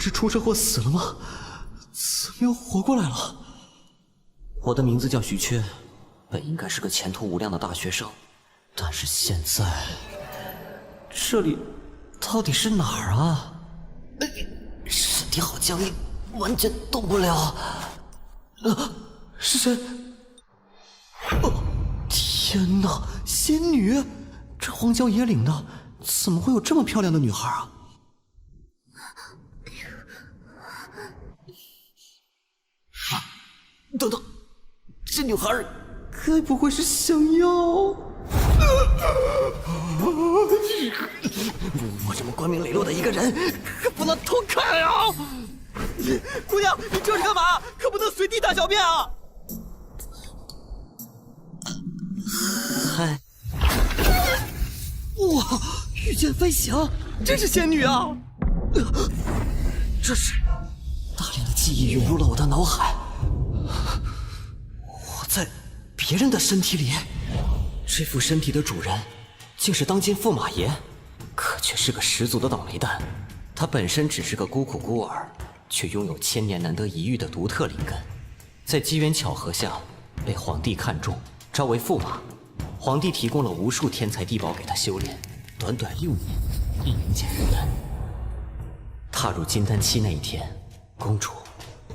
不是出车祸死了吗？怎么又活过来了？我的名字叫徐缺，本应该是个前途无量的大学生，但是现在，这里到底是哪儿啊？身体好僵硬，完全动不了。是谁？哦，天哪，仙女！这荒郊野岭的，怎么会有这么漂亮的女孩啊？等等，这女孩该不会是想要……我这么光明磊落的一个人，可不能偷看啊！姑娘，你这是干嘛？可不能随地大小便啊！嗨，哇，御剑飞翔，真是仙女啊！这是大量的记忆涌入了我的脑海。我在别人的身体里，这副身体的主人竟是当今驸马爷，可却是个十足的倒霉蛋。他本身只是个孤苦孤儿，却拥有千年难得一遇的独特灵根，在机缘巧合下被皇帝看中，招为驸马。皇帝提供了无数天才地宝给他修炼，短短6年，一明见人丹。踏入金丹期那一天，公主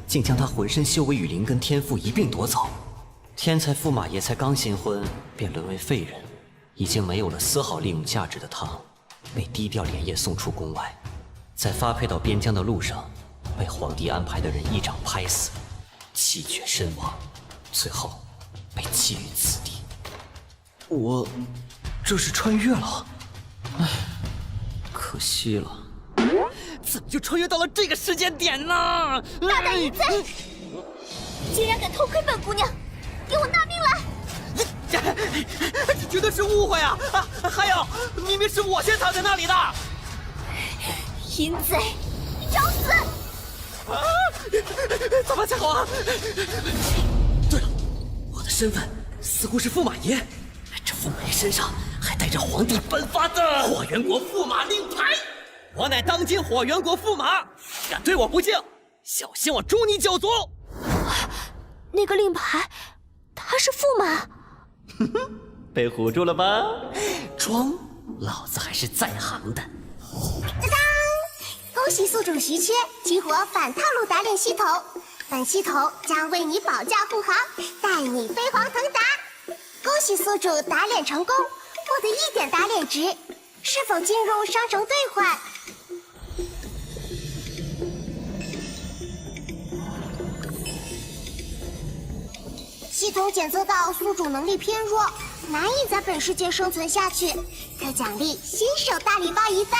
竟将他浑身修为与灵根天赋一并夺走。天才驸马爷才刚新婚，便沦为废人，已经没有了丝毫利用价值的他，被低调连夜送出宫外，在发配到边疆的路上，被皇帝安排的人一掌拍死，气绝身亡，最后被弃于此地。我这是穿越了，唉，可惜了。怎么就穿越到了这个时间点呢？大胆淫贼！竟然敢偷窥本姑娘，给我纳命来！这绝对是误会啊！还有，明明是我先藏在那里的。淫贼，找死！怎么才好啊？对了，我的身份似乎是驸马爷，这驸马爷身上还带着皇帝颁发的火元国驸马令牌。我乃当今火元国驸马，敢对我不敬，小心我诛你9族！那个令牌，他是驸马。哼哼，被唬住了吧？装，老子还是在行的。当当！恭喜宿主徐缺激活反套路打脸系统，本系统将为你保驾护航，带你飞黄腾达。恭喜宿主打脸成功，获得1点打脸值，是否进入商城兑换？系统检测到宿主能力偏弱，难以在本世界生存下去，特奖励新手大礼包1份。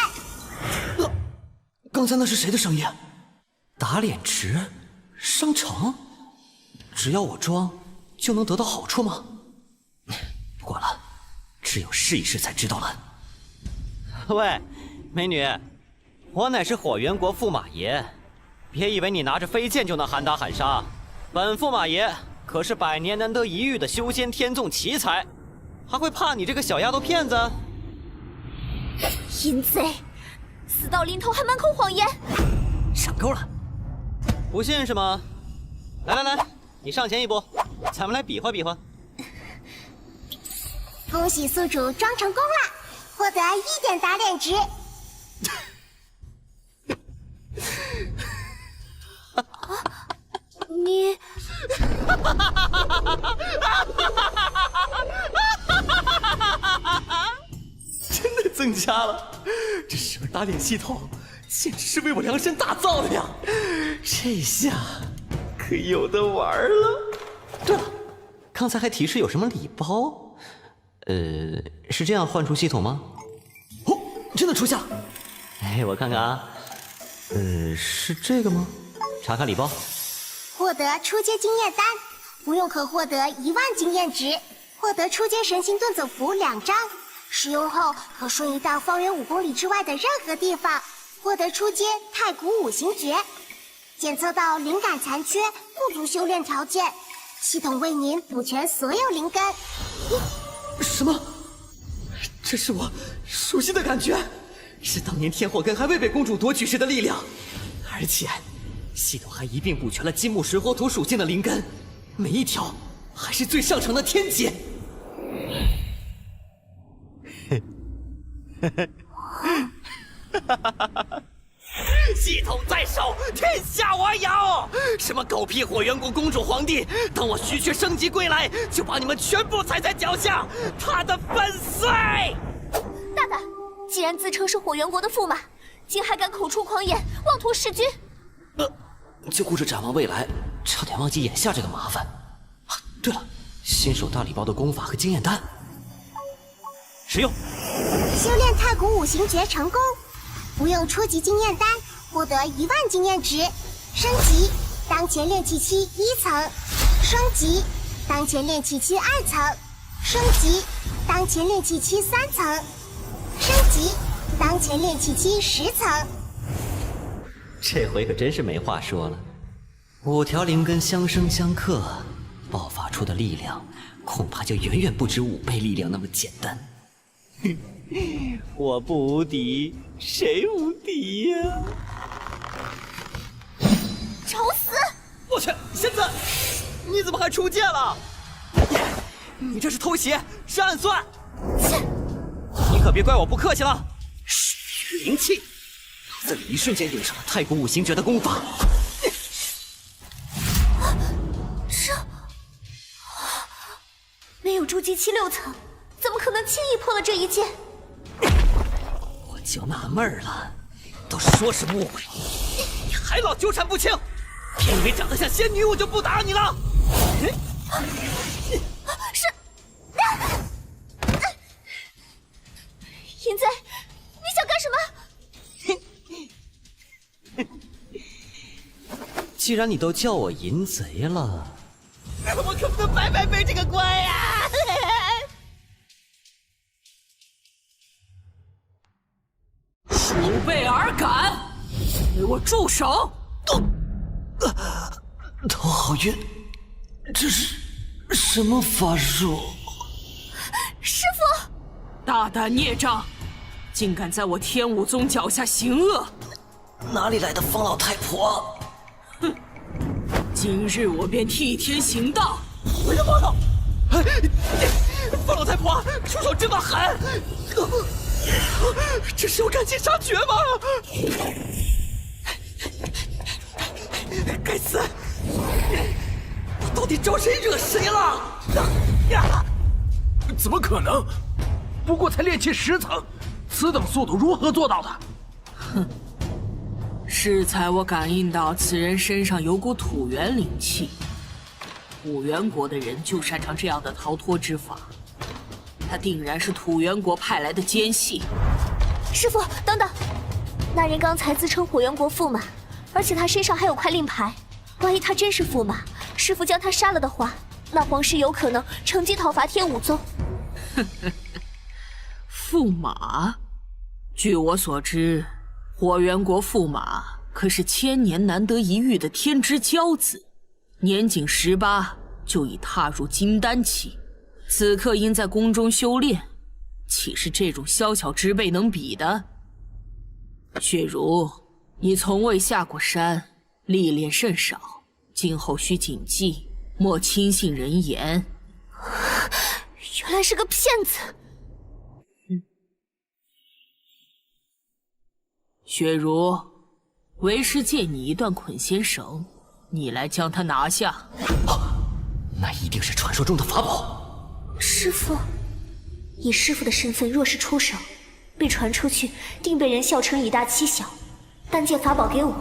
刚才那是谁的声音？打脸值？商城？只要我装，就能得到好处吗？不管了，只有试一试才知道了。喂，美女，我乃是火元国驸马爷，别以为你拿着飞剑就能喊打喊杀，本驸马爷可是100年难得一遇的修仙天纵奇才，还会怕你这个小丫头片子？淫贼，死到临头还满口谎言！上钩了，不信是吗？来，你上前一步，咱们来比划比划。恭喜宿主装成功了，获得1点打脸值。你真的增加了，这12打脸系统简直是为我量身打造的呀！这下可有的玩了。对了，刚才还提示有什么礼包？是这样换出系统吗？哦，真的出现了！哎，我看看啊，是这个吗？查看礼包。获得初阶经验丹，不用可获得1万经验值。获得初阶神行遁走符2张，使用后可瞬移到方圆5公里之外的任何地方。获得初阶太古五行诀，检测到灵感残缺，不足修炼条件，系统为您补全所有灵根。什么？这是我熟悉的感觉，是当年天火根还未被公主夺取时的力量，而且，系统还一并补全了金木水火土属性的灵根，每一条还是最上乘的天阶。系统在手，天下我有！什么狗屁火元国公主皇帝，等我虚缺升级归来，就把你们全部踩在脚下，踏得粉碎！大胆！既然自称是火元国的驸马，竟还敢口出狂言，妄图弑君！就顾着展望未来，差点忘记眼下这个麻烦。啊，对了，新手大礼包的功法和经验单，使用。修炼太古五行诀成功，不用初级经验单，获得10000经验值。升级，当前炼气期1层；升级，当前炼气期2层；升级，当前炼气期3层；升级，当前炼气期10层。这回可真是没话说了，5条灵根相生相克，爆发出的力量恐怕就远远不止5倍力量那么简单。我不无敌，谁无敌呀？找死！我去，仙子，你怎么还出界了？你这是偷袭，是暗算！切！你可别怪我不客气了。血灵气，脑子里一瞬间涌上了太古五行诀的功法。这没有筑基期6层，怎么可能轻易破了这一剑？我就纳闷了，都说是误会，你还老纠缠不清，别以为长得像仙女我就不打你了。是，淫贼，你想干什么？既然你都叫我淫贼了，我可不能白白背这个关呀！鼠辈尔敢，给我住手！头好晕，这是什么法术？师傅，大胆孽障，竟敢在我天武宗脚下行恶！哪里来的方老太婆？哼！今日我便替天行道！我要报道！方老太婆出手这么狠，这是要赶尽杀绝吗？该死！我到底招谁惹谁了？怎么可能？不过才炼气10层，此等速度如何做到的？哼！适才我感应到此人身上有股土元灵气，土元国的人就擅长这样的逃脱之法，他定然是土元国派来的奸细。师傅，等等，那人刚才自称火元国驸马，而且他身上还有块令牌，万一他真是驸马，师傅将他杀了的话，那皇室有可能乘机讨伐天武宗。驸马？据我所知，火元国驸马可是千年难得一遇的天之骄子，年仅18就已踏入金丹期，此刻应在宫中修炼，岂是这种小小之辈能比的？雪茹，你从未下过山，历练甚少，今后需谨记，莫轻信人言。原来是个骗子！雪茹，为师借你一段捆仙绳，你来将他拿下。那一定是传说中的法宝。师傅，以师傅的身份，若是出手，被传出去，定被人笑成以大欺小。但借法宝给我，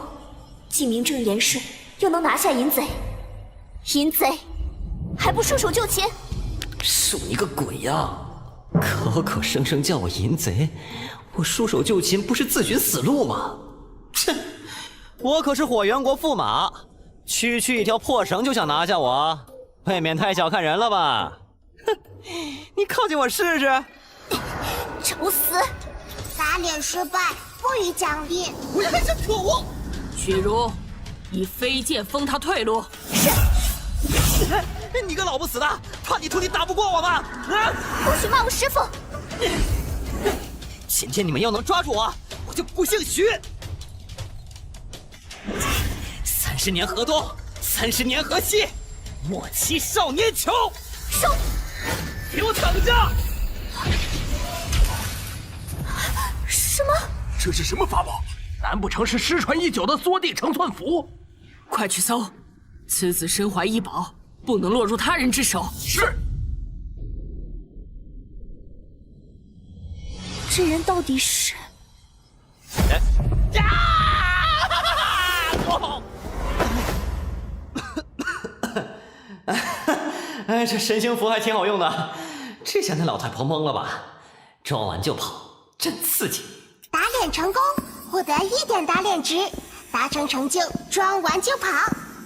既名正言顺，又能拿下淫贼。淫贼，还不束手就擒！恕你个鬼呀！口口声声叫我淫贼，我束手就擒不是自寻死路吗？切！我可是火元国驸马，区区一条破绳就想拿下我，未免太小看人了吧？哼！你靠近我试试！找死！打脸失败，不予奖励。我还真可恶！雪茹，以飞剑封他退路。是。你个老不死的，怕你徒弟打不过我吗？啊！不许骂我师傅！今天你们要能抓住我，我就不姓徐。30年河东，30年河西，末期少年穷。收！给我等着！什么？这是什么法宝？难不成是失传已久的缩地成寸符？快去搜！此子身怀异宝，不能落入他人之手。是。这人到底是？哎，这神行符还挺好用的，这下那老太婆懵了吧？装完就跑，真刺激！打脸成功，获得1点打脸值；达成成就，装完就跑，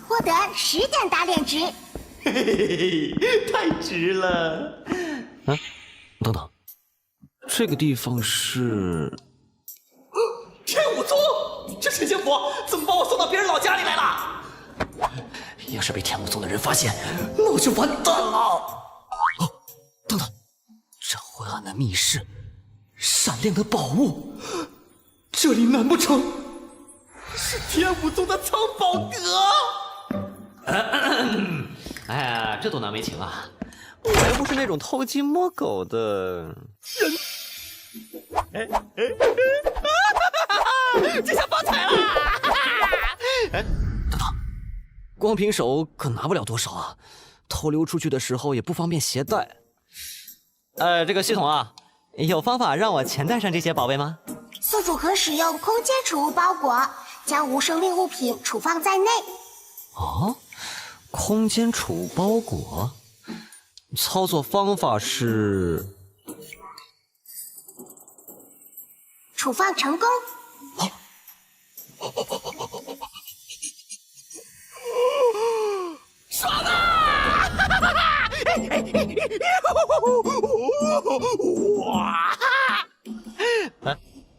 获得10点打脸值。嘿嘿嘿，太值了！啊，等等，这个地方是天武宗？这神行符怎么把我送到别人老家里来了？要是被天武宗的人发现，那我就完蛋了！哦，等等，这昏暗的密室，闪亮的宝物，这里难不成是天武宗的藏宝阁？哎呀，这多难为情啊！我又不是那种偷鸡摸狗的人。这下发财了！哎，等等，光凭手可拿不了多少啊，偷溜出去的时候也不方便携带。这个系统啊，有方法让我全带上这些宝贝吗？宿主可使用空间储物包裹，将无生命物品储放在内。哦，空间储物包裹，操作方法是储放成功。爽啊！哇！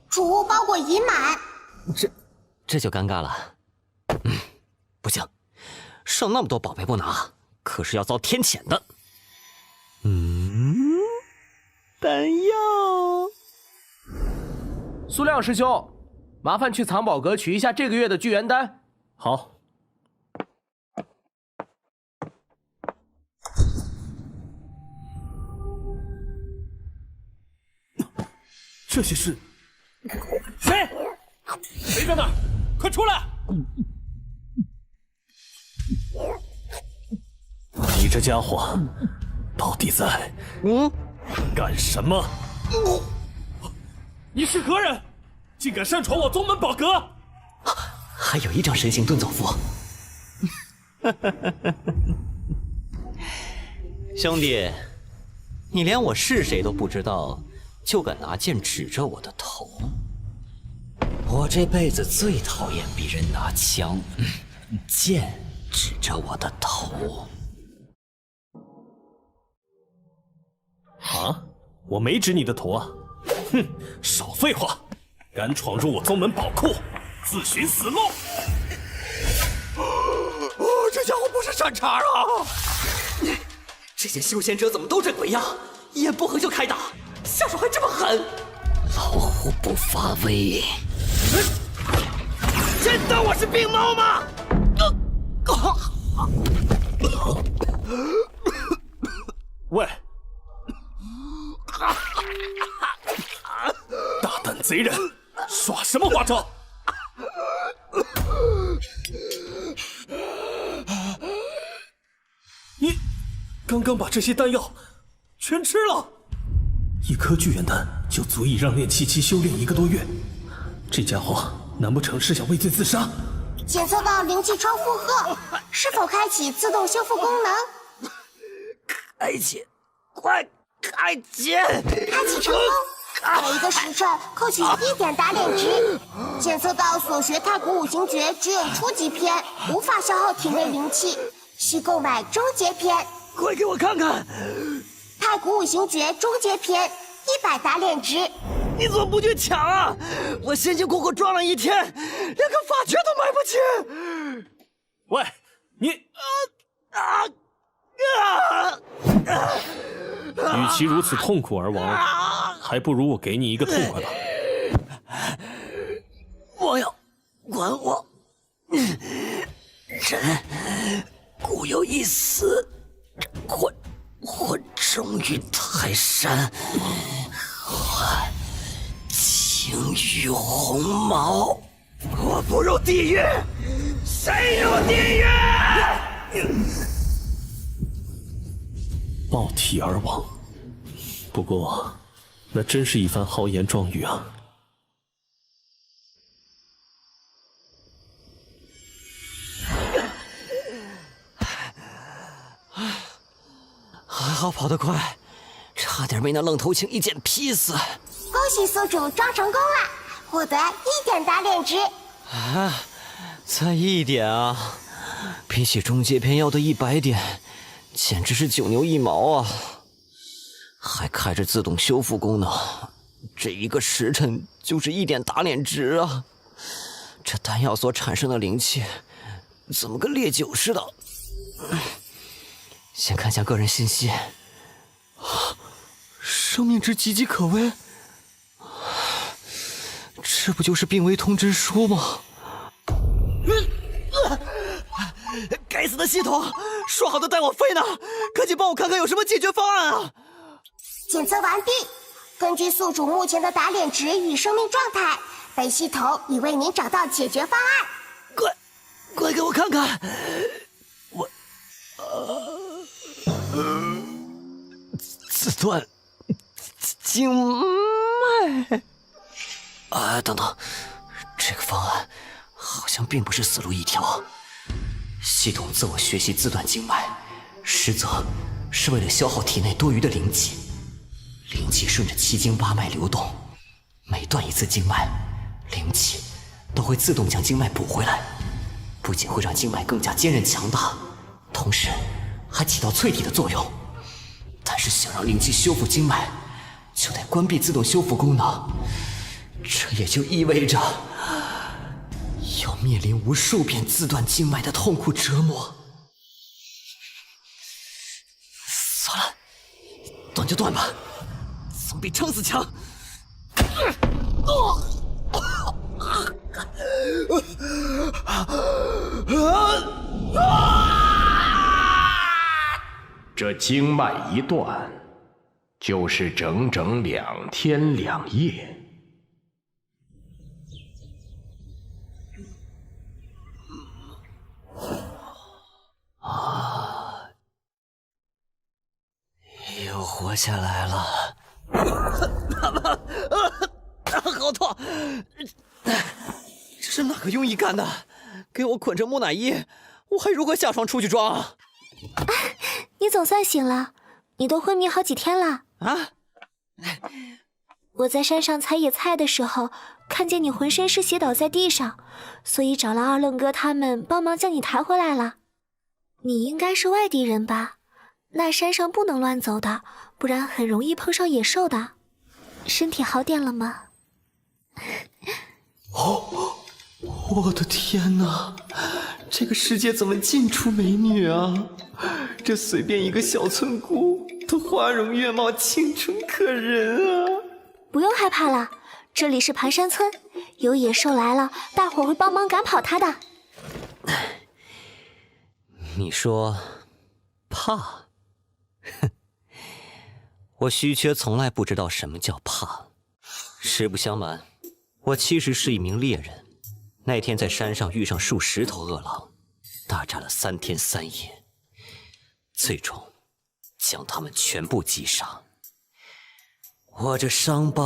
储物包裹已满，这就尴尬了。不行，剩那么多宝贝不拿，可是要遭天谴的。弹药。苏亮师兄，麻烦去藏宝阁取一下这个月的聚元丹。好。这些是谁？谁在那儿？快出来！你这家伙到底在干什么？你是何人？竟敢擅闯我宗门宝阁！还有一张神行遁走符。兄弟，你连我是谁都不知道，就敢拿剑指着我的头？我这辈子最讨厌别人拿枪、剑指着我的头。啊！我没指你的头啊！哼，少废话！敢闯入我宗门宝库，自寻死路！这家伙不是善茬啊！这些修仙者怎么都这鬼样？一言不合就开打，下手还这么狠！老虎不发威，真当我是病猫吗？喂！大胆贼人，耍什么花招？你刚刚把这些丹药全吃了，一颗聚元丹就足以让炼气期修炼1个多月。这家伙难不成是想畏罪自杀？检测到灵气窗负荷，是否开启自动修复功能？开启，快开启！开启成功，每一个时辰扣取1点打脸值。检测到所学太古五行诀只有初级篇，无法消耗体内灵气，需购买终结篇。快给我看看！太古五行诀终结篇，100打脸值。你怎么不去抢啊？我辛辛苦苦装了1天，连个法诀都买不起。喂，你与其如此痛苦而亡，还不如我给你一个痛快吧。我要管我！泰山，我情欲鸿毛，我不入地狱，谁入地狱？爆体而亡。不过，那真是一番豪言壮语啊！还好跑得快，差点没那愣头青一剑劈死。恭喜宿主装成功了，获得1点打脸值。啊，才1点啊！比起终结篇要的100点，简直是九牛一毛啊！还开着自动修复功能，这1个时辰就是1点打脸值啊！这丹药所产生的灵气，怎么跟烈酒似的？先看下个人信息，生命值岌岌可危，这不就是病危通知书吗？该死的系统，说好的带我飞呢，赶紧帮我看看有什么解决方案啊！检测完毕，根据宿主目前的打脸值与生命状态，本系统已为您找到解决方案。快给我看看！自断经脉。等等，这个方案好像并不是死路一条。系统自我学习自断经脉，实则是为了消耗体内多余的灵气。灵气顺着7经8脉流动，每断一次经脉，灵气都会自动将经脉补回来，不仅会让经脉更加坚韧强大，同时还起到淬体的作用。但是想让灵气修复经脉，就得关闭自动修复功能，这也就意味着要面临无数遍自断经脉的痛苦折磨。算了，断就断吧，总比撑死强。这经脉一断，就是整整2天2夜。又活下来了。好痛！这是哪个庸医干的？给我捆成木乃伊，我还如何下床出去装啊？你总算醒了，你都昏迷好几天了啊！我在山上采野菜的时候，看见你浑身是血倒在地上，所以找了二愣哥他们帮忙将你抬回来了。你应该是外地人吧？那山上不能乱走的，不然很容易碰上野兽的。身体好点了吗？哦，我的天哪！这个世界怎么尽处美女啊？这随便一个小村姑都花容月貌，清纯可人啊！不用害怕了，这里是盘山村，有野兽来了，大伙会帮忙赶跑它的。你说怕？哼，我虚缺从来不知道什么叫怕。实不相瞒，我其实是一名猎人。那天在山上遇上数10头恶狼，大战了3天3夜，最终将他们全部击杀。我这伤疤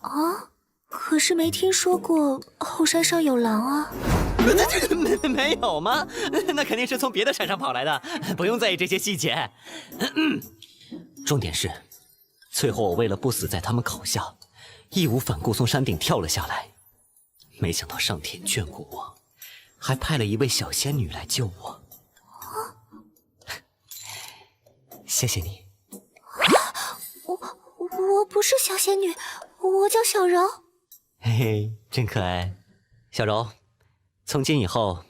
啊，可是没听说过后山上有狼啊。没有吗？那肯定是从别的山上跑来的，不用在意这些细节。重点是，最后我为了不死在他们口下，义无反顾从山顶跳了下来。没想到上天眷顾我，还派了一位小仙女来救我。谢谢你。我不是小仙女，我叫小柔。嘿嘿，真可爱。小柔，从今以后，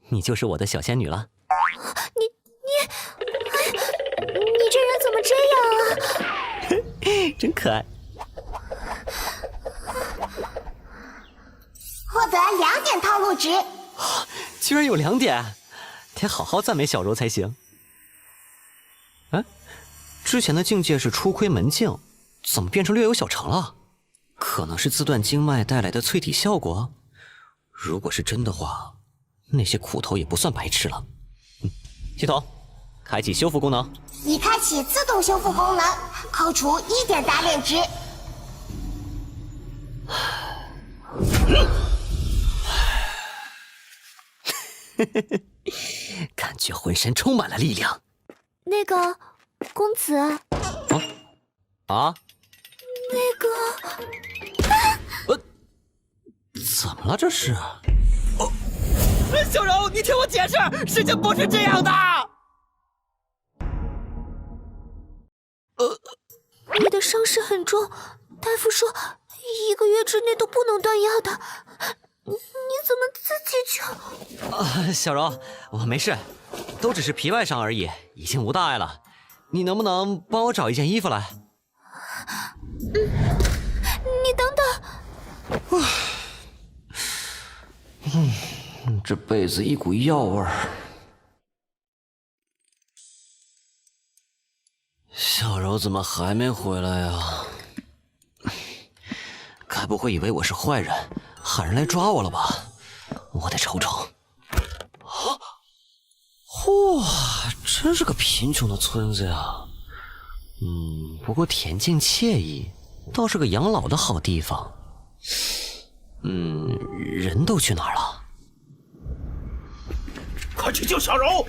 你就是我的小仙女了。你这人怎么这样啊？真可爱。获得2点套路值。居然有2点，得好好赞美小柔才行。之前的境界是初窥门境，怎么变成略有小成了？可能是自断经脉带来的淬体效果。如果是真的话，那些苦头也不算白吃了。系统，开启修复功能。已开启自动修复功能，扣除1点打脸值。感觉浑身充满了力量。那个公子，啊？那个，怎么了这是？小柔，你听我解释，事情不是这样的。你的伤势很重，大夫说1个月之内都不能断药的。你怎么自己就……小柔，我没事，都只是皮外伤而已，已经无大碍了。你能不能帮我找一件衣服来？你等等。这被子一股药味儿。小柔怎么还没回来呀？该不会以为我是坏人，喊人来抓我了吧？我得瞅瞅。哇，真是个贫穷的村子呀。不过恬静惬意，倒是个养老的好地方。人都去哪儿了？快去救小柔，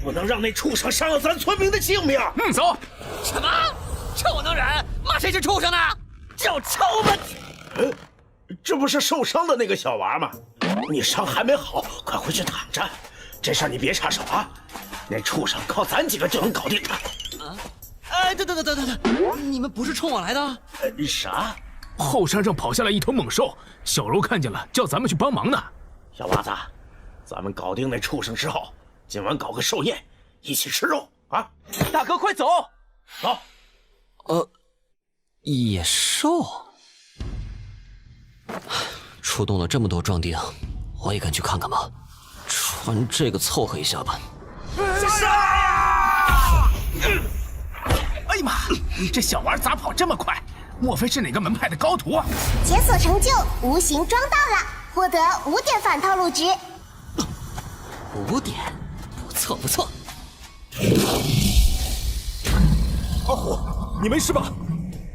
不能让那畜生伤了咱村民的性命。走。什么？这我能忍？骂谁是畜生呢？就抽吧！这不是受伤的那个小娃吗？你伤还没好，快回去躺着。这事儿你别插手啊！那畜生靠咱几个就能搞定他。等，你们不是冲我来的？啥？后山上跑下来一头猛兽，小柔看见了，叫咱们去帮忙呢。小娃子，咱们搞定那畜生之后，今晚搞个寿宴，一起吃肉啊！大哥，快走！走。野兽出动了这么多壮丁，我也敢去看看吧。穿这个凑合一下吧。哎呀妈！这小娃咋跑这么快？莫非是哪个门派的高徒啊？解锁成就无形装到了，获得5点反套路值。5点，不错不错。阿虎，你没事吧？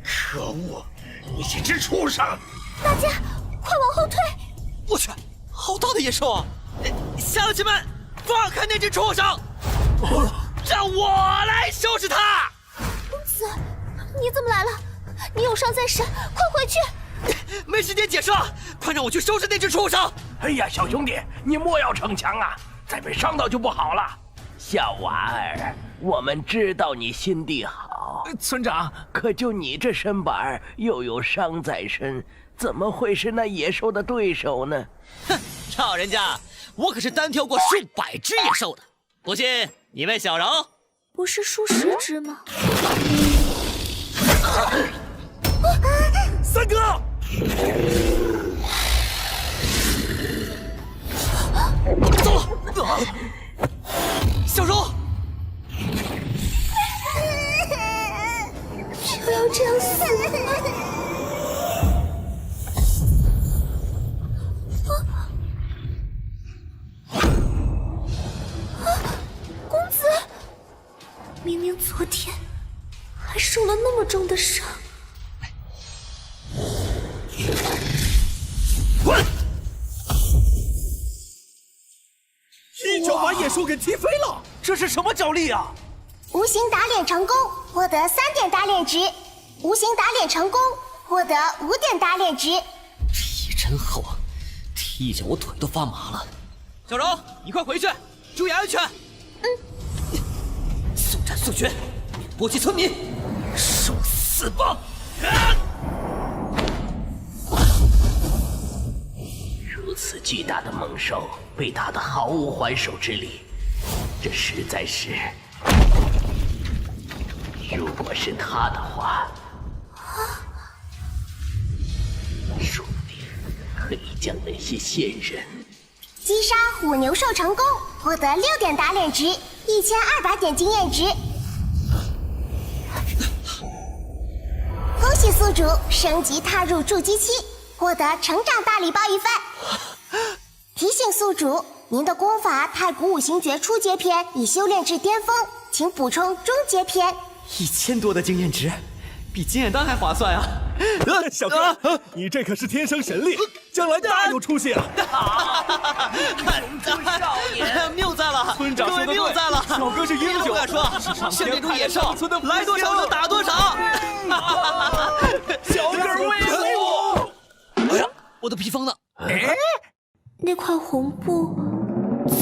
可恶，你这只畜生！大家快往后退！我去，好大的野兽啊！乡亲们，放开那只畜生！让我来收拾他！公子，你怎么来了？你有伤在身，快回去！没时间解释了，快让我去收拾那只畜生！哎呀，小兄弟，你莫要逞强啊，再被伤到就不好了。小娃儿，我们知道你心地好，村长，可就你这身板又有伤在身，怎么会是那野兽的对手呢？哼，老人家，我可是单挑过数百只野兽的，不信你问小柔。不是数10只吗？三哥！走！小柔，就要这样死了吗？公子，明明昨天还受了那么重的伤。滚！一脚把野兽给踢飞了，这是什么脚力啊？无形打脸成功，获得3点打脸值。无形打脸成功，获得5点打脸值。皮真厚，踢一脚我腿都发麻了。小柔，你快回去，注意安全。速战速决，免波及村民，受死吧！如此巨大的猛兽被打得毫无还手之力，这实在是……如果是他的话，说不定可以将那些仙人击杀虎牛兽成功，获得6点打脸值，1200点经验值。系宿主升级踏入筑基期，获得成长大礼包1份。提醒宿主，您的功法太古五行诀初阶篇已修炼至巅峰，请补充中阶篇。1000多的经验值，比金验丹还划算啊！小哥，你这可是天生神力，将来大有出息啊！少年，谬赞了，村长说的对，谬赞了，小哥是英雄，不敢说，像这种野兽，来多少就打多少。小哥威武！哎呀，我的披风呢？哎，那块红布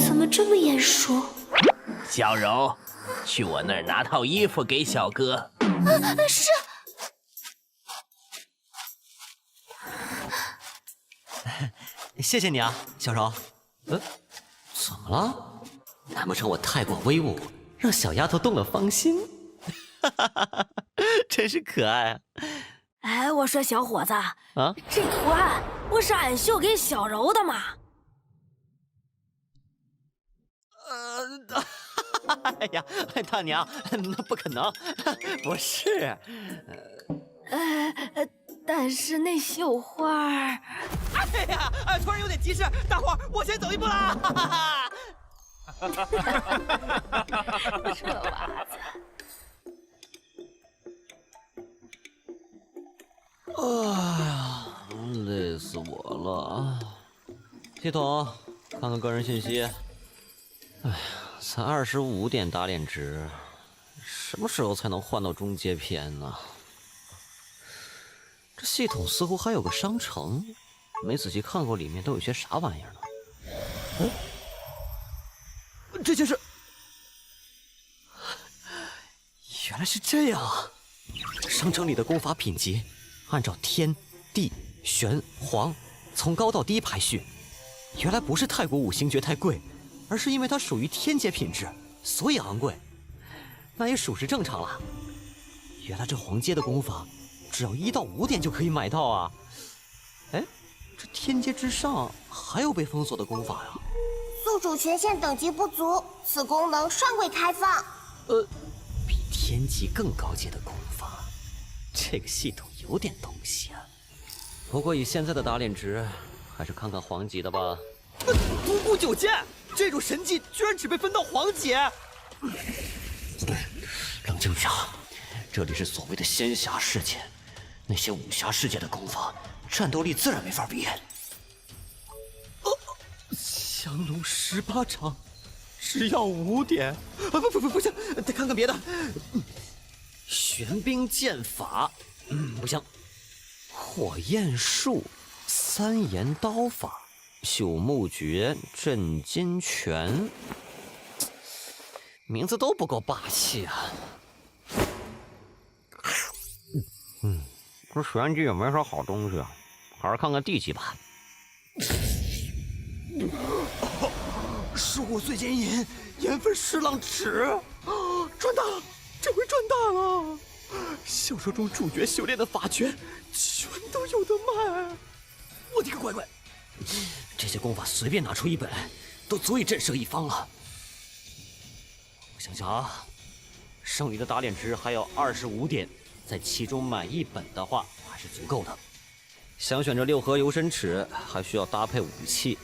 怎么这么眼熟？小柔，去我那儿拿套衣服给小哥。是。谢谢你啊，小柔。怎么了？难不成我太过威武，让小丫头动了芳心？真是可爱啊！哎，我说小伙子啊，这图案不是俺绣给小柔的吗？哎呀，大娘，那不可能，不是。但是那绣花儿……哎呀，突然有点急事，大伙儿，我先走一步啦！这娃子。哎呀，累死我了！系统，看看个人信息。哎呀，才25点打脸值，什么时候才能换到中阶篇呢？这系统似乎还有个商城，没仔细看过里面都有些啥玩意儿呢？这就是……原来是这样啊！商城里的功法品级按照天、地、玄、黄从高到低排序。原来不是太古五行诀太贵，而是因为它属于天阶品质，所以昂贵。那也属实正常了。原来这黄阶的功法只要1到5点就可以买到啊！哎，这天阶之上还有被封锁的功法呀？宿主权限等级不足，此功能尚未开放。比天级更高阶的功法，这个系统有点东西啊。不过以现在的打脸值，还是看看黄级的吧。独孤九剑，这种神技居然只被分到黄级！冷静一下，这里是所谓的仙侠世界，那些武侠世界的功法，战斗力自然没法比。降龙18掌，只要5点。不行，得看看别的。玄冰剑法，不行。火焰术、3言刀法、朽木诀、震金拳，名字都不够霸气啊。这玄机也没啥好东西啊，还是看看地级吧。树碎剑引，盐分10浪尺，赚大了！这回赚大了！小说中主角修炼的法诀，全都有得卖！我的个乖乖！这些功法随便拿出1本来，都足以震慑一方了。我想想啊，胜利的打脸值还有25点，在其中买1本的话还是足够的。想选这6合游神尺，还需要搭配武器。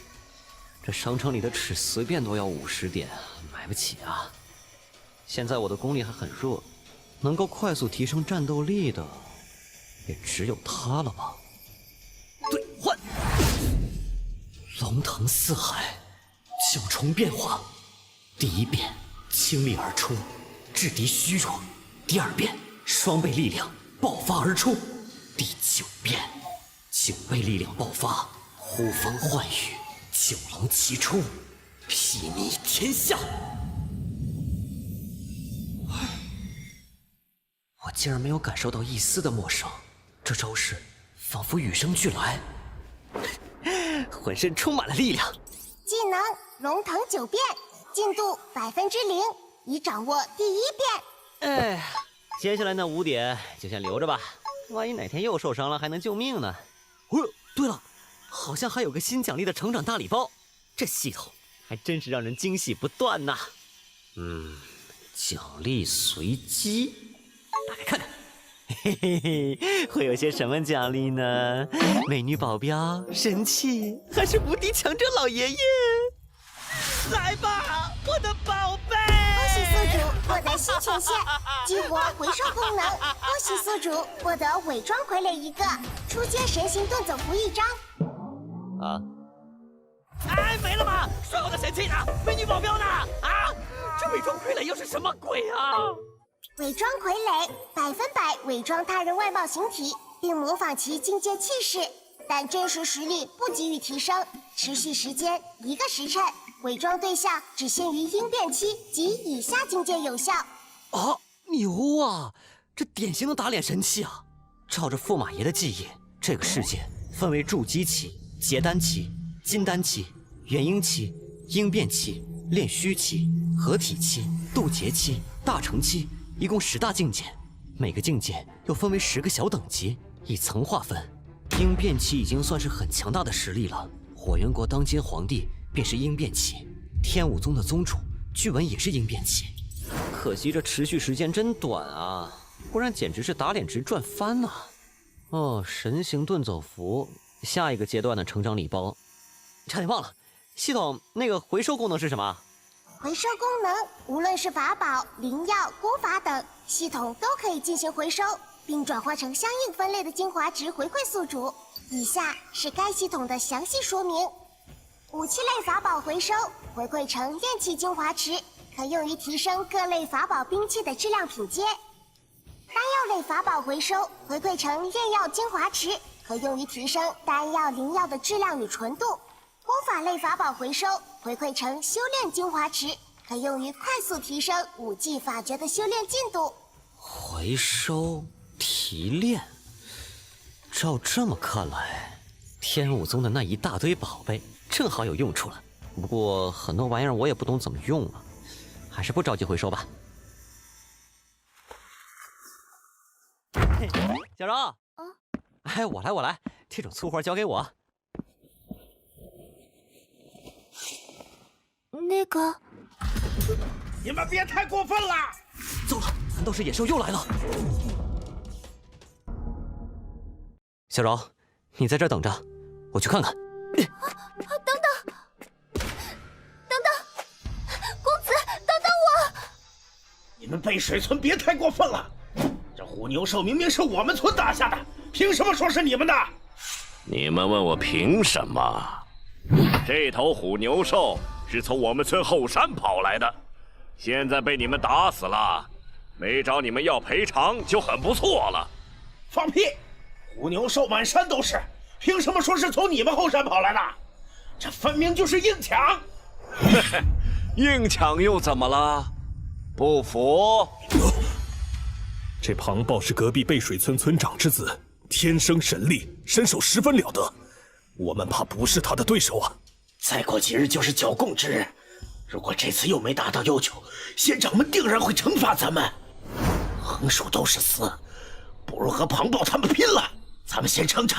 这商城里的尺随便都要50点，买不起啊！现在我的功力还很弱，能够快速提升战斗力的，也只有它了吧？对，换！龙腾四海，九重变化。第1变，倾力而出，制敌虚弱；第2变，双倍力量爆发而出；第9变，9倍力量爆发，呼风唤雨。九龙齐出，睥睨天下。我竟然没有感受到一丝的陌生，这招式仿佛与生俱来，浑身充满了力量。技能龙腾9变，进度0%，已掌握第1变。哎，接下来那5点就先留着吧，万一哪天又受伤了，还能救命呢。对了。好像还有个新奖励的成长大礼包，这系统还真是让人惊喜不断呐。奖励随机，打开看看。嘿嘿嘿，会有些什么奖励呢？美女保镖、神器，还是无敌强者老爷爷？来吧，我的宝贝！恭喜宿主获得新权限，激活回收功能。恭喜宿主获得伪装傀儡1个，出街神行遁走符1张。啊！哎，没了吗？帅我的神器呢？美女保镖呢？啊！这伪装傀儡又是什么鬼啊？伪装傀儡100%伪装他人外貌形体，并模仿其境界气势，但真实实力不给予提升，持续时间1个时辰。伪装对象只限于应变期及以下境界有效。啊，牛啊！这典型的打脸神器啊！照着驸马爷的记忆，这个世界分为筑基期、结丹期、金丹期、元婴期、应变期、炼虚期、合体期、渡劫期、大成期，一共10大境界，每个境界又分为10个小等级，以层划分。应变期已经算是很强大的实力了，火元国当今皇帝便是应变期，天武宗的宗主据闻也是应变期。可惜这持续时间真短啊，不然简直是打脸值赚翻啊！哦，神行遁走符，下一个阶段的成长礼包，差点忘了，系统那个回收功能是什么？回收功能，无论是法宝、灵药、功法等，系统都可以进行回收，并转化成相应分类的精华值回馈宿主。以下是该系统的详细说明。武器类法宝回收，回馈成炼器精华池，可用于提升各类法宝兵器的质量品阶。丹药类法宝回收，回馈成炼药精华池，可用于提升丹药、灵药的质量与纯度。功法类法宝回收，回馈成修炼精华池，可用于快速提升武技法诀的修炼进度。回收提炼，照这么看来，天武宗的那一大堆宝贝正好有用处了。不过很多玩意儿我也不懂怎么用了，还是不着急回收吧。嘿，小柔，哎，我来，这种粗活交给我。那个，你们别太过分了！糟了，难道是野兽又来了？小柔，你在这儿等着，我去看看。等等，公子，等等我！你们背水村别太过分了！这虎牛兽明明是我们村打下的，凭什么说是你们的？你们问我凭什么？这头虎牛兽是从我们村后山跑来的，现在被你们打死了，没找你们要赔偿就很不错了。放屁！虎牛兽满山都是，凭什么说是从你们后山跑来的？这分明就是硬抢！硬抢又怎么了？不服？这庞豹是隔壁背水村村长之子，天生神力，身手十分了得，我们怕不是他的对手啊！再过几日就是剿共之日，如果这次又没达到要求，县长们定然会惩罚咱们。横竖都是死，不如和庞豹他们拼了！咱们先撑着，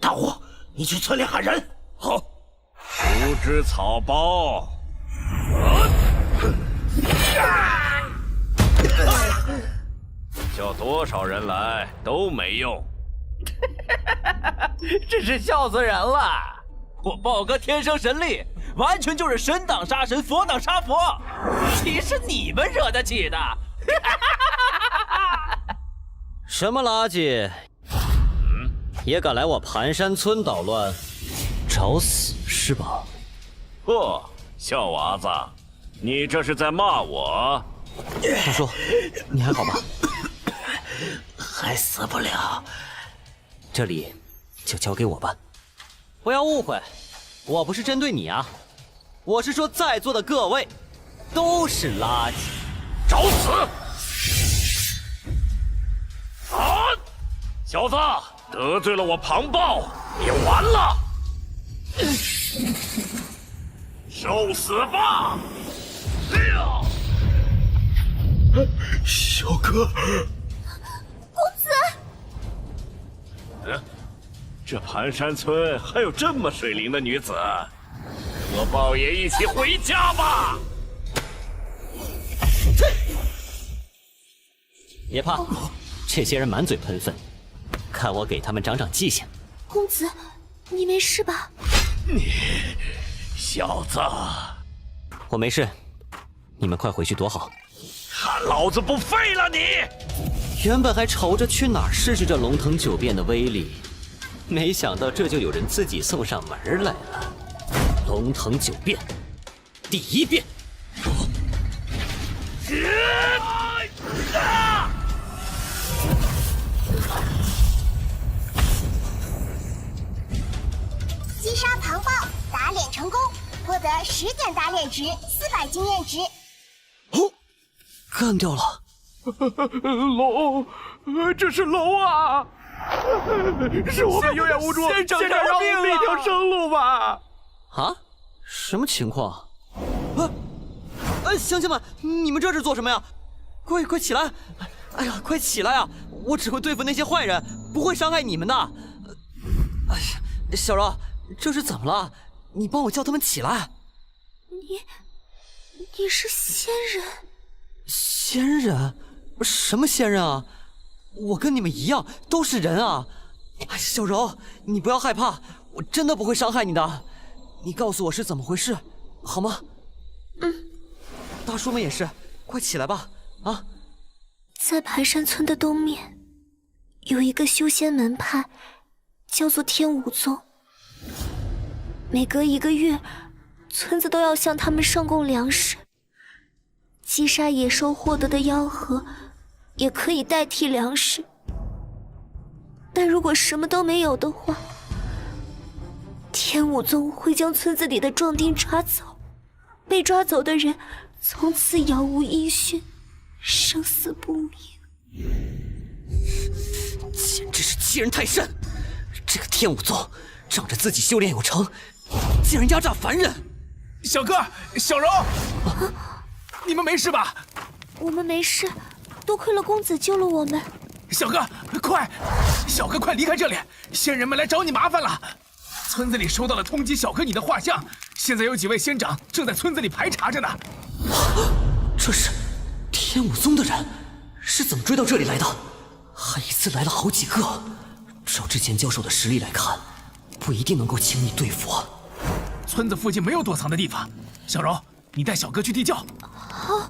大武，你去村里喊人。好。无知草包！叫多少人来都没用。真是笑死人了！我豹哥天生神力，完全就是神挡杀神，佛挡杀佛，岂是你们惹得起的？什么垃圾！也敢来我盘山村捣乱，找死是吧？嚯，小娃子，你这是在骂我？大叔，你还好吧？还死不了。这里就交给我吧。不要误会，我不是针对你啊，我是说在座的各位都是垃圾，找死！啊！小子，得罪了我庞豹，你完了！受死吧！小哥，公子，这盘山村还有这么水灵的女子，和豹爷一起回家吧！别怕，这些人满嘴喷粪，看我给他们长长记性。公子，你没事吧？你小子，我没事，你们快回去躲好。看老子不废了你！原本还愁着去哪儿试试这龙腾九变的威力，没想到这就有人自己送上门来了。龙腾九变，第一变。击杀庞暴，打脸成功，获得10点打脸值，400经验值。哦，干掉了！龙，这是龙啊！是我们有眼无珠，县长让我们一条生路吧！啊？什么情况？乡亲们，你们这是做什么呀？快起来！哎呀，快起来啊！我只会对付那些坏人，不会伤害你们的。哎呀，小柔，这是怎么了？你帮我叫他们起来。你是仙人？仙人？什么仙人啊？我跟你们一样，都是人啊！小柔，你不要害怕，我真的不会伤害你的。你告诉我是怎么回事，好吗？大叔们也是，快起来吧！啊！在盘山村的东面，有一个修仙门派，叫做天武宗。每隔1个月，村子都要向他们上供粮食。击杀野兽获得的妖核，也可以代替粮食。但如果什么都没有的话，天武宗会将村子里的壮丁抓走，被抓走的人从此杳无音讯，生死不明。简直是欺人太甚！这个天武宗仗着自己修炼有成，竟然压榨凡人！小哥，小柔，你们没事吧？我们没事，多亏了公子救了我们。小哥，快！小哥，快离开这里！仙人们来找你麻烦了。村子里收到了通缉小哥你的画像，现在有几位仙长正在村子里排查着呢。这是天武宗的人，是怎么追到这里来的？还一次来了好几个。照之前教授的实力来看，不一定能够轻易对付啊。村子附近没有躲藏的地方，小柔，你带小哥去地窖。好。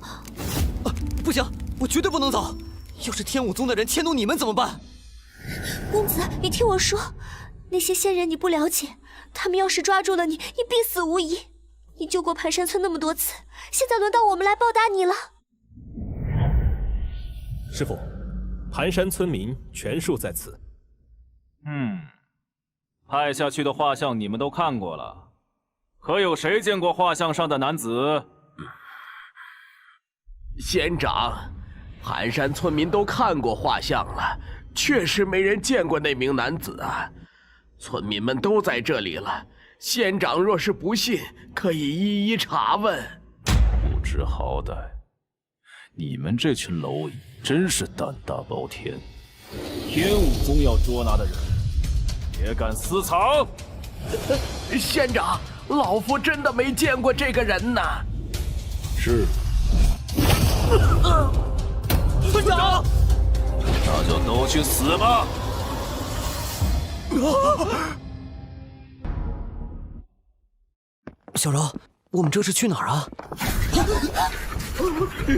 不行，我绝对不能走。要是天武宗的人迁怒你们怎么办？公子，你听我说，那些仙人你不了解，他们要是抓住了你，你必死无疑。你救过盘山村那么多次，现在轮到我们来报答你了。师父，盘山村民全数在此。派下去的画像你们都看过了，可有谁见过画像上的男子？仙长，盘山村民都看过画像了，确实没人见过那名男子啊。村民们都在这里了，仙长若是不信，可以一一查问。不知好歹，你们这群蝼蚁真是胆大包天！天武宗要捉拿的人，也敢私藏？仙长，老夫真的没见过这个人呢。是。村长，那就都去死吧！小柔，我们这是去哪儿啊？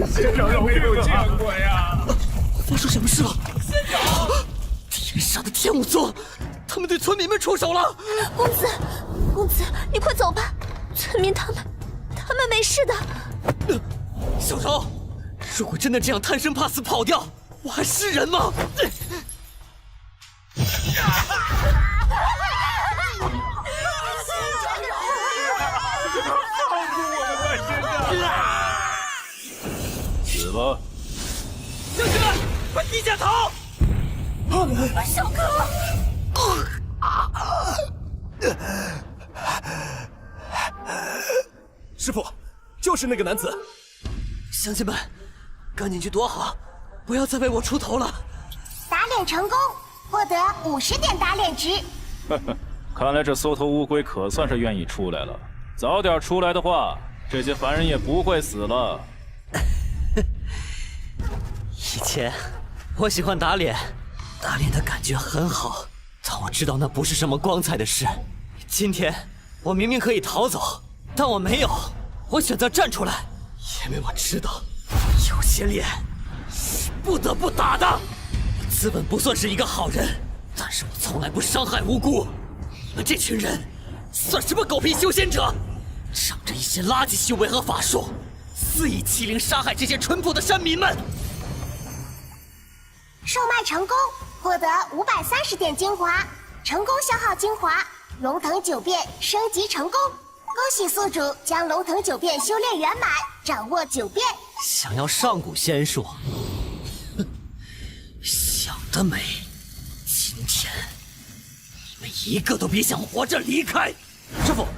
仙长，我没有见过呀！发生什么事了？仙长，天杀的天武宗，他们对村民们出手了！公子，你快走吧，村民他们没事的。小柔，如果真的这样贪生怕死跑掉，我还是人吗？死吧！乡亲们，快低下头！小哥，师父，就是那个男子。乡亲们，赶紧去躲好，不要再为我出头了。打脸成功，获得50点打脸值。看来这缩头乌龟可算是愿意出来了。早点出来的话，这些凡人也不会死了。以前我喜欢打脸，打脸的感觉很好，但我知道那不是什么光彩的事。今天我明明可以逃走，但我没有，我选择站出来，因为我知道有些脸是不得不打的。我资本不算是一个好人，但是我从来不伤害无辜。你们这群人算什么狗屁修仙者？仗着一些垃圾修为和法术，肆意欺凌杀害这些淳朴的山民们。售卖成功，获得530点精华，成功消耗精华，龙腾9变升级成功。恭喜宿主将龙腾9变修炼圆满，掌握9变。想要上古仙术，哼，想得美！今天你们一个都别想活着离开。师傅，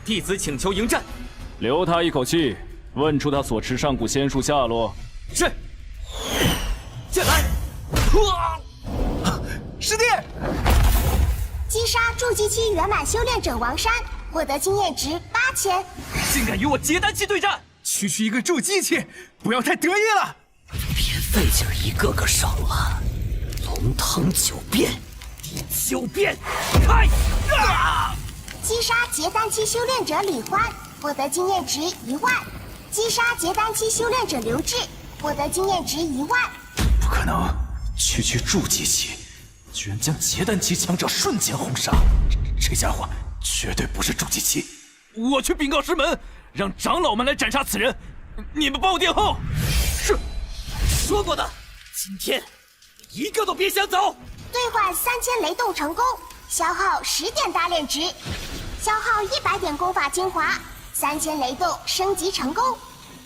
弟子请求迎战。留他一口气，问出他所持上古仙术下落。是。剑来！师弟！击杀筑基期圆满修炼者王山，获得经验值8000。竟敢与我结丹期对战！区一个筑基期，不要太得意了。别费劲儿，一个个上了。龙腾9变，第9变，开！击杀结丹期修炼者李欢，获得经验值1万。击杀结丹期修炼者刘志，获得经验值1万。不可能，区筑基期，居然将结丹期强者瞬间轰杀，这家伙绝对不是筑基期。我去禀告师门，让长老们来斩杀此人。你们帮我殿后。是，说过的，今天一个都别想走。兑换3000雷动成功，消耗10点打脸值，消耗100点功法精华，3000雷动升级成功。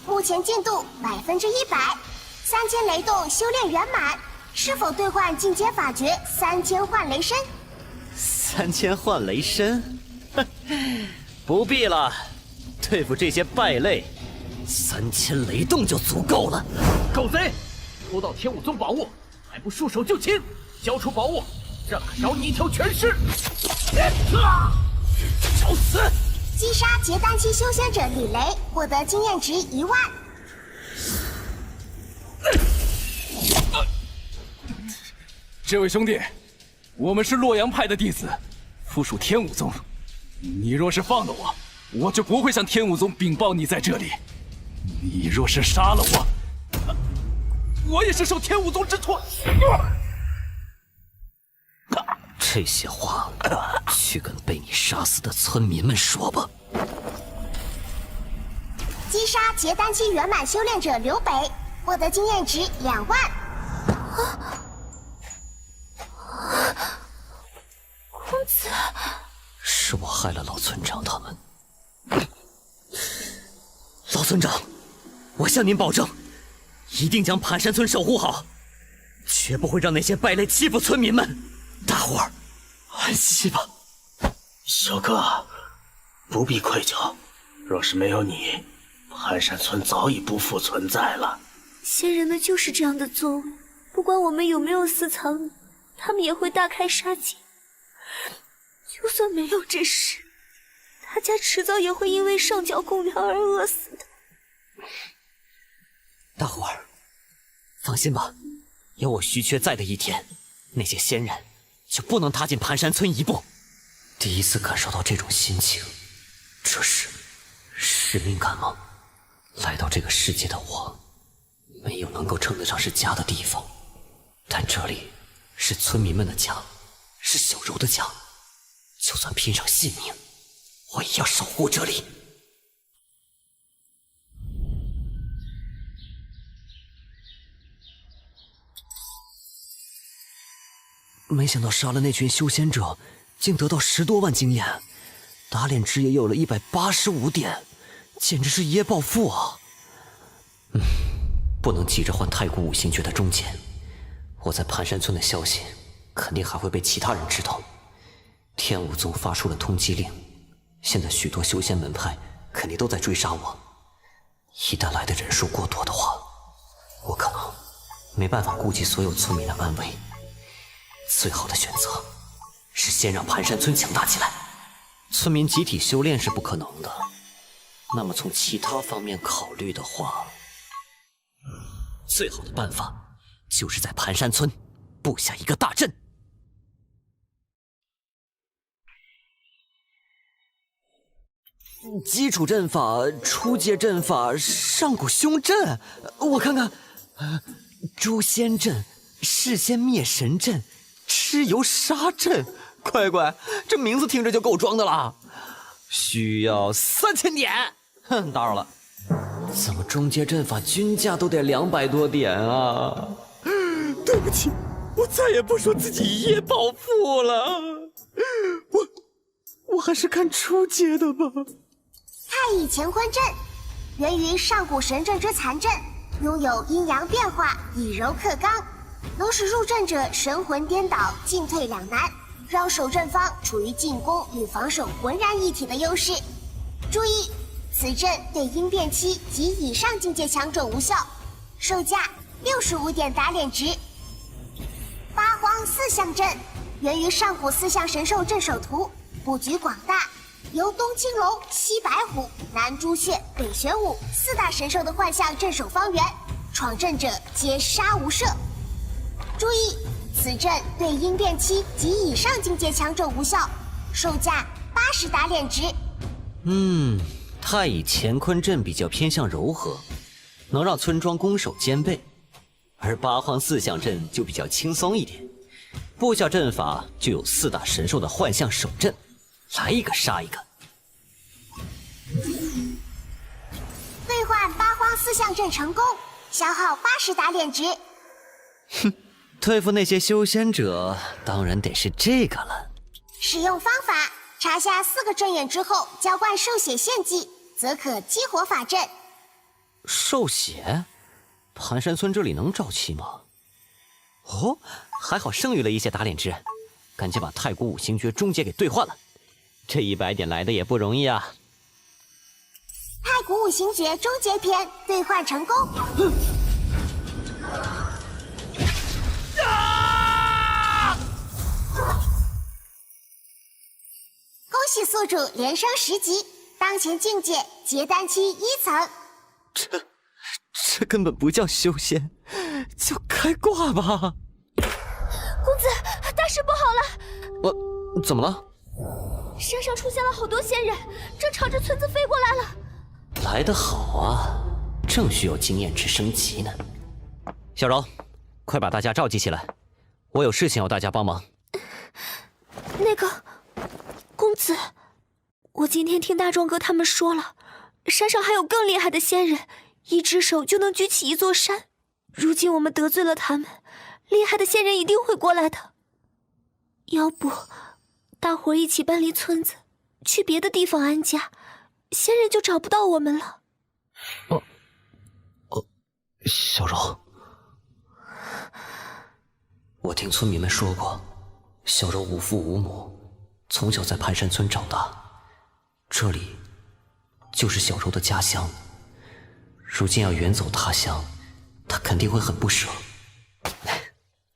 目前进度100%，3000雷动修炼圆满。是否兑换进阶法诀3000换雷身？3000换雷身？不必了，对付这些败类，3000雷动就足够了。狗贼，偷盗天武宗宝物，还不束手就擒！交出宝物，让他饶你一条全尸！找死！击杀结丹期修仙者李雷，获得经验值1万。这位兄弟，我们是洛阳派的弟子，附属天武宗。你若是放了我，我就不会向天武宗禀报你在这里。你若是杀了我，我也是受天武宗之托。这些话，去跟被你杀死的村民们说吧。击杀结丹期圆满修炼者刘北，获得经验值2万。公子，是我害了老村长他们。老村长，我向您保证，一定将盘山村守护好，绝不会让那些败类欺负村民们。大伙儿安息吧。小哥，不必愧疚，若是没有你，盘山村早已不复存在了。仙人们就是这样的作为，不管我们有没有私藏你，他们也会大开杀戒。就算没有这事，大家迟早也会因为上缴公粮而饿死的。大伙儿放心吧，有我徐缺在的一天，那些仙人就不能踏进盘山村一步。第一次感受到这种心情，这是使命感吗？来到这个世界的我，没有能够称得上是家的地方，但这里是村民们的家，是小柔的家，就算拼上性命，我也要守护这里。没想到杀了那群修仙者，竟得到10多万经验，打脸值也有了185点，简直是一夜暴富啊！不能急着换太古五行诀的中剑，我在盘山村的消息肯定还会被其他人知道。天武宗发出了通缉令，现在许多修仙门派肯定都在追杀我。一旦来的人数过多的话，我可能没办法顾及所有村民的安危。最好的选择是先让盘山村强大起来。村民集体修炼是不可能的，那么从其他方面考虑的话，最好的办法就是在盘山村布下一个大阵。基础阵法、初阶阵法、上古凶阵，我看看，诛仙阵、事先灭神阵、蚩尤杀阵，乖乖，这名字听着就够装的啦。需要3000点，哼，打扰了。怎么中阶阵法均价都得200多点啊？对不起，我再也不说自己一夜暴富了。我还是看初阶的吧。太乙乾坤阵源于上古神阵之残阵，拥有阴阳变化、以柔克刚，能使入阵者神魂颠倒、进退两难，让守阵方处于进攻与防守浑然一体的优势。注意，此阵对应变期及以上境界强者无效，售价65点打脸值。八荒四象阵源于上古四象神兽镇守图，布局广大，由东青龙、西白虎、南朱雀、北玄武4大神兽的幻象镇守方圆，闯阵者皆杀无赦。注意，此阵对应变期及以上境界强者无效，售价80打脸值。太乙乾坤阵比较偏向柔和，能让村庄攻守兼备，而八荒四象阵就比较轻松一点，布下阵法就有4大神兽的幻象守阵，来一个杀一个。兑换八荒四象阵成功，消耗80打脸值。哼，对付那些修仙者，当然得是这个了。使用方法：插下4个阵眼之后，浇灌兽血献祭，则可激活法阵。兽血？盘山村这里能找齐吗？哦，还好剩余了一些打脸值，赶紧把太古五行诀终结给兑换了。这100点来的也不容易啊！太古五行诀终结篇兑换成功。恭喜宿主连升10级，当前境界结丹期1层。这根本不叫修仙，叫开挂吧！公子，大事不好了！怎么了？山上出现了好多仙人，正朝着村子飞过来了。来得好啊，正需要经验值升级呢。小柔，快把大家召集起来，我有事情要大家帮忙。那个，公子，我今天听大壮哥他们说了，山上还有更厉害的仙人，一只手就能举起一座山。如今我们得罪了他们，厉害的仙人一定会过来的。要不，大伙一起搬离村子，去别的地方安家，仙人就找不到我们了。小柔，我听村民们说过，小柔无父无母，从小在盘山村长大，这里就是小柔的家乡。如今要远走他乡，她肯定会很不舍。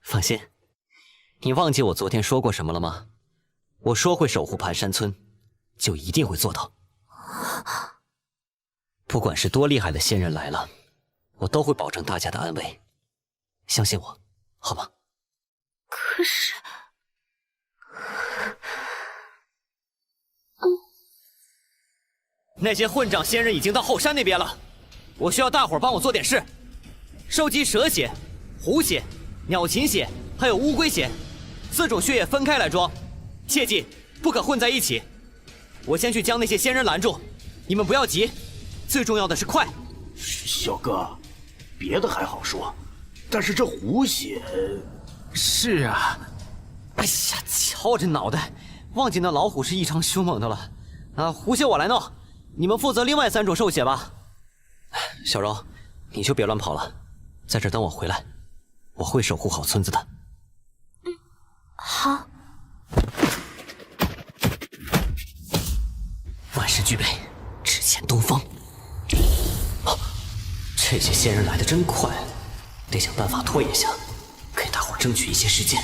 放心，你忘记我昨天说过什么了吗？我说会守护盘山村，就一定会做到。不管是多厉害的仙人来了，我都会保证大家的安危。相信我，好吗？可是，那些混账仙人已经到后山那边了，我需要大伙儿帮我做点事，收集蛇血、狐血、鸟禽血，还有乌龟血，4种血液分开来装，切记不可混在一起。我先去将那些仙人拦住，你们不要急，最重要的是快。小哥，别的还好说，但是这狐血……是啊。哎呀，瞧这脑袋，忘记那老虎是异常凶猛的了。狐血我来弄，你们负责另外3种兽血吧。小柔，你就别乱跑了，在这等我回来，我会守护好村子的。好。万事俱备，只欠东风。这些仙人来得真快，得想办法拖一下，给大伙争取一些时间。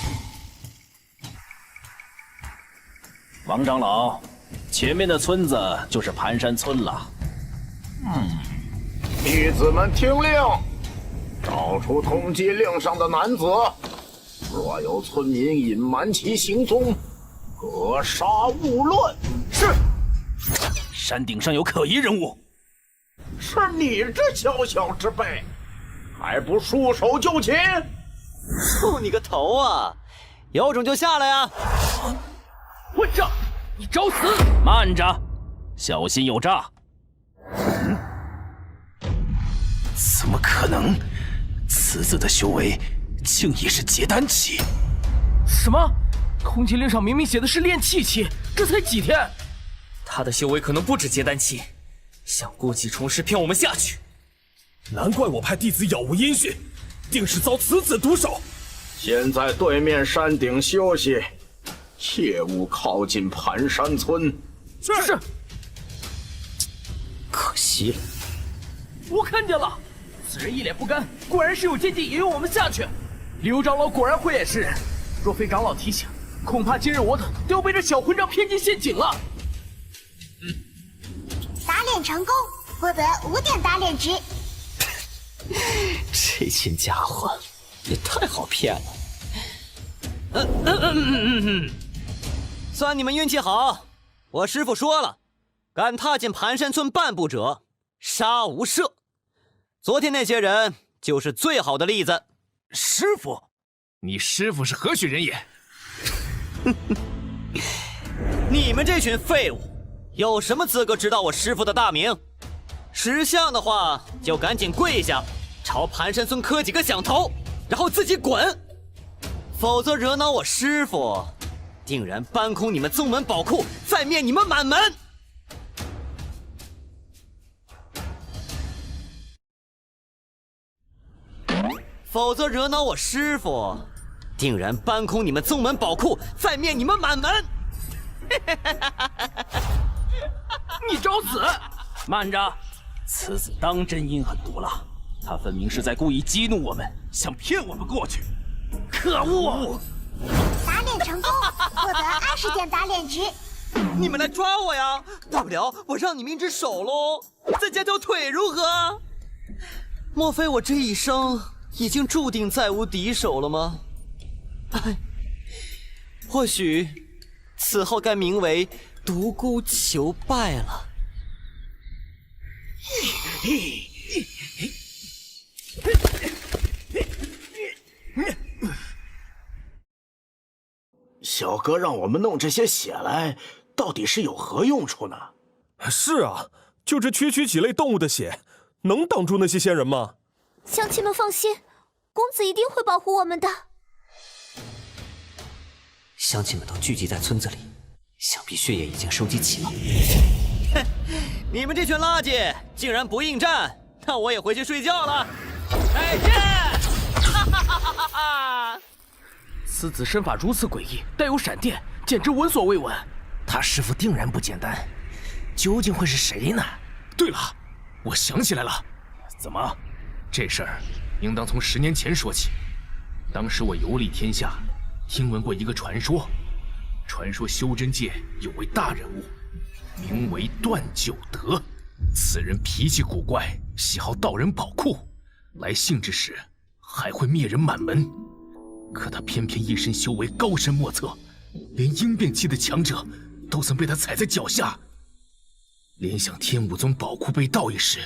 王长老，前面的村子就是盘山村了。弟子们听令，找出通缉令上的男子，若有村民隐瞒其行踪，格杀勿论。是。山顶上有可疑人物。是你这小小之辈，还不束手就擒？触你个头啊！有种就下来呀！混账！你找死！慢着，小心有诈。怎么可能？此子的修为竟已是结丹期。什么？通缉令上明明写的是炼气期，这才几天？他的修为可能不止结丹期，想故技重施骗我们下去。难怪我派弟子杳无音讯，定是遭此子毒手。先在对面山顶休息，切勿靠近盘山村。是。可惜了，我看见了，此人一脸不甘，果然是有奸计引诱我们下去。刘长老果然慧眼识人，若非长老提醒，恐怕今日我等都要被这小混账骗进陷阱了。打脸成功，获得5点打脸值。这群家伙也太好骗了。算你们运气好，我师父说了，敢踏进盘山村半步者，杀无赦。昨天那些人就是最好的例子。师父，你师父是何许人也？你们这群废物，有什么资格知道我师父的大名？识相的话，就赶紧跪下，朝盘山村磕几个响头，然后自己滚。否则惹恼我师父，定然搬空你们宗门宝库，再灭你们满门。否则惹恼我师父，定然搬空你们宗门宝库，再灭你们满门。你找死！慢着，此子当真阴狠毒辣，他分明是在故意激怒我们，想骗我们过去。可恶！打脸成功，获得20点打脸值。你们来抓我呀！大不了我让你们一只手喽，再加条腿如何？莫非我这一生已经注定再无敌手了吗？哎，或许此后该名为独孤求败了。小哥让我们弄这些血来，到底是有何用处呢？是啊，就这区区几类动物的血，能挡住那些仙人吗？乡亲们放心，公子一定会保护我们的。乡亲们都聚集在村子里，想必血液已经收集齐了。哼，你们这群垃圾竟然不应战，那我也回去睡觉了。再见！哈哈哈哈哈！此子身法如此诡异，带有闪电，简直闻所未闻。他师父定然不简单，究竟会是谁呢？对了，我想起来了，怎么？这事儿应当从10年前说起。当时我游历天下，听闻过一个传说，传说修真界有位大人物，名为段九德。此人脾气古怪，喜好盗人宝库，来兴之时还会灭人满门。可他偏偏一身修为高深莫测，连鹰变期的强者都曾被他踩在脚下。联想天武宗宝库被盗一时，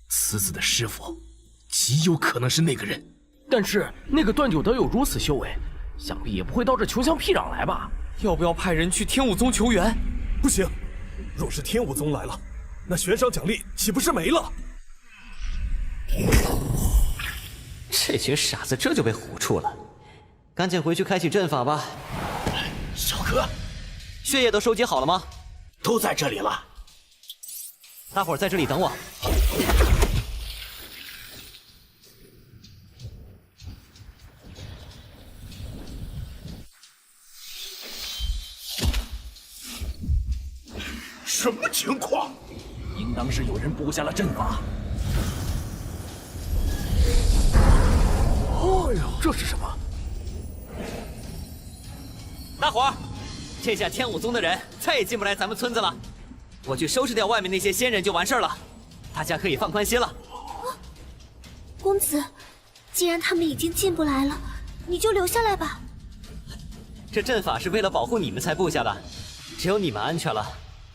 此子的师父极有可能是那个人。但是那个段九德有如此修为，想必也不会到这穷乡僻壤来吧？要不要派人去天武宗求援？不行，若是天武宗来了，那悬赏奖励岂不是没了？这群傻子这就被唬住了，赶紧回去开启阵法吧。小哥，血液都收集好了吗？都在这里了。大伙儿在这里等我。什么情况？应当是有人布下了阵法。哎呦，这是什么？大伙儿，这下天武宗的人再也进不来咱们村子了。我去收拾掉外面那些仙人就完事儿了，大家可以放宽心了。公子，既然他们已经进不来了，你就留下来吧。这阵法是为了保护你们才布下的，只有你们安全了，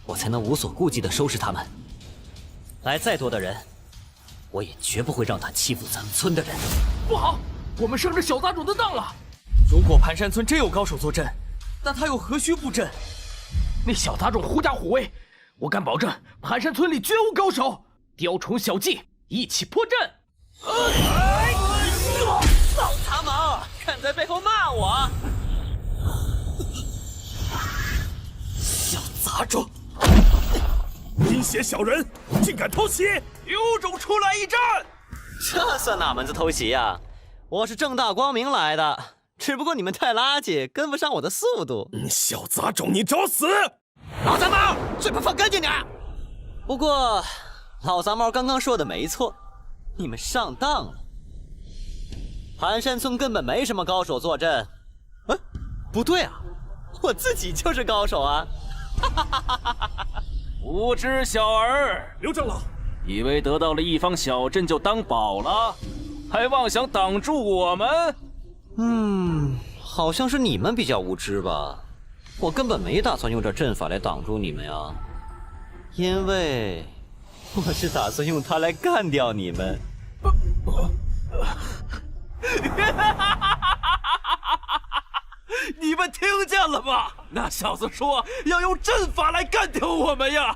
我才能无所顾忌地收拾他们。来再多的人，我也绝不会让他欺负咱们村的人。不好，我们上这小杂种的当了。如果盘山村真有高手坐镇，那他又何须布阵？那小杂种狐假虎威，我敢保证，盘山村里绝无高手。雕虫小技，一起破阵！老杂毛，敢在背后骂我！小杂种，阴险小人，竟敢偷袭！有种出来一战！这算哪门子偷袭呀？我是正大光明来的，只不过你们太垃圾，跟不上我的速度。小杂种，你找死！老杂毛，嘴巴放干净点。不过，老杂毛刚刚说的没错，你们上当了。盘山村根本没什么高手坐镇。不对啊，我自己就是高手啊！无知小儿，刘长老，以为得到了一方小镇就当宝了，还妄想挡住我们？好像是你们比较无知吧？我根本没打算用这阵法来挡住你们呀，因为我是打算用它来干掉你们。你们听见了吗？那小子说要用阵法来干掉我们呀！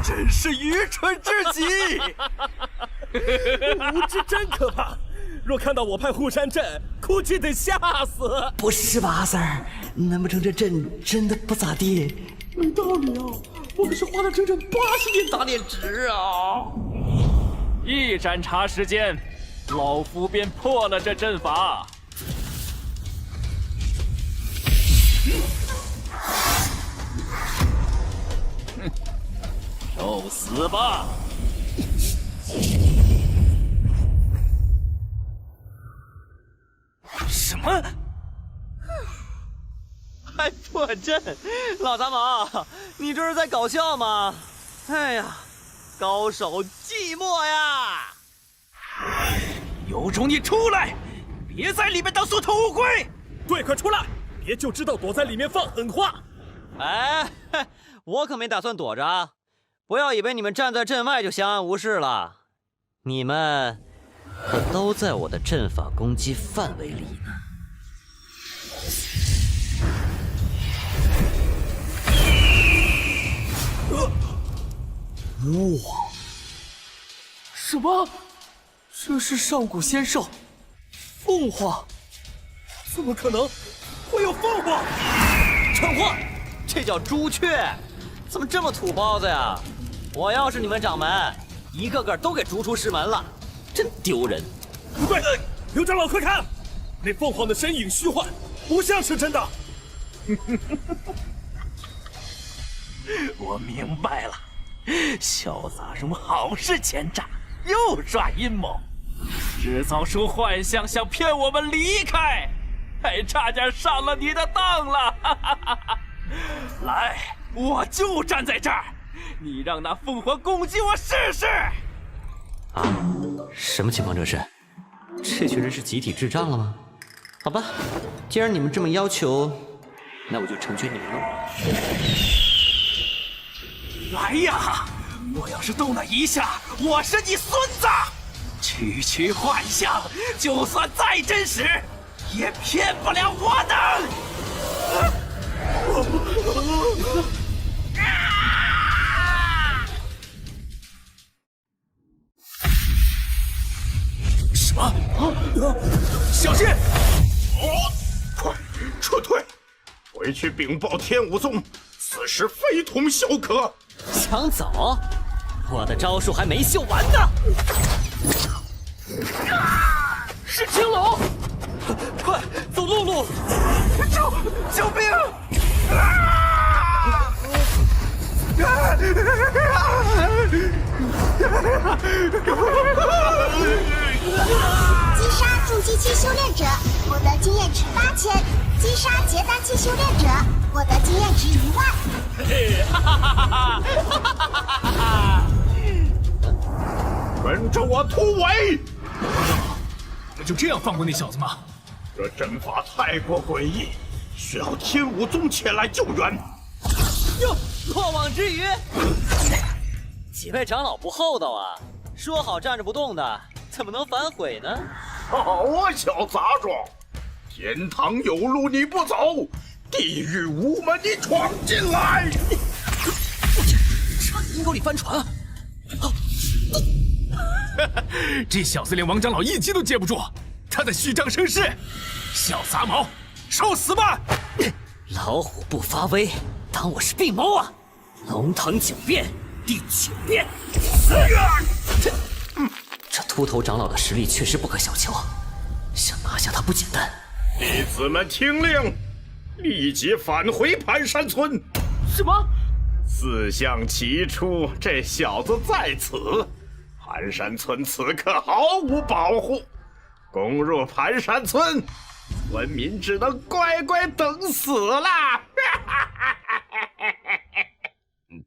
真是愚蠢至极！无知真可怕。若看到我派护山阵，估计得吓死。不是吧，阿 Sir？难不成这阵真的不咋地？没道理啊！我可是花了整整80年打脸值啊！一盏茶时间，老夫便破了这阵法。受死吧！什么？还破阵？老杂毛，你这是在搞笑吗？哎呀，高手寂寞呀！有种你出来，别在里面当缩头乌龟！对，快出来！别就知道躲在里面放狠话。哎，我可没打算躲着啊！不要以为你们站在阵外就相安无事了，你们可都在我的阵法攻击范围里呢。哇！什么？这是上古仙兽，凤凰？怎么可能会有凤凰？蠢货，这叫朱雀，怎么这么土包子呀？我要是你们掌门，一个个都给逐出师门了，真丢人。不对，刘长老快看，那凤凰的身影虚幻，不像是真的。我明白了，小杂种好事前诈，又耍阴谋，制造出幻象，想骗我们离开，还差点上了你的当了。来，我就站在这儿，你让那凤凰攻击我试试。啊，什么情况这是？这群人是集体智障了吗？好吧，既然你们这么要求，那我就成全你们了。来呀！我要是动了一下，我是你孙子！区区幻象，就算再真实，也骗不了我的！什么？小心！快撤退！回去禀报天武宗，此事非同小可。想走？我的招数还没秀完呢！是青龙！快走陆路！救命！击杀重击期修炼者，获得经验值8000；击杀结丹期修炼者，获得经验值10000。跟着我突围！我们就这样放过那小子吗？这阵法太过诡异，需要天武宗前来救援。哟，落网之鱼！几位长老不厚道啊！说好站着不动的，怎么能反悔呢？好啊，小杂种！天堂有路你不走，地狱无门你闯进来！差点阴沟里翻船啊！这小子连王长老一击都接不住，他在虚张声势！小杂毛，受死吧！老虎不发威，当我是病猫啊！龙腾9变，第9变！这秃头长老的实力确实不可小瞧，想拿下他不简单。弟子们听令，立即返回盘山村。什么4象齐出，这小子在此。盘山村此刻毫无保护，攻入盘山村，村民只能乖乖等死啦！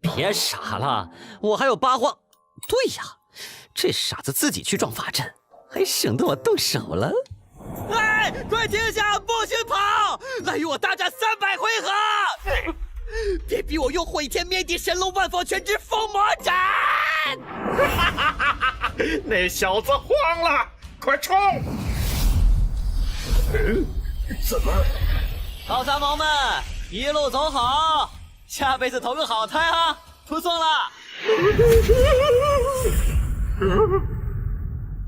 别傻了，我还有八荒。对呀，这傻子自己去撞法阵，还省得我动手了。哎，快停下，不许跑！来与我大战300回合！别逼我用毁天灭地神龙万佛全之封魔斩！那小子慌了，快冲！怎么？好杂毛们，一路走好，下辈子投个好胎啊！不送了。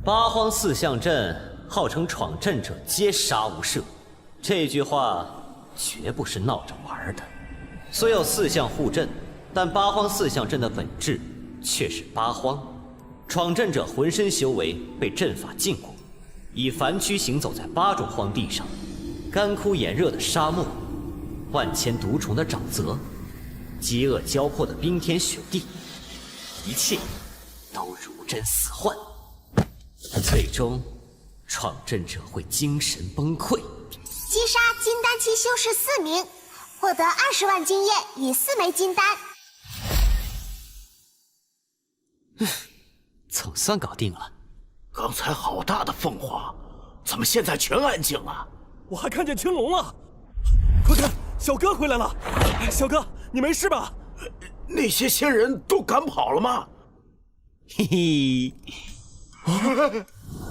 八荒4象阵，号称闯阵者皆杀无赦，这句话绝不是闹着玩的。虽有4象护阵，但八荒4象阵的本质却是八荒。闯阵者浑身修为被阵法禁锢，以凡躯行走在8种荒地上，干枯炎热的沙漠，万千毒虫的沼泽，饥饿交迫的冰天雪地，一切都如真似幻。最终，闯阵者会精神崩溃。击杀金丹期修士4名，获得20万经验与4枚金丹。总算搞定了。刚才好大的凤凰，怎么现在全安静了？我还看见青龙了！快看，小哥回来了！小哥，你没事吧？那些仙人都赶跑了吗？嘿嘿，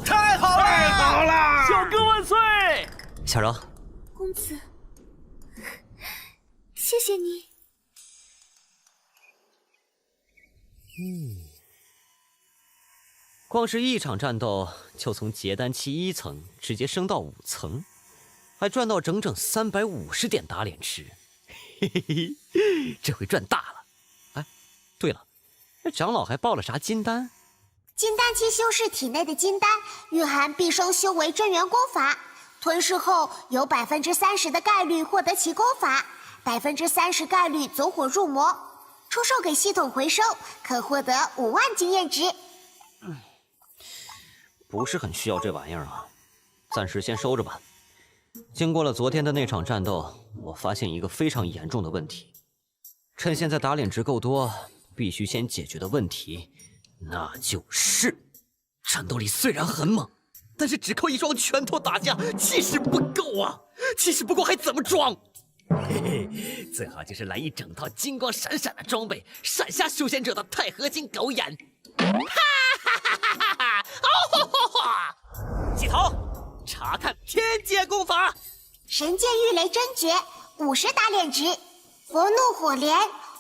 太好了！太好了！小哥万岁！小柔，公子，谢谢你。光是一场战斗就从结丹期1层直接升到5层，还赚到整整350点打脸值，嘿嘿嘿，这回赚大了。哎，对了，那长老还报了啥金丹？金丹期修士体内的金丹蕴含毕生修为镇元功法，吞噬后有30%的概率获得其功法，30%概率走火入魔，出售给系统回收，可获得5万经验值。不是很需要这玩意儿啊，暂时先收着吧。经过了昨天的那场战斗，我发现一个非常严重的问题。趁现在打脸值够多，必须先解决的问题，那就是战斗力虽然很猛，但是只靠一双拳头打架，气势不够啊！气势不够还怎么装？嘿嘿，最好就是来一整套金光闪闪的装备，闪瞎修仙者的钛合金狗眼。起头，查看天阶功法。神剑御雷真诀50打脸值，佛怒火莲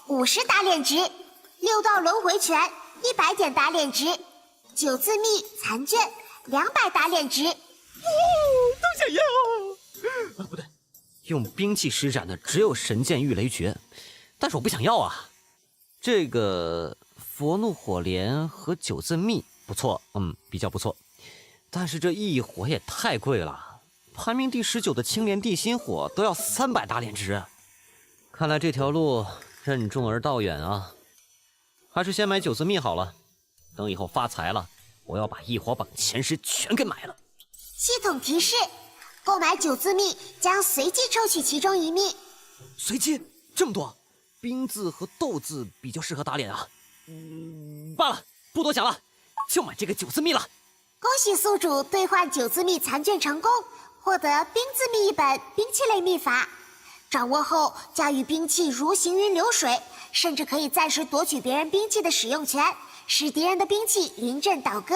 50打脸值，6道轮回拳100点打脸值，9字秘残卷200打脸值。都想要。不对，用兵器施展的只有神剑御雷诀，但是我不想要啊。这个佛怒火莲和9字秘不错，比较不错。但是这异火也太贵了，排名第19的青莲地心火都要300打脸值，看来这条路任重而道远啊。还是先买9字秘好了，等以后发财了，我要把异火榜前10全给买了。系统提示：购买9字秘将随机抽取其中1秘。随机？这么多？冰字和斗字比较适合打脸啊。罢了，不多想了，就买这个9字秘了。恭喜宿主兑换9字秘残卷成功，获得冰字秘一本兵器类秘法。掌握后，驾驭兵器如行云流水，甚至可以暂时夺取别人兵器的使用权，使敌人的兵器临阵倒戈，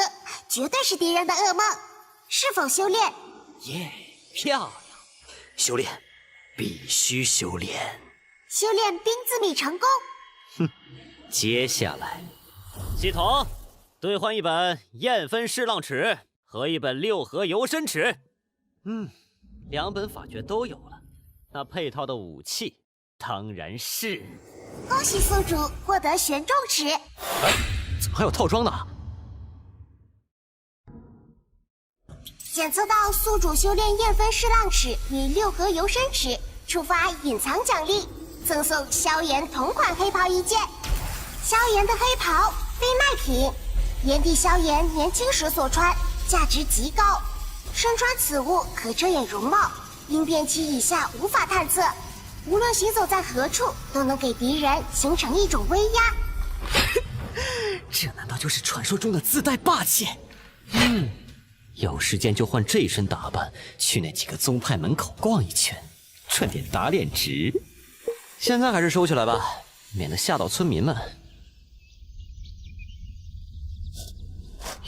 绝对是敌人的噩梦。是否修炼？耶，漂亮！修炼，必须修炼。修炼冰字秘成功。哼，接下来，系统兑换一本燕分式浪尺和一本六合游身尺。2本法诀都有了，那配套的武器当然是……恭喜宿主获得玄重尺。怎么还有套装呢？检测到宿主修炼燕分式浪尺与六合游身尺，触发隐藏奖励，赠送萧炎同款黑袍一件。萧炎的黑袍非卖品，炎帝萧炎年轻时所穿，价值极高。身穿此物可遮掩容貌，因便其以下无法探测，无论行走在何处，都能给敌人形成一种威压。这难道就是传说中的自带霸气？有时间就换这身打扮，去那几个宗派门口逛一圈，赚点打脸值。现在还是收起来吧，免得吓到村民们。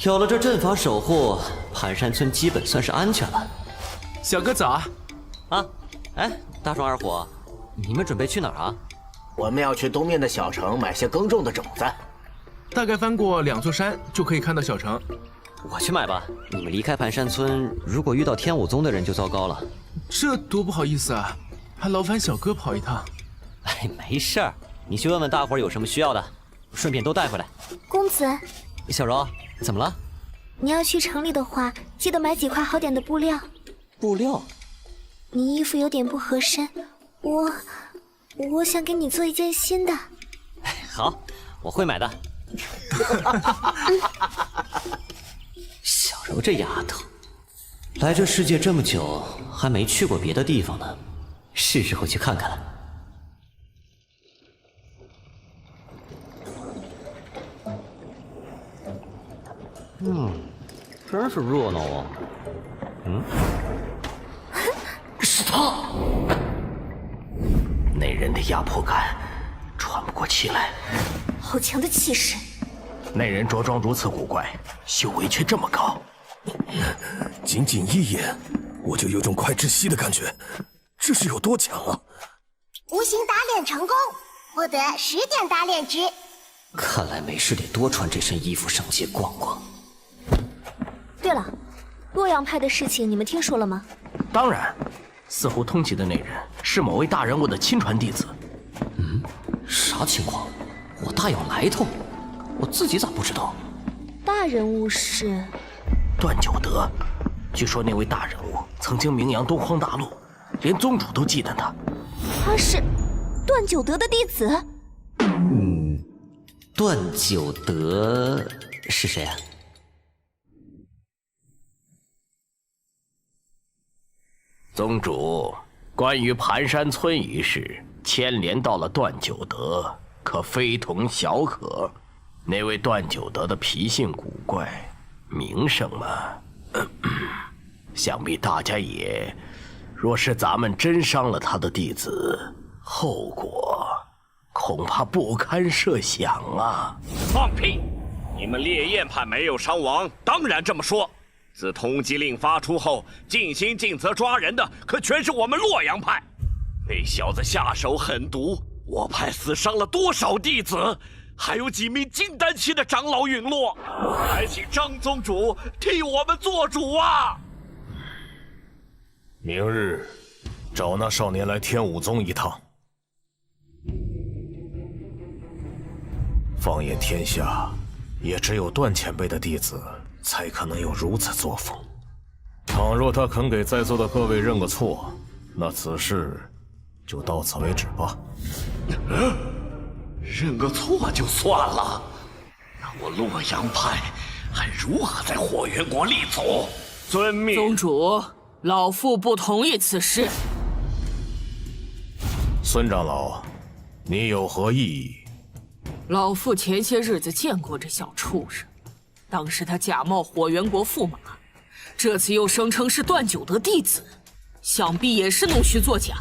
有了这阵法守护，盘山村基本算是安全了。小哥早啊！大壮二虎，你们准备去哪儿啊？我们要去东面的小城买些耕种的种子。大概翻过2座山就可以看到小城。我去买吧。你们离开盘山村，如果遇到天武宗的人就糟糕了。这多不好意思啊，还劳烦小哥跑一趟。没事儿，你去问问大伙儿有什么需要的，顺便都带回来。公子，小柔，怎么了？你要去城里的话，记得买几块好点的布料。布料？你衣服有点不合身，我想给你做一件新的。好，我会买的。小柔这丫头，来这世界这么久，还没去过别的地方呢，是时候去看看了。真是热闹啊！是他！那人的压迫感，喘不过气来。好强的气势！那人着装如此古怪，修为却这么高。仅仅一眼，我就有种快窒息的感觉，这是有多强啊！无形打脸成功，获得10点打脸值。看来没事得多穿这身衣服上街逛逛。对了，洛阳派的事情你们听说了吗？当然，似乎通缉的那人是某位大人物的亲传弟子。啥情况？我大有来头，我自己咋不知道？大人物是段九德，据说那位大人物曾经名扬东荒大陆，连宗主都记得他。他是段九德的弟子？段九德是谁啊？宗主，关于盘山村一事，牵连到了段九德，可非同小可。那位段九德的脾性古怪，名声嘛，想必大家也……若是咱们真伤了他的弟子，后果恐怕不堪设想啊！放屁！你们烈焰派没有伤亡，当然这么说。自通缉令发出后，尽心尽责抓人的可全是我们洛阳派。那小子下手狠毒，我派死伤了多少弟子，还有几名金丹期的长老陨落。还请张宗主替我们做主啊！明日找那少年来天武宗一趟。放眼天下，也只有段前辈的弟子才可能有如此作风。倘若他肯给在座的各位认个错，那此事就到此为止吧。认个错就算了，那我洛阳派还如何在火元国立足？遵命。宗主，老妇不同意此事。孙长老，你有何异议？老妇前些日子见过这小畜生，当时他假冒火元国驸马，这次又声称是段九德弟子，想必也是弄虚作假。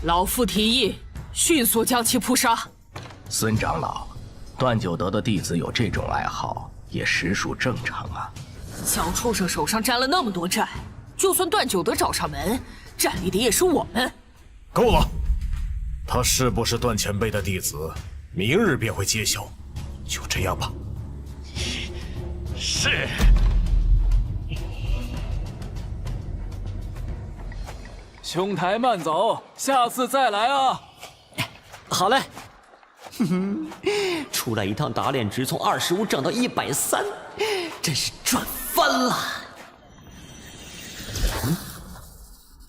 老夫提议迅速将其扑杀。孙长老，段九德的弟子有这种爱好，也实属正常啊。小畜生手上沾了那么多债，就算段九德找上门，占理的也是我们。够了，他是不是段前辈的弟子，明日便会揭晓。就这样吧。是。兄台慢走，下次再来啊。好嘞。出来一趟打脸值从25涨到130，真是赚翻了。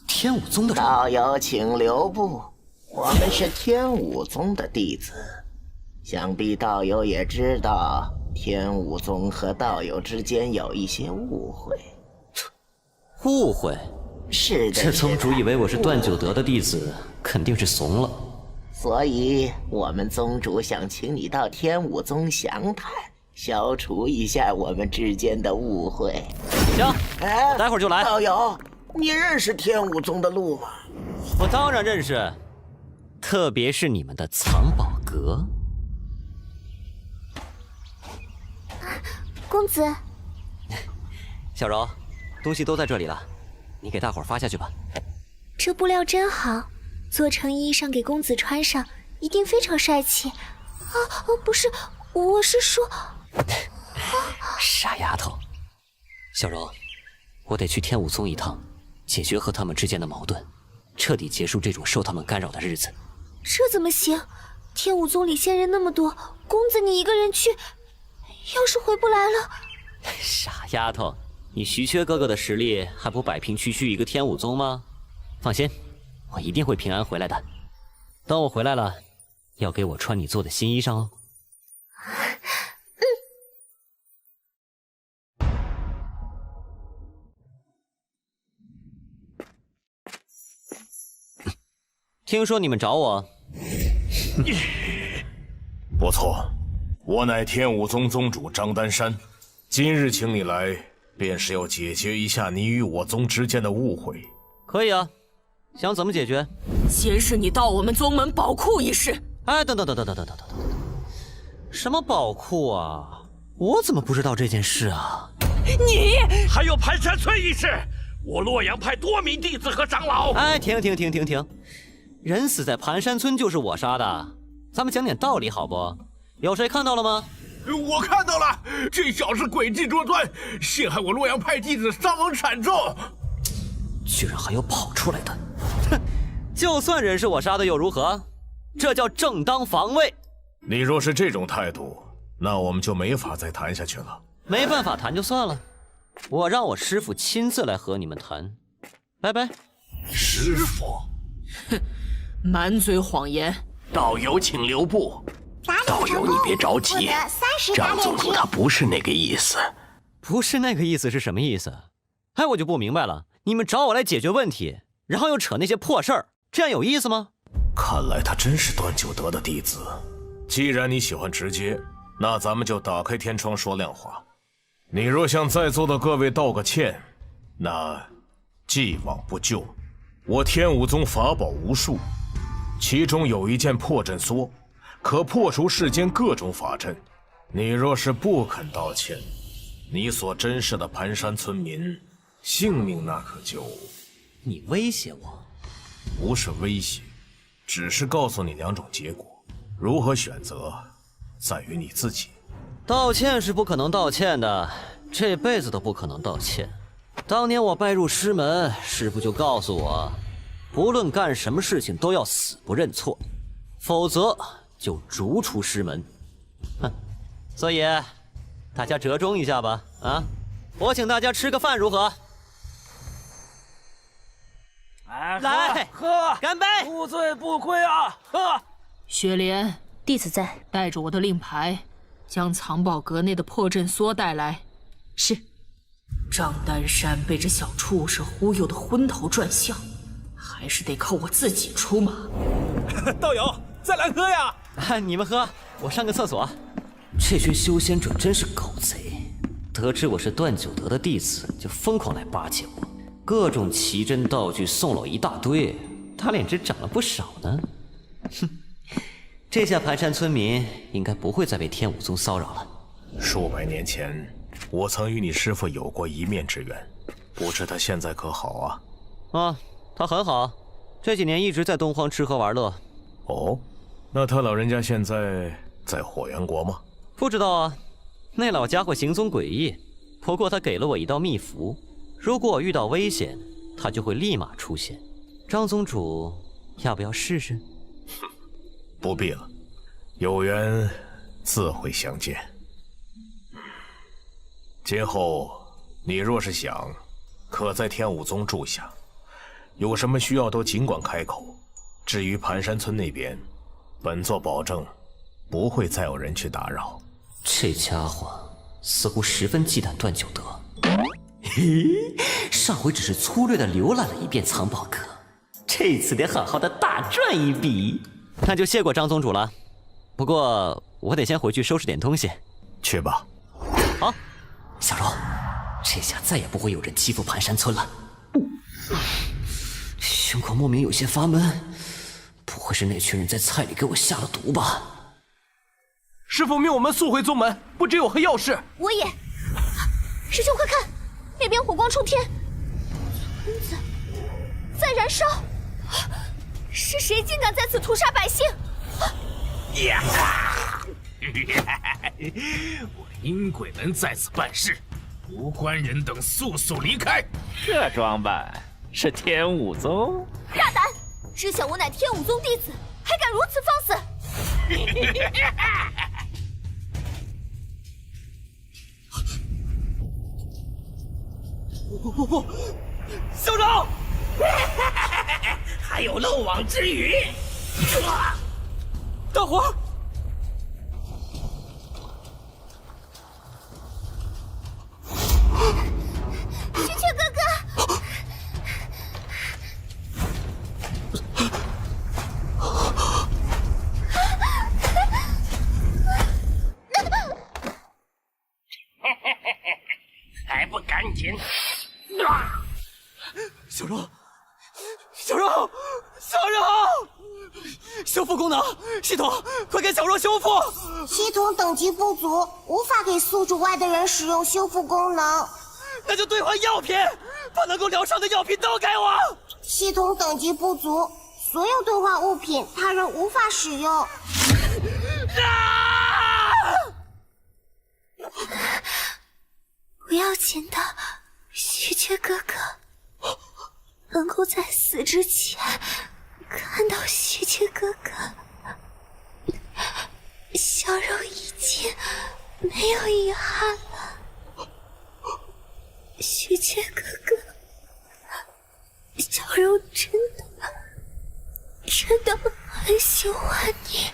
天武宗的人，道友请留步，我们是天武宗的弟子。想必道友也知道，天武宗和道友之间有一些误会。误会？是的。这宗主以为我是段九德的弟子，肯定是怂了。所以，我们宗主想请你到天武宗详谈，消除一下我们之间的误会。行，待会儿就来。道友，你认识天武宗的路吗？我当然认识，特别是你们的藏宝阁。公子，小柔，东西都在这里了，你给大伙儿发下去吧。这布料真好。做成衣裳给公子穿上，一定非常帅气。不是，我是说，傻丫头。小柔，我得去天武宗一趟，解决和他们之间的矛盾，彻底结束这种受他们干扰的日子。这怎么行？天武宗里仙人那么多，公子你一个人去，要是回不来了……傻丫头，你徐缺哥哥的实力还不摆平区区一个天武宗吗？放心。我一定会平安回来的。等我回来了，要给我穿你做的新衣裳哦。听说你们找我？不错，我乃天武宗宗主张丹山，今日请你来，便是要解决一下你与我宗之间的误会。可以啊。想怎么解决？先是你盗我们宗门宝库一事。哎，等，什么宝库啊？我怎么不知道这件事啊？你还有盘山村一事，我洛阳派多名弟子和长老。哎，停！人死在盘山村就是我杀的，咱们讲点道理好不？有谁看到了吗？我看到了，这小子诡计多端，陷害我洛阳派弟子伤亡惨重。居然还有跑出来的！哼，就算人是我杀的又如何？这叫正当防卫。你若是这种态度，那我们就没法再谈下去了。没办法谈就算了，我让我师父亲自来和你们谈。拜拜。师父？哼，满嘴谎言。道友请留步。道友你别着急，张宗主他不是那个意思。不是那个意思是什么意思？哎，我就不明白了。你们找我来解决问题，然后又扯那些破事儿，这样有意思吗？看来他真是段九德的弟子。既然你喜欢直接，那咱们就打开天窗说亮话。你若向在座的各位道个歉，那既往不咎。我天武宗法宝无数，其中有一件破阵梭，可破除世间各种法阵。你若是不肯道歉，你所珍视的盘山村民性命那可就……你威胁我？不是威胁，只是告诉你两种结果，如何选择，在于你自己。道歉是不可能道歉的，这辈子都不可能道歉。当年我拜入师门，师父就告诉我，不论干什么事情都要死不认错，否则就逐出师门。哼，所以大家折中一下吧，啊！我请大家吃个饭如何？来喝，干杯！不醉不归啊！喝。雪莲，弟子在。带着我的令牌，将藏宝阁内的破阵梭带来。是。张丹山被这小畜生忽悠得昏头转向，还是得靠我自己出马。道友，再来喝呀！你们喝，我上个厕所。这群修仙者真是狗贼，得知我是段九德的弟子，就疯狂来巴结我，各种奇珍道具送了我一大堆，他脸值涨了不少呢。哼，这下盘山村民应该不会再被天武宗骚扰了。数百年前，我曾与你师父有过一面之缘，不知他现在可好啊？啊，他很好，这几年一直在东荒吃喝玩乐。哦，那他老人家现在在火元国吗？不知道啊，那老家伙行踪诡异。不过他给了我一道秘符，如果我遇到危险，他就会立马出现。张宗主，要不要试试？哼，不必了，有缘自会相见。今后你若是想，可在天武宗住下，有什么需要都尽管开口。至于盘山村那边，本座保证不会再有人去打扰。这家伙似乎十分忌惮段九德。嘿，上回只是粗略地浏览了一遍藏宝阁，这次得好好的大赚一笔。那就谢过张宗主了。不过我得先回去收拾点东西。去吧。好，小柔，这下再也不会有人欺负盘山村了。胸口莫名有些发闷，不会是那群人在菜里给我下了毒吧？师父命我们速回宗门，不只有何要事。我也。师兄快看，那边火光冲天，村子在燃烧，是谁竟敢在此屠杀百姓？我阴鬼门在此办事，无关人等速速离开。这装扮是天武宗？大胆！知晓我乃天武宗弟子，还敢如此放肆！不，校长！还有漏网之鱼！大伙！喜鹊哥哥！还不赶紧！小柔，小柔，小柔！修复功能，系统，快给小柔修复！系统等级不足，无法给宿主外的人使用修复功能。那就兑换药品，把能够疗伤的药品都给我。系统等级不足，所有兑换物品他人无法使用。不要紧的，喜鹊哥哥，能够在死之前看到喜鹊哥哥，小柔已经没有遗憾了。喜鹊哥哥，小柔真的很喜欢你，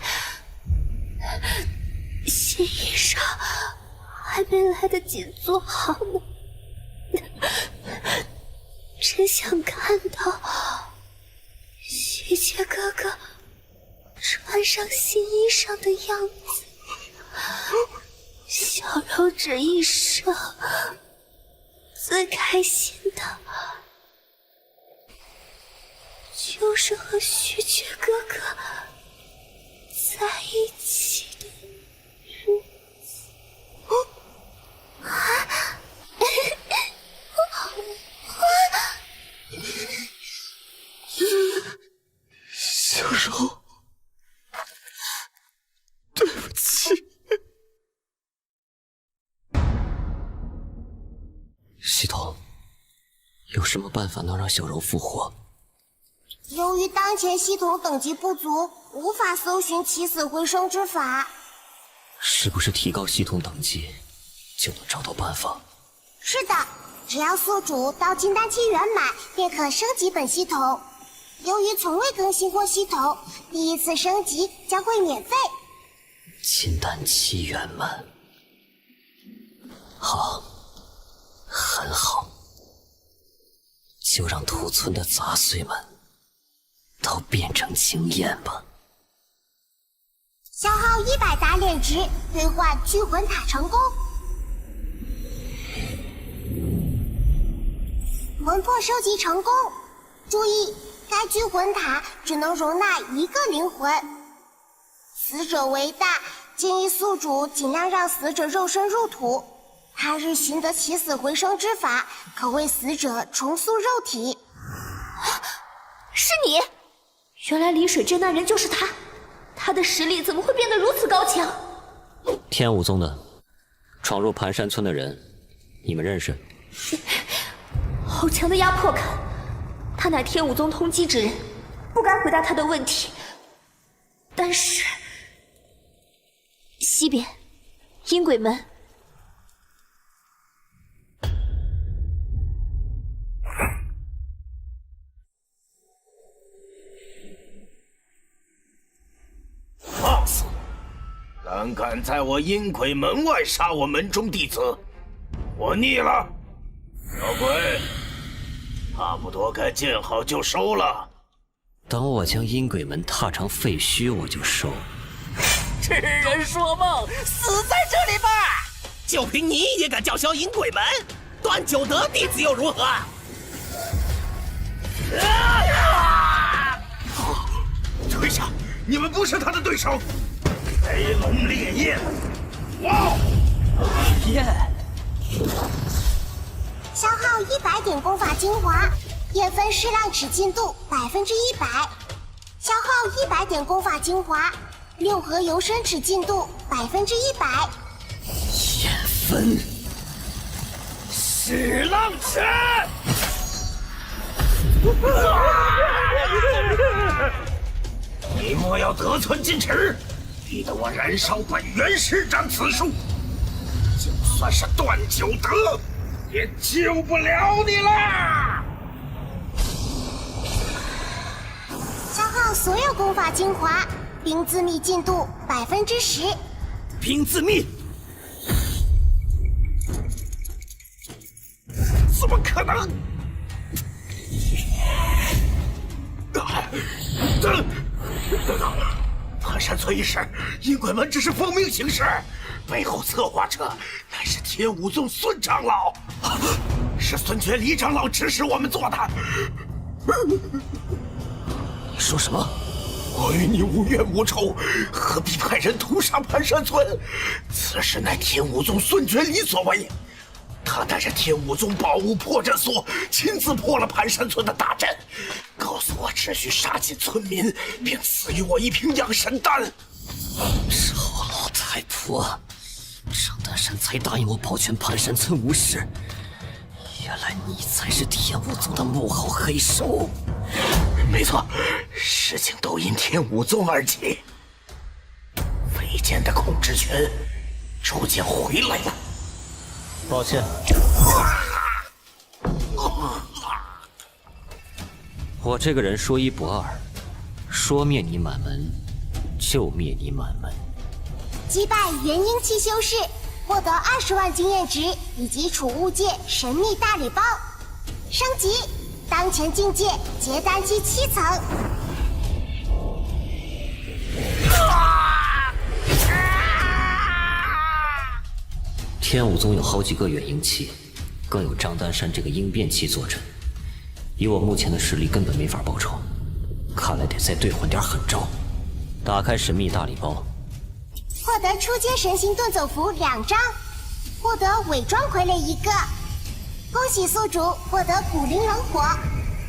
新衣裳还没来得及做好呢，真想看到喜鹊哥哥穿上新衣裳的样子。小柔这一生最开心的就是和喜鹊哥哥在一起的日子。小柔，对不起。系统，有什么办法能让小柔复活？由于当前系统等级不足，无法搜寻起死回生之法。是不是提高系统等级就能找到办法？是的，只要宿主到金丹期圆满，便可升级本系统。由于从未更新过系统，第一次升级将会免费。金丹期圆满，好，很好，就让屠村的杂碎们都变成经验吧。消耗100打脸值，兑换聚魂塔成功。魂魄收集成功。注意，该具魂塔只能容纳1个灵魂。死者为大，建议宿主尽量让死者肉身入土。他日寻得起死回生之法，可为死者重塑肉体。是你！原来离水镇那人就是他，他的实力怎么会变得如此高强？天武宗的，闯入盘山村的人，你们认识？好强的压迫感！他乃天武宗通缉之人，不该回答他的问题。但是，西边，阴鬼门。放肆！胆敢在我阴鬼门外杀我门中弟子，我腻了。小鬼，差不多该见好就收了。等我将阴鬼门踏成废墟，我就收。痴人说梦，死在这里吧！就凭你也敢叫嚣阴鬼门？段九德弟子又如何？退下！你们不是他的对手。飞龙烈焰，哇！焰。消耗100点功法精华，焰分噬浪齿进度100%。消耗100点功法精华，六合游身齿进度100%。焰分噬浪齿。你莫要得寸进尺，逼得我燃烧本源施展此术。就算是段九德，也救不了你啦！消耗所有功法精华，冰自秘进度10%。冰自秘？怎么可能？盘山村一事，阴鬼门只是奉命行事，背后策划者乃是天武宗孙长老，是孙觉离长老指使我们做的。你说什么？我与你无冤无仇，何必派人屠杀盘山村？此事乃天武宗孙觉离所为。他带着天武宗宝物破阵锁，亲自破了盘山村的大阵，告诉我只需杀尽村民，并赐予我一瓶养神丹。赵老太婆，张丹山才答应我保全盘山村无事，原来你才是天武宗的幕后黑手。没错，事情都因天武宗而起。飞剑的控制权逐渐回来了。抱歉，我这个人说一不二，说灭你满门就灭你满门。击败元婴期修士，获得20万经验值以及储物界神秘大礼包。升级，当前境界结丹期7层。天武宗有好几个元婴期，更有张丹山这个应变期坐镇，以我目前的实力根本没法报仇，看来得再兑换点狠招。打开神秘大礼包，获得初阶神行遁走符2张，获得伪装傀儡1个。恭喜宿主获得古灵冷火，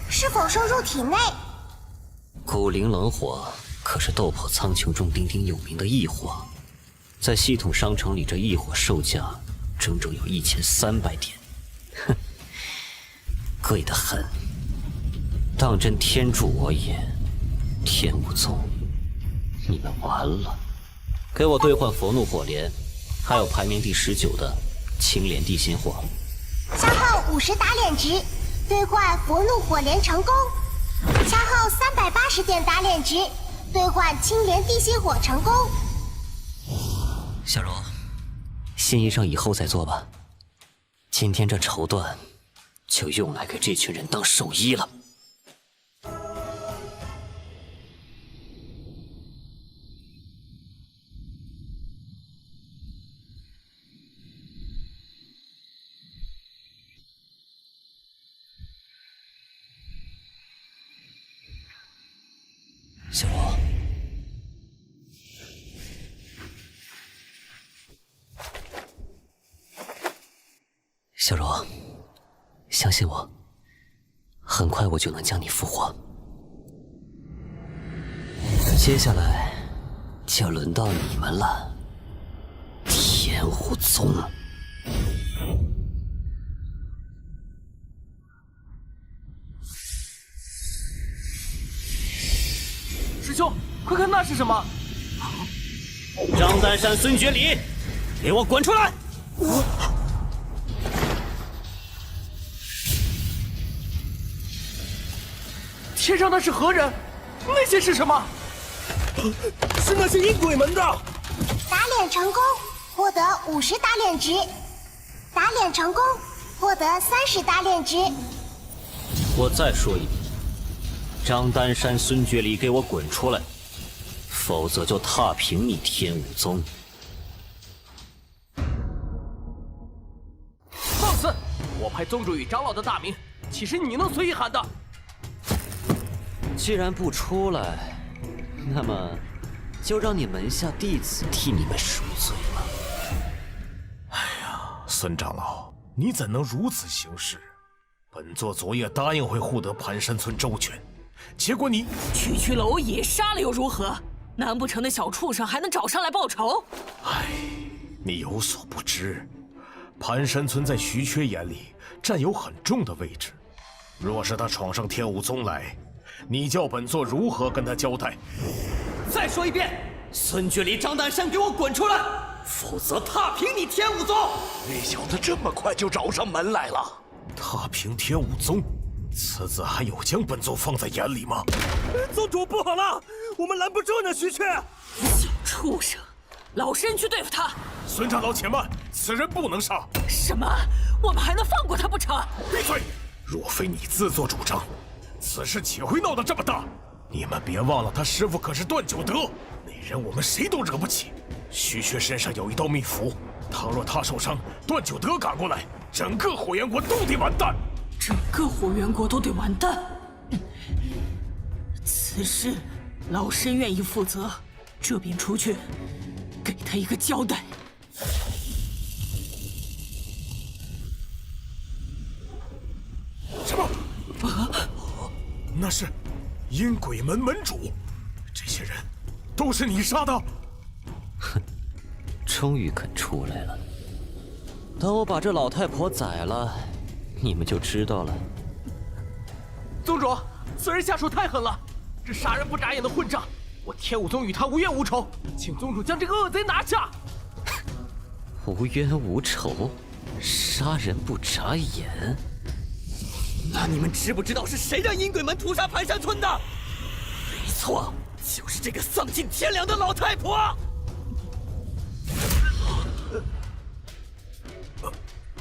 是否收入体内？古灵冷火可是斗破苍穹中鼎鼎有名的异火，在系统商城里这异火售价整整有1300点，哼，贵得很。当真天助我也，天武宗，你们完了！给我兑换佛怒火莲，还有排名第19的青莲地心火。消耗50打脸值，兑换佛怒火莲成功。消耗380点打脸值，兑换青莲地心火成功。小柔，新衣裳以后再做吧。今天这绸缎就用来给这群人当寿衣了。小罗，小罗，相信我，很快我就能将你复活。接下来就轮到你们了，天武宗。师兄，快看那是什么！张丹山、孙觉礼，给我滚出来！天上那是何人？那些是什么？是那些阴鬼们的。打脸成功，获得50打脸值；打脸成功，获得30打脸值。我再说一遍，张丹山、孙觉礼，给我滚出来，否则就踏平你天武宗！放肆！我派宗主与长老的大名，岂是你能随意喊的？既然不出来，那么就让你门下弟子替你们赎罪吧。孙长老，你怎能如此行事？本座昨夜答应会护得盘山村周全，结果你区区蝼蚁杀了又如何？难不成那小畜生还能找上来报仇？你有所不知，盘山村在徐缺眼里占有很重的位置。若是他闯上天武宗来，你叫本座如何跟他交代？再说一遍，孙觉礼、张丹山，给我滚出来，否则踏平你天武宗！那小子这么快就找上门来了。踏平天武宗，此子还有将本座放在眼里吗？宗主不好了，我们拦不住那徐缺。小畜生，老身去对付他。孙长老且慢，此人不能杀。什么？我们还能放过他不成？闭嘴！若非你自作主张，此事岂会闹得这么大？你们别忘了，他师傅可是段九德，那人我们谁都惹不起。徐缺身上有一道秘符，倘若他受伤，段九德赶过来，整个火焰国都得完蛋。整个火元国都得完蛋。此事老身愿意负责，这便出去，给他一个交代。什么？那是阴鬼门门主，这些人都是你杀的？哼，终于肯出来了。等我把这老太婆宰了，你们就知道了。宗主，此人下手太狠了，这杀人不眨眼的混账，我天武宗与他无冤无仇，请宗主将这个恶贼拿下。无冤无仇，杀人不眨眼。那你们知不知道是谁让阴鬼门屠杀盘山村的？没错，就是这个丧尽天良的老太婆。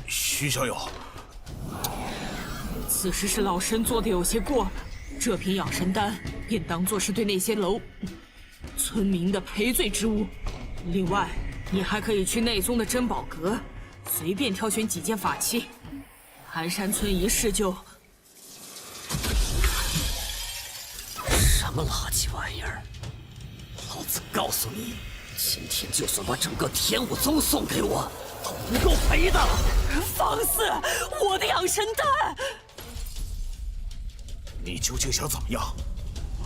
徐小友，此事是老身做的有些过了，这瓶养神丹便当作是对那些村民的赔罪之物。另外，你还可以去内宗的珍宝阁，随便挑选几件法器。寒山村一事就……什么垃圾玩意儿！老子告诉你，今天就算把整个天武宗送给我，都不够赔的。放肆！我的养神丹！你究竟想怎么样？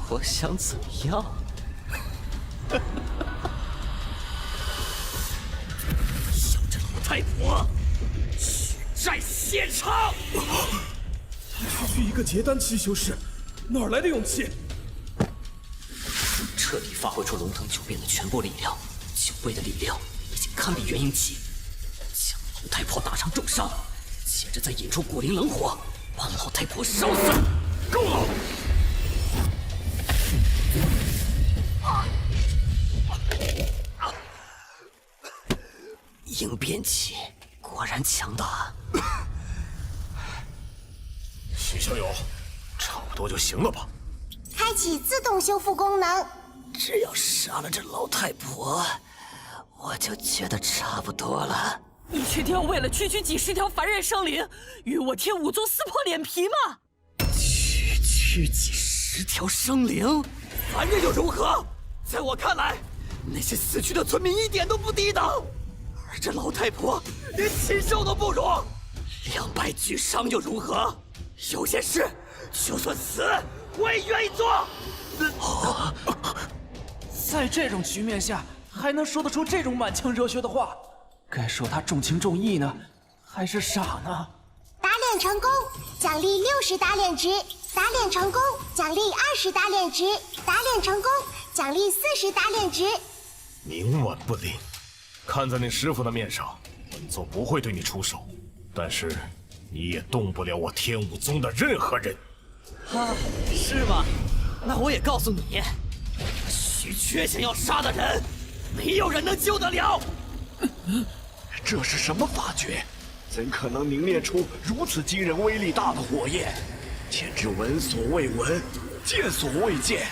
我想怎么样？小这老太婆，血债血偿！区区一个结丹期修士，哪来的勇气？彻底发挥出龙腾九变的全部力量，9倍的力量已经堪比元婴期，将老太婆打上重伤，接着再引出古灵冷火，把老太婆烧死。够了！应变期果然强大。徐小友，差不多就行了吧？开启自动修复功能。只要杀了这老太婆，我就觉得差不多了。你确定要为了区区几10条凡人生灵，与我天武宗撕破脸皮吗？区区几10条生灵？凡人又如何？在我看来，那些死去的村民一点都不低等，而这老太婆连禽兽都不如。200具伤又如何？有些事，就算死我也愿意做。在这种局面下，还能说得出这种满腔热血的话，该说他重情重义呢，还是傻呢？打脸成功，奖励60打脸值；打脸成功，奖励20打脸值；打脸成功，奖励40打脸值。冥顽不灵，看在你师傅的面上，本座不会对你出手，但是你也动不了我天武宗的任何人。啊，是吗？那我也告诉你，许缺想要杀的人，没有人能救得了。这是什么法诀？怎可能凝练出如此惊人威力大的火焰？简直闻所未闻，见所未见。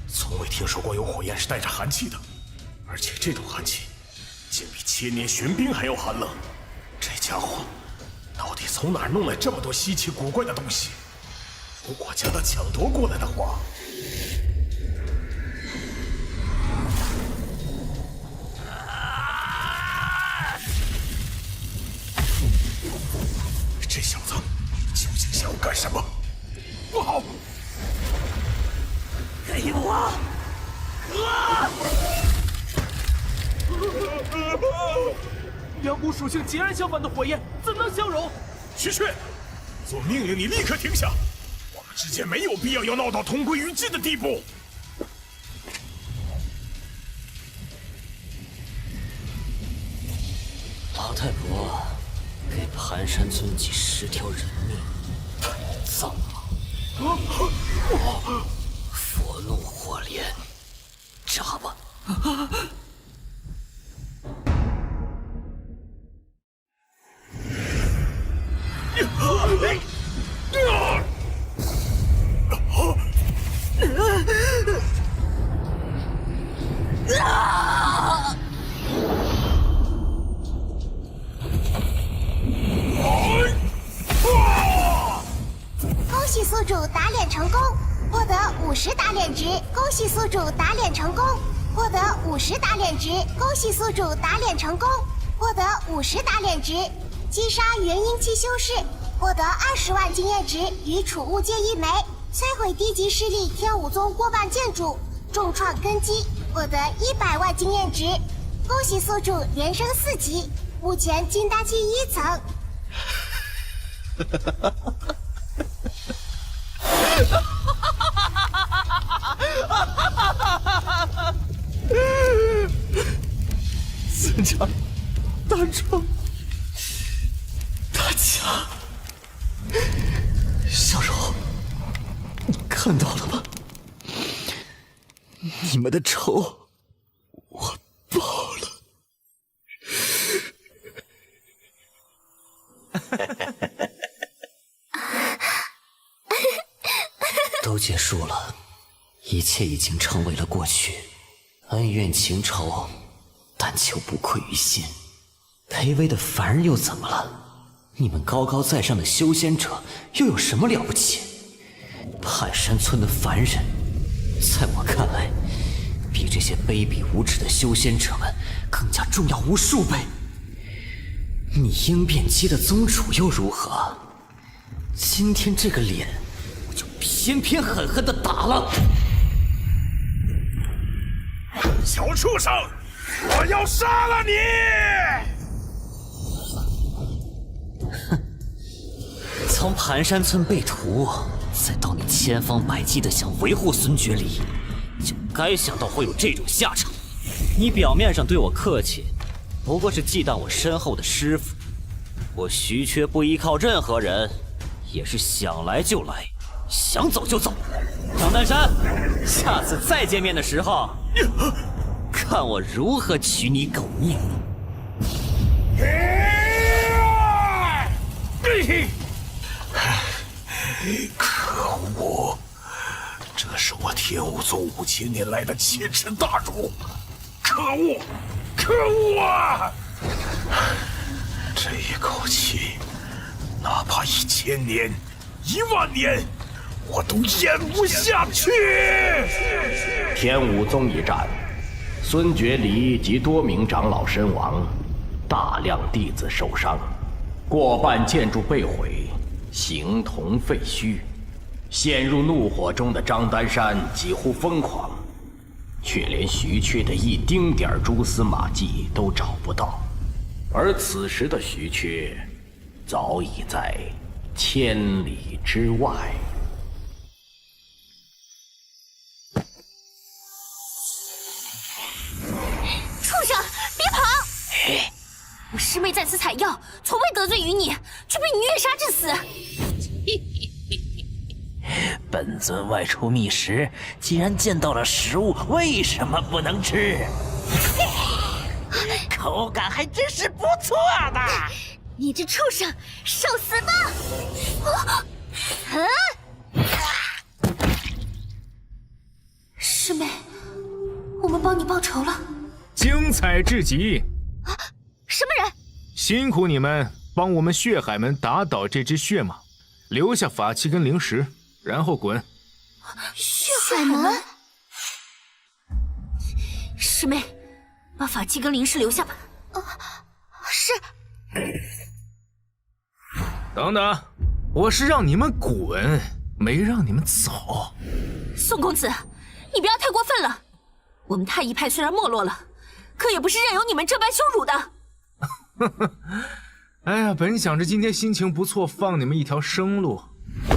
从未听说过有火焰是带着寒气的，而且这种寒气竟比千年玄冰还要寒冷。这家伙到底从哪儿弄来这么多稀奇古怪的东西？如果将他抢夺过来的话，这小子究竟想要干什么？不好！给我！两股属性截然相反的火焰，怎能相容？许缺，做命令你立刻停下！我们之间没有必要闹到同归于尽的地步。老太婆给盘山村几10条人命，葬了！佛怒火莲，炸吧！恭喜宿主打脸成功，获得50打脸值。恭喜宿主打脸成功，获得50打脸值。恭喜宿主打脸成功，获得50打脸值。击杀元婴期修士，获得20万经验值与储物戒1枚。摧毁低级势力天武宗过半建筑，重创根基，获得100万经验值。恭喜宿主连升4级，目前金丹期1层。3强大创大强，小柔，你看到了吗？你们的仇我报了。都结束了，一切已经成为了过去，恩怨情仇，但求不愧于心。卑微的凡人又怎么了？你们高高在上的修仙者又有什么了不起？盘山村的凡人，在我看来，比这些卑鄙无耻的修仙者们更加重要无数倍。你鹰变阶的宗主又如何？今天这个脸，我就偏偏狠狠地打了。小畜生，我要杀了你！从盘山村被屠，再到你千方百计的想维护孙觉离，就该想到会有这种下场。你表面上对我客气，不过是忌惮我身后的师傅。我徐缺不依靠任何人，也是想来就来，想走就走。张丹山，下次再见面的时候，看我如何取你狗命！可恶！这是我天武宗5000年来的奇耻大辱！可恶！可恶啊！这一口气，哪怕1000年、10000年，我都咽不下去。天武宗一战，孙觉离及多名长老身亡，大量弟子受伤，过半建筑被毁，形同废墟。陷入怒火中的张丹山几乎疯狂，却连徐缺的一丁点蛛丝马迹都找不到。而此时的徐缺，早已在千里之外。畜生，别跑！我师妹在此采药，从未得罪于你，却被你虐杀致死。本尊外出觅食，既然见到了食物，为什么不能吃？口感还真是不错的。你这畜生，受死吧！师妹，我们帮你报仇了。精彩至极！什么人？辛苦你们帮我们血海门打倒这只血马，留下法器跟灵石，然后滚。血海门？师妹，把法器跟灵石留下吧。是。等等，我是让你们滚，没让你们走。宋公子，你不要太过分了。我们太医派虽然没落了，可也不是任由你们这般羞辱的。哎呀，本想着今天心情不错，放你们一条生路。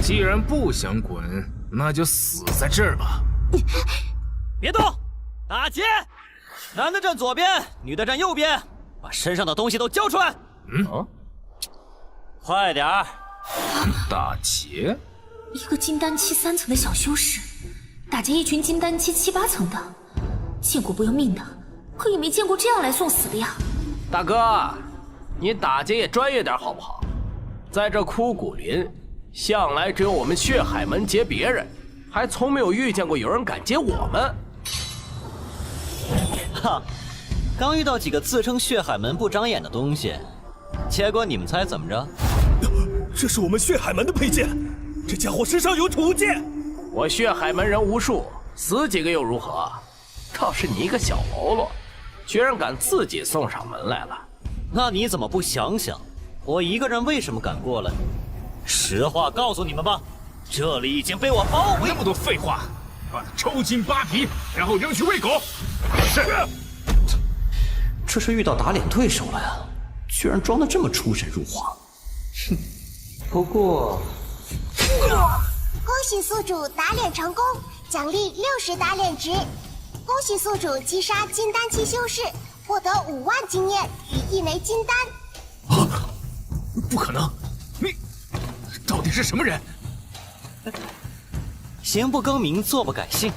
既然不想滚，那就死在这儿吧。别动，打劫！男的站左边，女的站右边，把身上的东西都交出来。快点儿！打劫？一个金丹期3层的小修士，打劫一群金丹期7、8层的，见过不要命的，可也没见过这样来送死的呀。大哥，你打劫也专业点好不好？在这枯骨林，向来只有我们血海门劫别人，还从没有遇见过有人敢劫我们。哈，刚遇到几个自称血海门不长眼的东西，结果你们猜怎么着？这是我们血海门的佩剑，这家伙身上有土剑。我血海门人无数，死几个又如何？倒是你一个小喽啰，居然敢自己送上门来了。那你怎么不想想，我一个人为什么敢过来？实话告诉你们吧，这里已经被我包围。那么多废话，把他抽筋扒皮，然后扔去喂狗。是。这是遇到打脸对手了呀，居然装得这么出神入化。哼，不过，恭喜宿主打脸成功，奖励60打脸值。恭喜宿主击杀金丹期修士，获得5万经验与1枚金丹。啊！不可能！你到底是什么人？行不更名，坐不改姓，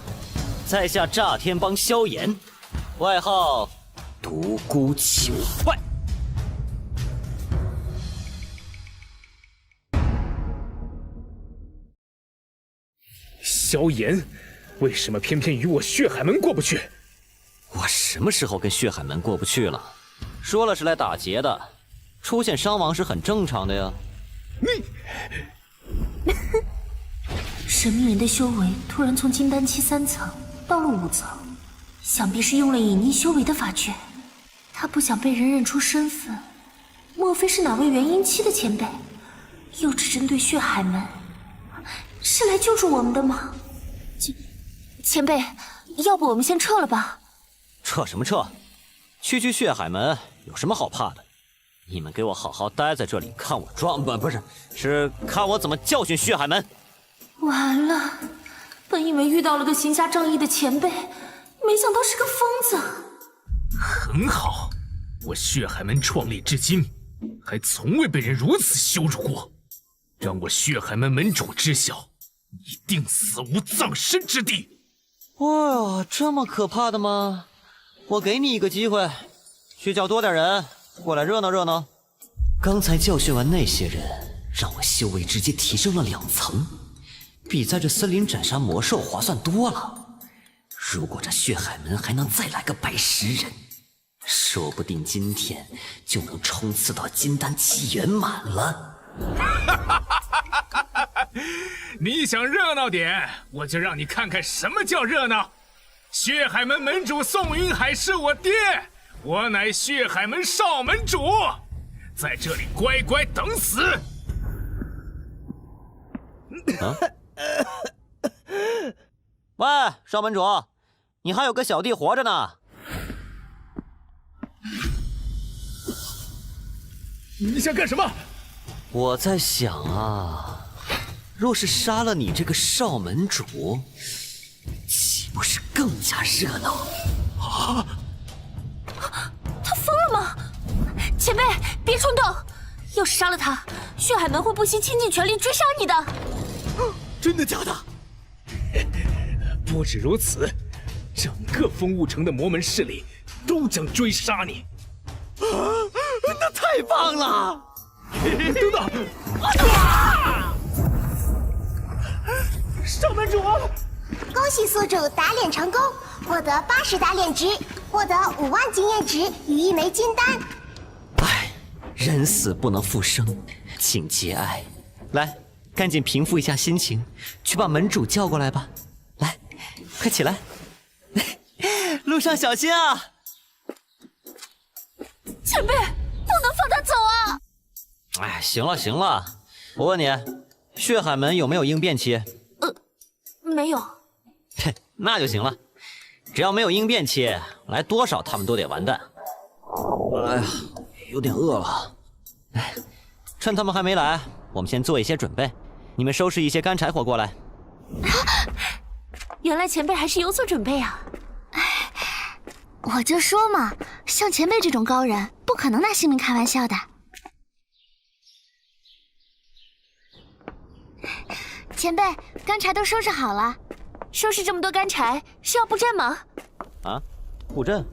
在下炸天帮萧炎，外号独孤求败。萧炎，为什么偏偏与我血海门过不去？我什么时候跟血海门过不去了？说了是来打劫的，出现伤亡是很正常的呀。神秘人的修为突然从金丹期3层到了5层，想必是用了隐匿修为的法诀。他不想被人认出身份，莫非是哪位元婴期的前辈？又只针对血海门，是来救助我们的吗？前辈，要不我们先撤了吧？撤什么撤？区血海门有什么好怕的？你们给我好好待在这里，看我装是看我怎么教训血海门。完了，本以为遇到了个行侠仗义的前辈，没想到是个疯子。很好，我血海门创立至今，还从未被人如此羞辱过。让我血海门门主知晓，你定死无葬身之地。哇呀，这么可怕的吗？我给你一个机会，去叫多点人过来热闹热闹。刚才教训完那些人，让我修为直接提升了2层，比在这森林斩杀魔兽划算多了。如果这血海门还能再来个110人，说不定今天就能冲刺到金丹7圆满了。你想热闹点，我就让你看看什么叫热闹。血海门门主宋云海是我爹，我乃血海门少门主，在这里乖乖等死。啊！喂，少门主，你还有个小弟活着呢。你想干什么？我在想啊，若是杀了你这个少门主，岂不是更加热闹？啊！他疯了吗？前辈，别冲动！要是杀了他，血海门会不惜倾尽全力追杀你的。真的假的？不止如此，整个风雾城的魔门势力都将追杀你。啊！那太棒了！等等！少门主，恭喜宿主打脸成功，获得80打脸值，获得5万经验值与1枚金丹。唉，人死不能复生，请节哀。来，赶紧平复一下心情，去把门主叫过来吧。来，快起来，路上小心啊！前辈，不能放他走啊！哎，行了行了，我问你，血海门有没有应变期？没有。嘿，那就行了，只要没有应变期，来多少他们都得完蛋。哎呀，有点饿了。哎，趁他们还没来，我们先做一些准备。你们收拾一些干柴火过来。原来前辈还是有所准备啊！我就说嘛，像前辈这种高人，不可能拿性命开玩笑的。前辈，干柴都收拾好了。收拾这么多干柴是要布阵吗？啊，布阵？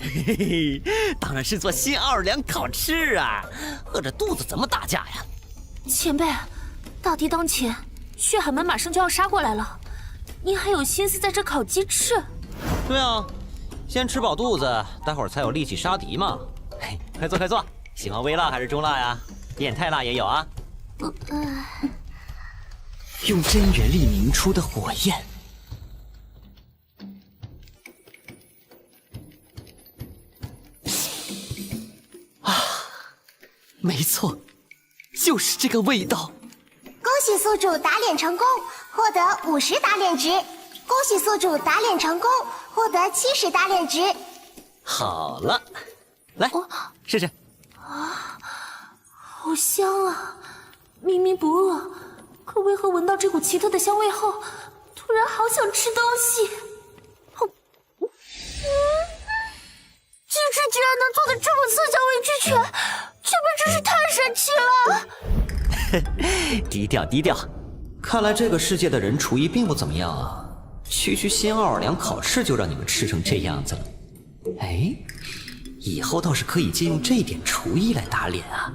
嘿嘿嘿，当然是做新奥尔良烤翅啊！饿着肚子怎么打架呀？前辈，大敌当前，血海门马上就要杀过来了，您还有心思在这烤鸡翅？对啊，先吃饱肚子，待会儿才有力气杀敌嘛。嘿，快坐快坐，喜欢微辣还是中辣呀？变态辣也有啊。用真元力凝出的火焰。啊，没错，就是这个味道。恭喜宿主打脸成功，获得50打脸值。恭喜宿主打脸成功，获得70打脸值。好了，来试试。啊，好香啊！明明不饿，可为何闻到这股奇特的香味后，突然好想吃东西？鸡翅居然能做的这么色香味俱全，前辈真是太神奇了！低调低调，看来这个世界的人厨艺并不怎么样啊。区新奥尔良烤翅就让你们吃成这样子了。哎，以后倒是可以借用这点厨艺来打脸啊。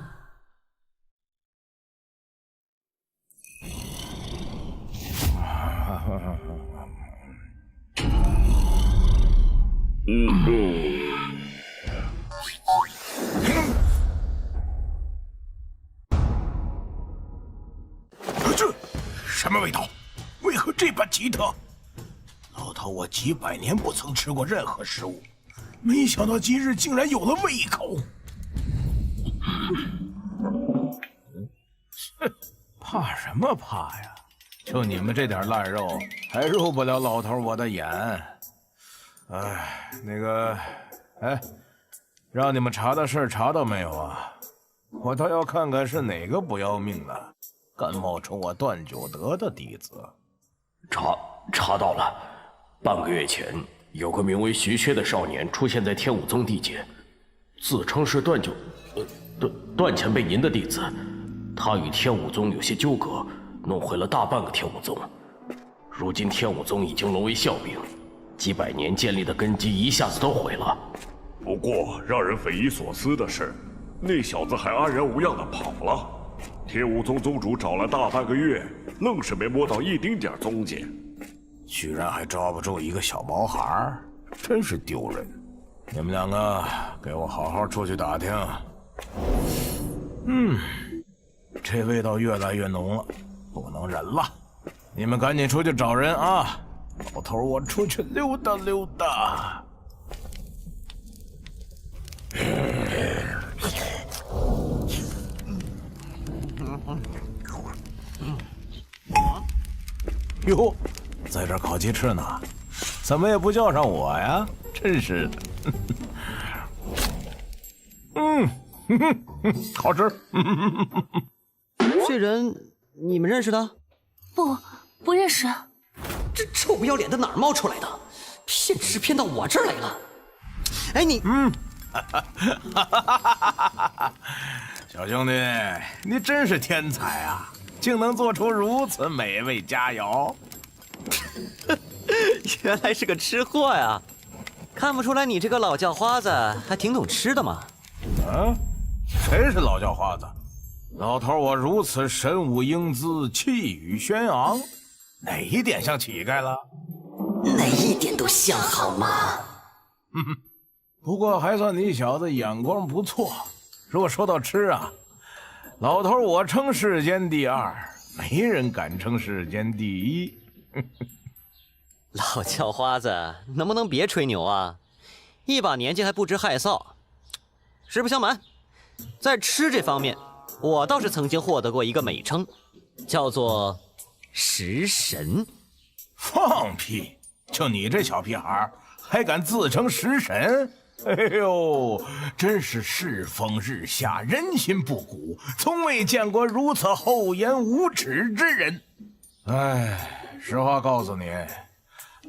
这什么味道？为何这般奇特？老头，我几百年不曾吃过任何食物，没想到今日竟然有了胃口。怕什么怕呀？就你们这点烂肉，还入不了老头我的眼。哎，那个，哎，让你们查的事查到没有啊？我倒要看看是哪个不要命的，敢冒充我段九德的弟子。查到了，半个月前有个名为徐薛的少年出现在天武宗地界，自称是段前辈您的弟子。他与天武宗有些纠葛，弄毁了大半个天武宗。如今天武宗已经沦为笑柄，几百年建立的根基一下子都毁了。不过让人匪夷所思的是，那小子还安然无恙的跑了。天武宗宗主找了大半个月，愣是没摸到一丁点踪迹，居然还抓不住一个小毛孩，真是丢人！你们两个给我好好出去打听。这味道越来越浓了，不能忍了！你们赶紧出去找人啊！老头，我出去溜达溜达。哟，在这儿烤鸡翅呢，怎么也不叫上我呀？真是的。好吃。这人你们认识的？不认识。这臭不要脸的哪儿冒出来的？骗吃骗到我这儿来了。哎，你小兄弟，你真是天才啊，竟能做出如此美味佳肴。原来是个吃货呀！看不出来你这个老叫花子还挺懂吃的嘛。谁是老叫花子？老头，我如此神武英姿，气宇轩昂，哪一点像乞丐了？哪一点都像好吗？不过还算你小子眼光不错。若说到吃啊，老头我称世间第二，没人敢称世间第一。老叫花子，能不能别吹牛啊？一把年纪还不知害臊。实不相瞒，在吃这方面，我倒是曾经获得过一个美称，叫做食神。放屁！就你这小屁孩，还敢自称食神？哎呦，真是世风日下，人心不古，从未见过如此厚颜无耻之人。哎，实话告诉你，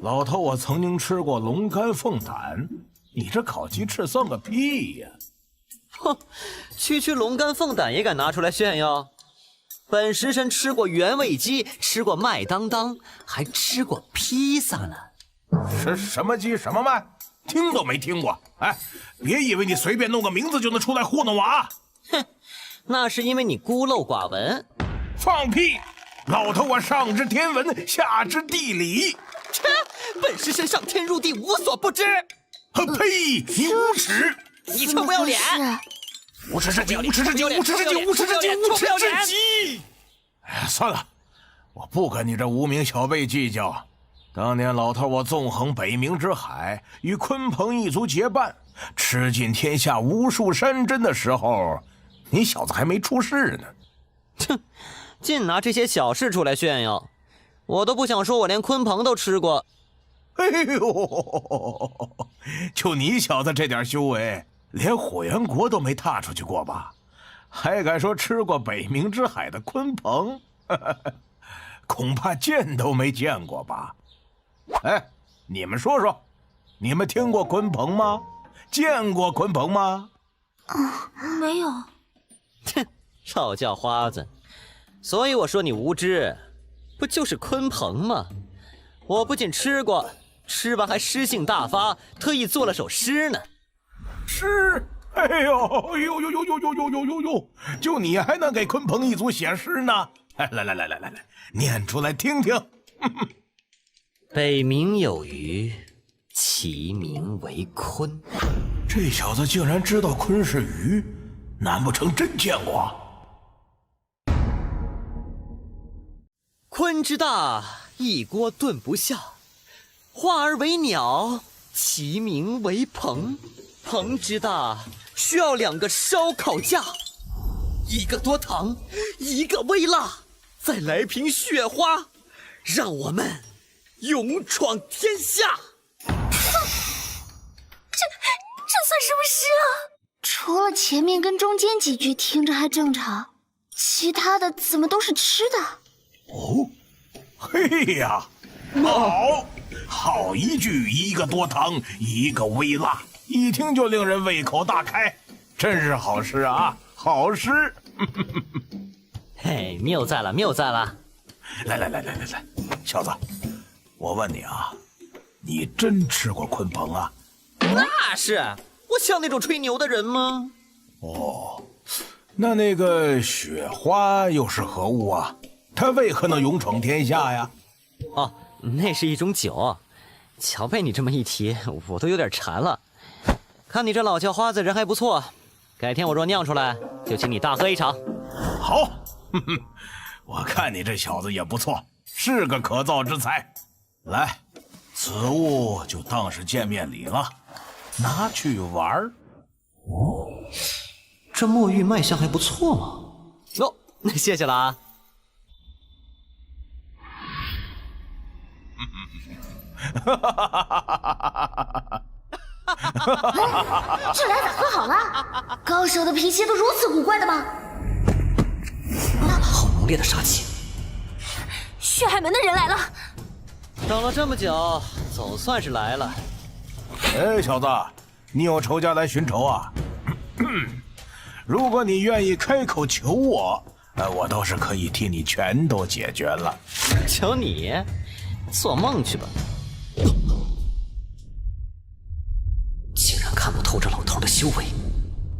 老头我曾经吃过龙肝凤胆，你这烤鸡翅算个屁呀！哼，区龙肝凤胆也敢拿出来炫耀？本食神吃过原味鸡，吃过麦当当，还吃过披萨呢。什么鸡什么麦，听都没听过。哎，别以为你随便弄个名字就能出来糊弄我啊！哼，那是因为你孤陋寡闻。放屁！老头我上知天文，下知地理。切，本食神上天入地，无所不知。呸！你无耻！你臭不要脸！无耻至极！无耻至极！无耻至极！无耻至极！无耻至极！哎，算了，我不跟你这无名小辈计较。当年老头我纵横北冥之海，与鲲鹏一族结伴，吃尽天下无数山珍的时候，你小子还没出世呢。哼，尽拿这些小事出来炫耀，我都不想说我连鲲鹏都吃过。哎呦，就你小子这点修为，连火元国都没踏出去过吧？还敢说吃过北冥之海的鲲鹏？恐怕见都没见过吧？哎，你们说说，你们听过鲲鹏吗？见过鲲鹏吗？没有。哼，少叫花子。所以我说你无知，不就是鲲鹏吗？我不仅吃过，吃完还诗性大发，特意做了首诗呢。诗？哎呦呦呦呦呦呦呦呦呦呦！就你还能给鲲鹏一族写诗呢？来，念出来听听。北冥有鱼，其名为鲲。这小子竟然知道鲲是鱼，难不成真见过？鲲之大，一锅炖不下；化而为鸟，其名为鹏。鹏之大，需要2个烧烤架，一个多糖，一个微辣，再来瓶雪花，让我们勇闯天下。这算什么诗啊？除了前面跟中间几句听着还正常，其他的怎么都是吃的？哦，嘿呀，好一句一个多糖，一个微辣，一听就令人胃口大开，真是好诗啊，好诗！嘿，谬赞了，谬赞了！来，小子，我问你啊，你真吃过鲲鹏啊？那是，我像那种吹牛的人吗？哦，那个雪花又是何物啊？它为何能勇闯天下呀？哦，那是一种酒。瞧被你这么一提，我都有点馋了。看你这老叫花子人还不错，改天我若酿出来，就请你大喝一场。好，哼哼，我看你这小子也不错，是个可造之才。来，此物就当是见面礼了，拿去玩儿。哦，这墨玉卖相还不错嘛。哦，那谢谢了啊。这来咋和好了？高手的脾气都如此古怪的吗？好浓烈的杀气！血海门的人来了。等了这么久，总算是来了。哎，小子，你有仇家来寻仇啊？如果你愿意开口求我，我倒是可以替你全都解决了。求你？做梦去吧！竟然看不透这老头的修为。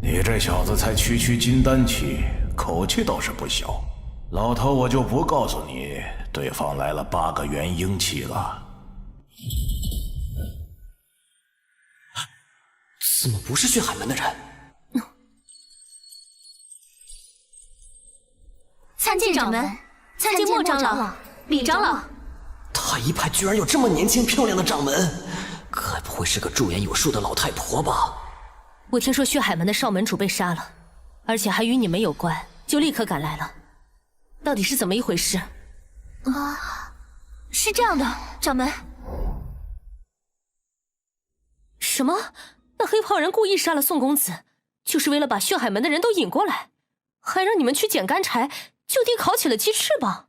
你这小子才区金丹期，口气倒是不小。老头，我就不告诉你，对方来了8个元婴期了。怎么不是血海门的人？参见掌门，参见莫长老、李长老。太医派居然有这么年轻漂亮的掌门，该不会是个驻颜有术的老太婆吧？我听说血海门的少门主被杀了，而且还与你们有关，就立刻赶来了。到底是怎么一回事？啊，是这样的，掌门。什么？那黑袍人故意杀了宋公子，就是为了把血海门的人都引过来，还让你们去捡干柴，就地烤起了鸡翅膀。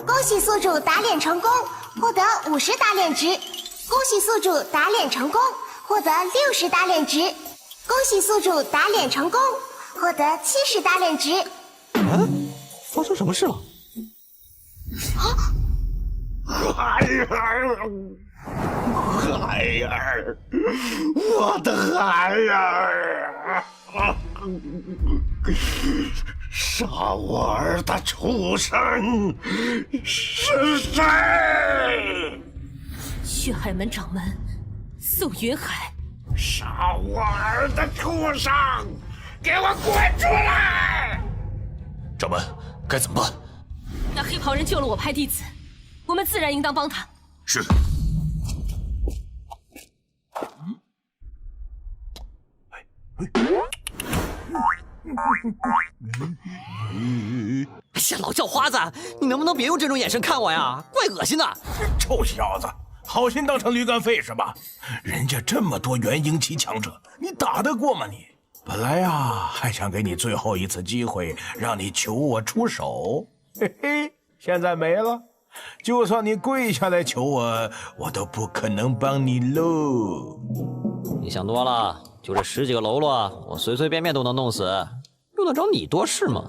恭喜宿主打脸成功，获得50打脸值。恭喜宿主打脸成功，获得60打脸值。恭喜宿主打脸成功，获得70打脸值。发生什么事了？孩儿，孩儿，我的孩儿！杀我儿的畜生是谁？血海门掌门宋云海。杀我儿的畜生，给我滚出来！掌门，该怎么办？那黑袍人救了我派弟子，我们自然应当帮他。是。哎呀，老叫花子，你能不能别用这种眼神看我呀？怪恶心的！臭小子，好心当成驴肝肺是吧？人家这么多元婴期强者，你打得过吗你？本来呀，还想给你最后一次机会，让你求我出手，嘿嘿，现在没了。就算你跪下来求我，我都不可能帮你喽。你想多了，就这10几个喽啰，我随随便便都能弄死，用得着你多事吗？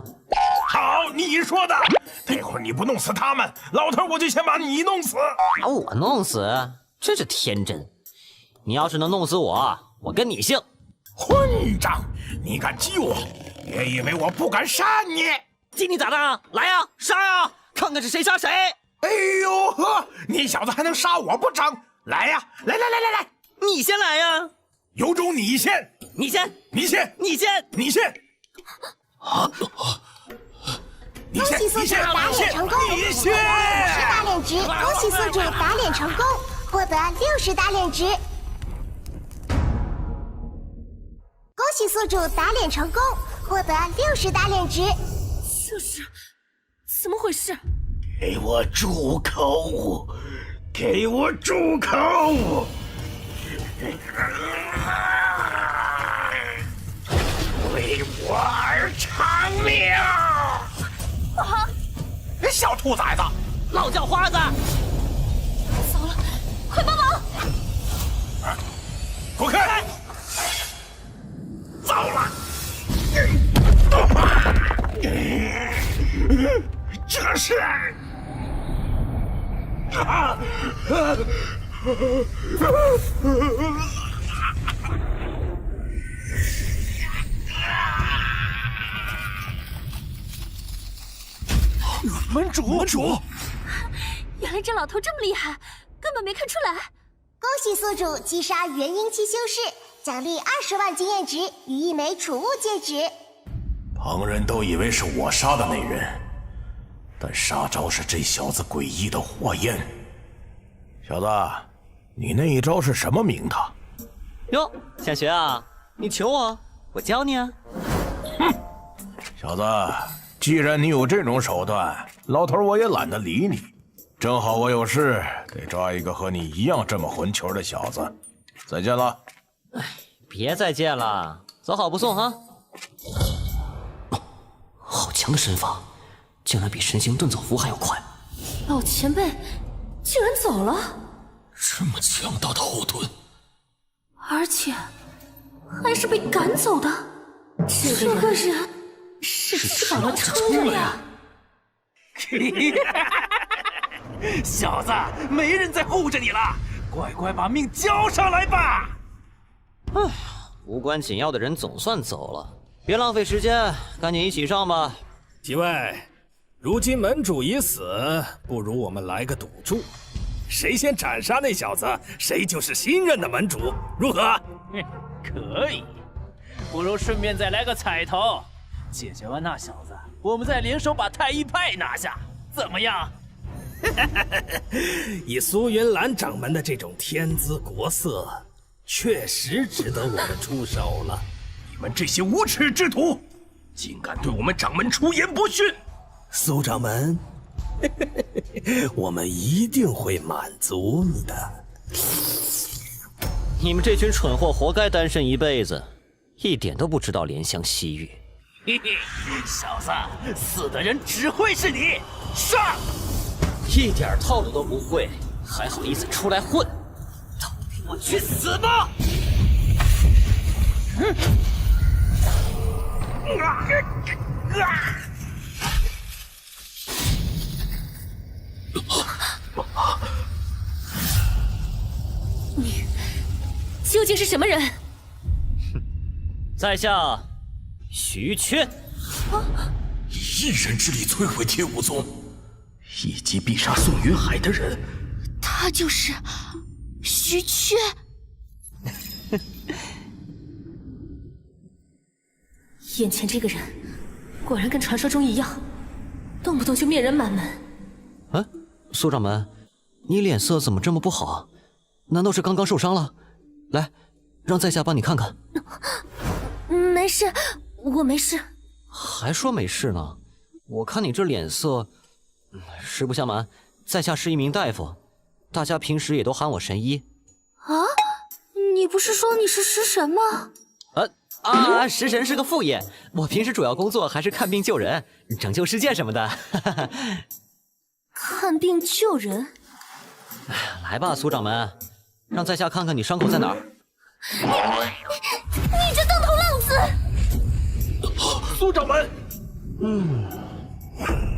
好，你说的。待会儿你不弄死他们，老头我就先把你弄死。把我弄死？真是天真！你要是能弄死我，我跟你姓。混账！你敢激我？别以为我不敢杀你！激你咋的？来呀，杀呀！看看是谁杀谁！哎呦呵，你小子还能杀我不成？来呀，来！你先来呀！有种你先！你先！你先！你先！你先！啊！恭喜宿主打脸成功，获得50打脸值。恭喜宿主打脸成功，获得60打脸值。恭喜宿主打脸成功，获得60打脸值。这是怎么回事？给我住口！给我住口！为我而偿命！啊！小兔崽子，老叫花子！糟了，快帮忙！滚开！糟了！这是……门主，原来这老头这么厉害，根本没看出来。恭喜宿主击杀元婴期修士，奖励20万经验值与一枚储物戒指。旁人都以为是我杀的那人，但杀招是这小子诡异的火焰。小子，你那一招是什么名堂？哟，想学啊？你求我教你啊。哼，小子，既然你有这种手段，老头我也懒得理你。正好我有事得抓一个和你一样这么混球的小子。再见了。别再见了，走好不送哈。好强的身法，竟然比神行遁走符还要快。老前辈竟然走了，这么强大的后盾，而且还是被赶走的。这个人是吃饱了撑的呀！小子，没人再护着你了，乖乖把命交上来吧！哎呀，无关紧要的人总算走了，别浪费时间，赶紧一起上吧。几位，如今门主已死，不如我们来个赌注，谁先斩杀那小子，谁就是新任的门主，如何？可以，不如顺便再来个彩头，解决完那小子，我们再联手把太一派拿下，怎么样？以苏云兰掌门的这种天姿国色，确实值得我们出手了。你们这些无耻之徒，竟敢对我们掌门出言不逊！苏掌门，我们一定会满足你的。你们这群蠢货，活该单身一辈子，一点都不知道怜香惜玉。嘿嘿，小子，死的人只会是你，上！一点套路都不会，还好意思出来混？都给我去死吧！你究竟是什么人？在下徐缺。以一人之力摧毁天武宗，一击必杀宋云海的人，他就是徐缺。眼前这个人，果然跟传说中一样，动不动就灭人满门。啊，苏掌门，你脸色怎么这么不好？难道是刚刚受伤了？来，让在下帮你看看。没事，我没事。还说没事呢？我看你这脸色，实不相瞒，在下是一名大夫，大家平时也都喊我神医。啊？你不是说你是食神吗？食神是个副业，我平时主要工作还是看病救人、拯救世界什么的。看病救人？来吧，苏掌门，让在下看看你伤口在哪儿。你这当头浪子！苏掌门，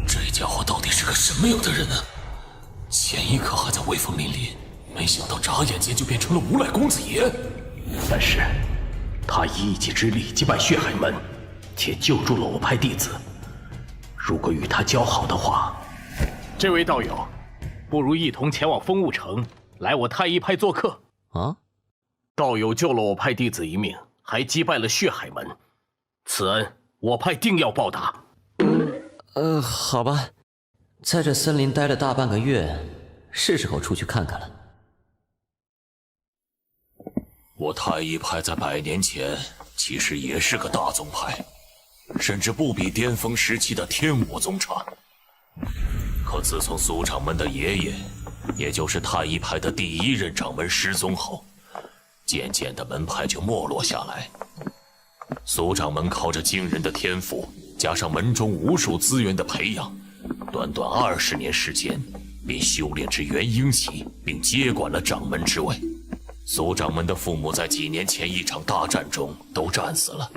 这家伙到底是个什么样的人呢？前一刻还在威风凛凛，没想到眨眼间就变成了无赖公子爷。但是，他以一己之力击败血海门，且救助了我派弟子。如果与他交好的话，这位道友，不如一同前往风雾城，来我太一派做客。啊！道友救了我派弟子一命，还击败了血海门，此恩我派定要报答。好吧，在这森林待了大半个月，是时候出去看看了。我太一派在100年前其实也是个大宗派，甚至不比巅峰时期的天武宗差。可自从苏掌门的爷爷，也就是太一派的第1任掌门失踪后，渐渐的门派就没落下来。苏掌门靠着惊人的天赋，加上门中无数资源的培养，短短20年时间，便修炼至元婴期，并接管了掌门之位。苏掌门的父母在几年前一场大战中都战死了，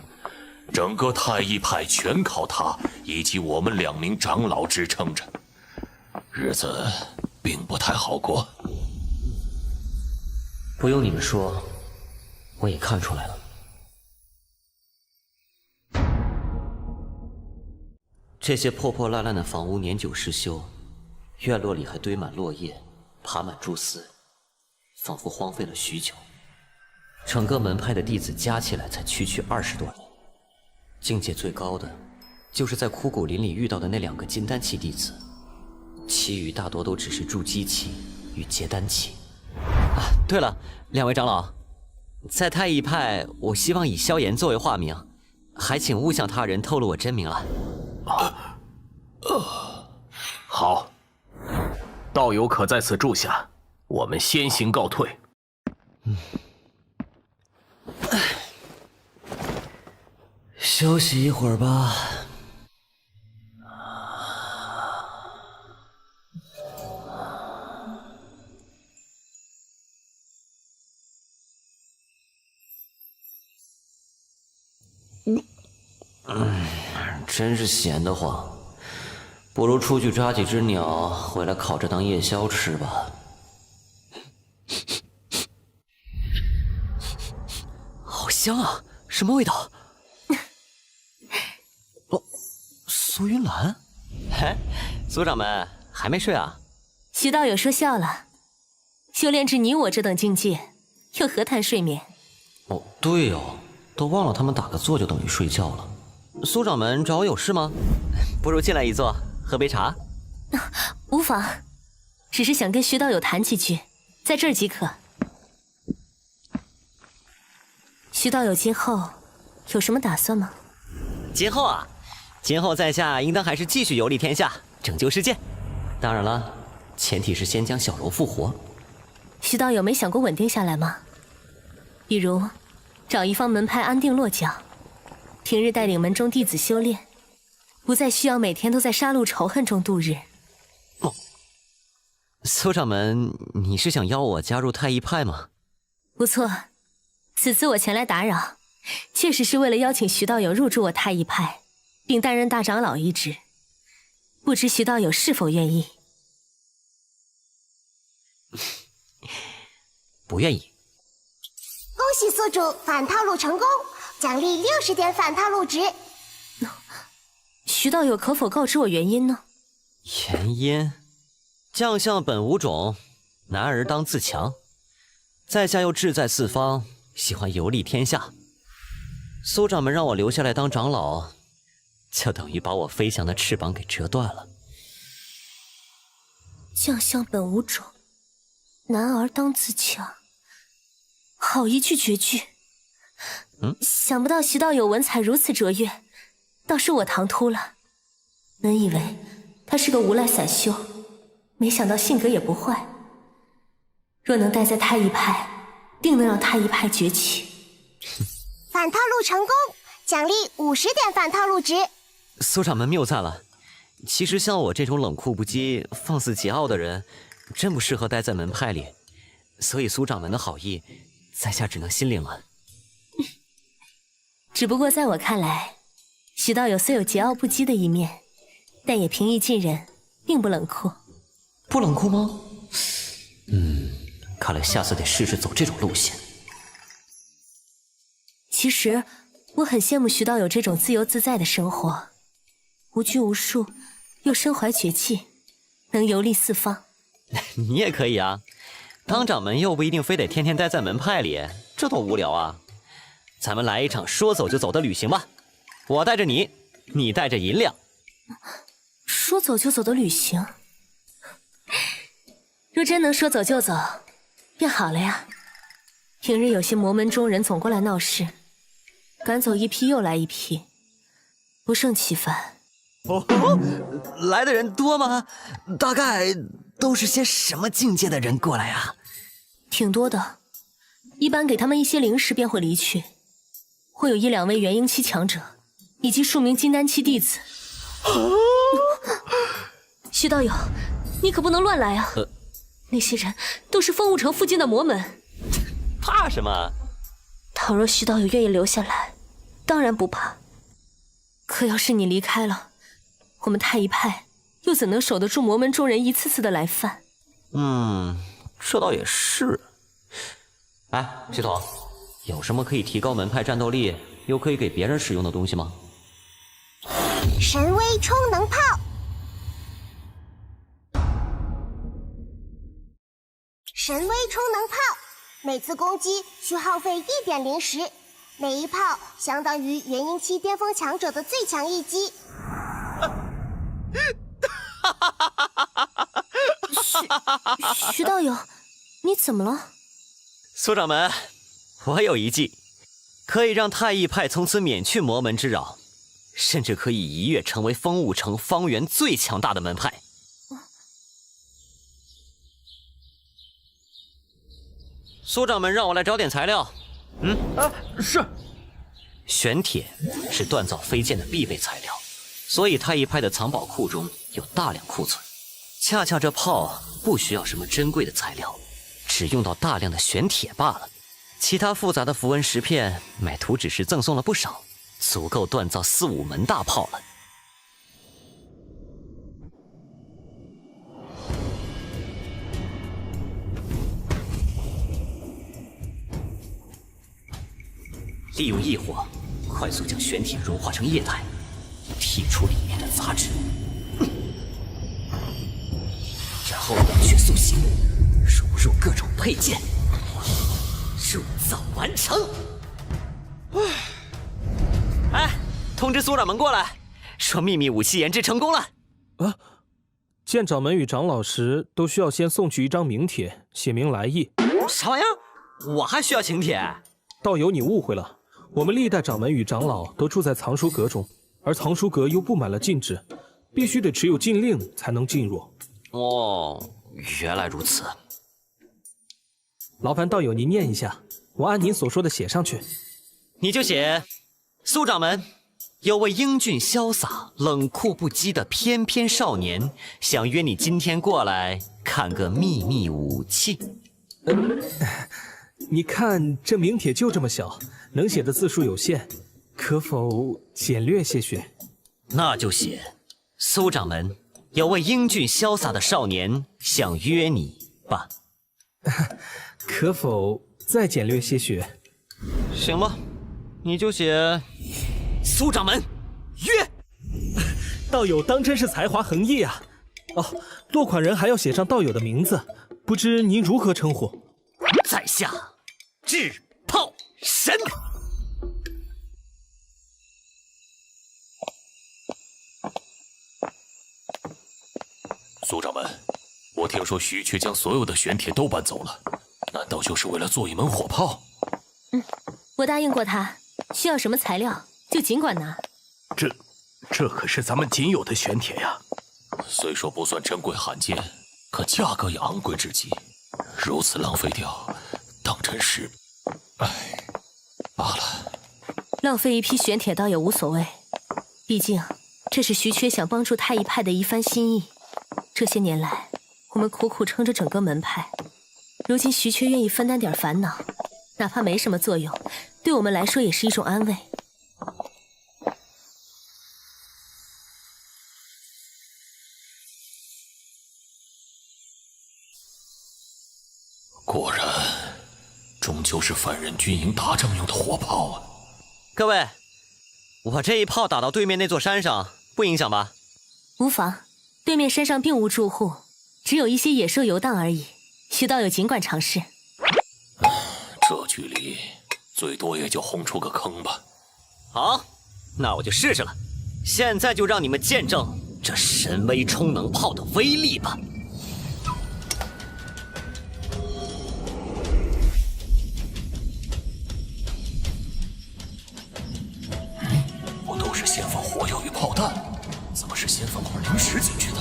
整个太一派全靠他以及我们2名长老支撑着，日子并不太好过。不用你们说，我也看出来了。这些破破烂烂的房屋年久失修，院落里还堆满落叶，爬满蛛丝，仿佛荒废了许久。整个门派的弟子加起来才区20多人，境界最高的就是在枯骨林里遇到的那2个金丹期弟子，其余大多都只是筑基期与结丹期。啊，对了，2位长老，在太乙派，我希望以萧炎作为化名，还请勿向他人透露我真名了。好，道友可在此住下，我们先行告退。休息一会儿吧。真是闲得慌，不如出去抓几只鸟回来烤着当夜宵吃吧。好香啊，什么味道？哦，苏云兰。嘿，苏掌门还没睡啊？徐道友说笑了，修炼至你我这等境界，又何谈睡眠？哦，对哦，都忘了他们打个坐就等于睡觉了。苏掌门找我有事吗？不如进来一坐，喝杯茶。无妨，只是想跟徐道友谈几句，在这儿即可。徐道友今后有什么打算吗？今后啊，今后在下应当还是继续游历天下，拯救世界。当然了，前提是先将小柔复活。徐道友没想过稳定下来吗？比如，找一方门派安定落脚，平日带领门中弟子修炼，不再需要每天都在杀戮仇恨中度日。哦，苏掌门，你是想邀我加入太乙派吗？不错，此次我前来打扰，确实是为了邀请徐道友入驻我太乙派，并担任大长老一职。不知徐道友是否愿意？不愿意。恭喜宿主反套路成功，奖励60点反套路值。徐道友可否告知我原因呢？原因，将相本无种，男儿当自强。在下又志在四方，喜欢游历天下。苏掌门让我留下来当长老，就等于把我飞翔的翅膀给折断了。将相本无种，男儿当自强。好一句绝句。想不到徐道友文采如此卓越，倒是我唐突了。本以为他是个无赖散修，没想到性格也不坏。若能待在太乙派，定能让太乙派崛起。反套路成功，奖励50点反套路值。苏掌门谬赞了。其实像我这种冷酷不羁、放肆桀骜的人，真不适合待在门派里。所以苏掌门的好意，在下只能心领了。只不过在我看来，徐道友虽有桀骜不羁的一面，但也平易近人，并不冷酷。不冷酷吗？看来下次得试试走这种路线。其实我很羡慕徐道友这种自由自在的生活，无拘无束，又身怀绝技，能游历四方。你也可以啊，当掌门又不一定非得天天待在门派里，这多无聊啊！咱们来一场说走就走的旅行吧，我带着你，你带着银两。说走就走的旅行，若真能说走就走，便好了呀。平日有些魔门中人总过来闹事，赶走一批又来一批，不胜其烦。哦，来的人多吗？大概都是些什么境界的人过来啊？挺多的，一般给他们一些零食便会离去，会有1、2位元婴期强者，以及数名金丹期弟子。徐道友，你可不能乱来啊！那些人都是风雾城附近的魔门。怕什么？倘若徐道友愿意留下来，当然不怕。可要是你离开了，我们太乙派又怎能守得住魔门中人一次次的来犯？这倒也是。哎，系统，有什么可以提高门派战斗力，又可以给别人使用的东西吗？神威充能炮。神威充能炮，每次攻击需耗费1点零时，每一炮相当于元婴期巅峰强者的最强一击。徐道友，你怎么了？苏掌门，我有一计，可以让太乙派从此免去魔门之扰，甚至可以一跃成为风雾城方圆最强大的门派。苏掌门让我来找点材料。是。玄铁是锻造飞剑的必备材料，所以太乙派的藏宝库中有大量库存。恰恰这炮不需要什么珍贵的材料，只用到大量的玄铁罢了。其他复杂的符文石片，买图只是赠送了不少，足够锻造4、5门大炮了。利用异火，快速将玄铁融化成液态，剔出里面的杂质，然后冷却塑形，融入各种配件，铸造完成。哎，通知苏掌门过来，说秘密武器研制成功了。啊！见掌门与长老时，都需要先送去一张名帖，写明来意。啥玩意儿？我还需要请帖？道友，你误会了。我们历代掌门与长老都住在藏书阁中，而藏书阁又布满了禁制，必须得持有禁令才能进入。哦，原来如此。劳烦道友您念一下，我按您所说的写上去。你就写：苏掌门，有位英俊潇洒、冷酷不羁的翩翩少年，想约你今天过来看个秘密武器。你看这名帖就这么小，能写的字数有限，可否简略些许？那就写：苏掌门，有位英俊潇洒的少年想约你吧。可否再简略些许？行吧，你就写：苏掌门约。道友当真是才华横溢啊！哦，落款人还要写上道友的名字，不知您如何称呼？在下制炮神。苏掌门，我听说徐缺将所有的玄铁都搬走了，难道就是为了做一门火炮？我答应过他，需要什么材料就尽管拿。这可是咱们仅有的玄铁呀！虽说不算珍贵罕见，可价格也昂贵至极，如此浪费掉，当真是……罢了。浪费一批玄铁倒也无所谓，毕竟这是徐缺想帮助太乙派的一番心意。这些年来，我们苦苦撑着整个门派，如今徐缺愿意分担点烦恼，哪怕没什么作用，对我们来说也是一种安慰。果然，终究是凡人军营打仗用的火炮啊！各位，我这一炮打到对面那座山上，不影响吧？无妨，对面山上并无住户，只有一些野兽游荡而已。徐道友尽管尝试。这距离，最多也就轰出个坑吧。好，那我就试试了。现在就让你们见证这神威充能炮的威力吧。不都是先放火药与炮弹，怎么是先放块灵石进去的？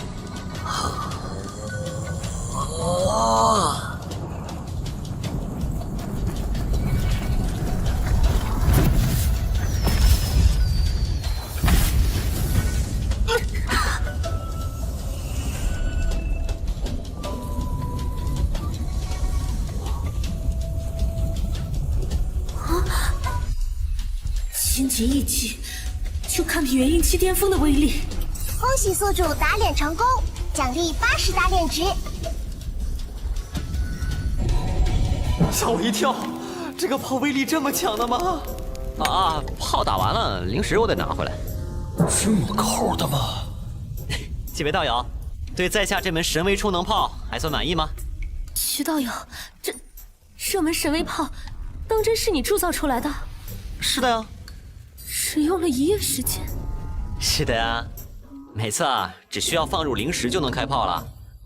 轻劫一击，就堪比元婴期巅峰的威力。恭喜宿主打脸成功，奖励80打脸值。吓我一跳，这个炮威力这么强的吗？炮打完了，灵石我得拿回来。这么口的吗？几位道友，对在下这门神威充能炮还算满意吗？徐道友，这门神威炮，当真是你铸造出来的？是的呀。只用了1夜时间。是的呀，没错，只需要放入灵石就能开炮了。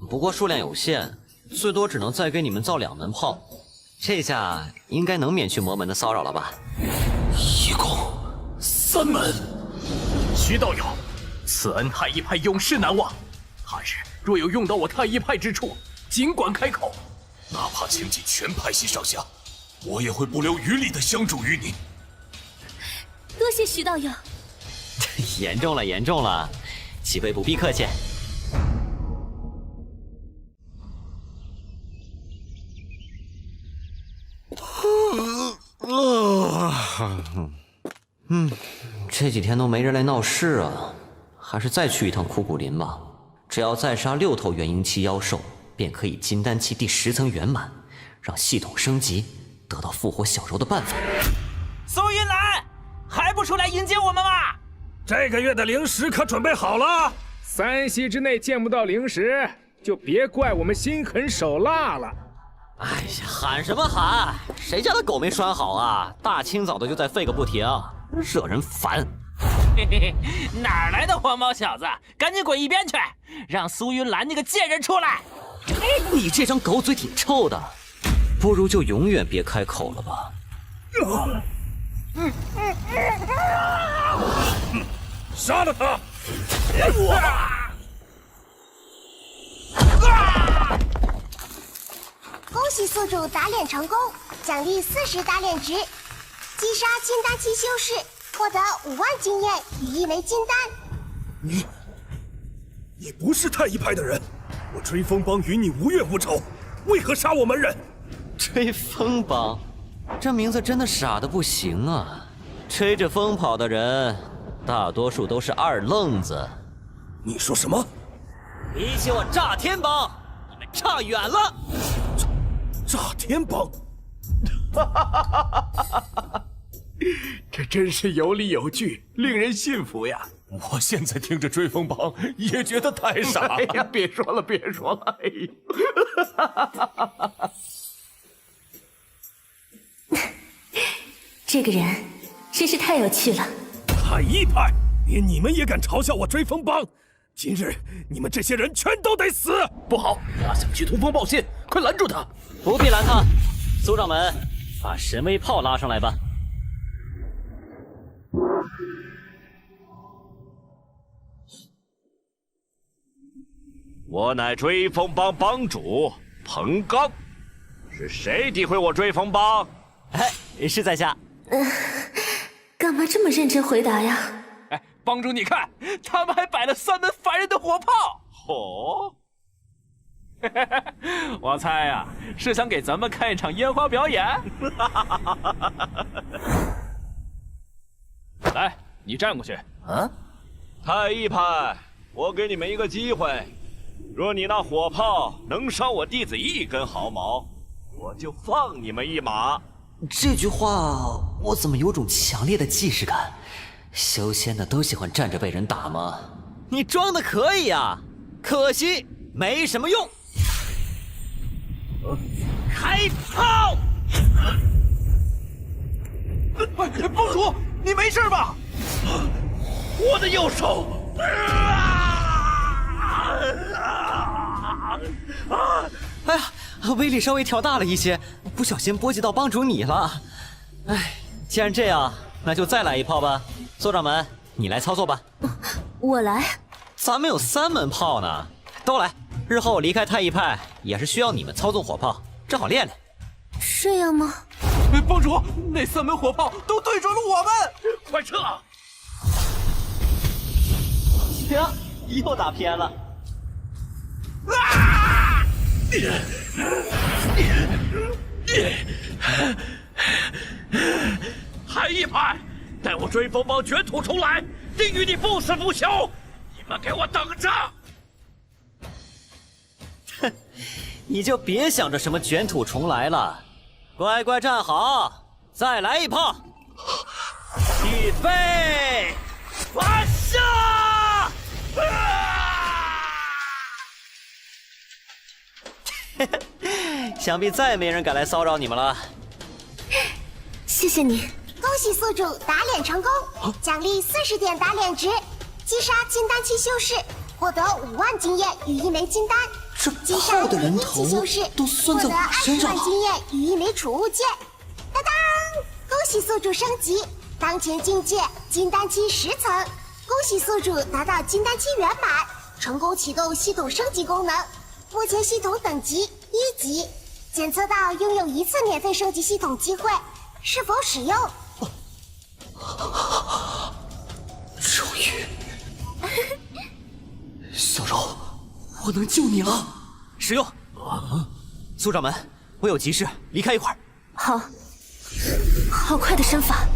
不过数量有限，最多只能再给你们造2门炮。这下应该能免去魔门的骚扰了吧？一共3门。徐道友，此恩太一派永世难忘。他日若有用到我太一派之处，尽管开口，哪怕倾尽全派系上下，我也会不留余力的相助于你。多谢徐道友。严重了，严重了，几位不必客气。这几天都没人来闹事啊，还是再去一趟枯骨林吧。只要再杀6头元婴期妖兽，便可以金丹期第10层圆满，让系统升级，得到复活小柔的办法。苏云兰，还不出来迎接我们吗？这个月的灵石可准备好了？3息之内见不到灵石，就别怪我们心狠手辣了。哎呀，喊什么喊？谁家的狗没拴好啊？大清早的就在吠个不停，惹人烦。嘿嘿嘿，哪来的黄毛小子？赶紧滚一边去！让苏云兰那个贱人出来！你这张狗嘴挺臭的，不如就永远别开口了吧。杀了他！恭喜宿主打脸成功，奖励40打脸值，击杀金丹期修士，获得5万经验与1枚金丹。你不是太一派的人，我追风帮与你无怨无仇，为何杀我门人？追风帮，这名字真的傻得不行啊！吹着风跑的人，大多数都是二愣子。你说什么？比起我炸天帮，你们差远了。炸天帮，这真是有理有据，令人信服呀！我现在听着追风帮也觉得太傻了。哎呀，别说了，别说了，哎呦！这个人真是太有趣了。太一派，连你们也敢嘲笑我追风帮？今日你们这些人全都得死！不好，他想去通风报信，快拦住他！不必拦他，苏掌门，把神威炮拉上来吧。我乃追风帮帮主彭刚，是谁诋毁我追风帮？哎，是在下。干嘛这么认真回答呀？哎，帮主，你看，他们还摆了3门烦人的火炮。哦，我猜呀，是想给咱们看一场烟花表演。来，你站过去。啊，太一派，我给你们一个机会，若你那火炮能伤我弟子1根毫毛，我就放你们一马。这句话我怎么有种强烈的既视感？修仙的都喜欢站着被人打吗？你装的可以呀，可惜没什么用。开炮！帮主，你没事吧？我的右手！哎呀，威力稍微调大了一些，不小心波及到帮主你了。哎，既然这样，那就再来一炮吧。苏掌门，你来操作吧。我来。咱们有3门炮呢，都来。日后离开太一派，也是需要你们操纵火炮，正好练练。这样吗？帮主，那3门火炮都对准了我们，快撤！行，又打偏了。太一派，待我追风帮卷土重来，定与你不死不休！你们给我等着！哼，你就别想着什么卷土重来了，乖乖站好，再来一炮！预备，发射！想必再没人敢来骚扰你们了。谢谢你，恭喜宿主打脸成功，奖励40点打脸值，击杀金丹期修士，获得5万经验与1枚金丹。击杀的人头都算在我身上了。获得20万经验与1枚储物件。当当，恭喜宿主升级，当前境界金丹期10层。恭喜宿主达到金丹期圆满，成功启动系统升级功能。目前系统等级1级，检测到拥有1次免费升级系统机会，是否使用？终于，小柔，我能救你了。使用。苏掌门，我有急事，离开一会儿。好，好快的身法。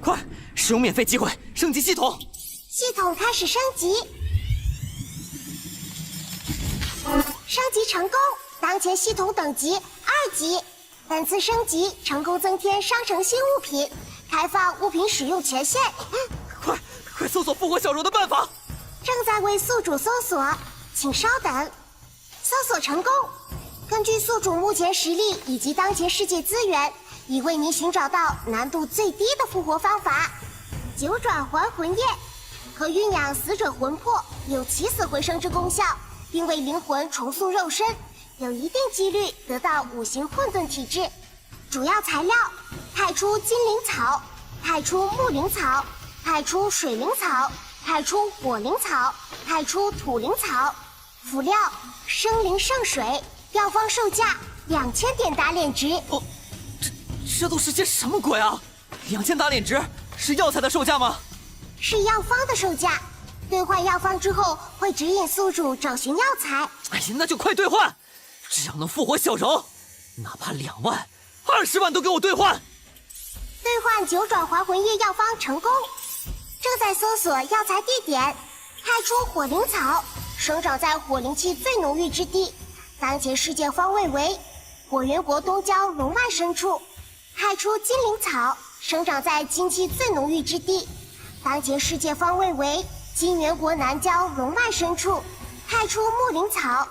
快，使用免费机会升级系统。系统开始升级，升级成功，当前系统等级2级。本次升级成功增添商城新物品，开放物品使用权限。快搜索复活小柔的办法！正在为宿主搜索，请稍等。搜索成功。根据宿主目前实力以及当前世界资源，已为您寻找到难度最低的复活方法——九转还魂液，可酝酿死者魂魄，有起死回生之功效，并为灵魂重塑肉身，有一定几率得到5行混沌体质。主要材料：派出金灵草，派出木灵草，派出水灵草，派出火灵草，派出土灵草。辅料：生灵圣水。药方售价2000点打脸值。这都是些什么鬼啊？2000打脸值是药材的售价吗？是药方的售价。兑换药方之后，会指引宿主找寻药材。哎呀，那就快兑换！只要能复活小柔，哪怕2万、20万都给我兑换！兑换九转还魂液药方成功，正在搜索药材地点，派出火灵草，生长在火灵气最浓郁之地。当前世界方位为火源国东郊龙脉深处，派出金灵草，生长在金气最浓郁之地。当前世界方位为金源国南郊龙脉深处，派出木灵草，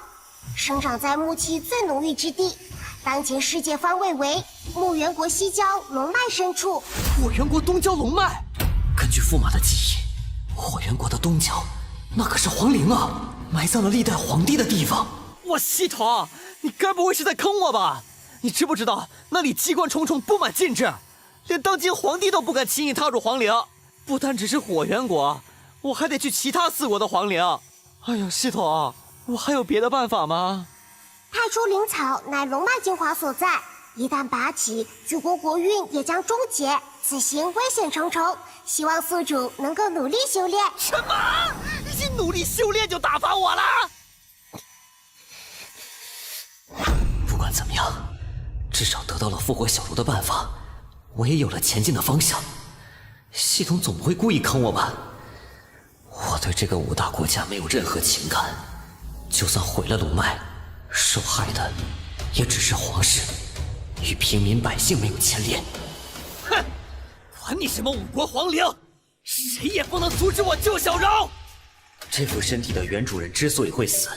生长在木气最浓郁之地。当前世界方位为木源国西郊龙脉深处。火源国东郊龙脉，根据驸马的记忆，火源国的东郊那可是皇陵啊，埋葬了历代皇帝的地方。我系统，你该不会是在坑我吧？你知不知道那里机关重重，布满禁制，连当今皇帝都不敢轻易踏入皇陵。不单只是火源国，我还得去其他4国的皇陵。哎呦，系统，我还有别的办法吗？派出灵草乃龙脉精华所在，一旦拔起，举国国运也将终结，此行危险重重，希望宿主能够努力修炼。什么？你努力修炼就打发我了？不管怎么样，至少得到了复活小柔的办法，我也有了前进的方向。系统总不会故意坑我吧？我对这个5大国家没有任何情感，就算毁了龙脉，受害的也只是皇室，与平民百姓没有牵连。哼，管你什么5国皇陵，谁也不能阻止我救小柔！这副身体的原主人之所以会死，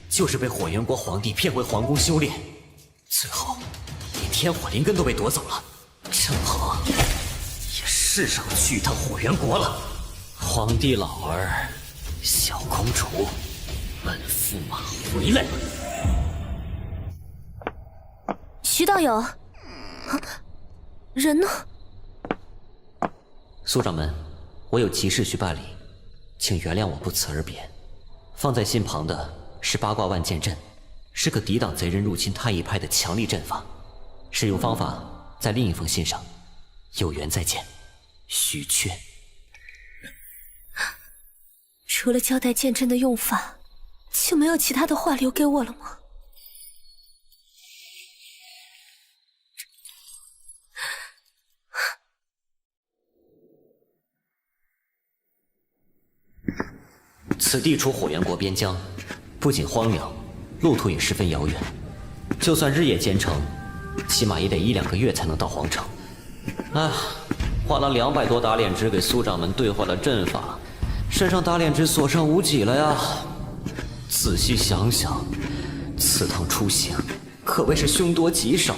就是被火源国皇帝骗回皇宫修炼，最后连天火灵根都被夺走了，正好也是时候去一趟火源国了。皇帝老儿，小公主，本驸马回来。徐道友，人呢？苏掌门，我有急事需办理，请原谅我不辞而别。放在信旁的是八卦万剑阵，是个抵挡贼人入侵太乙派的强力阵法。使用方法在另一封信上。有缘再见，许雀。除了交代剑阵的用法，就没有其他的话留给我了吗？此地处火源国边疆，不仅荒凉，路途也十分遥远。就算日夜兼程，起码也得1-2个月才能到皇城。啊，花了200多打脸值给苏掌门兑换了阵法，身上打脸值所剩无几了呀。仔细想想，此趟出行可谓是凶多吉少。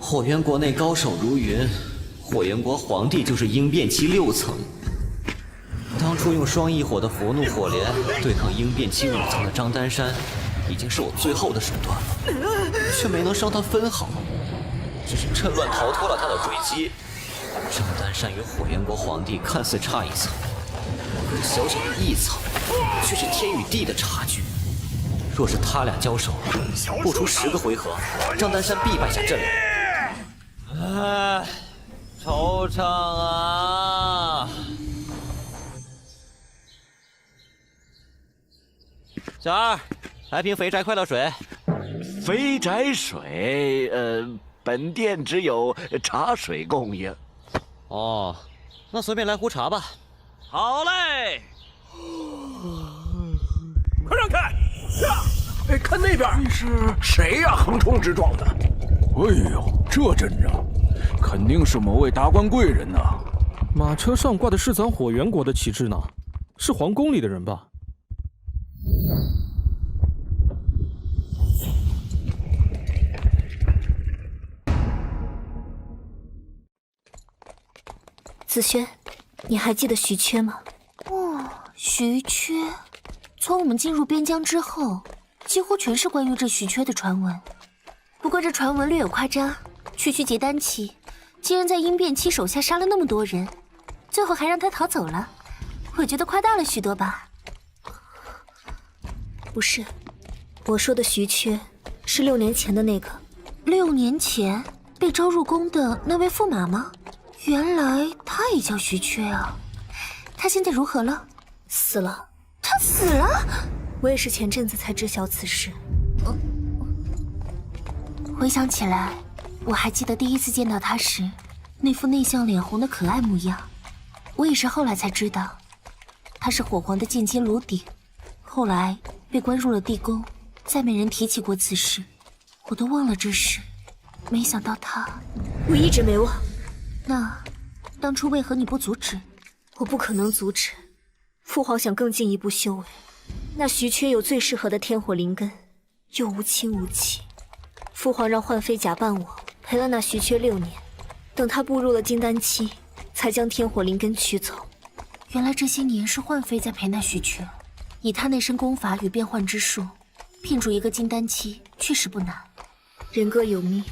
火元国内高手如云，火元国皇帝就是鹰变期6层。当初用双翼火的佛怒火莲对抗鹰变期5层的张丹山，已经是我最后的手段了，却没能伤他分毫，只是趁乱逃脱了他的追击。张丹山与火元国皇帝看似差一层，可小小的一层，却是天与地的差距。若是他俩交手，不出10个回合，张丹山必败下阵来。唉，惆怅啊！小二，来瓶肥宅快乐水。肥宅水，本店只有茶水供应。哦，那随便来壶茶吧。好嘞。快让开！哎，看那边，那是谁呀？横冲直撞的。哎呦，这阵仗，肯定是某位达官贵人呐。马车上挂的是咱火元国的旗帜呢，是皇宫里的人吧？子轩，你还记得徐缺吗？徐缺，从我们进入边疆之后，几乎全是关于这徐缺的传闻。不过这传闻略有夸张，区区结丹期，竟然在鹰变期手下杀了那么多人，最后还让他逃走了，我觉得夸大了许多吧。不是，我说的徐缺是6年前的那个。6年前被招入宫的那位驸马吗？原来他也叫徐缺啊。他现在如何了？死了。他死了？我也是前阵子才知晓此事。回想起来，我还记得第一次见到他时，那副内向脸红的可爱模样。我也是后来才知道，他是火皇的剑尖炉鼎，后来被关入了地宫，再没人提起过此事。我都忘了这事，没想到他……我一直没忘。那当初为何你不阻止？我不可能阻止。父皇想更进一步修为，那徐缺有最适合的天火灵根，又无亲无戚。父皇让幻妃假扮我，陪了那徐缺6年，等他步入了金丹期，才将天火灵根取走。原来这些年是幻妃在陪那徐缺，以他那身功法与变幻之术，骗住一个金丹期确实不难。人各有命，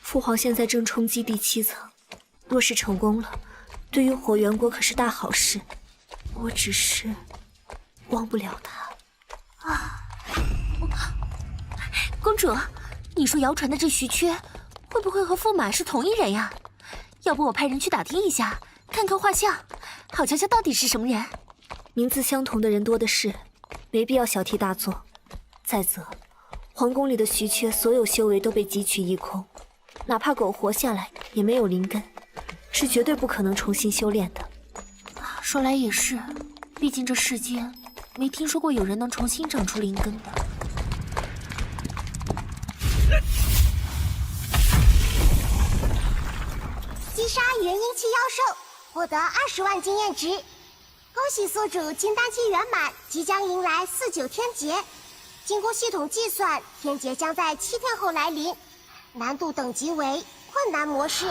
父皇现在正冲击第7层，若是成功了，对于火元国可是大好事。我只是忘不了他啊！公主，你说谣传的这徐缺会不会和驸马是同一人呀？要不我派人去打听一下，看看画像，好瞧瞧到底是什么人。名字相同的人多的是，没必要小题大做。再则，皇宫里的徐缺所有修为都被汲取一空，哪怕苟活下来，也没有灵根，是绝对不可能重新修炼的。说来也是，毕竟这世间没听说过有人能重新长出灵根的。击杀元婴期妖兽，获得20万经验值。恭喜宿主金丹期圆满，即将迎来49天劫。经过系统计算，天劫将在7天后来临，难度等级为困难模式。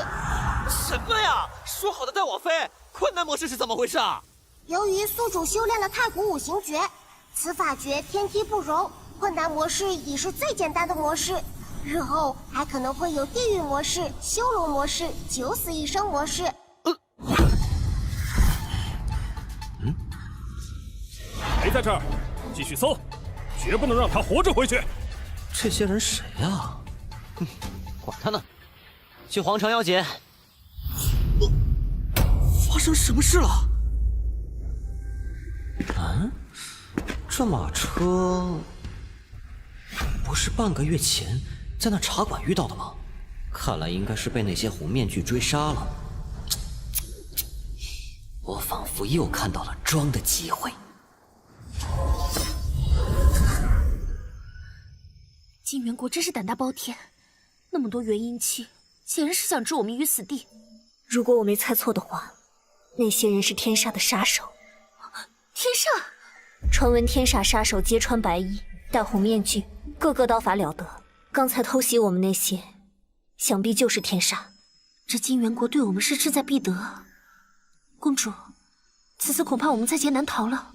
什么呀？说好的带我飞，困难模式是怎么回事啊？由于宿主修炼了太古五行诀，此法诀天梯不容，困难模式已是最简单的模式。日后还可能会有地狱模式、修罗模式、九死一生模式。谁在这儿？继续搜，绝不能让他活着回去。这些人谁呀？管他呢，去皇城要紧。发生什么事了？这马车不是半个月前在那茶馆遇到的吗？看来应该是被那些红面具追杀了。我仿佛又看到了装的机会。金元国真是胆大包天，那么多元婴期，显然是想置我们于死地。如果我没猜错的话，那些人是天煞的杀手。天煞？传闻天煞杀手皆穿白衣，戴红面具，个个刀法了得。刚才偷袭我们那些，想必就是天煞。这金元国对我们是志在必得。公主，此次恐怕我们在劫难逃了。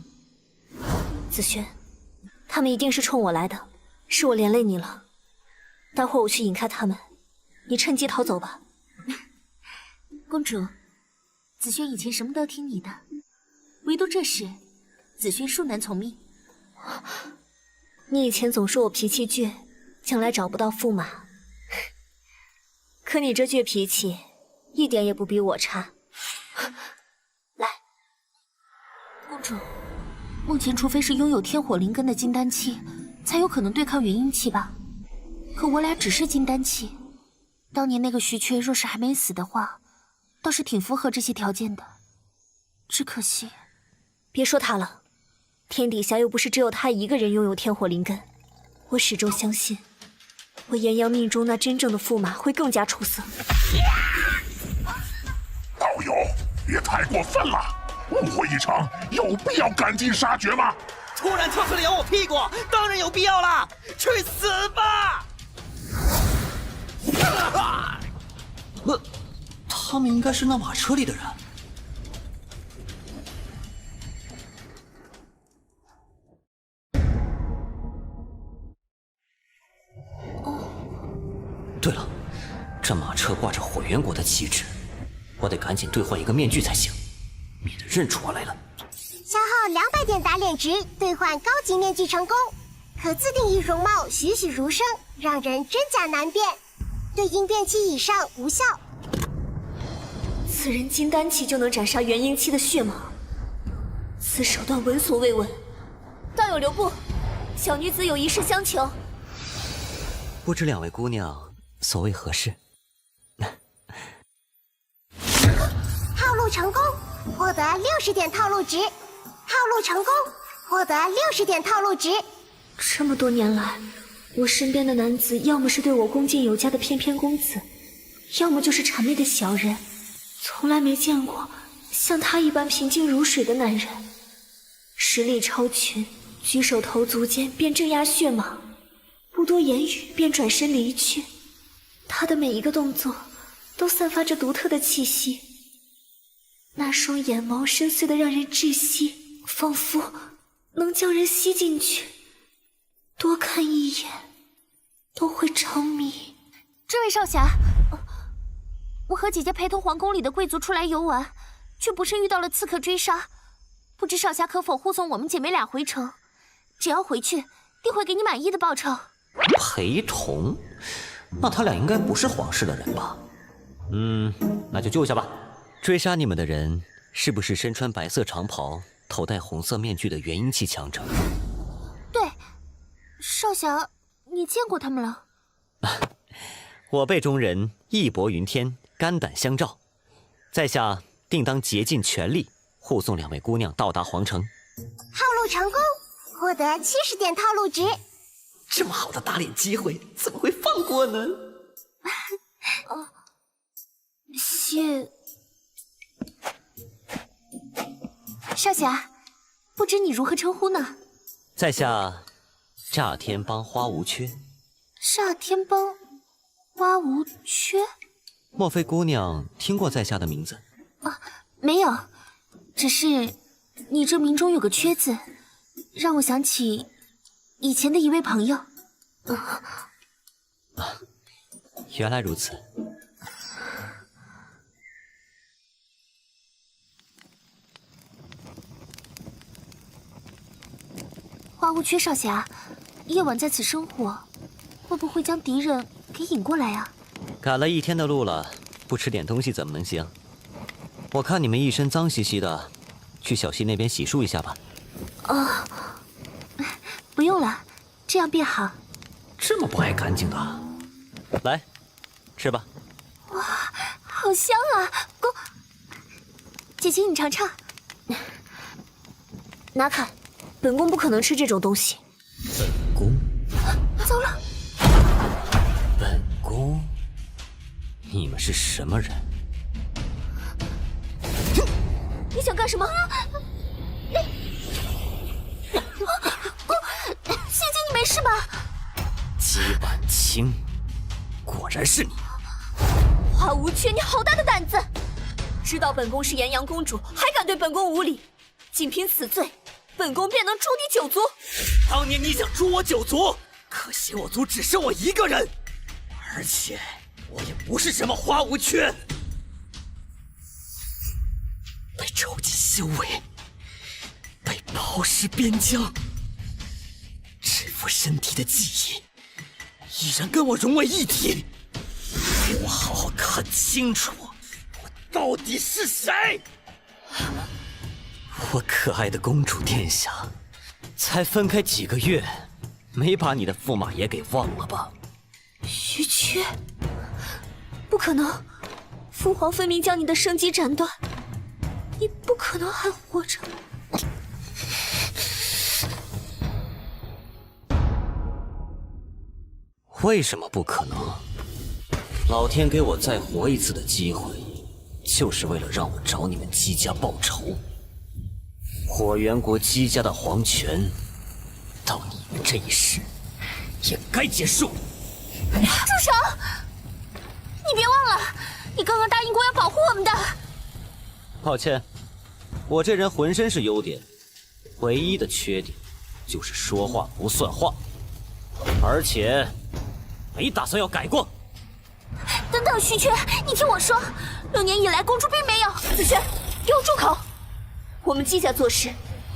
子轩，他们一定是冲我来的，是我连累你了。待会儿我去引开他们，你趁机逃走吧。公主，子轩以前什么都听你的，唯独这事，子轩恕难从命。你以前总说我脾气倔，将来找不到驸马。可你这倔脾气，一点也不比我差。来，公主，目前除非是拥有天火灵根的金丹期，才有可能对抗元婴期吧？可我俩只是金丹期，当年那个徐缺若是还没死的话，倒是挺符合这些条件的。只可惜，别说他了，天底下又不是只有他一个人拥有天火灵根。我始终相信，我炎阳命中那真正的驸马会更加出色。道友，别太过分了，误会一场，有必要赶尽杀绝吗？突然跳出来咬我屁股，当然有必要啦！去死吧！他们应该是那马车里的人。对了，这马车挂着火元国的旗帜，我得赶紧兑换一个面具才行，免得认出我来了。消耗200点打脸值兑换高级面具成功，可自定义容貌栩栩如生，让人真假难辨，对应变期以上无效。此人金丹期就能斩杀元婴期的血吗？此手段闻所未闻。道友留步，小女子有一事相求。不知两位姑娘所谓何事？套路成功，获得60点套路值。套路成功，获得60点套路值。这么多年来，我身边的男子要么是对我恭敬有加的翩翩公子，要么就是谄媚的小人，从来没见过像他一般平静如水的男人。实力超群，举手投足间便镇压血芒，不多言语便转身离去。他的每一个动作都散发着独特的气息，那双眼眸深邃的让人窒息，仿佛能将人吸进去，多看一眼都会着迷。这位少侠，我和姐姐陪同皇宫里的贵族出来游玩，却不慎遇到了刺客追杀，不知少侠可否护送我们姐妹俩回城？只要回去，定会给你满意的报酬。陪同？那他俩应该不是皇室的人吧？那就救一下吧。追杀你们的人是不是身穿白色长袍、头戴红色面具的元婴期强者？对，少侠，你见过他们了？我辈中人义薄云天，肝胆相照，在下定当竭尽全力护送两位姑娘到达皇城。套路成功，获得70点套路值。这么好的打脸机会，怎么会放过呢？少侠，不知你如何称呼呢？在下炸天帮花无缺。炸天帮花无缺？莫非姑娘听过在下的名字？没有，只是你这名中有个缺字，让我想起以前的一位朋友。原来如此。花无缺少侠，夜晚在此生活，会不会将敌人给引过来啊？赶了一天的路了，不吃点东西怎么能行？我看你们一身脏兮兮的，去小溪那边洗漱一下吧。不用了，这样便好。这么不爱干净的，来，吃吧。哇，好香啊！姐姐你尝尝。拿开，本宫不可能吃这种东西。本宫？糟了！本宫？你们是什么人？你想干什么？事吧？姬婉清，果然是你！花无缺，你好大的胆子！知道本宫是炎阳公主，还敢对本宫无礼，仅凭此罪，本宫便能诛你9族。当年你想诛我9族，可惜我族只剩我一个人，而且我也不是什么花无缺，被抽尽修为，被抛尸边疆，这副身体的记忆已然跟我融为一体。给我好好看清楚，我到底是谁！我可爱的公主殿下，才分开几个月，没把你的驸马爷给忘了吧？徐缺，不可能！父皇分明将你的生机斩断，你不可能还活着。为什么不可能？老天给我再活一次的机会，就是为了让我找你们姬家报仇。火元国姬家的皇权，到你们这一世也该结束。住手！你别忘了，你刚刚答应过要保护我们的。抱歉，我这人浑身是优点，唯一的缺点就是说话不算话，而且没打算要改过。等等，徐缺，你听我说，6年以来，公主并没有。子轩，给我住口！我们姬家做事，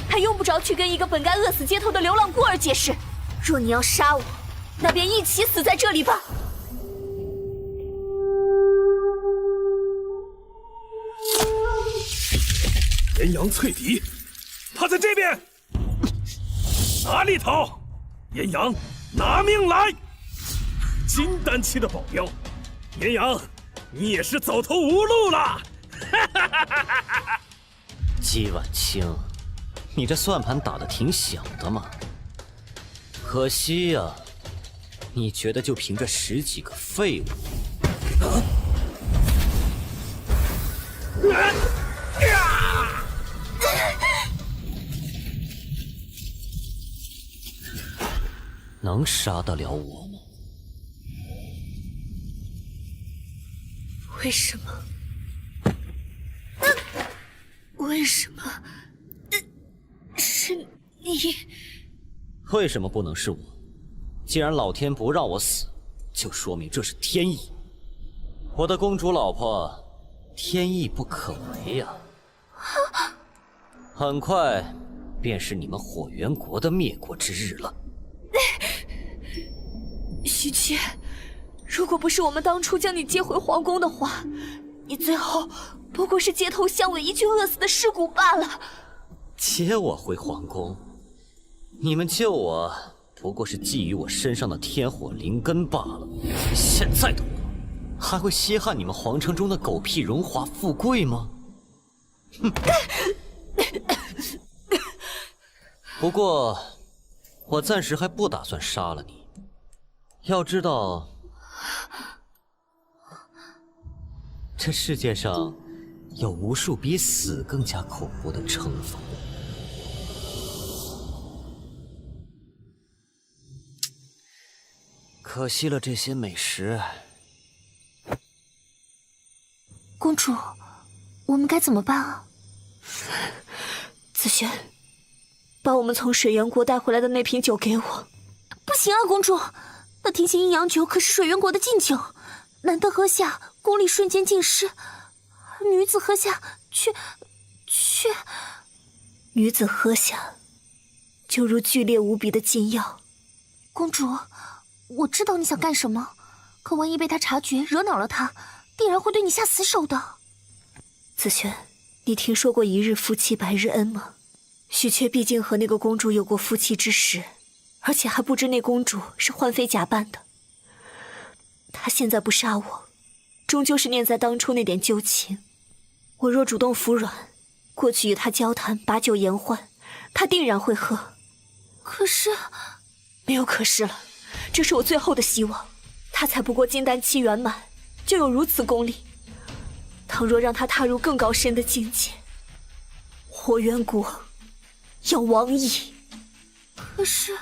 还用不着去跟一个本该饿死街头的流浪孤儿解释。若你要杀我，那便一起死在这里吧。炎阳淬笛，他在这边。哪里逃？炎阳，拿命来！金丹期的保镖，炎阳，你也是走投无路了！姬婉清，你这算盘打得挺响的嘛。可惜呀，你觉得就凭这10几个废物，能杀得了我吗？为什么？为什么？是你？为什么不能是我？既然老天不让我死，就说明这是天意。我的公主老婆，天意不可违呀。很快，便是你们火元国的灭国之日了。徐缺，如果不是我们当初将你接回皇宫的话，你最后不过是街头巷尾一具饿死的尸骨罢了。接我回皇宫，你们救我不过是觊觎我身上的天火灵根罢了。现在的我，还会稀罕你们皇城中的狗屁荣华富贵吗？哼！不过，我暂时还不打算杀了你。要知道，这世界上有无数比死更加恐怖的惩罚。可惜了这些美食。公主，我们该怎么办啊？子轩，把我们从水源国带回来的那瓶酒给我。不行啊，公主，那天心阴阳酒可是水源国的禁酒，难得喝下，宫里瞬间尽失，女子喝下却……女子喝下，就如剧烈无比的禁药。公主，我知道你想干什么，可万一被他察觉，惹恼了他，必然会对你下死手的。子轩，你听说过一日夫妻百日恩吗？许缺毕竟和那个公主有过夫妻之实，而且还不知那公主是换妃假扮的。他现在不杀我，终究是念在当初那点旧情。我若主动服软，过去与他交谈，把酒言欢，他定然会喝。可是，没有可是了，这是我最后的希望。他才不过金丹期圆满，就有如此功力。倘若让他踏入更高深的境界，火元国要亡矣。可是，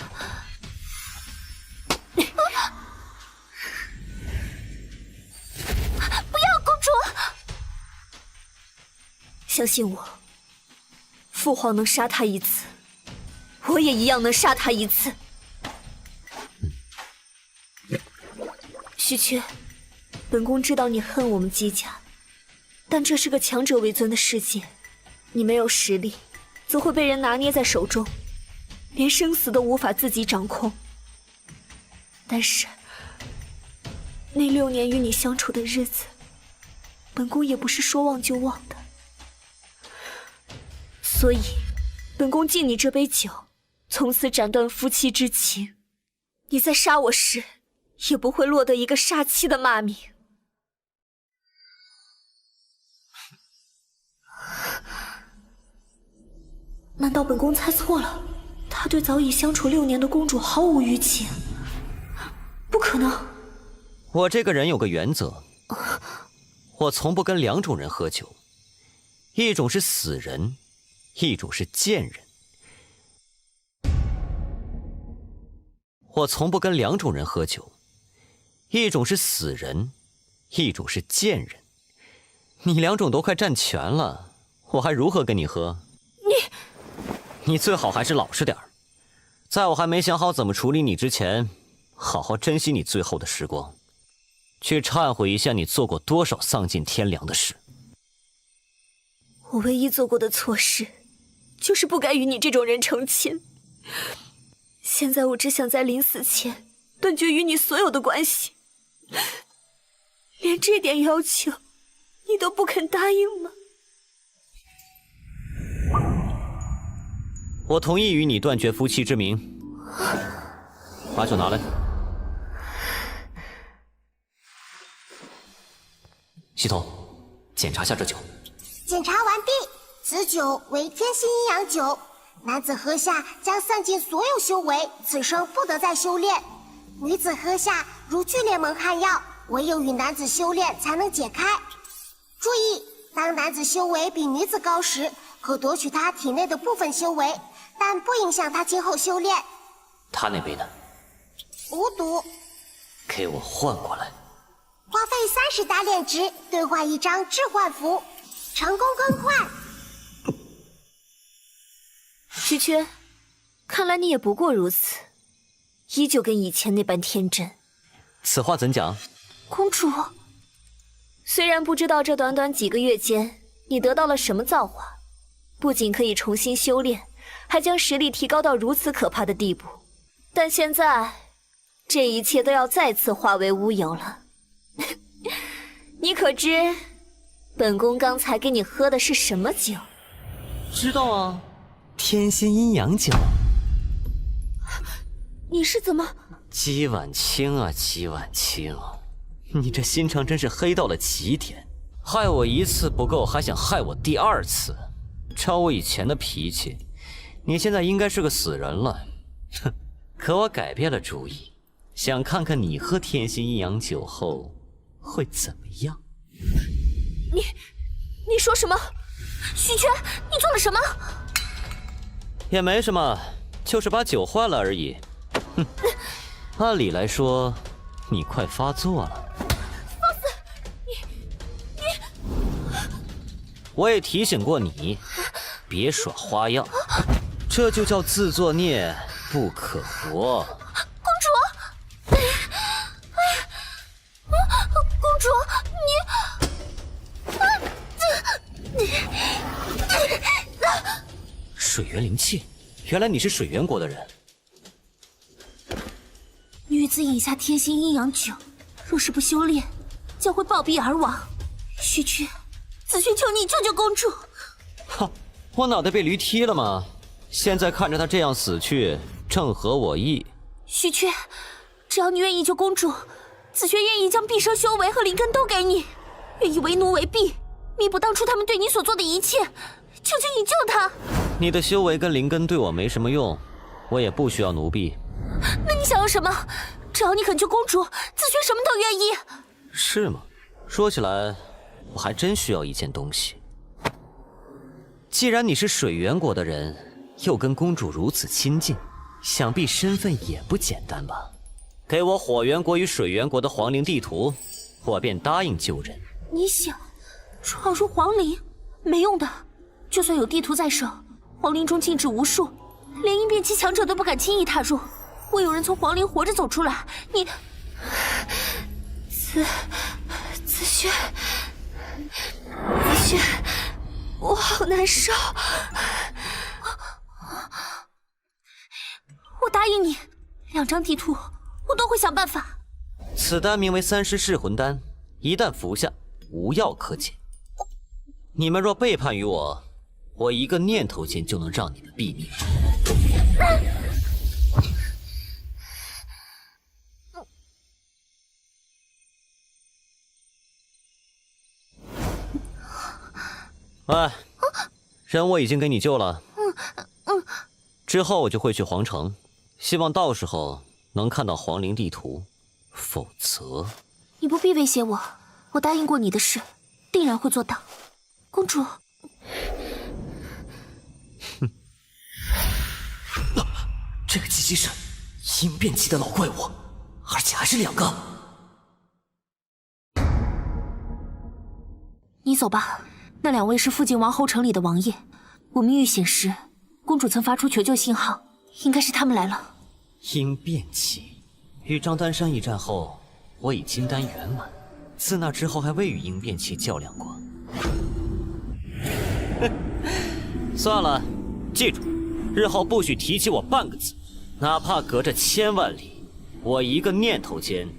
相信我，父皇能杀他一次，我也一样能杀他一次。虚缺，本宫知道你恨我们姬家，但这是个强者为尊的世界，你没有实力，则会被人拿捏在手中，连生死都无法自己掌控。但是，那6年与你相处的日子，本宫也不是说忘就忘的。所以，本宫敬你这杯酒，从此斩断夫妻之情。你在杀我时，也不会落得一个杀妻的骂名。难道本宫猜错了？他对早已相处6年的公主毫无余情？不可能！我这个人有个原则，我从不跟2种人喝酒，一种是死人，一种是贱人。我从不跟2种人喝酒，一种是死人，一种是贱人。你2种都快占全了，我还如何跟你喝？你最好还是老实点儿，在我还没想好怎么处理你之前，好好珍惜你最后的时光，去忏悔一下你做过多少丧尽天良的事。我唯一做过的错事，就是不该与你这种人成亲。现在我只想在临死前断绝与你所有的关系，连这点要求你都不肯答应吗？我同意与你断绝夫妻之名。把酒拿来。系统，检查下这酒。检查完毕，此酒为天心阴阳酒，男子喝下将散尽所有修为，此生不得再修炼；女子喝下如巨联盟汉药，唯有与男子修炼才能解开。注意，当男子修为比女子高时，可夺取他体内的部分修为，但不影响他今后修炼。他那杯呢？无毒。给我换过来。花费30打脸值兑换1张置换符，成功更换。虚缺，看来你也不过如此，依旧跟以前那般天真。此话怎讲？公主，虽然不知道这短短几个月间你得到了什么造化，不仅可以重新修炼，还将实力提高到如此可怕的地步，但现在这一切都要再次化为乌有了。你可知本宫刚才给你喝的是什么酒？知道啊，天心阴阳酒。你是怎么？姬婉清啊，姬婉清，你这心肠真是黑到了极点，害我一次不够，还想害我第2次。照我以前的脾气，你现在应该是个死人了。哼，可我改变了主意，想看看你喝天心阴阳酒后会怎么样。你说什么？虚缺，你做了什么？也没什么，就是把酒换了而已。哼，按理来说，你快发作了。放肆！你！我也提醒过你，别耍花样，这就叫自作孽不可活。公主，公主，水源灵气，原来你是水源国的人。女子饮下天心阴阳酒，若是不修炼，将会暴毙而亡。虚缺，子轩求你救救公主！哈，我脑袋被驴踢了吗？现在看着她这样死去，正合我意。虚缺，只要你愿意救公主，子轩愿意将毕生修为和灵根都给你，愿意为奴为婢，弥补当初他们对你所做的一切。求求你救她！你的修为跟灵根对我没什么用，我也不需要奴婢。那你想要什么？只要你肯救公主，子轩什么都愿意。是吗？说起来，我还真需要一件东西。既然你是水源国的人，又跟公主如此亲近，想必身份也不简单吧？给我火源国与水源国的皇陵地图，我便答应救人。你想闯入皇陵？没用的。就算有地图在手，皇陵中禁制无数，连应变期强者都不敢轻易踏入。未有人从皇陵活着走出来，你子轩，我好难受。我答应你，2张地图我都会想办法。此丹名为3尸噬魂丹，一旦服下，无药可解。你们若背叛于我，我一个念头间就能让你们毙命。喂，人我已经给你救了。之后我就会去皇城，希望到时候能看到皇陵地图，否则……你不必威胁我，我答应过你的事，定然会做到。公主，这个机器是应变期的老怪物，而且还是2个。你走吧，那2位是附近王侯城里的王爷，我们遇险时，公主曾发出求救信号，应该是他们来了。应变期，与张丹山一战后，我已金丹圆满，自那之后还未与应变期较量过。算了，记住，日后不许提起我半个字，哪怕隔着1000万里，我一个念头间，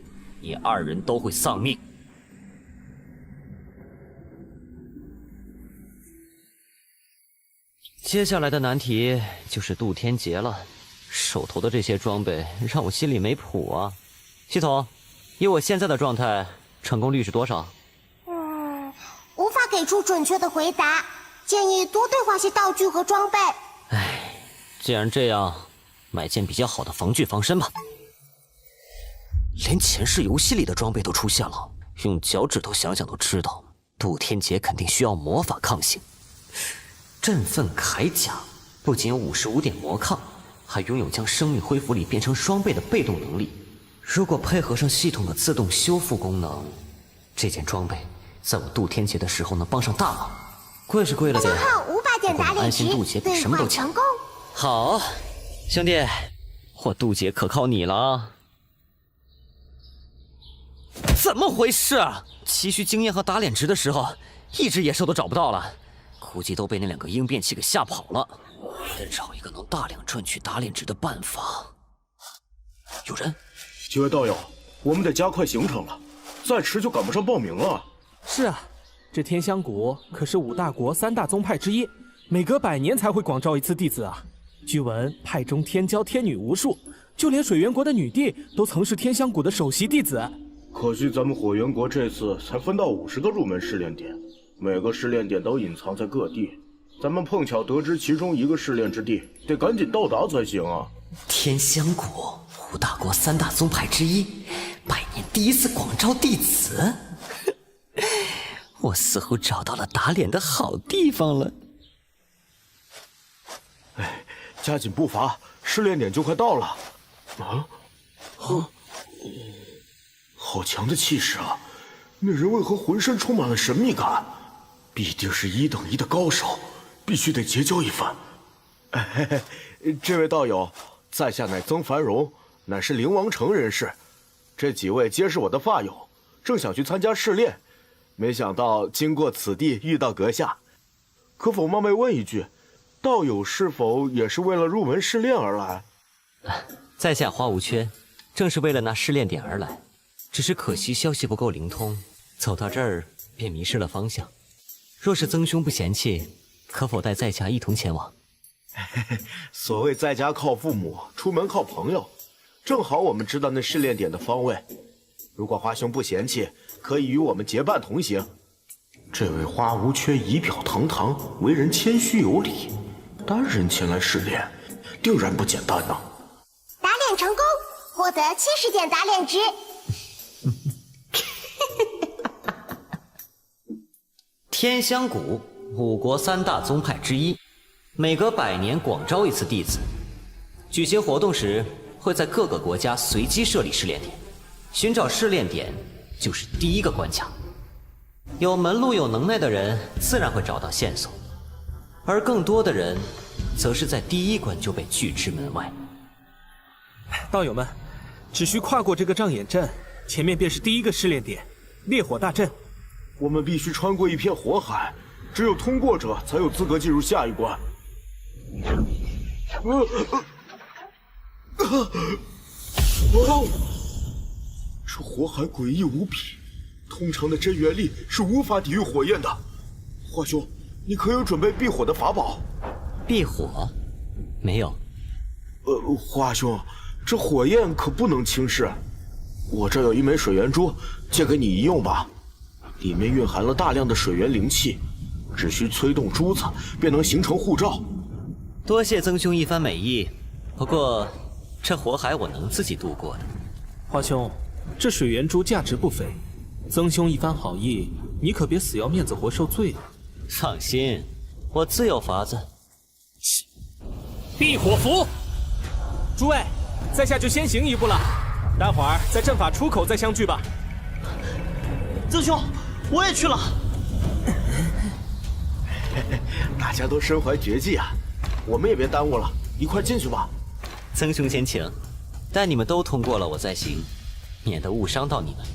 你2人都会丧命。接下来的难题就是渡天劫了，手头的这些装备让我心里没谱啊。系统，以我现在的状态，成功率是多少？无法给出准确的回答，建议多兑换些道具和装备。既然这样，买件比较好的防具防身吧。连前世游戏里的装备都出现了，用脚趾头想想都知道，渡天劫肯定需要魔法抗性。振奋铠甲不仅有55点魔抗，还拥有将生命恢复力变成双倍的被动能力。如果配合上系统的自动修复功能，这件装备在我渡天劫的时候能帮上大忙。贵是贵了点，消耗500点打脸值，比什么都强。好，兄弟，我渡劫可靠你了啊！怎么回事啊？急需经验和打脸值的时候，一只野兽都找不到了。估计都被那2个应变器给吓跑了，得找一个能大量赚取打脸值的办法。有人，几位道友，我们得加快行程了，再迟就赶不上报名了。是啊，这天香谷可是5大国3大宗派之一，每隔100年才会广招一次弟子啊。据闻派中天骄天女无数，就连水源国的女帝都曾是天香谷的首席弟子。可惜咱们火源国这次才分到50个入门试炼点。每个试炼点都隐藏在各地，咱们碰巧得知其中一个试炼之地，得赶紧到达才行啊！天香谷5大国3大宗派之一，100年第一次广招弟子，我似乎找到了打脸的好地方了。加紧步伐，试炼点就快到了。好强的气势啊！那人为何浑身充满了神秘感？必定是1等1的高手，必须得结交一番。这位道友，在下乃曾繁荣，乃是灵王城人士。这几位皆是我的发友，正想去参加试炼，没想到经过此地遇到阁下，可否冒昧问一句，道友是否也是为了入门试炼而来？在下花无缺，正是为了那试炼点而来，只是可惜消息不够灵通，走到这儿便迷失了方向。若是曾兄不嫌弃，可否带在下一同前往？所谓在家靠父母，出门靠朋友，正好我们知道那试炼点的方位。如果花兄不嫌弃，可以与我们结伴同行。这位花无缺仪表堂堂，为人谦虚有礼，单人前来试炼，定然不简单呐。打脸成功，获得70点打脸值。天香谷5国3大宗派之一，每隔100年广招一次弟子。举行活动时，会在各个国家随机设立试炼点，寻找试炼点就是第一个关卡。有门路有能耐的人自然会找到线索，而更多的人，则是在第一关就被拒之门外。道友们，只需跨过这个障眼阵，前面便是第一个试炼点——烈火大阵。我们必须穿过一片火海，只有通过者才有资格进入下一关。这火海诡异无比，通常的真元力是无法抵御火焰的。华兄，你可有准备避火的法宝？避火？没有。华兄，这火焰可不能轻视。我这有一枚水元珠，借给你一用吧。里面蕴含了大量的水元灵气，只需催动珠子便能形成护罩。多谢曾兄一番美意，不过这火海我能自己度过的。华兄，这水元珠价值不菲，曾兄一番好意，你可别死要面子活受罪啊！放心，我自有法子。避火符，诸位，在下就先行一步了，待会儿在阵法出口再相聚吧。曾兄，我也去了。大家都身怀绝技啊，我们也别耽误了，一块进去吧。曾兄先请，待你们都通过了我再行，免得误伤到你们。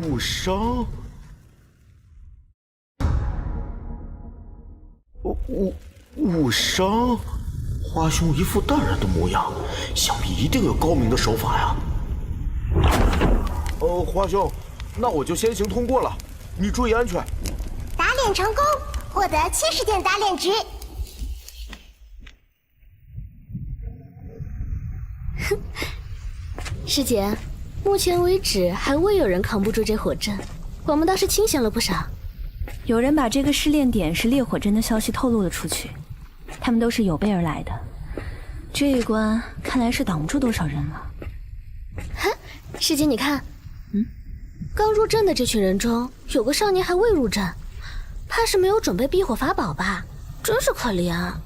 误伤？误伤？华兄一副淡然的模样，想必一定有高明的手法呀。华兄，那我就先行通过了，你注意安全。打脸成功，获得70点打脸值。哼，师姐，目前为止还未有人扛不住这火阵，我们倒是清闲了不少。有人把这个试炼点是烈火阵的消息透露了出去，他们都是有备而来的。这一关看来是挡不住多少人了。哼，师姐你看，刚入阵的这群人中有个少年还未入阵，怕是没有准备避火法宝吧？真是可怜啊！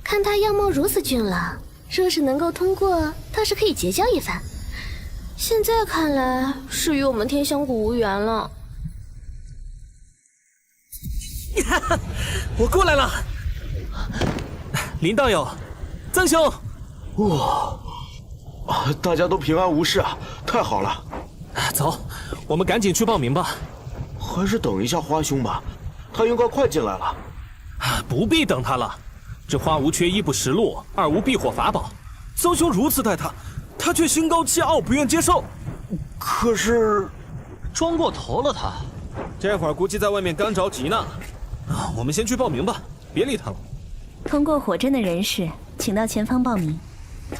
看他样貌如此俊朗，若是能够通过，倒是可以结交一番。现在看来是与我们天香谷无缘了。我过来了，林道友，曾兄，哇，大家都平安无事啊，太好了。走，我们赶紧去报名吧。还是等一下花兄吧，他应该快进来了。不必等他了，这花无缺一不识路，二无避火法宝。曾兄如此待他，他却心高气傲，不愿接受。可是，装过头了他，这会儿估计在外面干着急呢。我们先去报名吧，别理他了。通过火阵的人士，请到前方报名。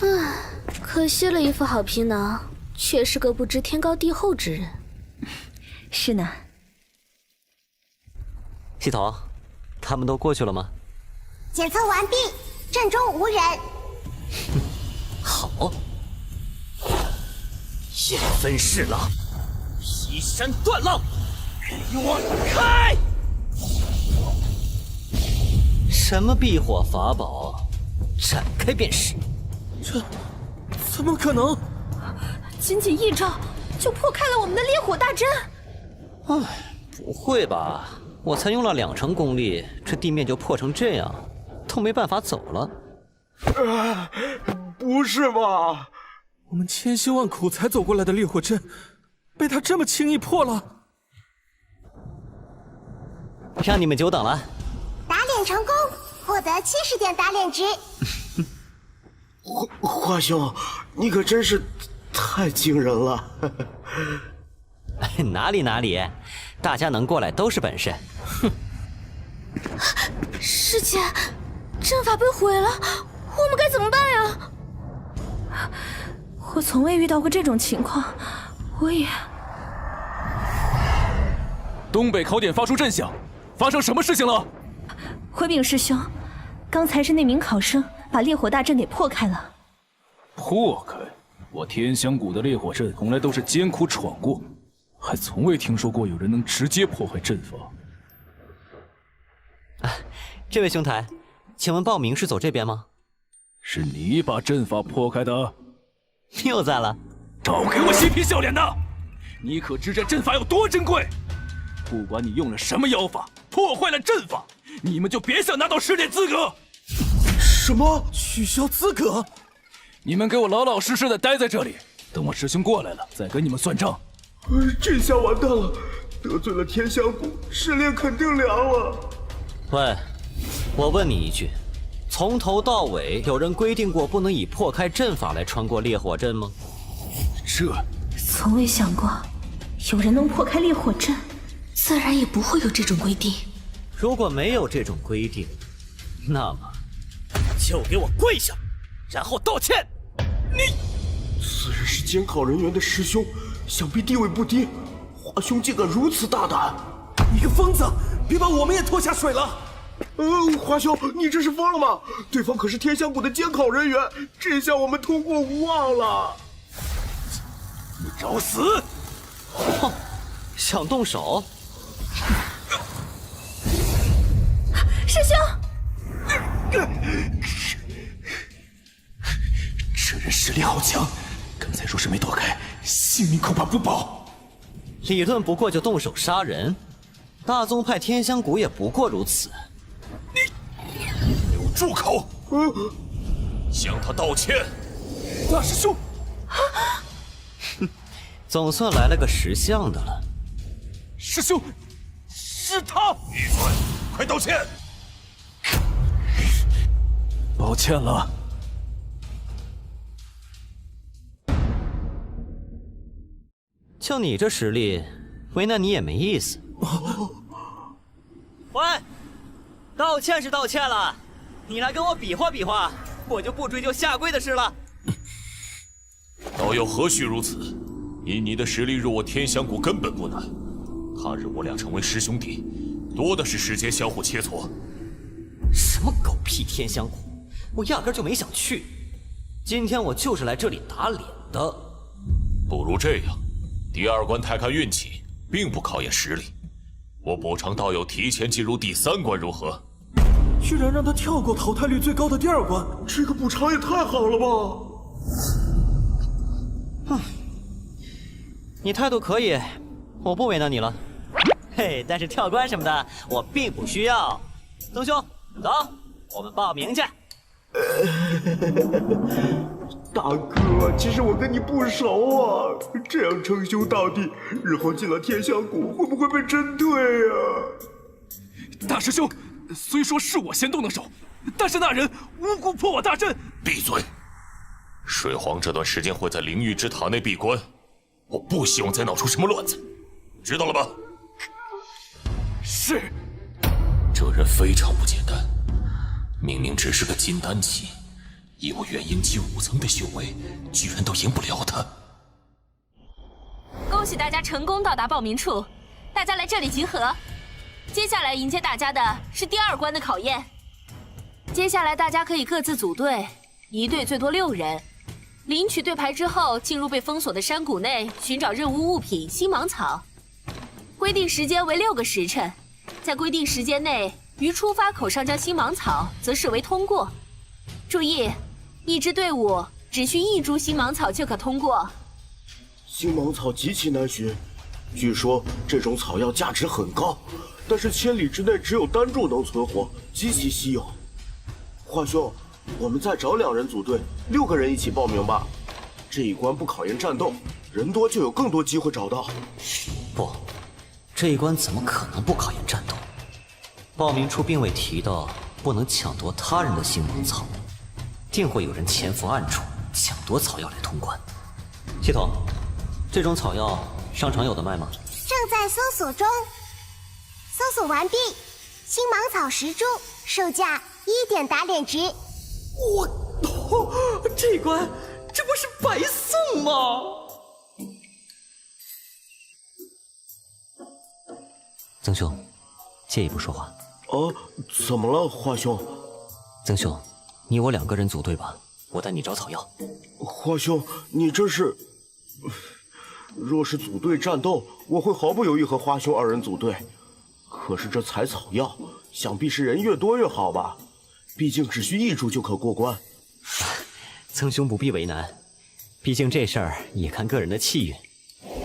唉，可惜了一副好皮囊，却是个不知天高地厚之人。是呢。系统，他们都过去了吗？检测完毕，阵中无人。好，燕分侍郎，劈山断浪，给我开！什么避火法宝，展开便是。这怎么可能？仅仅一招就破开了我们的烈火大阵。唉，不会吧？我才用了2成功力，这地面就破成这样，都没办法走了。不是吧？我们千辛万苦才走过来的烈火阵，被他这么轻易破了。让你们久等了。打脸成功，获得70点打脸值。华兄，你可真是太惊人了。哪里，大家能过来都是本事。哼。师姐，阵法被毁了，我们该怎么办呀？我从未遇到过这种情况，我也……东北考点发出阵响，发生什么事情了？回禀师兄，刚才是那名考生把烈火大阵给破开了。破开？我天香谷的烈火阵从来都是艰苦闯过，还从未听说过有人能直接破坏阵法。这位兄台，请问报名是走这边吗？是你把阵法破开的？又在了，少给我嬉皮笑脸的！你可知这阵法有多珍贵？不管你用了什么妖法，破坏了阵法，你们就别想拿到试炼资格。什么？取消资格？你们给我老老实实的待在这里，等我师兄过来了再跟你们算账。这下完蛋了，得罪了天香谷，试炼肯定凉了。喂，我问你一句，从头到尾有人规定过不能以破开阵法来穿过烈火阵吗？从未想过有人能破开烈火阵，自然也不会有这种规定。如果没有这种规定，那么就给我跪下，然后道歉。此人是监考人员的师兄，想必地位不低。华兄竟敢如此大胆！你个疯子，别把我们也拖下水了！华兄，你这是疯了吗？对方可是天香谷的监考人员，这下我们通过无望了。你找死！哼，想动手？师兄，这人实力好强，刚才若是没躲开，性命恐怕不保。理论不过就动手杀人，大宗派天香谷也不过如此。给我住口！向他道歉。大师兄，总算来了个识相的了。师兄，是他！闭嘴！快道歉！抱歉了。就你这实力，为难你也没意思。喂，道歉是道歉了，你来跟我比划比划，我就不追究下跪的事了。道友何须如此？以你的实力入我天香谷根本不难，他日我俩成为师兄弟，多的是时间相互切磋。什么狗屁天香谷，我压根就没想去。今天我就是来这里打脸的。不如这样，第二关太看运气，并不考验实力。我补偿道友提前进入第3关如何？居然让他跳过淘汰率最高的第2关，这个补偿也太好了吧！你态度可以，我不为难你了。嘿，但是跳关什么的，我并不需要。曾兄，走，我们报名去。大哥，其实我跟你不熟啊，这样称兄道弟，日后进了天香谷会不会被针对啊？大师兄，虽说是我先动的手，但是那人无故破我大阵。闭嘴！水皇这段时间会在灵域之塔内闭关，我不希望再闹出什么乱子，知道了吧？是。这人非常不简单，明明只是个金丹期，以我元婴期5层的修为，居然都赢不了他。恭喜大家成功到达报名处，大家来这里集合。接下来迎接大家的是第2关的考验。接下来大家可以各自组队，一队最多6人。领取队牌之后，进入被封锁的山谷内寻找任务物品星芒草。规定时间为6个时辰，在规定时间内于出发口上将星芒草，则视为通过。注意，一支队伍只需1株星芒草就可通过。星芒草极其难寻，据说这种草药价值很高，但是千里之内只有单株能存活，极其稀有。华兄，我们再找2人组队，6个人一起报名吧。这一关不考验战斗，人多就有更多机会找到。不，这一关怎么可能不考验战斗？报名处并未提到不能抢夺他人的星芒草，定会有人潜伏暗处抢夺草药来通关。系统，这种草药商场有的卖吗？正在搜索中，搜索完毕。星芒草10株，售价1点打脸值。我靠，这关这不是白送吗？曾兄，借一步说话。怎么了，华兄？曾兄，你我2个人组队吧，我带你找草药。华兄，你这是……若是组队战斗，我会毫不犹豫和华兄2人组队。可是这采草药，想必是人越多越好吧？毕竟只需1株就可过关。曾兄不必为难，毕竟这事儿也看个人的气运。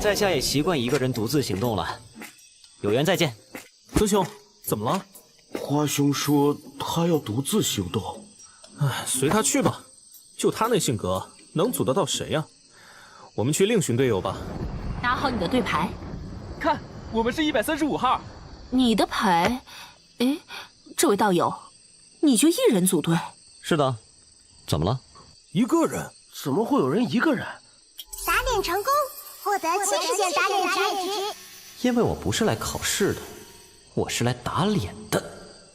在下也习惯1个人独自行动了。有缘再见。曾兄，怎么了？花兄说他要独自行动。哎，随他去吧。就他那性格，能阻得到谁呀？我们去另寻队友吧。拿好你的队牌。看，我们是135号。你的牌？哎，这位道友，你就一人组队？是的。怎么了？一个人？怎么会有人一个人？打脸成功，获得70件打脸值。因为我不是来考试的，我是来打脸的。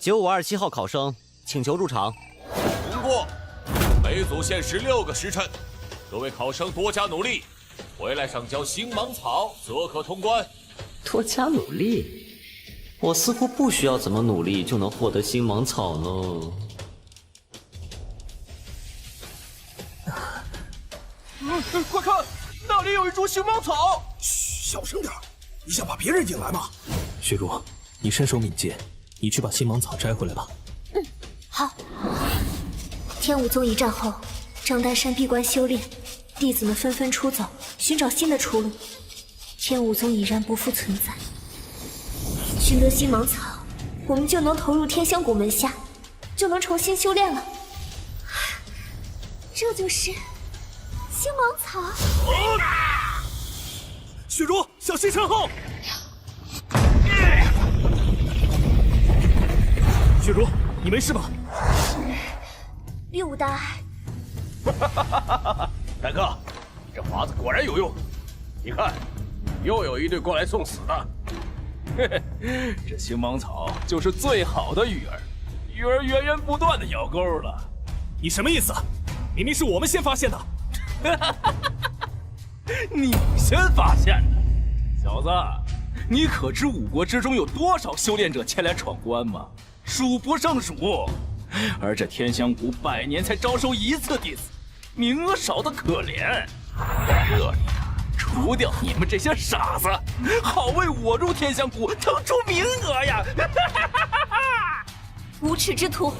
9527号考生，请求入场。通过，每组限16个时辰，各位考生多加努力，回来上交星芒草则可通关。多加努力？我似乎不需要怎么努力就能获得星芒草呢。快看，那里有一株星芒草！嘘，小声点，你想把别人引来吗？雪茹，你身手敏捷，你去把星芒草摘回来吧。好。天武宗一战后，张丹山闭关修炼，弟子们纷纷出走，寻找新的出路。天武宗已然不复存在。寻得星芒草，我们就能投入天香谷门下，就能重新修炼了。这就是星芒草。雪茹，小心身后！雪茹，你没事吧？并无大碍。大哥，这法子果然有用。你看，又有一队过来送死的。嘿嘿，这星芒草就是最好的鱼儿源源不断的咬钩了。你什么意思？明明是我们先发现的。你先发现的，小子，你可知五国之中有多少修炼者前来闯关吗？数不胜数。而这天香谷100年才招收1次弟子，名额少得可怜。这里啊，除掉你们这些傻子，好为我入天香谷腾出名额呀！无耻之徒，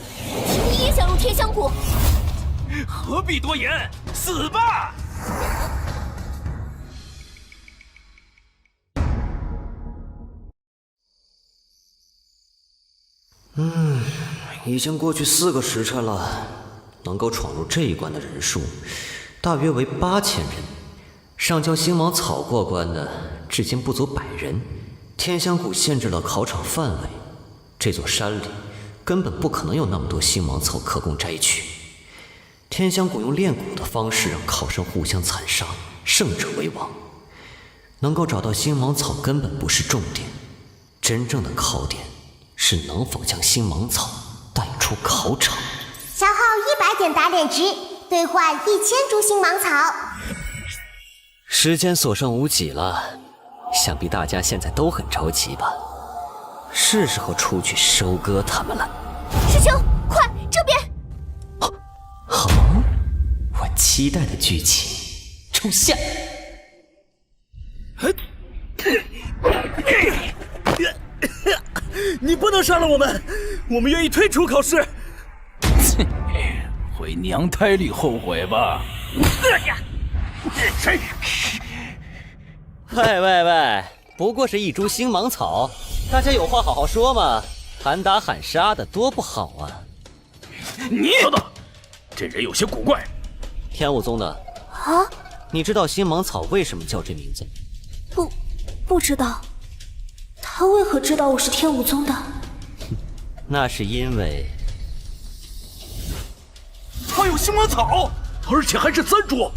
请你也想入天香谷？何必多言，死吧！已经过去4个时辰了，能够闯入这一关的人数大约为8000人，上交星芒草过关的至今不足100人。天香谷限制了考场范围，这座山里根本不可能有那么多星芒草可供摘取。天香谷用炼蛊的方式让考生互相残杀，胜者为王。能够找到星芒草根本不是重点，真正的考点是能否将星芒草带出考场。消耗100点打脸值，兑换1000株星芒草。时间所剩无几了，想必大家现在都很着急吧？是时候出去收割他们了。师兄，快这边！好，我期待的剧情出现。你不能杀了我们，我们愿意退出考试。回娘胎里后悔吧。喂，不过是一株星芒草，大家有话好好说嘛，喊打喊杀的多不好啊！你等等，这人有些古怪。天武宗的啊？你知道星芒草为什么叫这名字？不知道。他为何知道我是天武宗的？那是因为他有星芒草，而且还是3株。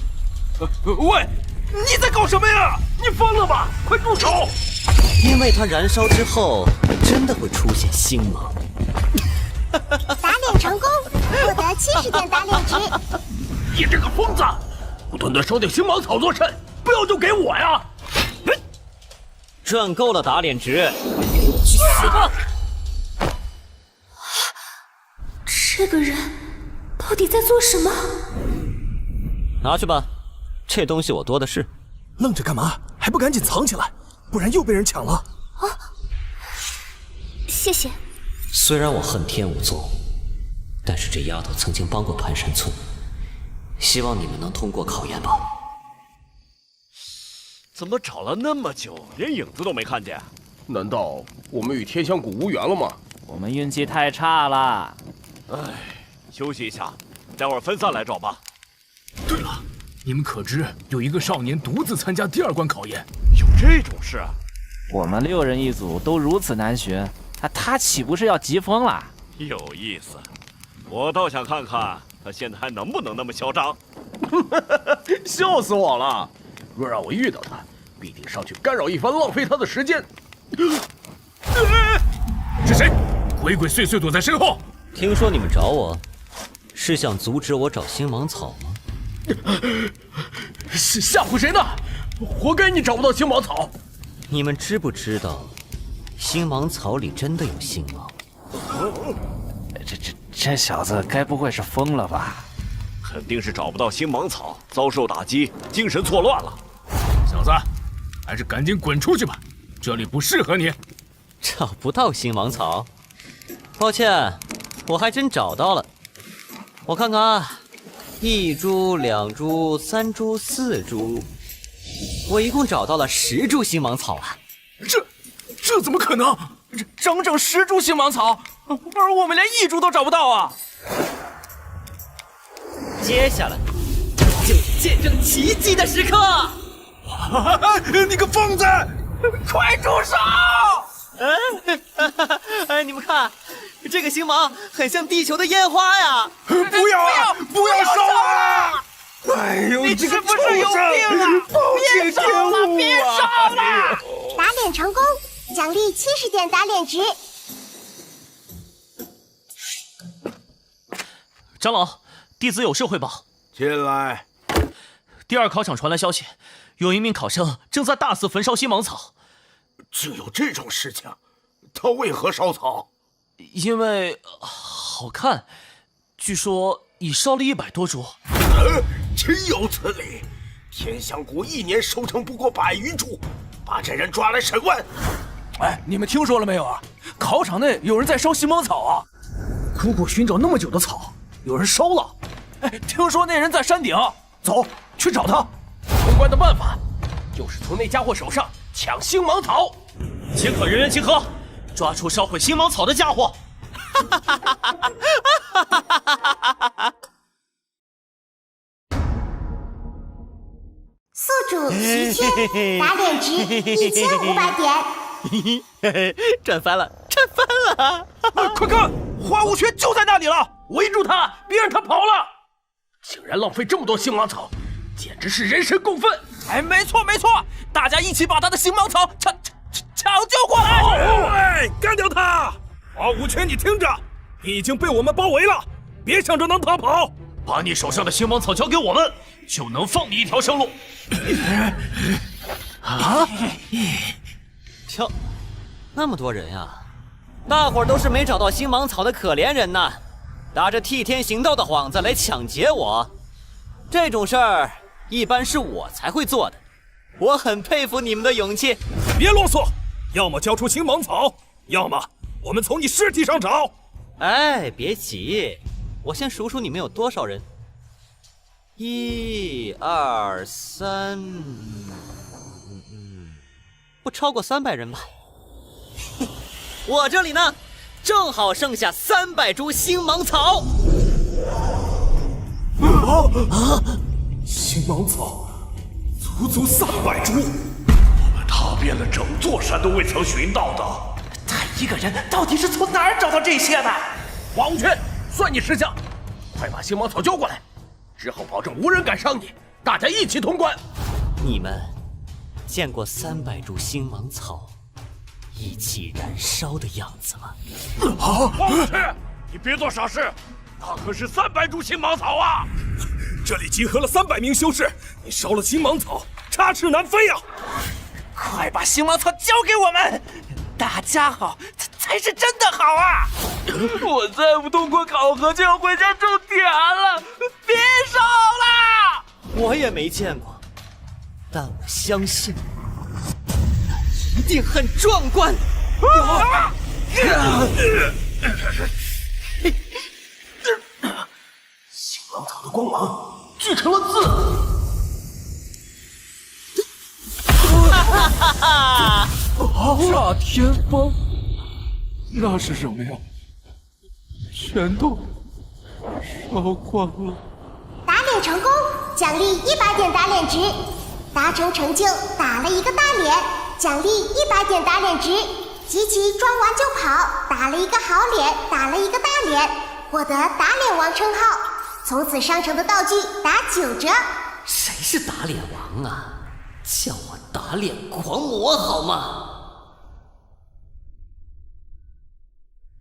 喂，你在搞什么呀？你疯了吧？快住手！因为它燃烧之后真的会出现星芒。打脸成功，获得70点打脸值。你这个疯子，不断的烧点星芒草做甚？不要就给我呀！赚够了打脸值，去死吧！这个人到底在做什么？拿去吧，这东西我多的是。愣着干嘛？还不赶紧藏起来，不然又被人抢了。啊！谢谢。虽然我恨天武宗，但是这丫头曾经帮过盘山村，希望你们能通过考验吧。怎么找了那么久，连影子都没看见？难道我们与天香谷无缘了吗？我们运气太差了。唉，休息一下，待会儿分散来找吧。对了，你们可知有一个少年独自参加第2关考验？有这种事啊？我们6人一组都如此难寻，他岂不是要急疯了？有意思，我倒想看看他现在还能不能那么嚣张。笑死我了！若让我遇到他，必定上去干扰一番，浪费他的时间。是谁？鬼鬼祟祟躲在身后。听说你们找我，是想阻止我找星芒草吗？是吓唬谁呢？活该你找不到星芒草。你们知不知道，星芒草里真的有星芒？这小子该不会是疯了吧？肯定是找不到星芒草，遭受打击，精神错乱了。小子，还是赶紧滚出去吧，这里不适合你。找不到星芒草？抱歉，我还真找到了。我看看啊，1株、2株、3株、4株，我一共找到了10株星芒草啊！这怎么可能？整整10株星芒草，而我们连1株都找不到啊！接下来就是见证奇迹的时刻！你个疯子，快住手！哎，你们看，这个星芒很像地球的烟花呀！不要烧啊！哎呦，你是不是有病啊？别烧了，别烧了！打脸成功，奖励70点打脸值。长老，弟子有事汇报。进来。第2考场传来消息，有一名考生正在大肆焚烧星芒草。竟有这种事情？他为何烧草？因为好看，据说已烧了100多株。岂有此理！天香谷1年收成不过100余株，把这人抓来审问。哎，你们听说了没有啊？考场内有人在烧星芒草啊！苦苦寻找那么久的草，有人烧了。哎，听说那人在山顶，走去找他。通关的办法就是从那家伙手上抢星芒草。请可人员集合，抓住烧毁星芒草的家伙！宿主齐天，打脸值1500点。赚翻了，赚翻了！快看，花无缺就在那里了！围住他，别让他跑了！竟然浪费这么多星芒草，简直是人神共愤！哎，没错，大家一起把他的星芒草抢救过来！哎，干掉他！花无缺，你听着，你已经被我们包围了，别想着能逃跑。把你手上的星芒草交给我们，就能放你一条生路。瞧，那么多人呀，大伙儿都是没找到星芒草的可怜人呐，打着替天行道的幌子来抢劫我，这种事儿一般是我才会做的。我很佩服你们的勇气。别啰嗦，要么交出星芒草，要么我们从你尸体上找。哎，别急，我先数数你们有多少人。1、2、3，不超过300人吧。我这里呢，正好剩下300株星芒草。星芒草足300株，我们踏遍了整座山都未曾寻到的。他一个人到底是从哪儿找到这些的？花无缺，算你识相，快把星芒草交过来，之后保证无人敢伤你，大家一起通关。你们见过300株星芒草一起燃烧的样子吗？花无缺，你别做傻事，那可是300株星芒草啊！这里集合了300名修士，你烧了星芒草，插翅难飞呀！快把星芒草交给我们，大家好才是真的好啊！我再不通过考核就要回家种田了，别烧了！我也没见过，但我相信那一定很壮观。星芒草的光芒聚成了字。炸天风，那是什么呀？全都烧光了。打脸成功，奖励100点打脸值；达成成就，打了一个大脸，奖励100点打脸值；集齐装完就跑，打了一个好脸，打了一个大脸，获得打脸王称号。从此商城的道具打9折。谁是打脸王啊？叫我打脸狂魔好吗？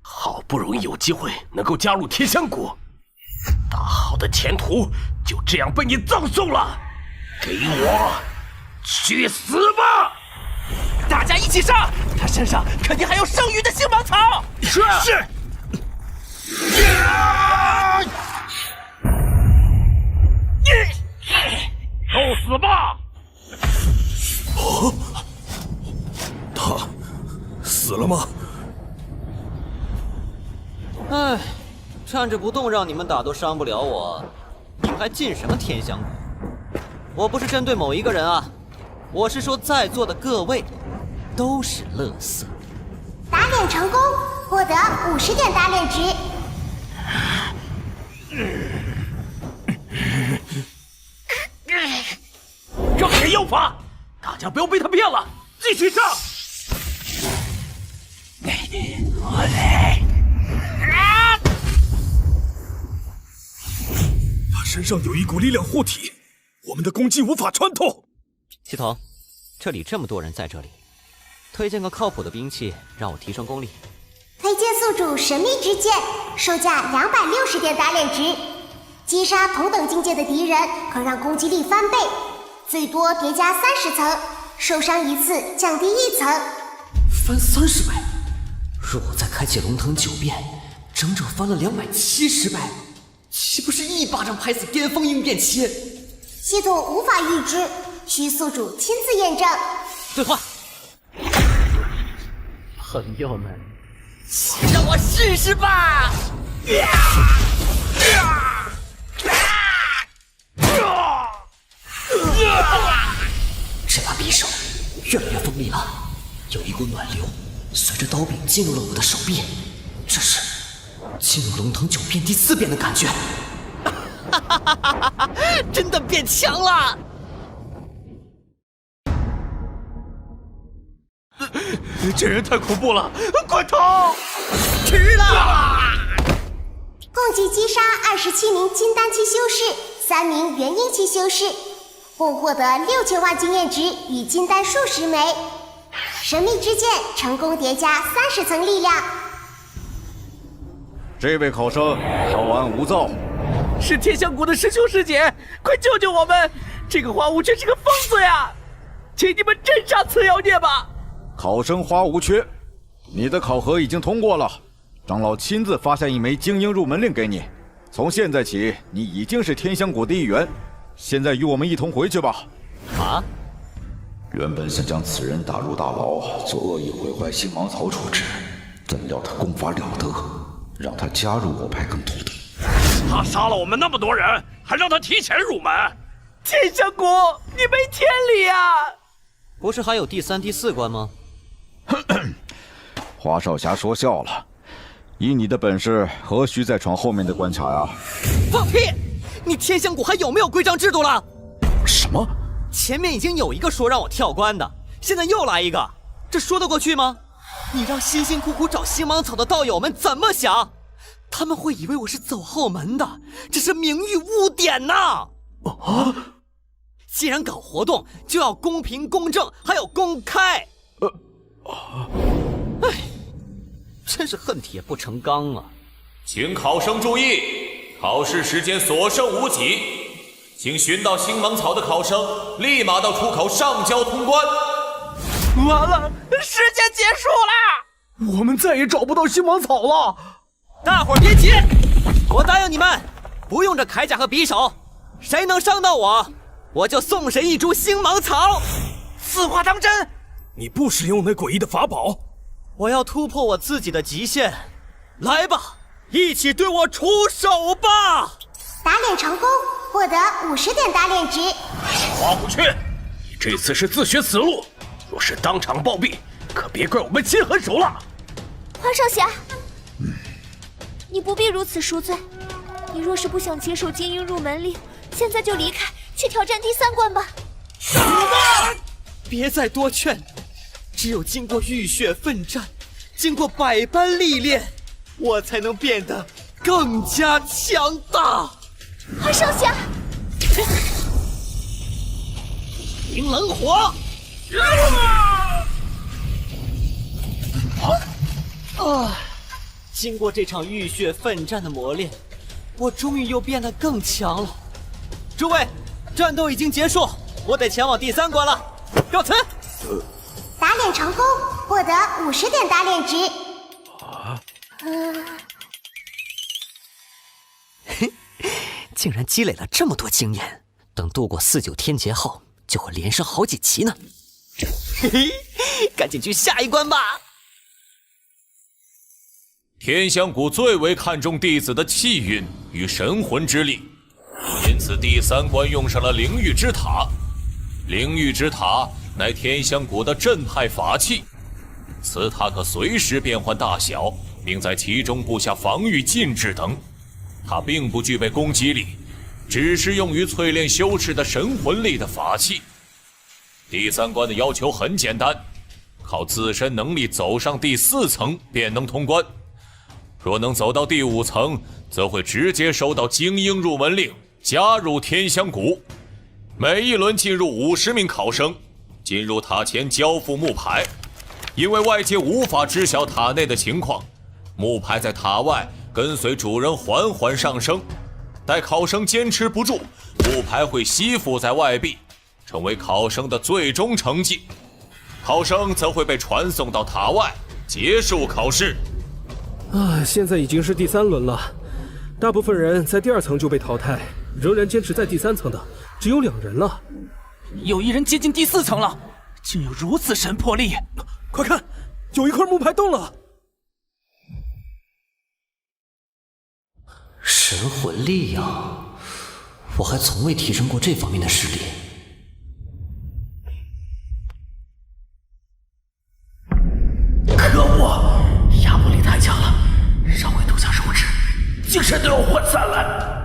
好不容易有机会能够加入天香国，大好的前途就这样被你葬送了！给我去死吧！大家一起上！他身上肯定还有剩余的星芒草。是。受死吧！哦，他死了吗？唉，站着不动让你们打都伤不了我，你们还进什么天香国？我不是针对某一个人啊，我是说在座的各位都是垃圾。打脸成功，获得50点打脸值。正言妖法，大家不要被他骗了，继续上！他身上有一股力量护体，我们的攻击无法穿透。系统，这里这么多人在这里，推荐个靠谱的兵器，让我提升功力。推荐宿主神秘之剑，售价260点打脸值，击杀同等境界的敌人可让攻击力翻倍，最多叠加30层，受伤1次降低1层。翻30倍？若我再开启龙腾9变，整整翻了270倍，岂不是一巴掌拍死巅峰应变期？系统无法预知，需宿主亲自验证。对话。朋友们，请让我试试吧！这把匕首越来越锋利了，有一股暖流随着刀柄进入了我的手臂，这是进入龙腾9变第4变的感觉。真的变强了！这人太恐怖了，快逃！迟了！共计击杀27名金丹期修士，3名元婴期修士，共获得6000万经验值与金丹数10枚。神秘之剑成功叠加30层力量。这位考生稍安勿躁。是天香国的师兄师姐，快救救我们！这个花无缺是个疯子呀！请你们镇杀此妖孽吧！考生花无缺，你的考核已经通过了，长老亲自发下一枚精英入门令给你。从现在起，你已经是天香国的一员。现在与我们一同回去吧。啊！原本想将此人打入大牢，做恶意毁坏星芒草处置，怎料他功法了得，让他加入我派更图的。他杀了我们那么多人，还让他提前入门。天香国，你没天理呀！不是还有第3、第4关吗？花少侠说笑了，以你的本事，何须再闯后面的关卡呀？放屁！你天香谷还有没有规章制度了？什么？前面已经有一个说让我跳关的，现在又来一个，这说得过去吗？你让辛辛苦苦找星芒草的道友们怎么想？他们会以为我是走后门的，这是名誉污点呐！既然搞活动，就要公平公正，还有公开。哎，真是恨铁不成钢啊！请考生注意，考试时间所剩无几，请寻到星芒草的考生立马到出口上交通关。完了，时间结束了，我们再也找不到星芒草了。大伙儿别急，我答应你们，不用这铠甲和匕首，谁能伤到我，我就送谁一株星芒草。此话当真？你不使用那诡异的法宝？我要突破我自己的极限，来吧，一起对我出手吧！打脸成功，获得50点打脸值。花无缺，你这次是自寻死路，若是当场暴毙，可别怪我们心狠手辣。花少侠，你不必如此赎罪。你若是不想接受精英入门令，现在就离开，去挑战第3关吧。别再多劝，只有经过浴血奋战，经过百般历练，我才能变得更加强大。花少侠，冰冷火！经过这场浴血奋战的磨练，我终于又变得更强了。诸位，战斗已经结束，我得前往第3关了，告辞。打脸成功，获得50点打脸值。竟然积累了这么多经验，等度过4、9天劫后，就会连升好几级呢。嘿嘿，赶紧去下一关吧。天香谷最为看重弟子的气运与神魂之力，因此第3关用上了灵域之塔。灵域之塔乃天香谷的镇派法器，此塔可随时变换大小，并在其中布下防御禁制等。它并不具备攻击力，只是用于淬炼修士的神魂力的法器。第3关的要求很简单，靠自身能力走上第4层便能通关。若能走到第5层，则会直接收到精英入门令，加入天香谷。每一轮进入50名考生，进入塔前交付木牌，因为外界无法知晓塔内的情况，木牌在塔外跟随主人缓缓上升。待考生坚持不住，木牌会吸附在外壁，成为考生的最终成绩。考生则会被传送到塔外，结束考试。现在已经是第3轮了，大部分人在第2层就被淘汰，仍然坚持在第3层的只有2人了。有一人接近第4层了，竟有如此神魄力！快看，有一块木牌动了。神魂力呀，我还从未提升过这方面的实力。可恶，压迫力太强了，稍微动下手指，精神都要涣散了。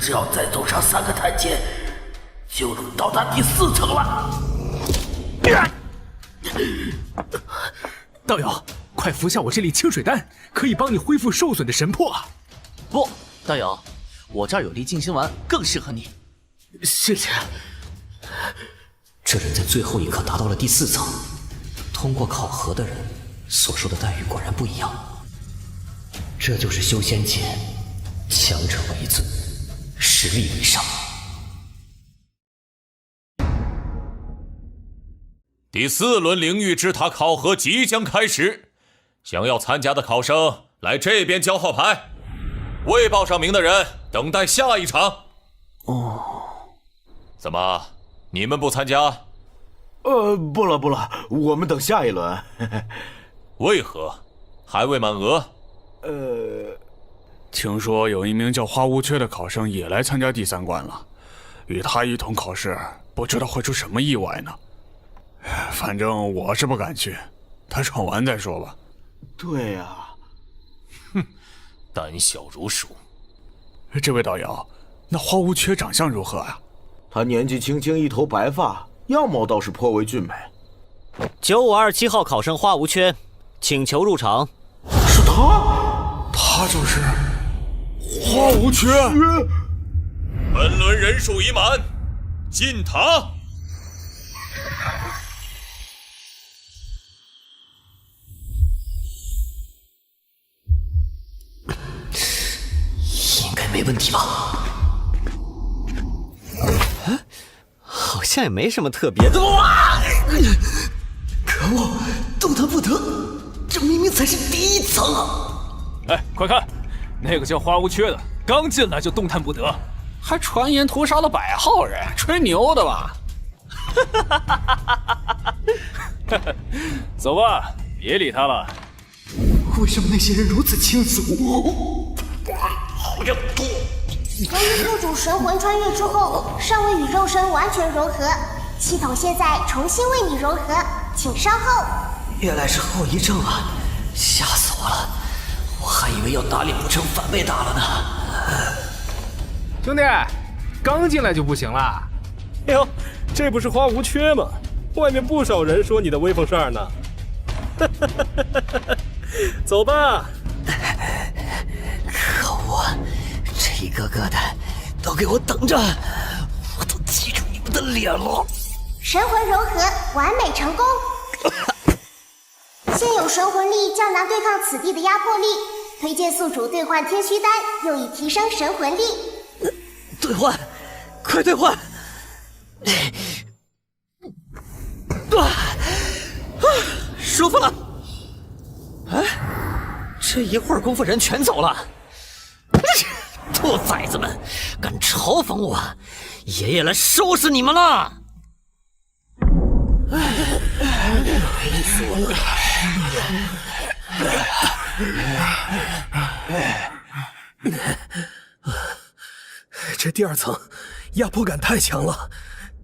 只要再走上3个台阶，就能到达第4层了。道友，快服下我这粒清水丹，可以帮你恢复受损的神魄。不，道友，我这儿有粒静心丸，更适合你。谢谢。这人在最后一刻达到了第4层，通过考核的人所受的待遇果然不一样。这就是修仙界强者为尊，实力为上。第4轮灵域之塔考核即将开始，想要参加的考生来这边交号牌，未报上名的人等待下一场。怎么，你们不参加？不了，我们等下一轮。为何？还未满额？听说有一名叫花无缺的考生也来参加第3关了，与他一同考试，不知道会出什么意外呢。反正我是不敢去，他闯完再说吧。对呀，哼，胆小如鼠。这位道友，那花无缺长相如何啊？他年纪轻轻，一头白发，样貌倒是颇为俊美。9527号考生花无缺，请求入场。是他？他就是花无缺。本轮人数已满，进塔。应该没问题吧？好像也没什么特别的。可恶，动弹不得，这明明才是第1层啊！哎，快看，那个叫花无缺的刚进来就动弹不得，还传言屠杀了100号人，吹牛的吧？走吧，别理他了。为什么那些人如此轻俗？由于宿主神魂穿越之后，尚未与肉身完全融合，系统现在重新为你融合，请稍后。原来是后遗症啊！吓死我了，我还以为要打脸不成反被打了呢。兄弟，刚进来就不行了？哟，这不是花无缺吗？外面不少人说你的威风事儿呢。走吧。可恶，这一个个的都给我等着！我都记住你们的脸了。神魂融合完美成功。现有神魂力较难对抗此地的压迫力，推荐宿主兑换天虚丹，用以提升神魂力。兑换，快兑换！舒服了。哎，这一会儿功夫人全走了。兔崽子们，敢嘲讽我，爷爷来收拾你们了！累死我了！这第二层压迫感太强了，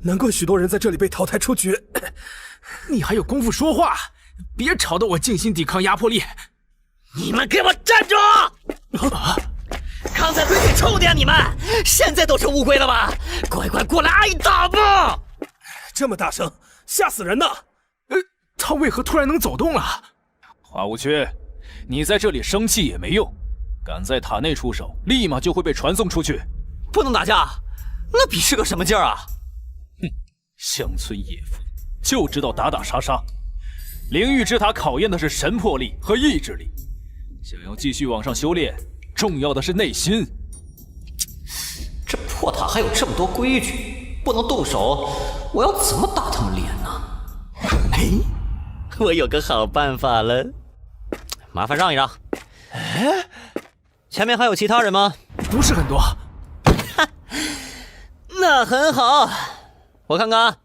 难怪许多人在这里被淘汰出局。你还有功夫说话？别吵得我静心抵抗压迫力！你们给我站住！刚才不给臭点你们，现在都是乌龟了吧？乖乖过来挨打吧！这么大声，吓死人呢！他为何突然能走动了？花无缺，你在这里生气也没用，敢在塔内出手，立马就会被传送出去。不能打架，那比是个什么劲儿啊？哼，乡村野妇就知道打打杀杀。灵域之塔考验的是神魄力和意志力，想要继续往上修炼，重要的是内心。这破塔还有这么多规矩，不能动手，我要怎么打他们脸呢？哎，我有个好办法了，麻烦让一让。哎，前面还有其他人吗？不是很多。那很好，我看看啊，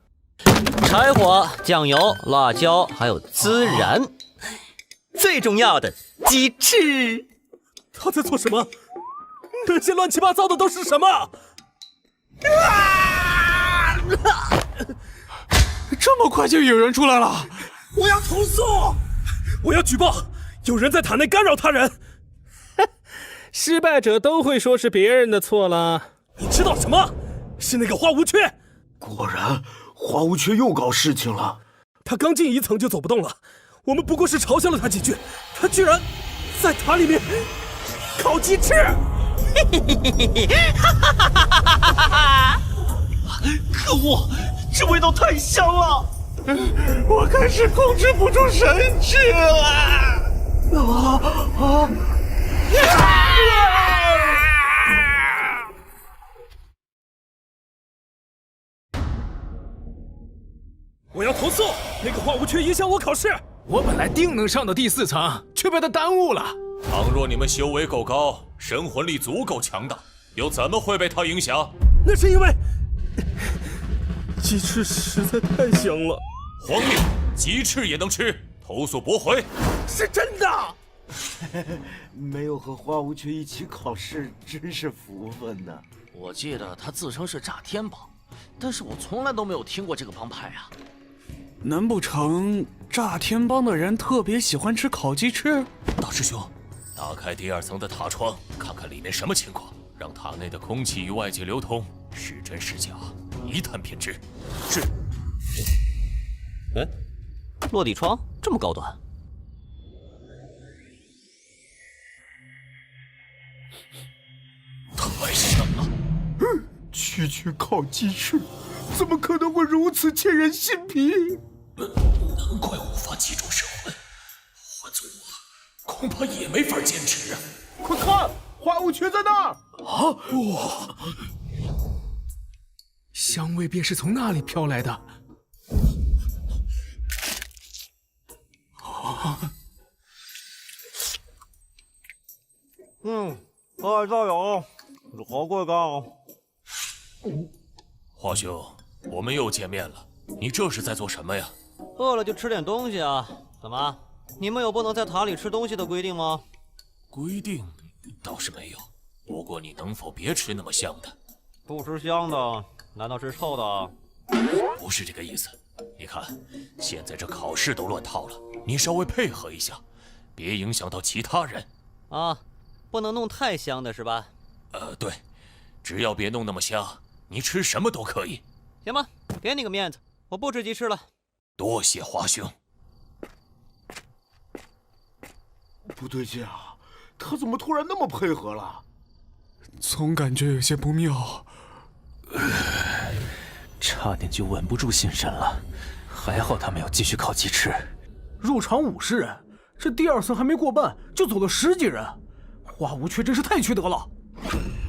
柴火、酱油、辣椒，还有孜然，最重要的鸡翅。他在做什么？那些乱七八糟的都是什么？这么快就有人出来了！我要投诉！我要举报！有人在塔内干扰他人。失败者都会说是别人的错了。你知道什么？是那个花无缺。果然，花无缺又搞事情了。他刚进一层就走不动了，我们不过是嘲笑了他几句，他居然在塔里面烤鸡翅！可恶，这味道太香了！我开始控制不住神智了！我要投诉那个花无缺影响我考试。我本来定能上到第4层，却被他耽误了。倘若你们修为够高，神魂力足够强大，又怎么会被他影响？那是因为鸡翅实在太香了。荒谬！鸡翅也能吃？投诉驳回。是真的。没有和花无缺一起考试，真是福分呢。我记得他自称是炸天帮，但是我从来都没有听过这个帮派啊。难不成炸天帮的人特别喜欢吃烤鸡翅？大师兄，打开第2层的塔窗，看看里面什么情况，让塔内的空气与外界流通，是真是假，一探便知。是。哎，落地窗这么高端？太香了！区烤鸡翅，怎么可能会如此沁人心脾？难怪无法击中神魂，换做我，恐怕也没法坚持啊！快看，花无缺在那儿！啊！哇！香味便是从那里飘来的。快加油！好贵高！华兄，我们又见面了，你这是在做什么呀？饿了就吃点东西啊！怎么，你们有不能在塔里吃东西的规定吗？规定倒是没有，不过你能否别吃那么香的？不吃香的，难道是臭的？不是这个意思，你看，现在这考试都乱套了，你稍微配合一下，别影响到其他人。啊，不能弄太香的是吧？对，只要别弄那么香，你吃什么都可以。行吧，给你个面子，我不吃鸡翅了。多谢华兄。不对劲啊，他怎么突然那么配合了？总感觉有些不妙。差点就稳不住心神了，还好他没有继续烤鸡翅。入场50人，这第2层还没过半就走了10几人，花无缺真是太缺德了。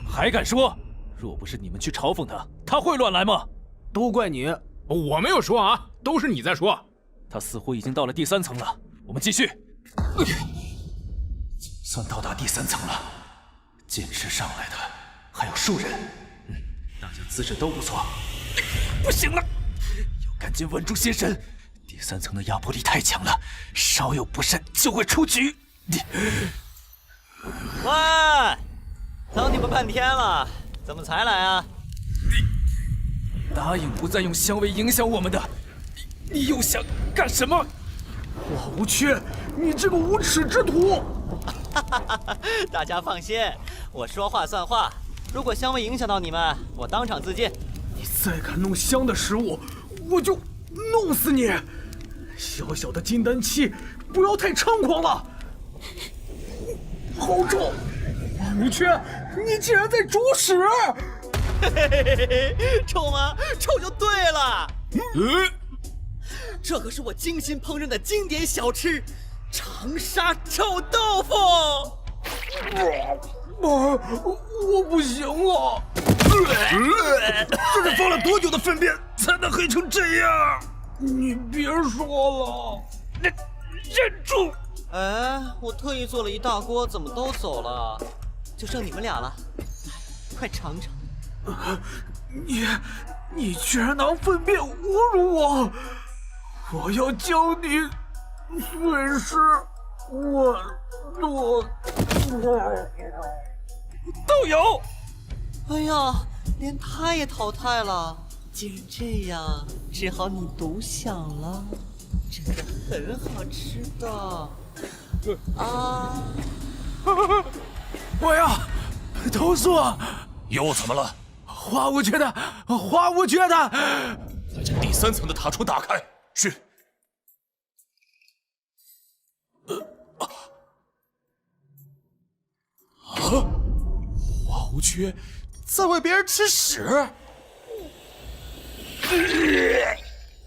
还敢说？若不是你们去嘲讽他，他会乱来吗？都怪你，我没有说啊，都是你在说。他似乎已经到了第3层了，我们继续。总算到达第3层了，剑士上来的还有数人，大家姿势都不错。不行了，要赶紧稳住心神。第3层的压迫力太强了，稍有不慎就会出局。喂，等你们半天了，怎么才来啊？答应不再用香味影响我们的，你又想干什么？花无缺，你这个无耻之徒！大家放心，我说话算话。如果香味影响到你们，我当场自尽。你再敢弄香的食物，我就弄死你！小小的金丹期，不要太猖狂了。好臭！无缺，你竟然在煮屎！臭吗？臭就对了。这可是我精心烹饪的经典小吃——长沙臭豆腐。我不行了。这是放了多久的粪便才能黑成这样？你别说了，忍住！哎，我特意做了一大锅，怎么都走了？就剩你们俩了，快尝尝。你居然拿粪便侮辱我！我要将你碎尸万段！都有。哎呀，连他也淘汰了。既然这样，只好你独享了。这个很好吃的啊！我要投诉！又怎么了？花无缺的，花无缺的！再将第3层的塔窗打开。是。花无缺在喂别人吃屎。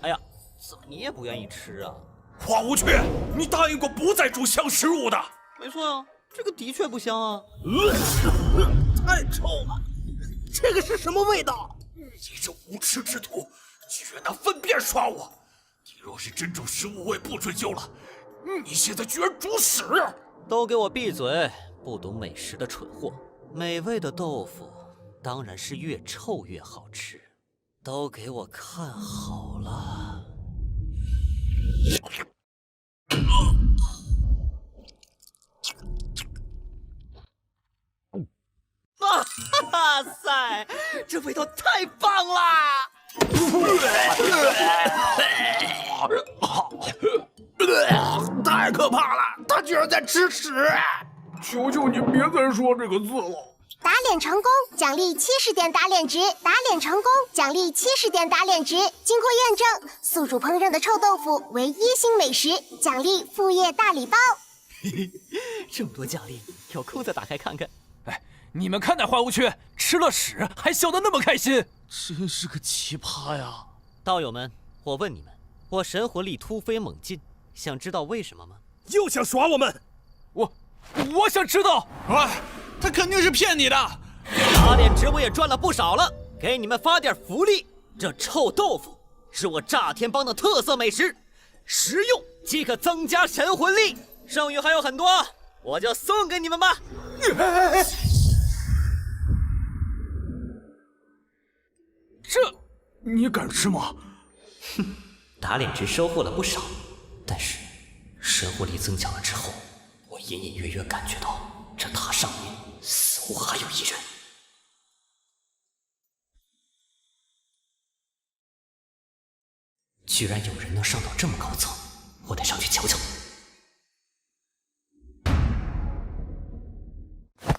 哎呀，怎么你也不愿意吃啊？花无缺，你答应过不再煮香食物的。没错啊，这个的确不香啊。太臭了，这个是什么味道？你这无耻之徒，居然拿粪便耍我！你若是真煮食物，我也不追究了。你现在居然煮屎！都给我闭嘴！不懂美食的蠢货！美味的豆腐当然是越臭越好吃。都给我看好了！哇塞，这味道太棒啦！太可怕了！他居然在吃屎！求求你别再说这个字了。打脸成功，奖励70点打脸值；打脸成功，奖励70点打脸值。经过验证，宿主烹饪的臭豆腐为1星美食，奖励副业大礼包。这么多奖励，有空再打开看看。哎，你们看那花无缺吃了屎还笑得那么开心，真是个奇葩呀！道友们，我问你们，我神魂力突飞猛进，想知道为什么吗？又想耍我们？我想知道。哎，他肯定是骗你的。打脸值我也赚了不少了，给你们发点福利。这臭豆腐是我炸天帮的特色美食，食用即可增加神魂力。剩余还有很多，我就送给你们吧。这你敢吃吗？哼，打脸值收获了不少，但是神魂力增强了之后，我隐隐约约感觉到这塔上面似乎还有一人。居然有人能上到这么高层，我得上去瞧瞧。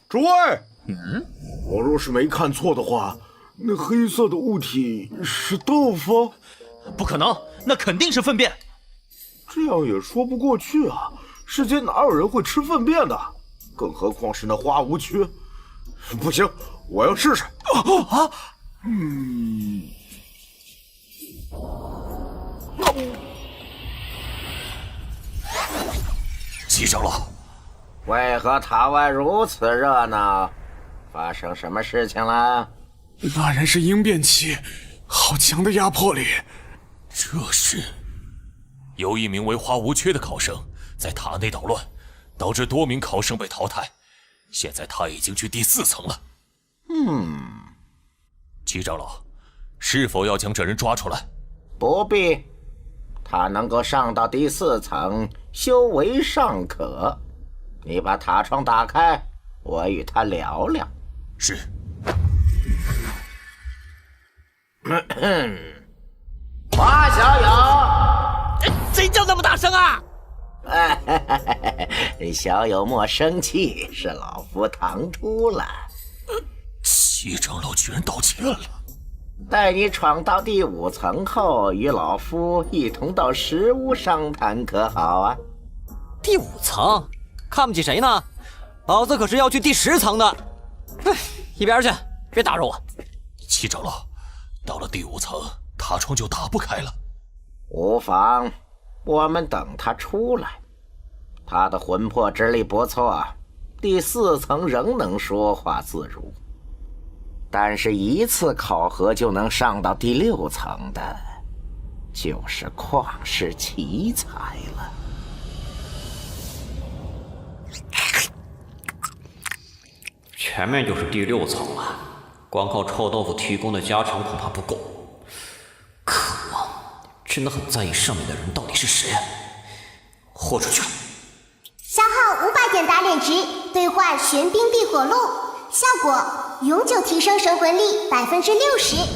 诸位，我若是没看错的话，那黑色的物体是豆腐？不可能，那肯定是粪便。这样也说不过去啊！世间哪有人会吃粪便的？更何况是那花无缺。不行，我要试试。齐长老，为何塔外如此热闹？发生什么事情了？那人是鹰变期，好强的压迫力。这是有一名为花无缺的考生在塔内捣乱，导致多名考生被淘汰。现在他已经去第4层了。齐长老，是否要将这人抓出来？不必，他能够上到第4层，修为尚可。你把塔窗打开，我与他聊聊。是。花小友，谁叫那么大声啊？小友莫生气，是老夫唐突了。齐长老居然道歉了。待你闯到第5层后，与老夫一同到石屋商谈，可好啊？第5层，看不起谁呢？老子可是要去第10层的。哎，一边去，别打扰我。齐长老，到了第5层，塔窗就打不开了。无妨，我们等他出来。他的魂魄之力不错，第4层仍能说话自如。但是一次考核就能上到第6层的，就是旷世奇才了。前面就是第6层了，光靠臭豆腐提供的加成恐怕不够。可恶，真的很在意上面的人到底是谁啊！豁出去！消耗500点打脸值，兑换玄冰地火路，效果永久提升神魂力60%。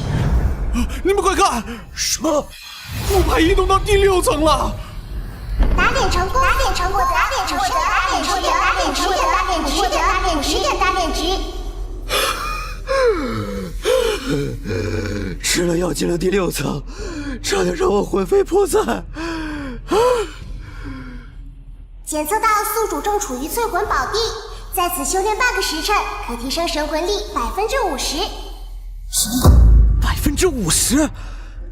你们快看，什么？木牌移动到第6层了！打脸成功，打脸成功，打脸成功，打脸成功，打脸成功，打脸值，打脸值，点打脸值。吃了药进了第6层，差点让我魂飞魄散。检测到宿主正处于淬魂宝地，在此修炼半个时辰，可提升神魂力50%。50%？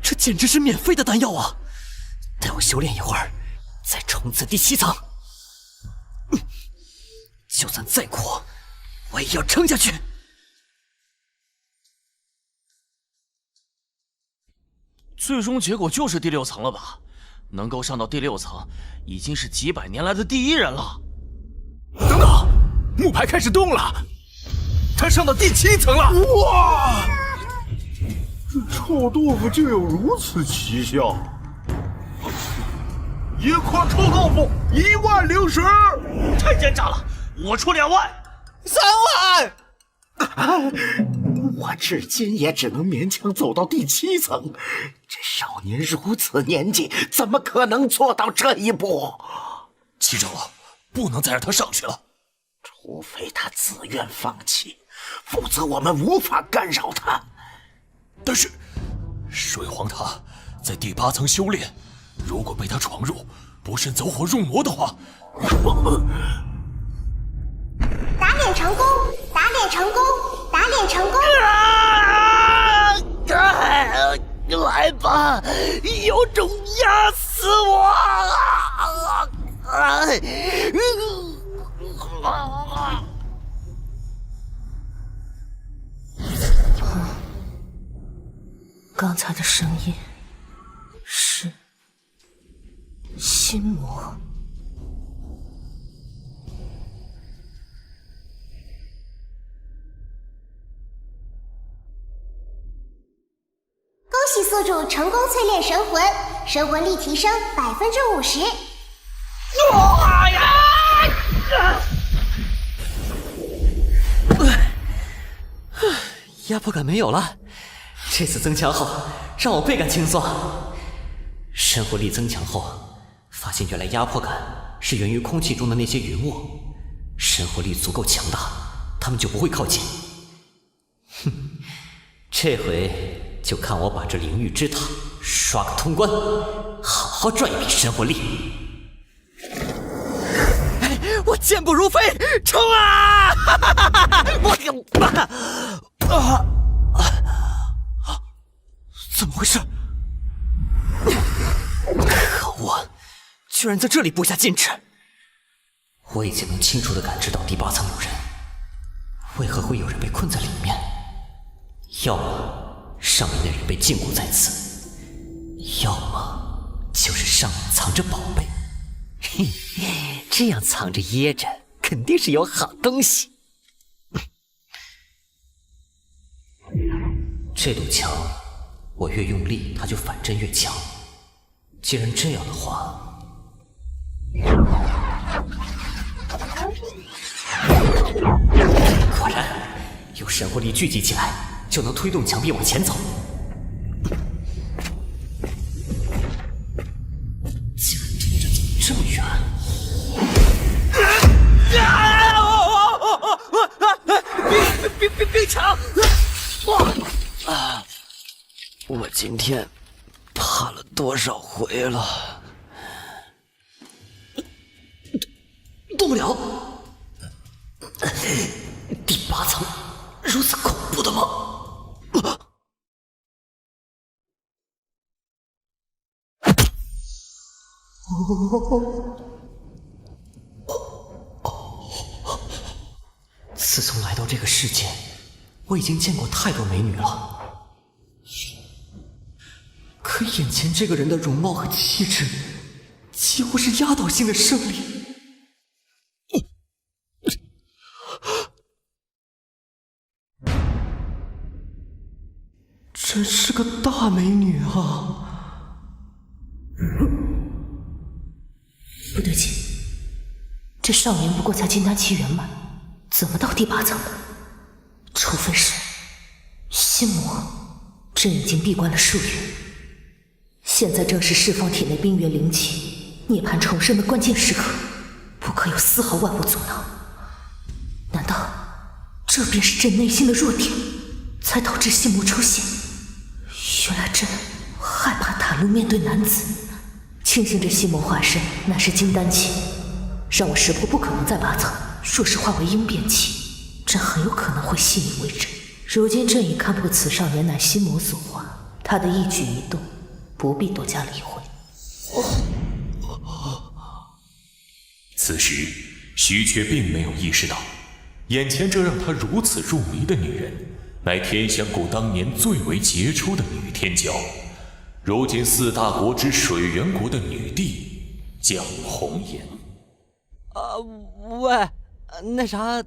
这简直是免费的丹药啊！待我修炼一会儿，再冲刺第7层。就算再苦，我也要撑下去。最终结果就是第6层了吧？能够上到第6层，已经是几百年来的第1人了。等等，木牌开始动了，他上到第7层了！哇！这臭豆腐竟有如此奇效！一块臭豆腐10000，太奸诈了！我出2万，3万。我至今也只能勉强走到第7层，这少年如此年纪，怎么可能做到这一步？齐长老，不能再让他上去了。除非他自愿放弃，否则我们无法干扰他。但是，水皇塔在第8层修炼，如果被他闯入，不慎走火入魔的话，打脸成功，打脸成功，打脸成功！来吧，有种压死我！刚才的声音是心魔。恭喜宿主成功淬炼神魂，神魂力提升50%。哇呀！压迫感没有了，这次增强后让我倍感轻松。神魂力增强后，发现原来压迫感是源于空气中的那些云雾。神魂力足够强大，他们就不会靠近。哼，这回就看我把这灵域之塔刷个通关，好好赚一笔神魂力。我健步如飞，冲啊！怎么回事？可恶，居然在这里布下禁制！我已经能清楚地感知到第8层有人，为何会有人被困在里面？要么上面的人被禁锢在此，要么就是上面藏着宝贝。嘿，这样藏着掖着，肯定是有好东西。这堵墙，我越用力，它就反震越强。既然这样的话，果然有神魂力聚集起来，就能推动墙壁往前走。竟然这么远！冰墙！我今天爬了多少回了？动不了。第8层如此恐怖的吗？自从来到这个世界，我已经见过太多美女了，可眼前这个人的容貌和气质，几乎是压倒性的胜利。真是个大美女啊！不对劲，这少年不过才金丹期圆满，怎么到第8层的？除非是心魔，朕已经闭关了数月，现在正是释放体内冰元灵气、涅槃重生的关键时刻，不可有丝毫外物阻挠。难道这便是朕内心的弱点，才导致心魔出现？原来朕害怕袒露面对男子，庆幸这心魔化身乃是金丹期，让我识破不可能在8层。若是化为鹰变期，朕很有可能会信以为真。如今朕已看破此少年乃心魔所化，他的一举一动不必多加理会。此时，徐却并没有意识到，眼前这让他如此入迷的女人，乃天香谷当年最为杰出的女天骄，如今4大国之水源国的女帝江红颜。喂，那啥，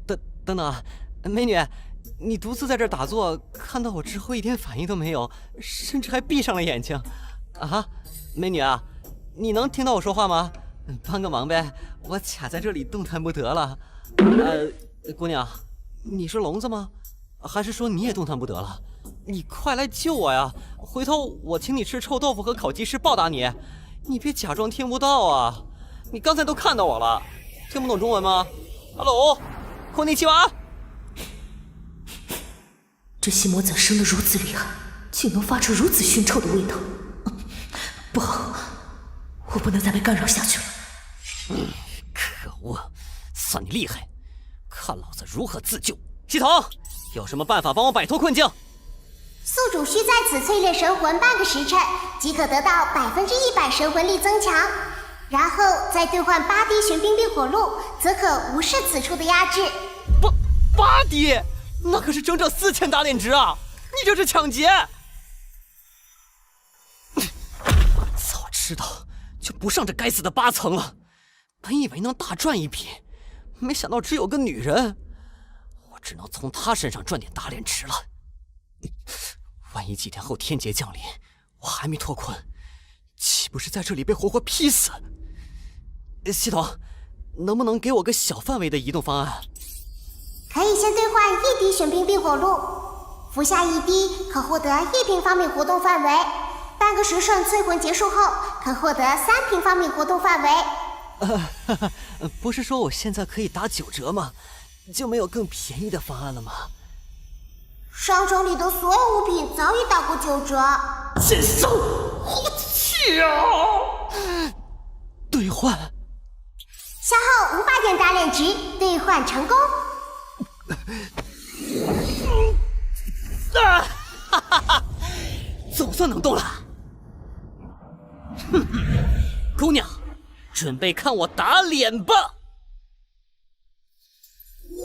等等，美女，你独自在这儿打坐，看到我之后一点反应都没有，甚至还闭上了眼睛。啊，美女啊，你能听到我说话吗？帮个忙呗，我卡在这里动弹不得了。姑娘，你是聋子吗？还是说你也动弹不得了？你快来救我呀！回头我请你吃臭豆腐和烤鸡翅报答你。你别假装听不到啊！你刚才都看到我了，听不懂中文吗？哈喽，こんにちは。这心魔怎生得如此厉害，竟能发出如此熏臭的味道？不好，我不能再被干扰下去了。可恶，算你厉害，看老子如何自救。系统，有什么办法帮我摆脱困境？宿主需在此淬炼神魂半个时辰，即可得到100%神魂力增强，然后再兑换8滴玄冰冰火露，则可无视此处的压制。8滴？那可是整整4000大炼值啊！你这是抢劫！早知道就不上这该死的8层了，本以为能大赚一笔，没想到只有个女人，我只能从她身上赚点大炼值了。万一几天后天劫降临，我还没脱困，岂不是在这里被活活劈死？系统，能不能给我个小范围的移动方案？可以先兑换1滴玄冰冰火露，服下1滴可获得1平方米活动范围，半个时辰淬魂结束后，可获得3平方米活动范围。不是说我现在可以打9折吗？就没有更便宜的方案了吗？商城里的所有物品早已打过9折。奸商，我去啊！兑换，消耗500点打脸值，兑换成功。啊！哈哈哈！总算能动了。哼哼，姑娘，准备看我打脸吧！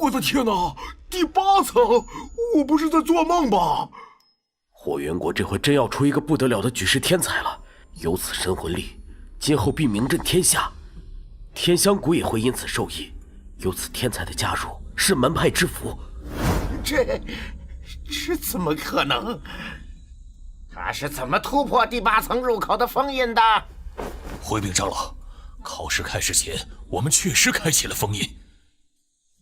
我的天哪，第8层，我不是在做梦吧？火元国这回真要出一个不得了的举世天才了，有此神魂力，今后必名震天下。天香谷也会因此受益，有此天才的加入，是门派之福。这怎么可能？他是怎么突破第8层入口的封印的？回禀长老，考试开始前，我们确实开启了封印。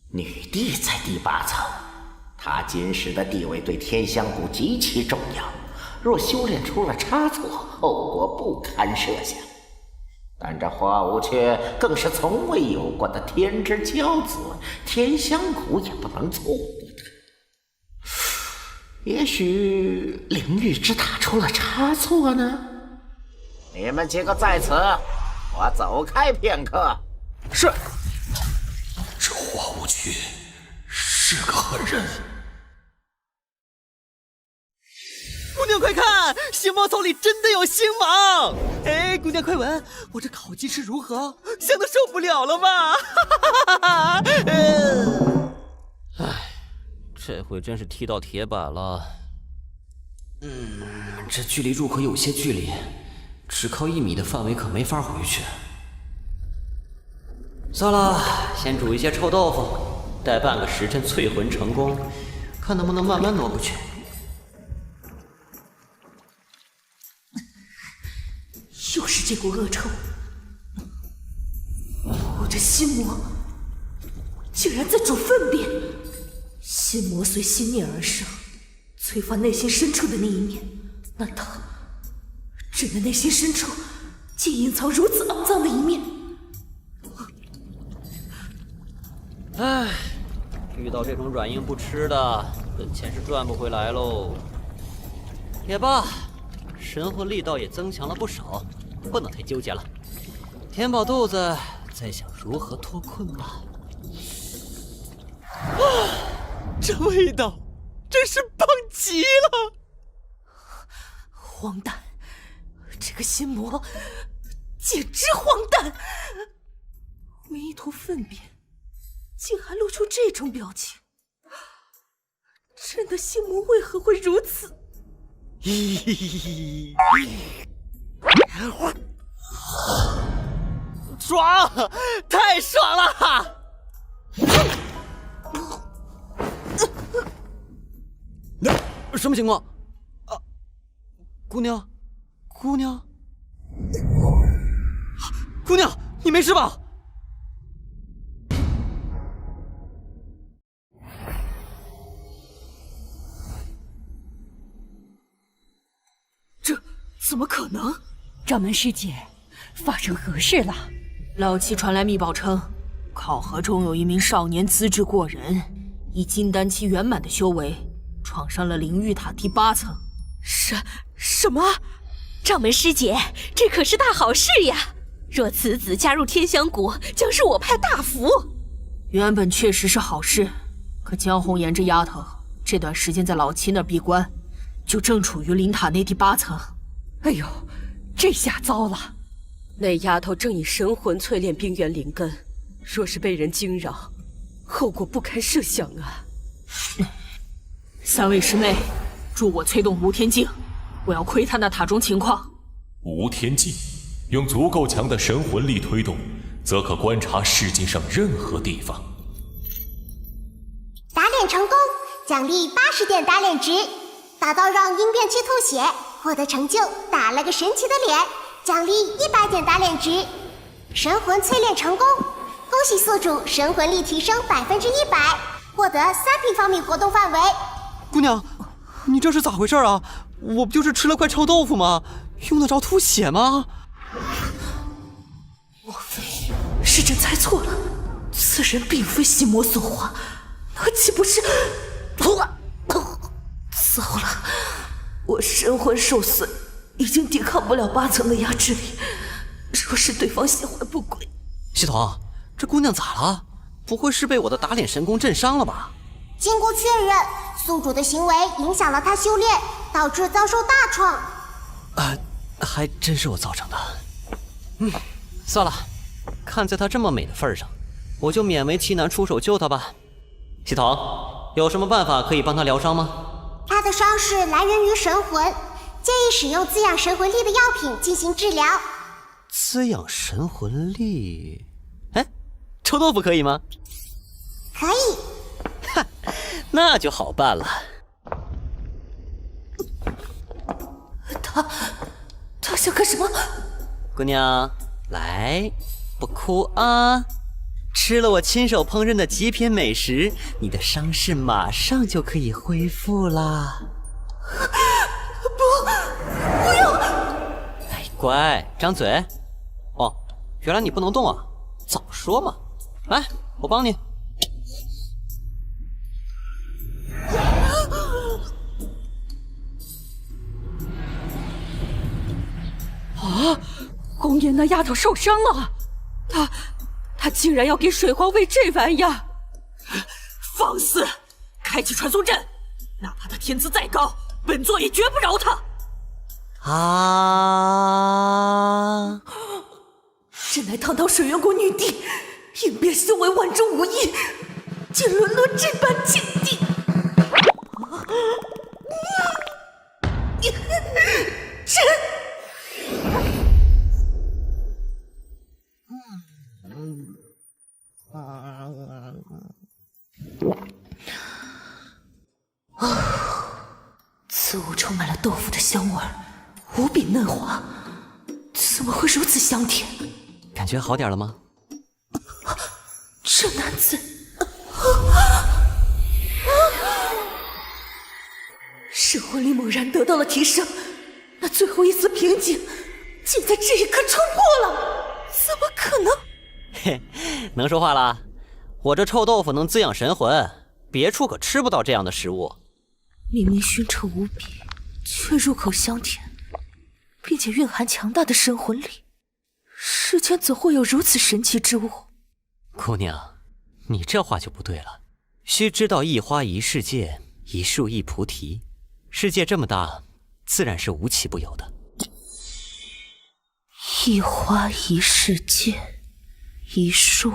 女帝在第8层，她今时的地位对天香谷极其重要，若修炼出了差错，后果不堪设想。但这花无缺更是从未有过的天之骄子，天香谷也不能错过他。也许灵域之塔出了差错呢？你们几个在此，我走开片刻。是。这花无缺是个狠人。姑娘快看，星芒草里真的有星芒！哎，姑娘快闻，我这烤鸡翅如何？香的受不了了吗？哈哈哈哈！哎，这回真是踢到铁板了。这距离入口有些距离，只靠1米的范围可没法回去。算了，先煮一些臭豆腐，待半个时辰淬魂成功，看能不能慢慢挪过去。又是这股恶臭！我这心魔竟然在煮粪便！心魔随心念而生，催发内心深处的那一面。难道朕的内心深处竟隐藏如此肮脏的一面？唉，遇到这种软硬不吃的，本钱是赚不回来喽。也罢，神魂力道也增强了不少，不能太纠结了。填饱肚子，再想如何脱困吧。啊，这味道真是棒极了！荒诞，这个心魔简直荒诞！为一坨粪便，竟还露出这种表情，朕的心魔为何会如此？爽，太爽了！什么情况？啊，姑娘，姑娘，姑娘，你没事吧？这怎么可能？掌门师姐，发生何事了？老七传来密报称，考核中有一名少年资质过人，以金丹期圆满的修为，闯上了灵玉塔第8层。什么？掌门师姐，这可是大好事呀！若此子加入天香谷，将是我派大福。原本确实是好事，可江红颜这丫头这段时间在老七那闭关，就正处于灵塔内第8层。哎呦，这下糟了！那丫头正以神魂淬炼冰原灵根，若是被人惊扰，后果不堪设想啊！3位师妹，助我催动无天镜，我要窥探那塔中情况。无天镜，用足够强的神魂力推动，则可观察世界上任何地方。打脸成功，奖励80点打脸值。打到让鹰变期吐血，获得成就打了个神奇的脸，奖励100点打脸值。神魂淬炼成功，恭喜宿主神魂力提升100%，获得3平方米活动范围。姑娘，你这是咋回事啊？我不就是吃了块臭豆腐吗？用得着吐血吗？莫非是朕猜错了？此人并非心魔所化，那岂不是……糟了，我神魂受损，已经抵抗不了8层的压制力。若是对方心怀不轨，系统，这姑娘咋了？不会是被我的打脸神功震伤了吧？经过确认，宿主的行为影响了他修炼，导致遭受大创。还真是我造成的。算了，看在她这么美的份上，我就勉为其难出手救她吧。系统，有什么办法可以帮她疗伤吗？他的伤势来源于神魂，建议使用滋养神魂力的药品进行治疗。滋养神魂力？哎，臭豆腐可以吗？可以。哈，那就好办了。他想干什么？姑娘，来，不哭啊！吃了我亲手烹饪的极品美食，你的伤势马上就可以恢复啦。不要！哎，乖，张嘴。哦，原来你不能动啊，早说嘛！来，我帮你。啊！红颜那丫头受伤了，她竟然要给水皇喂这玩意儿！放肆！开启传送阵，哪怕她天资再高，本座也绝不饶她！啊！朕乃堂堂水源国女帝，应变修为万中无一，竟沦落这般境地！朕。此物充满了豆腐的香味，无比嫩滑，怎么会如此香甜？感觉好点了吗？这男子，神魂力猛然得到了提升，那最后一丝瓶颈，竟在这一刻冲破了，怎么可能？嘿，能说话了。我这臭豆腐能滋养神魂，别处可吃不到这样的食物。明明熏臭无比，却入口香甜，并且蕴含强大的神魂力，世间怎会有如此神奇之物？姑娘，你这话就不对了。须知道一花一世界，一树一菩提，世界这么大，自然是无奇不有的。一花一世界，一树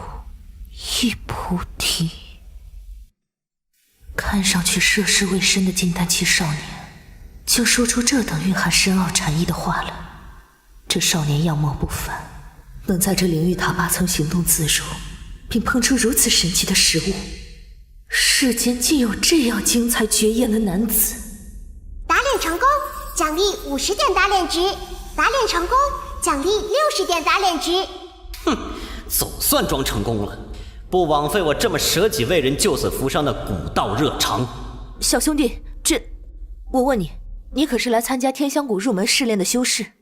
一菩提。看上去涉世未深的金丹期少年，竟说出这等蕴含深奥禅意的话来。这少年样貌不凡，能在这灵域塔8层行动自如，并烹出如此神奇的食物，世间竟有这样精彩绝艳的男子。打脸成功，奖励50点打脸值；打脸成功，奖励60点打脸值。哼，总算装成功了。不枉费我这么舍己为人、救死扶伤的古道热肠。小兄弟，我问你，你可是来参加天香谷入门试炼的修士？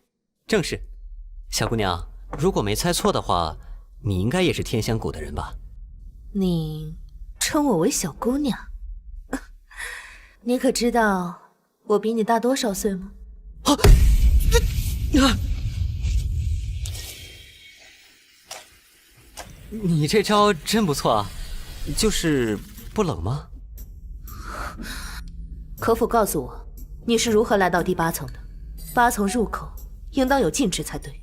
正是。小姑娘，如果没猜错的话，你应该也是天香谷的人吧？你称我为小姑娘？你可知道我比你大多少岁吗？你这招真不错啊，就是不冷吗？可否告诉我，你是如何来到第8层的？8层入口应当有禁制才对。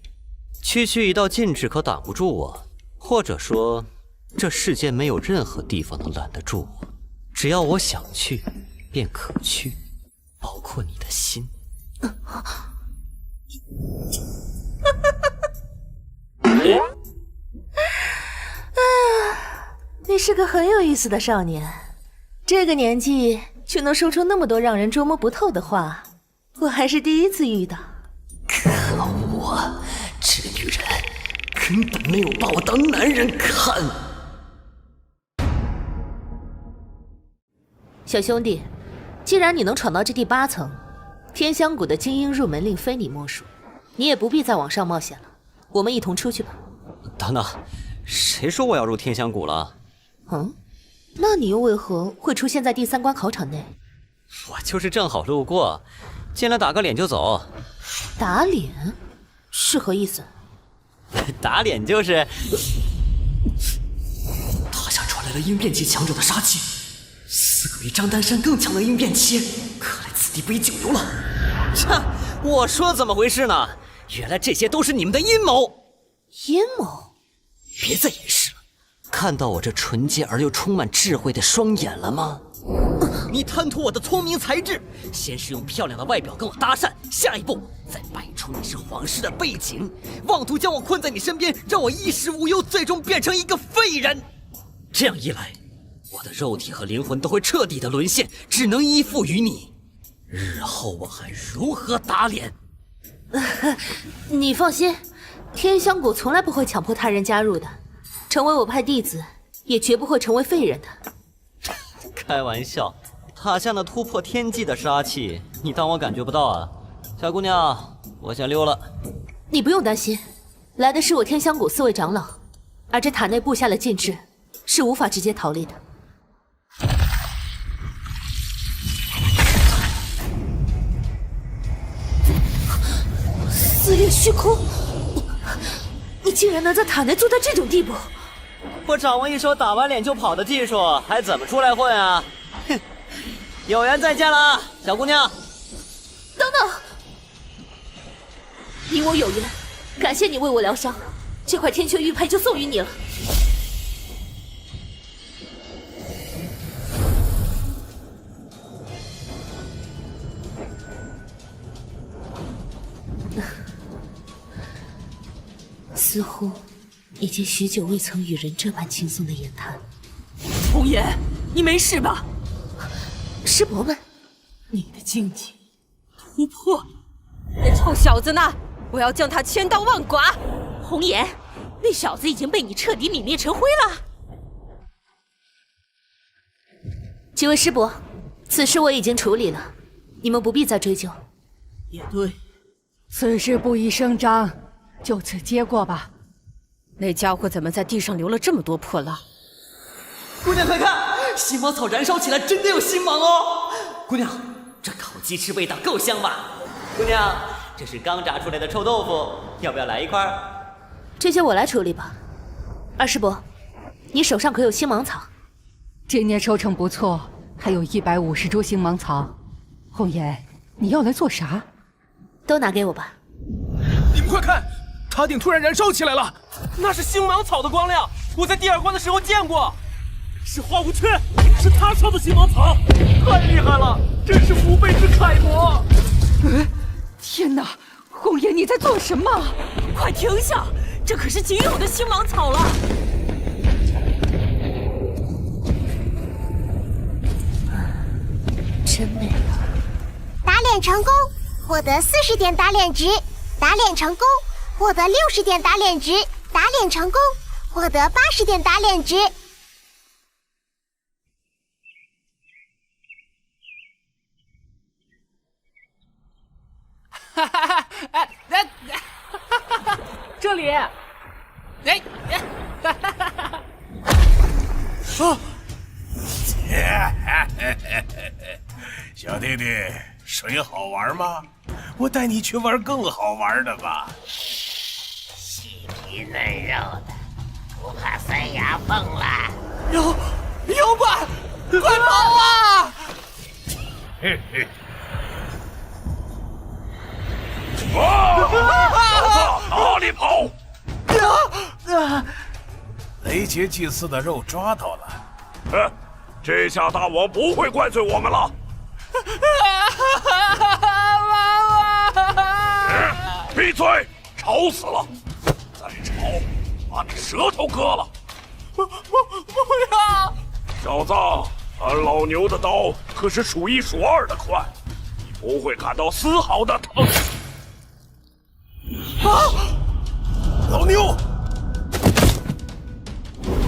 区区一道禁制可挡不住我，或者说，这世间没有任何地方能拦得住我。只要我想去，便可去，包括你的心。你是个很有意思的少年，这个年纪却能说出那么多让人捉摸不透的话，我还是第一次遇到。可恶，这女人根本没有把我当男人看。小兄弟，既然你能闯到这第8层，天香谷的精英入门令非你莫属。你也不必再往上冒险了，我们一同出去吧。等等，谁说我要入天香谷了？嗯，那你又为何会出现在第3关考场内？我就是正好路过，进来打个脸就走。打脸是何意思？打脸就是……他像传来了应变期强者的杀气，4个比张丹山更强的应变期，看来此地不宜久留了。切，我说怎么回事呢？原来这些都是你们的阴谋！阴谋？别再掩饰了，看到我这纯洁而又充满智慧的双眼了吗？你贪图我的聪明才智，先是用漂亮的外表跟我搭讪，下一步再摆出你是皇室的背景，妄图将我困在你身边，让我衣食无忧，最终变成一个废人。这样一来，我的肉体和灵魂都会彻底的沦陷，只能依附于你。日后我还如何打脸？你放心，天香谷从来不会强迫他人加入的，成为我派弟子，也绝不会成为废人的。开玩笑，塔下那突破天际的杀气，你当我感觉不到啊？小姑娘，我先溜了。你不用担心，来的是我天香谷4位长老，而这塔内布下了禁制，是无法直接逃离的。撕裂虚空，你竟然能在塔内做到这种地步！我掌握一手打完脸就跑的技术，还怎么出来混啊？哼！有缘再见了，小姑娘。等等，你我有缘，感谢你为我疗伤，这块天阙玉佩就送于你了。似乎已经许久未曾与人这般轻松的言谈。红颜，你没事吧？师伯们，你的境界突破！那臭小子呢？我要将他千刀万剐！红颜，那小子已经被你彻底泯灭成灰了。几位师伯，此事我已经处理了，你们不必再追究。也对，此事不宜声张，就此接过吧。那家伙怎么在地上留了这么多破烂？姑娘快看，星芒草燃烧起来真的有星芒哦！姑娘，这烤鸡翅味道够香吧？姑娘，这是刚炸出来的臭豆腐，要不要来一块？这些我来处理吧。二师伯，你手上可有星芒草？今年收成不错，还有150株星芒草。红颜，你要来做啥？都拿给我吧。你们快看，塔顶突然燃烧起来了！那是星芒草的光亮，我在第2关的时候见过。是花无缺，是他烧的星芒草，太厉害了，真是吾辈之楷模。天哪，红颜你在做什么？快停下，这可是仅有的星芒草了。真美啊！打脸成功，获得40点打脸值；打脸成功，获得60点打脸值；打脸成功，获得80点打脸值。哈哈哈！这里，哎，哈哈哈哈！啊！小弟弟，水好玩吗？我带你去玩更好玩的吧。细皮嫩肉的，不怕塞牙缝了。妖怪，快跑啊！嘿嘿。哪里跑？雷杰祭司的肉抓到了。这下大王不会怪罪我们了。闭嘴！吵死了！再吵，把你舌头割了！不要！小子，俺老牛的刀可是数1数2的快，你不会感到丝毫的疼。啊！老牛！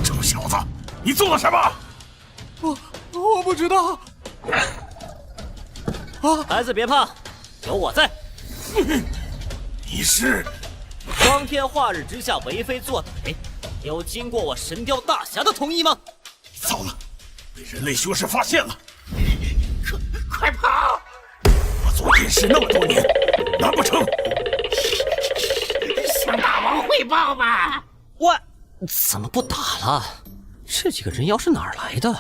臭小子，你做了什么？我不知道。孩子别怕，有我在。你是光天化日之下为非作歹，有经过我神雕大侠的同意吗？糟了，被人类修士发现了！快跑！我做隐士那么多年，难不成向大王汇报吧？喂，怎么不打了？这几个人妖是哪儿来的？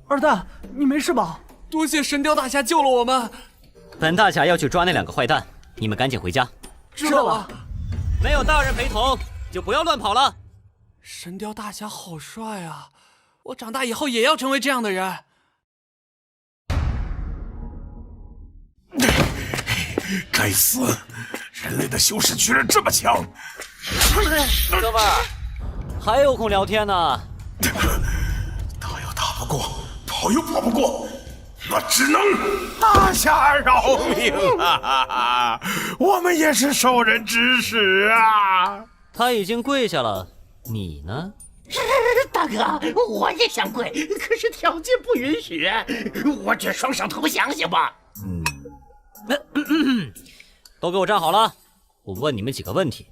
二蛋，你没事吧？多谢神雕大侠救了我们。本大侠要去抓那2个坏蛋，你们赶紧回家。知道了。没有大人陪同，就不要乱跑了。神雕大侠好帅啊！我长大以后也要成为这样的人。该死！人类的修士居然这么强！哥们儿，还有空聊天呢？打又打不过，跑又跑不过，那只能大侠饶命啊！我们也是受人指使啊！他已经跪下了，你呢？大哥，我也想跪，可是条件不允许，我只双手投降行吗？都给我站好了！我问你们几个问题。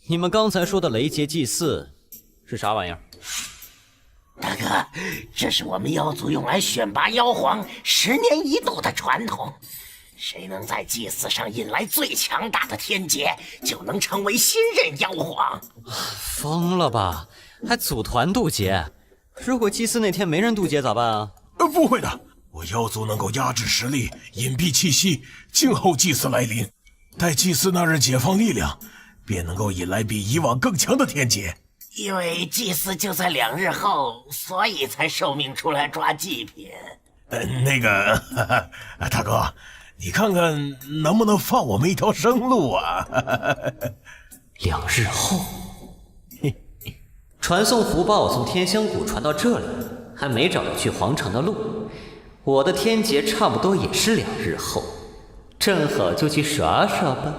你们刚才说的雷劫祭祀是啥玩意儿？大哥，这是我们妖族用来选拔妖皇10年一度的传统。谁能在祭祀上引来最强大的天劫，就能成为新任妖皇。疯了吧？还组团渡劫？如果祭祀那天没人渡劫咋办啊？不会的，我妖族能够压制实力，隐蔽气息，静候祭祀来临。待祭祀那日解放力量，便能够引来比以往更强的天劫。因为祭祀就在2日后，所以才受命出来抓祭品。大哥，你看看能不能放我们一条生路啊？2日后，传送福报从天香谷传到这里，还没找到去皇城的路。我的天劫差不多也是2日后，正好就去耍耍吧。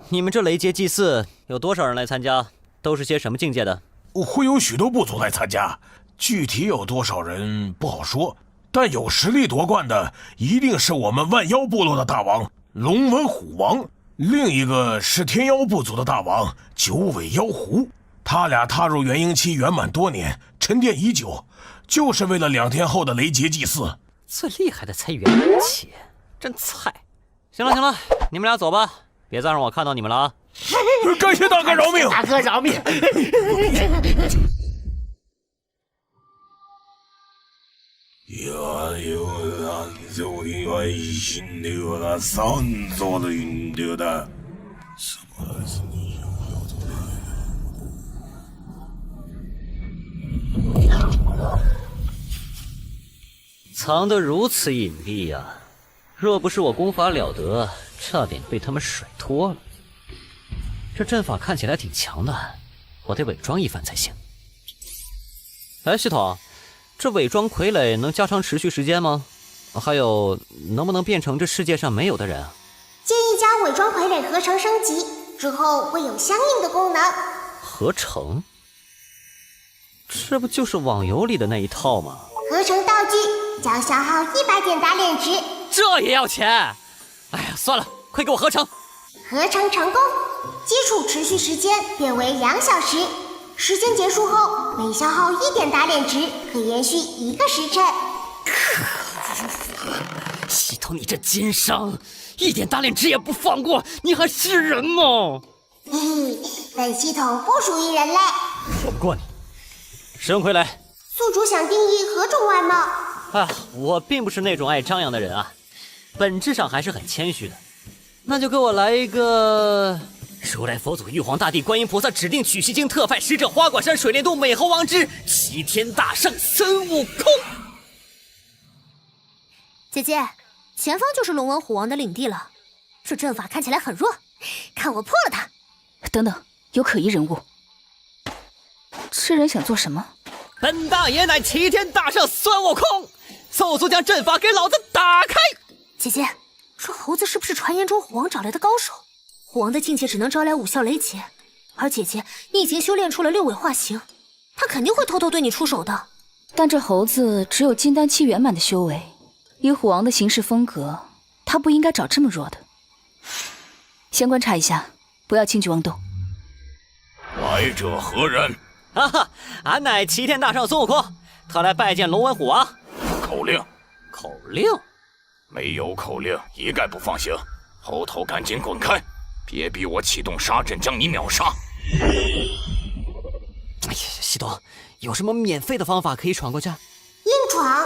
你们这雷劫祭祀有多少人来参加？都是些什么境界的？会有许多部族来参加，具体有多少人不好说，但有实力夺冠的一定是我们万妖部落的大王龙纹虎王，另一个是天妖部族的大王九尾妖狐。他俩踏入元婴期圆满多年，沉淀已久，就是为了2天后的雷劫祭祀。最厉害的才元婴期，真菜。行了，你们俩走吧，别再让我看到你们了啊！感谢大哥饶命！大哥饶命！藏得如此隐蔽呀！若不是我功法了得，差点被他们甩脱了。这阵法看起来挺强的，我得伪装一番才行。哎，系统，这伪装傀儡能加长持续时间吗？还有，能不能变成这世界上没有的人啊？建议将伪装傀儡合成升级，之后会有相应的功能。合成？这不就是网游里的那一套吗？合成道具将消耗100点打脸值，这也要钱？哎呀，算了，快给我合成！合成成功，基础持续时间变为2小时，时间结束后每消耗1点打脸值，可延续1个时辰。系统，你这奸商，1点打脸值也不放过，你还是人吗？嘿嘿，本系统不属于人类。说不过你，使用傀儡。宿主想定义何种外貌？啊，我并不是那种爱张扬的人啊，本质上还是很谦虚的。那就给我来一个如来佛祖、玉皇大帝、观音菩萨指定取西经特派使者花果山水帘洞美猴王之齐天大圣孙悟空。姐姐，前方就是龙纹虎王的领地了，这阵法看起来很弱，看我破了他！等等，有可疑人物。这人想做什么？本大爷乃齐天大圣孙悟空，速速将阵法给老子打开！姐姐，这猴子是不是传言中虎王找来的高手？虎王的境界只能招来5效雷劫，而姐姐你已经修炼出了6尾化形，他肯定会偷偷对你出手的。但这猴子只有金丹期圆满的修为，以虎王的行事风格，他不应该找这么弱的。先观察一下，不不要轻举妄动。来者何人？哈哈，俺乃齐天大圣孙悟空，特来拜见龙文虎王。口令。口令？没有口令，一概不放行。猴头赶紧滚开，别逼我启动杀阵将你秒杀。哎呀，西东，有什么免费的方法可以闯过去？硬闯！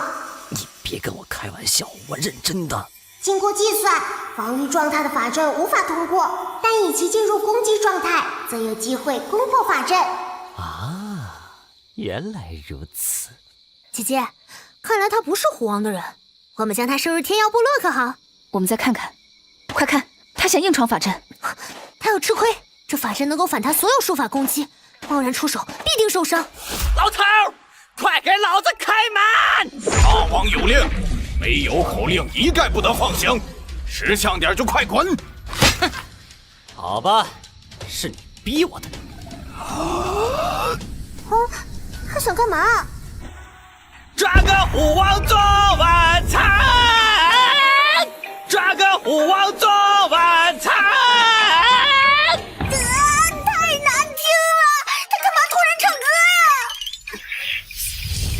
你别跟我开玩笑，我认真的。经过计算，防御状态的法阵无法通过，但以其进入攻击状态，则有机会攻破法阵。啊，原来如此。姐姐，看来他不是虎王的人，我们将他收入天妖部落可好？我们再看看，快看，他想硬闯法阵，他要吃亏。这法阵能够反弹所有术法攻击，贸然出手必定受伤。老头，快给老子开门！大王有令，没有口令一概不得放行。识相点就快滚！哼，好吧，是你逼我的。他想干嘛？抓个虎王做晚餐，抓个虎王做晚餐。太难听了！他干嘛突然唱歌呀？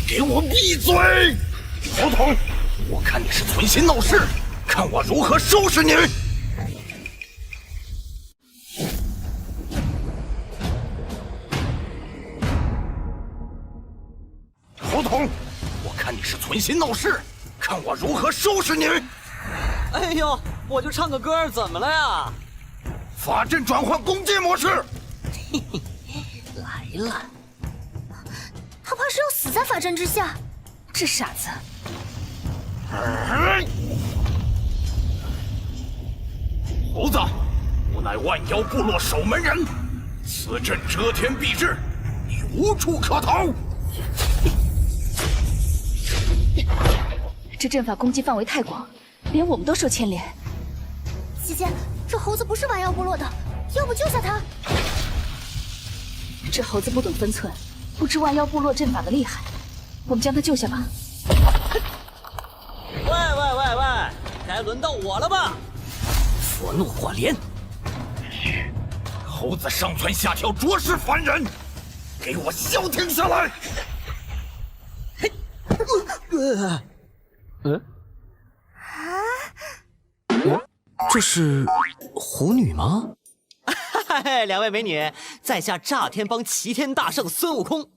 给我闭嘴！小童，我看你是存心闹事，看我如何收拾你！侯童，我看你是存心闹事，看我如何收拾你！哎呦，我就唱个歌，怎么了呀？法阵转换攻击模式。嘿嘿，来了。他怕是要死在法阵之下。这傻子。猴子，我乃万妖部落守门人，此阵遮天蔽日，你无处可逃。这阵法攻击范围太广，连我们都受牵连。姐姐，这猴子不是万妖部落的，要不救下他？这猴子不懂分寸，不知万妖部落阵法的厉害，我们将他救下吧。喂，该轮到我了吧？佛怒火莲，猴子上蹿下跳，着实烦人，给我消停下来！这是虎女吗？两位美女，在下炸天帮齐天大圣孙悟空，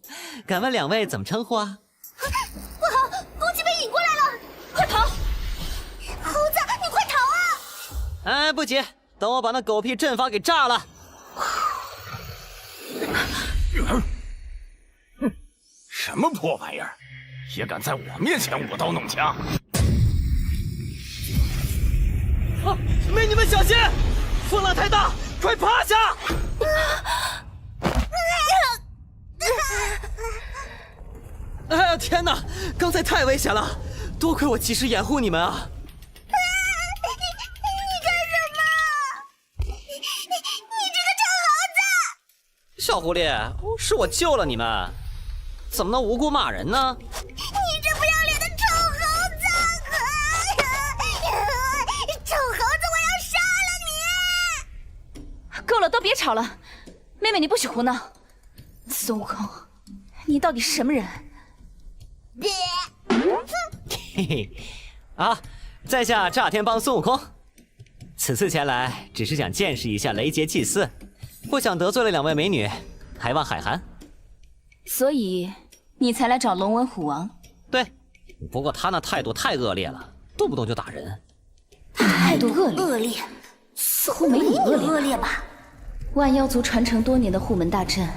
敢问两位怎么称呼啊？不好，攻击被引过来了，快跑！猴子，你快逃啊！哎，不急，等我把那狗屁阵法给炸了。什么破玩意儿，也敢在我面前舞刀弄枪！啊，美女们小心，风浪太大，快趴下！哎呀天哪，刚才太危险了，多亏我及时掩护你们啊！你干什么？你这个臭猴子！小狐狸，是我救了你们，怎么能无辜骂人呢？你这不要脸的臭猴子！臭猴子，我要杀了你！够了，都别吵了。妹妹，你不许胡闹。孙悟空，你到底是什么人？嘿嘿，啊，在下炸天帮孙悟空，此次前来只是想见识一下雷劫祭祀，不想得罪了两位美女，还望海涵。所以你才来找龙文虎王？对，不过他那态度太恶劣了，动不动就打人。态度恶劣，似乎没你恶劣吧？万妖族传承多年的护门大阵，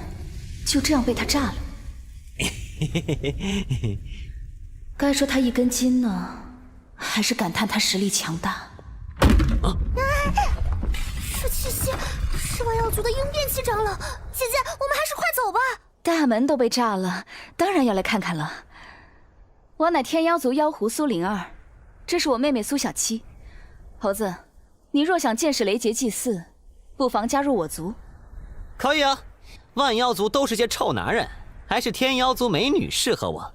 就这样被他炸了。该说他一根筋呢，还是感叹他实力强大？这气息是万妖族的应变气长老。姐姐，我们还是快走吧。大门都被炸了，当然要来看看了。我乃天妖族妖狐苏灵儿，这是我妹妹苏小七。猴子，你若想见识雷劫祭祀，不妨加入我族。可以啊，万妖族都是些臭男人，还是天妖族美女适合我。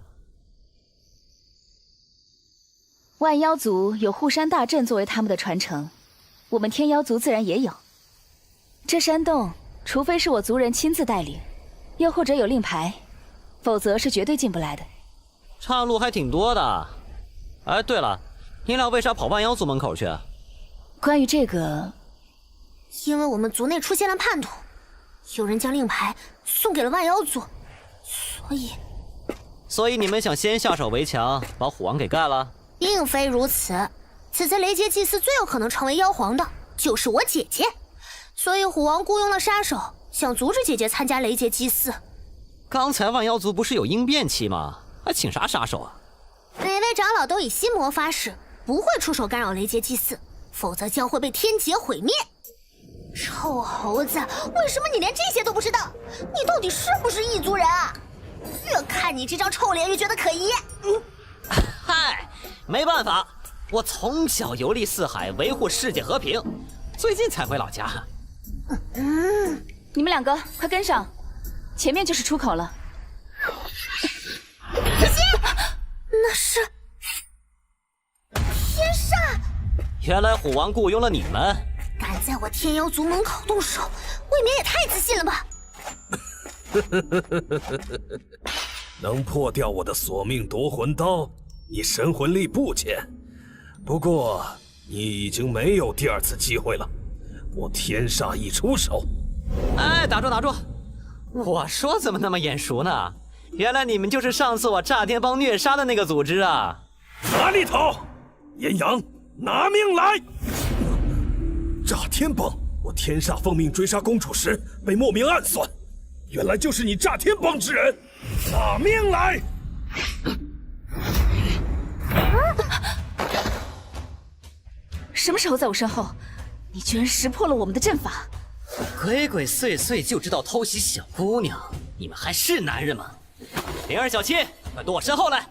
万妖族有护山大阵作为他们的传承，我们天妖族自然也有。这山洞，除非是我族人亲自带领，又或者有令牌，否则是绝对进不来的。岔路还挺多的。哎，对了，你俩为啥跑万妖族门口去？关于这个，因为我们族内出现了叛徒，有人将令牌送给了万妖族，所以你们想先下手为强，把虎王给干了？并非如此。此次雷劫祭祀最有可能成为妖皇的，就是我姐姐，所以虎王雇佣了杀手，想阻止姐姐参加雷劫祭祀。刚才万妖族不是有应变期吗？还请啥杀手啊？每位长老都以心魔发誓，不会出手干扰雷劫祭祀，否则将会被天劫毁灭。臭猴子，为什么你连这些都不知道？你到底是不是异族人啊？越看你这张臭脸越觉得可疑。嗨，没办法，我从小游历四海，维护世界和平，最近才回老家。你们两个快跟上，前面就是出口了。那是天煞！原来虎王雇佣了你们，敢在我天妖族门口动手，未免也太自信了吧！能破掉我的索命夺魂刀，你神魂力不浅，不过你已经没有第二次机会了。我天煞一出手，哎，打住打住！我说怎么那么眼熟呢？原来你们就是上次我炸天帮虐杀的那个组织啊！哪里逃！炎阳，拿命来！炸天帮，我天煞奉命追杀公主时被莫名暗算，原来就是你炸天帮之人！拿命来！什么时候在我身后？你居然识破了我们的阵法！鬼鬼祟祟就知道偷袭小姑娘，你们还是男人吗？灵儿、小七，快躲我身后来，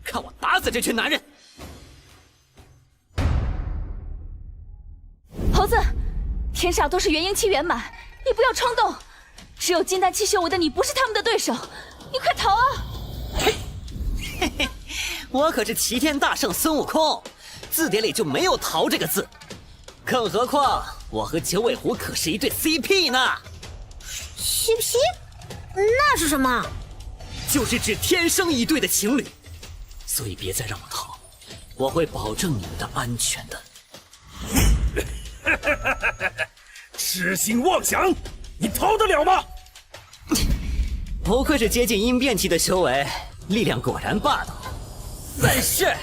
看我打死这群男人！猴子，天煞都是元婴期圆满，你不要冲动。只有金丹期修为的你不是他们的对手，你快逃啊！嘿嘿，我可是齐天大圣孙悟空，字典里就没有逃这个字。更何况我和九尾狐可是一对 CP 呢。CP？那是什么？就是指天生一对的情侣。所以别再让我逃，我会保证你们的安全的。痴心妄想，你逃得了吗？不愧是接近阴变期的修为，力量果然霸道。但是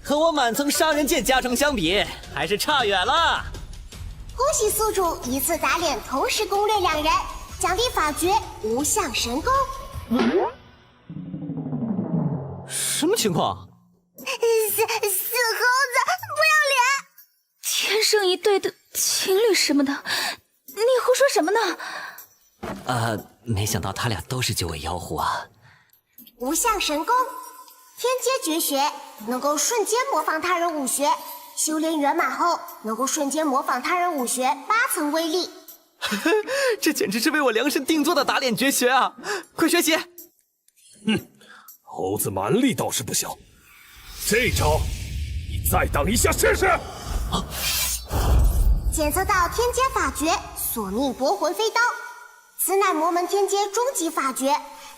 和我满层杀人剑加成相比，还是差远了。恭喜宿主一次打脸，同时攻略2人，奖励法诀无相神功。什么情况？死猴子，不要脸！天生一对的情侣什么的，你胡说什么呢？没想到他俩都是9尾妖狐啊！无相神功，天阶绝学，能够瞬间模仿他人武学，修炼圆满后能够瞬间模仿他人武学8层威力。这简直是为我量身定做的打脸绝学啊！快学习！哼，猴子蛮力倒是不小，这招你再挡一下试试。检测到天阶法诀索命夺魂飞刀，此乃魔门天阶终极法诀，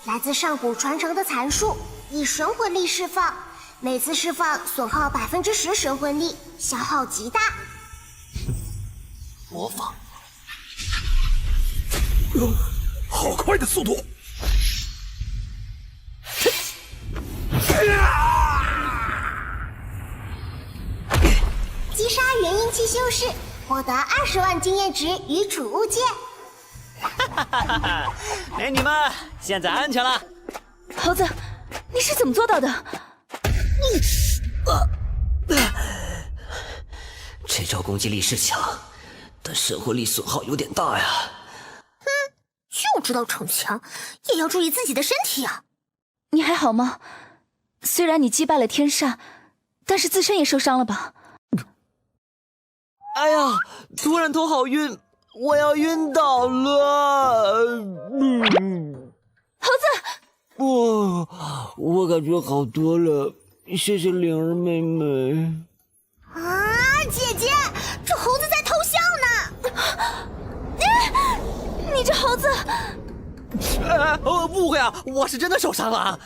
来自上古传承的残术，以神魂力释放，每次释放损耗10%神魂力，消耗极大。模仿，好快的速度！击杀元婴期修士，获得20万经验值与储物件。美女们，现在安全了。猴子，你是怎么做到的？这招攻击力是强，但神魂力损耗有点大呀。就知道逞强，也要注意自己的身体啊！你还好吗？虽然你击败了天煞，但是自身也受伤了吧？哎呀，突然头好晕，我要晕倒了。猴子，我感觉好多了，谢谢灵儿妹妹。啊，姐姐，这猴子在偷笑呢！你这猴子！误会啊，我是真的受伤了啊！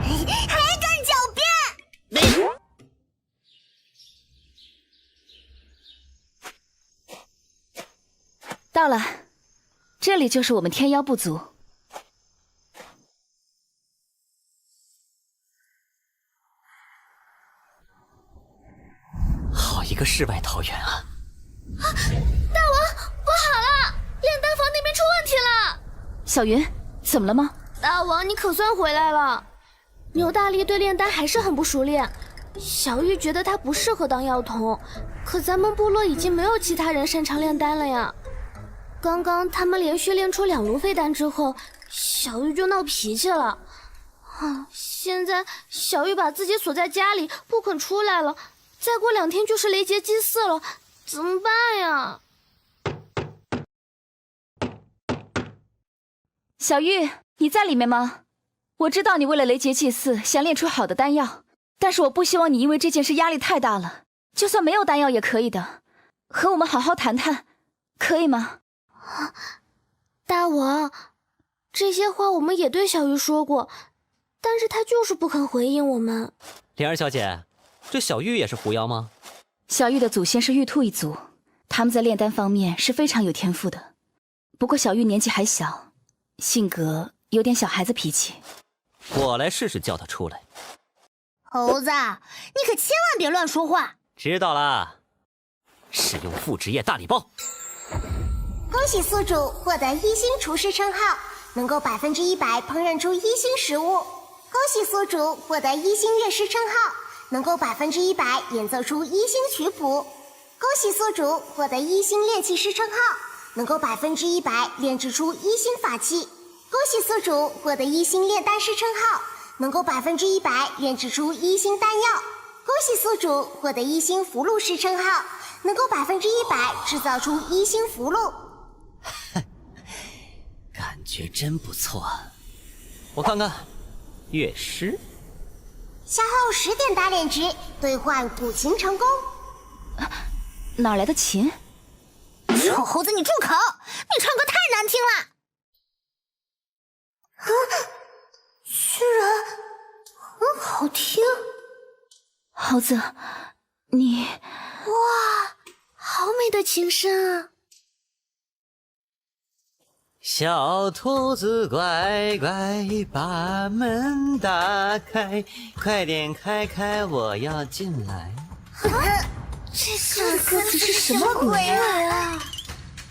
还敢狡辩！到了，这里就是我们天妖部族。好一个世外桃源啊！大王，不好了，炼丹房那边出问题了。小云，怎么了吗？大王，你可算回来了。牛大力对炼丹还是很不熟练，小玉觉得他不适合当药童，可咱们部落已经没有其他人擅长炼丹了呀。刚刚他们连续炼出2炉飞丹之后，小玉就闹脾气了。现在小玉把自己锁在家里不肯出来了，再过2天就是雷劫祭祀了，怎么办呀？小玉，你在里面吗？我知道你为了雷劫祭祀想炼出好的丹药，但是我不希望你因为这件事压力太大了。就算没有丹药也可以的，和我们好好谈谈，可以吗？大王，这些话我们也对小玉说过，但是她就是不肯回应我们。灵儿小姐，这小玉也是狐妖吗？小玉的祖先是玉兔一族，他们在炼丹方面是非常有天赋的。不过小玉年纪还小，性格有点小孩子脾气。我来试试叫她出来。猴子，你可千万别乱说话。知道啦，使用副职业大礼包。恭喜宿主获得1星厨师称号，能够100%烹饪出1星食物。恭喜宿主获得1星乐师称号，能够100%演奏出1星曲谱。恭喜宿主获得1星炼器师称号，能够100%炼制出1星法器。恭喜宿主获得1星炼丹师称号，能够100%炼制出1星丹药。恭喜宿主获得1星符箓师称号，能够100%制造出1星符箓。感觉真不错。我看看，乐师消耗10点打脸值，兑换古琴成功。哪来的琴？臭猴子，你住口！你唱歌太难听了。居然很好听。猴子，你……哇，好美的琴声啊！小兔子乖乖，把门打开，快点开开，我要进来。这歌词是什么鬼啊？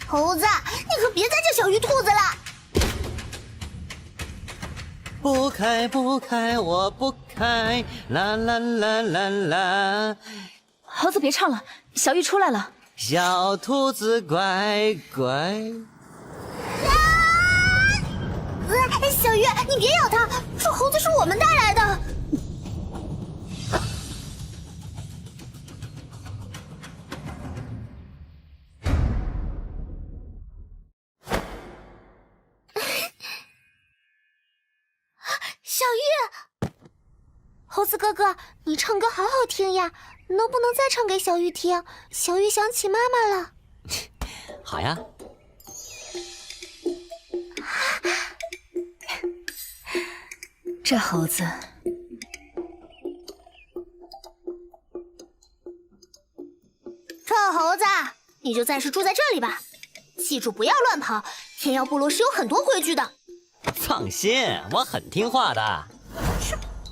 猴子，你可别再叫小鱼兔子了。不开不开，我不开，啦啦啦啦啦。猴子别唱了，小玉出来了。小兔子乖乖。小鱼，你别咬它，这猴子是我们带来的。小玉，猴子哥哥，你唱歌好好听呀，能不能再唱给小玉听？小玉想起妈妈了。好呀。这猴子，臭猴子，你就暂时住在这里吧，记住不要乱跑。天妖部落是有很多规矩的。放心，我很听话的。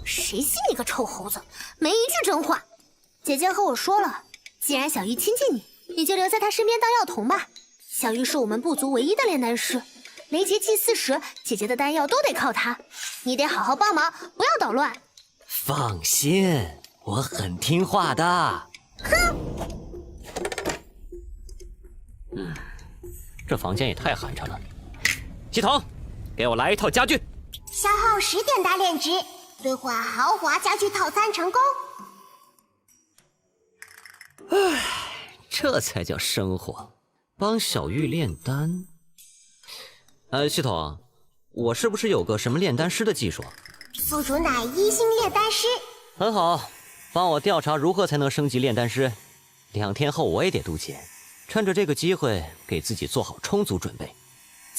谁信你个臭猴子，没一句真话。姐姐和我说了，既然小玉亲近你，你就留在她身边当药童吧。小玉是我们部族唯一的炼丹师，雷劫祭祀时，姐姐的丹药都得靠她。你得好好帮忙，不要捣乱。放心，我很听话的。哼。这房间也太寒碜了。系统，给我来一套家具。消耗10点打脸值，兑换豪华家具套餐成功。唉，这才叫生活。帮小玉炼丹。系统，我是不是有个什么炼丹师的技术？宿主乃1星炼丹师。很好，帮我调查如何才能升级炼丹师。2天后我也得渡劫，趁着这个机会给自己做好充足准备。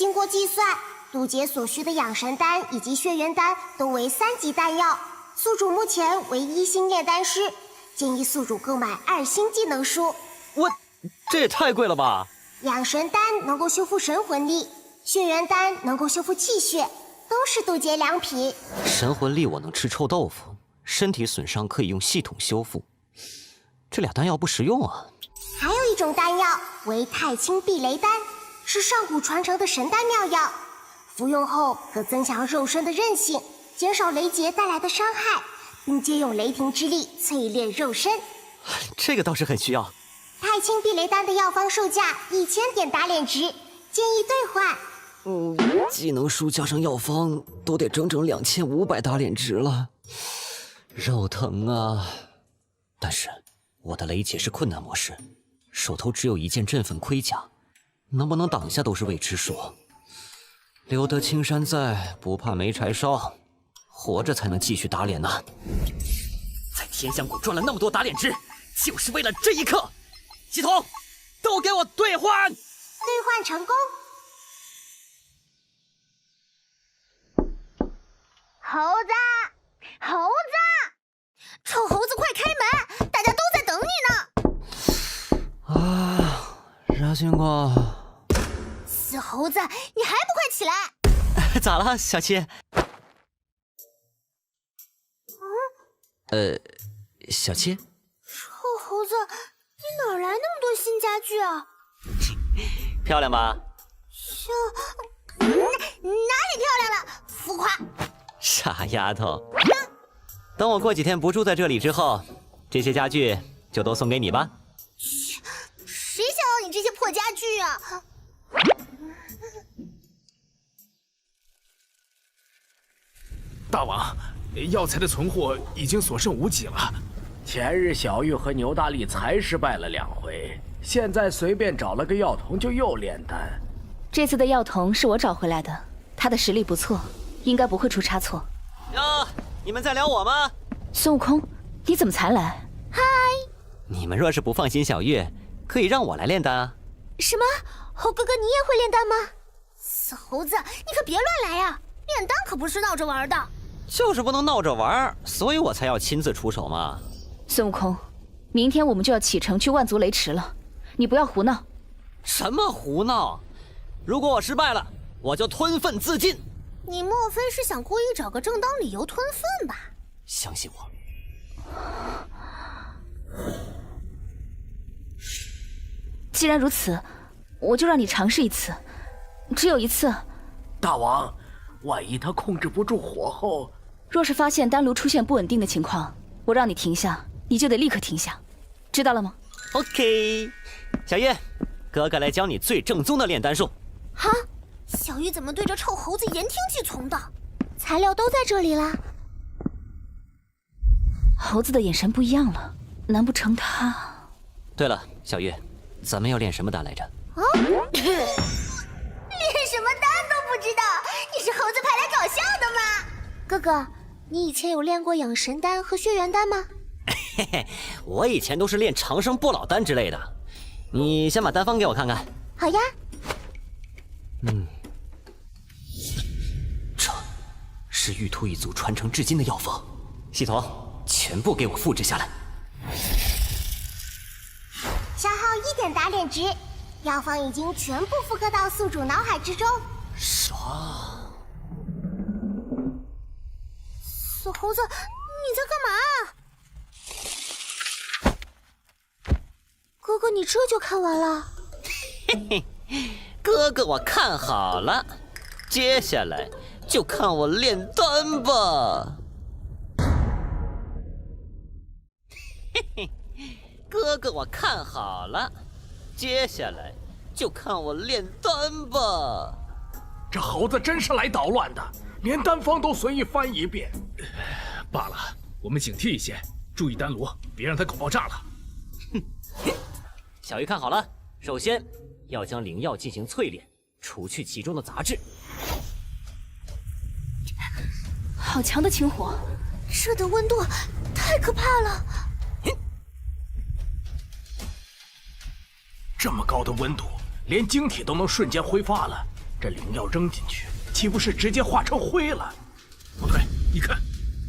经过计算，渡劫所需的养神丹以及血元丹都为3级丹药。宿主目前为1星炼丹师，建议宿主购买2星技能书。这也太贵了吧！养神丹能够修复神魂力，血元丹能够修复气血，都是渡劫良品。神魂力我能吃臭豆腐，身体损伤可以用系统修复，这俩丹药不实用啊。还有一种丹药为太清避雷丹，是上古传承的神丹妙药，服用后可增强肉身的韧性，减少雷劫带来的伤害，并借用雷霆之力淬炼肉身。这个倒是很需要。太清避雷丹的药方售价1000点打脸值，建议兑换。技能书加上药方都得整整2500打脸值了，肉疼啊！但是我的雷劫是困难模式，手头只有1件振奋盔甲，能不能挡下都是未知数。留得青山在，不怕没柴烧，活着才能继续打脸呢。在天香谷赚了那么多打脸值，就是为了这一刻。系统，都给我兑换！兑换成功。猴子，猴子，臭猴子，快开门！大家都在等你呢。啊，啥情况？死猴子，你还不快起来！咋了，小七？小七？臭猴子，你哪来那么多新家具啊？漂亮吧？哪里漂亮了？浮夸！傻丫头，等我过几天不住在这里之后，这些家具就都送给你吧。谁想要你这些破家具啊？大王，药材的存货已经所剩无几了。前日小玉和牛大力才失败了2回，现在随便找了个药童就又炼丹。这次的药童是我找回来的，他的实力不错，应该不会出差错。哟，你们在聊我吗？孙悟空，你怎么才来？嗨！你们若是不放心小玉，可以让我来炼丹啊。什么？猴哥哥你也会炼丹吗？死猴子，你可别乱来呀！炼丹可不是闹着玩的。就是不能闹着玩，所以我才要亲自出手嘛。孙悟空，明天我们就要启程去万族雷池了，你不要胡闹。什么胡闹？如果我失败了，我就吞粪自尽。你莫非是想故意找个正当理由吞粪吧？相信我。既然如此，我就让你尝试一次，只有一次。大王，万一他控制不住火候，若是发现丹炉出现不稳定的情况，我让你停下，你就得立刻停下，知道了吗 ？OK， 小叶，哥哥来教你最正宗的炼丹术。哈，小玉怎么对着臭猴子言听计从的？材料都在这里啦。猴子的眼神不一样了，难不成他？对了，小玉，咱们要练什么丹来着？啊？练什么丹都不知道？你是猴子派来搞笑的吗？哥哥，你以前有练过养神丹和血元丹吗？嘿嘿，我以前都是练长生不老丹之类的。你先把丹方给我看看。好呀。这是玉兔一族传承至今的药方，系统全部给我复制下来。消耗1点打脸值，药方已经全部复刻到宿主脑海之中。爽！死猴子，你在干嘛？哥哥，你这就看完了？嘿嘿，哥哥我看好了，接下来就看我炼丹吧。嘿嘿，哥哥我看好了，接下来就看我炼丹吧。这猴子真是来捣乱的，连丹方都随意翻一遍。罢了，我们警惕一些，注意丹炉，别让它搞爆炸了。小鱼看好了，首先要将灵药进行淬炼，除去其中的杂质。好强的清火，这的温度太可怕了。这么高的温度，连晶体都能瞬间挥发了，这灵药扔进去，岂不是直接化成灰了？不对，你看，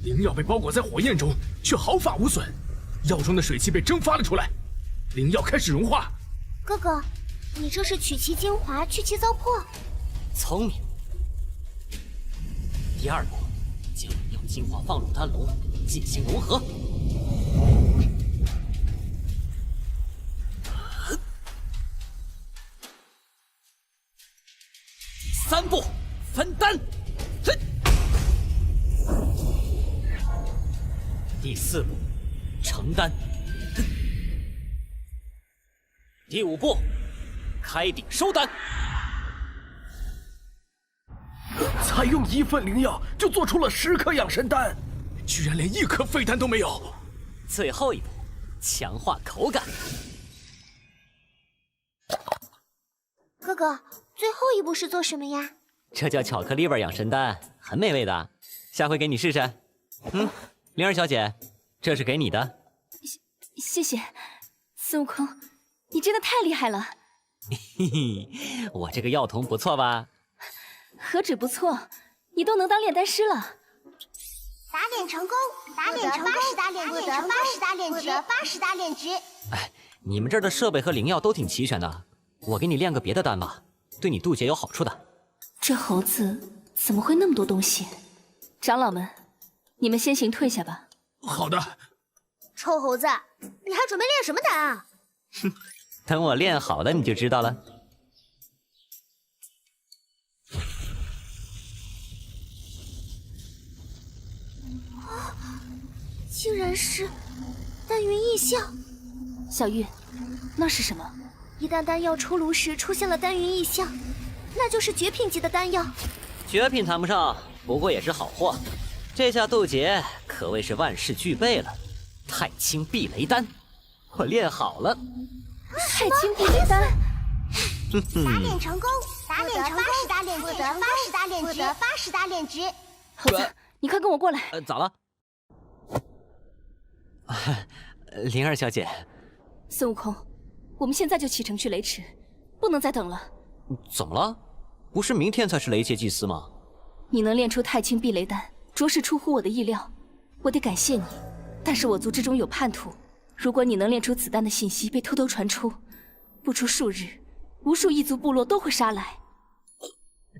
灵药被包裹在火焰中，却毫发无损，药中的水汽被蒸发了出来，灵药开始融化。哥哥，你这是取其精华，去其糟粕。聪明。第二步，将灵药精华放入丹炉，进行融合。3步，分丹。第4步，成丹。第5步，开鼎收丹。才用1份灵药就做出了10颗养神丹，居然连1颗废丹都没有。最后一步，强化口感。哥哥，最后一步是做什么呀？这叫巧克力味养神丹，很美味的，下回给你试试。灵儿小姐，这是给你的。谢谢，孙悟空，你真的太厉害了。嘿嘿，我这个药童不错吧？何止不错，你都能当炼丹师了。打脸成功，打脸成功，80大炼值，获得80大炼值，80大炼值。哎，你们这儿的设备和灵药都挺齐全的，我给你炼个别的丹吧，对你渡劫有好处的。这猴子怎么会那么多东西？长老们，你们先行退下吧。好的。臭猴子，你还准备炼什么丹啊？哼，等我练好了你就知道了。竟然是丹云异象。小玉，那是什么？一旦丹药出炉时出现了丹云异象，那就是绝品级的丹药。绝品谈不上，不过也是好货。这下渡劫可谓是万事俱备了。太清避雷丹，我练好了。太清避雷丹，打脸成功，打脸成功，80大炼值，获得80大炼值，80大炼值。猴子，你快跟我过来。咋了？灵儿小姐，孙悟空，我们现在就启程去雷池，不能再等了。怎么了？不是明天才是雷劫祭司吗？你能炼出太清避雷丹，着实出乎我的意料，我得感谢你。但是我族之中有叛徒，如果你能炼出此丹的信息被偷偷传出，不出数日，无数异族部落都会杀来。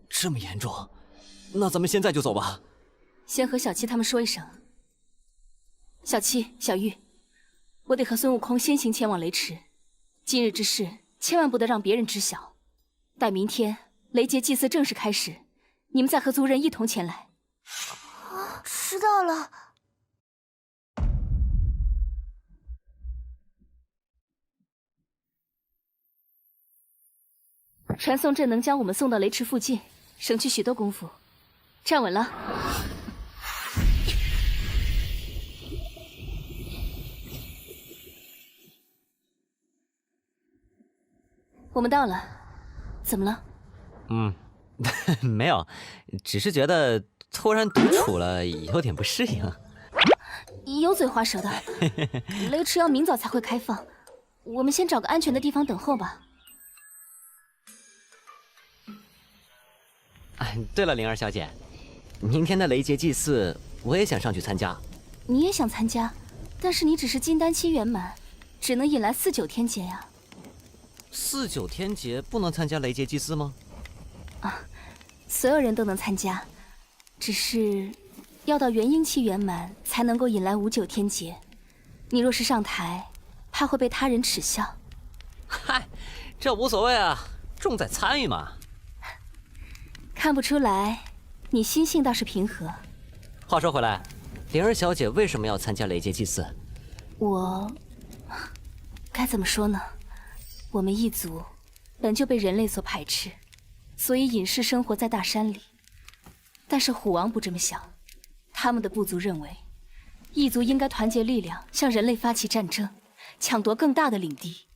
这么严重？那咱们现在就走吧。先和小七他们说一声。小七、小玉，我得和孙悟空先行前往雷池，今日之事千万不得让别人知晓。待明天雷劫祭祀正式开始，你们再和族人一同前来。知道了。传送阵能将我们送到雷池附近，省去许多功夫。站稳了。我们到了，怎么了？没有，只是觉得突然独处了，有点不适应。油嘴滑舌的，雷池要明早才会开放，我们先找个安全的地方等候吧。对了，灵儿小姐，明天的雷劫祭祀我也想上去参加。你也想参加，但是你只是金丹期圆满，只能引来4、9天劫呀。4、9天劫不能参加雷劫祭祀吗？所有人都能参加，只是要到元婴期圆满才能够引来5、9天劫。你若是上台，怕会被他人耻笑。嗨，这无所谓啊，重在参与嘛。看不出来，你心性倒是平和。话说回来，灵儿小姐为什么要参加雷劫祭祀？我该怎么说呢？我们一族本就被人类所排斥，所以隐世生活在大山里。但是虎王不这么想，他们的部族认为，异族应该团结力量，向人类发起战争，抢夺更大的领地。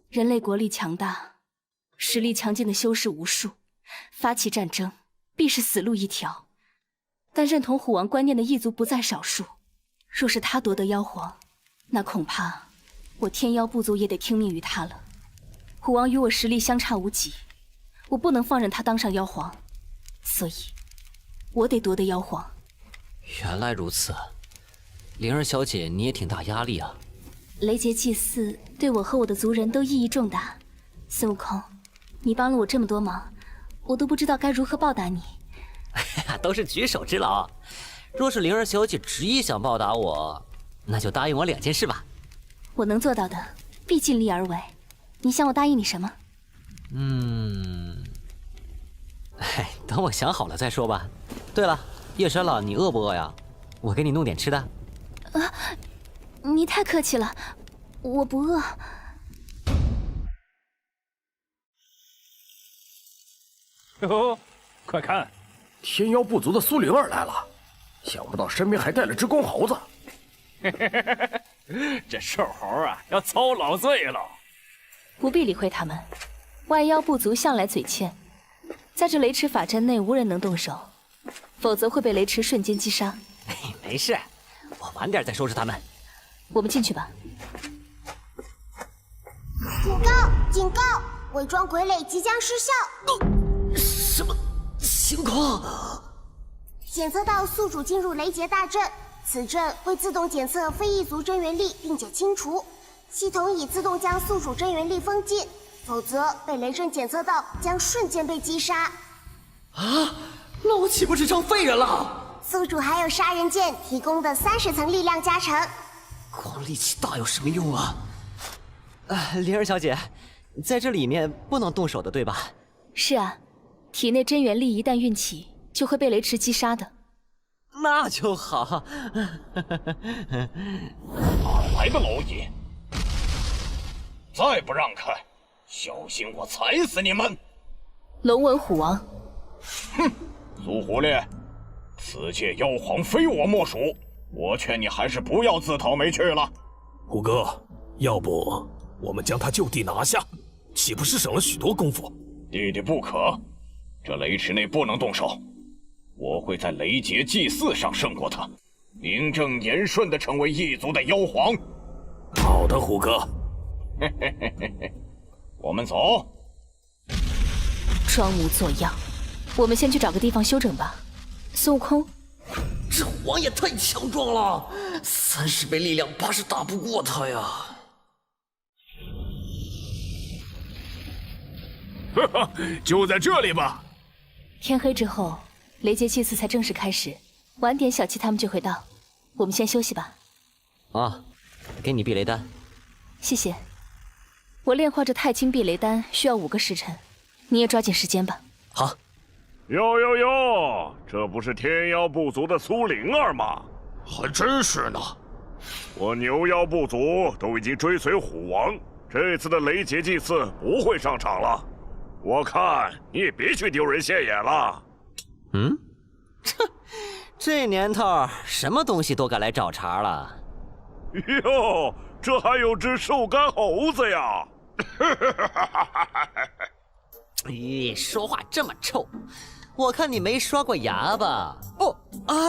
人类国力强大，实力强劲的修士无数，发起战争必是死路一条。但认同虎王观念的异族不在少数，若是他夺得妖皇，那恐怕我天妖部族也得听命于他了。虎王与我实力相差无几，我不能放任他当上妖皇，所以，我得夺得妖皇。原来如此，灵儿小姐，你也挺大压力啊。雷劫祭祀对我和我的族人都意义重大，孙悟空，你帮了我这么多忙，我都不知道该如何报答你。都是举手之劳。若是灵儿小姐执意想报答我，那就答应我2件事吧。我能做到的，必尽力而为。你想我答应你什么？等我想好了再说吧。对了，夜深了，你饿不饿呀？我给你弄点吃的。你太客气了，我不饿。哟，快看，天妖部族的苏灵儿来了，想不到身边还带了只公猴子。这瘦猴啊，要遭老罪了。不必理会他们，外妖部族向来嘴欠，在这雷池法阵内无人能动手，否则会被雷池瞬间击杀。没事，我晚点再收拾他们。我们进去吧。警告！警告！伪装傀儡即将失效。什么情况？检测到宿主进入雷劫大阵，此阵会自动检测非异族真元力，并且清除。系统已自动将宿主真元力封禁，否则被雷阵检测到将瞬间被击杀。啊！那我岂不是成废人了？宿主还有杀人剑提供的30层力量加成。光力气大有什么用啊？灵儿小姐，在这里面不能动手的，对吧？是啊，体内真元力一旦运起，就会被雷池击杀的。那就好。哪来的老野？再不让开，小心我踩死你们！龙纹虎王，哼，苏狐狸，此届妖皇非我莫属，我劝你还是不要自讨没趣了。虎哥，要不我们将他就地拿下，岂不是省了许多功夫？弟弟不可，这雷池内不能动手，我会在雷劫祭祀上胜过他，名正言顺地成为异族的妖皇。好的，虎哥。嘿嘿嘿嘿嘿，我们走。装模作样，我们先去找个地方休整吧。孙悟空，这虎王也太强壮了，30倍力量怕是打不过他呀。哈哈，就在这里吧。天黑之后，雷劫祭祀才正式开始，晚点小七他们就会到。我们先休息吧。啊，给你避雷丹。谢谢。我炼化这太清避雷丹需要5个时辰，你也抓紧时间吧。好。哟哟哟，这不是天妖部族的苏灵儿吗？还真是呢。我牛妖部族都已经追随虎王，这次的雷劫祭祀不会上场了。我看你也别去丢人现眼了。这年头什么东西都敢来找茬了。哟，这还有只瘦干猴子呀！咦，说话这么臭，我看你没刷过牙吧？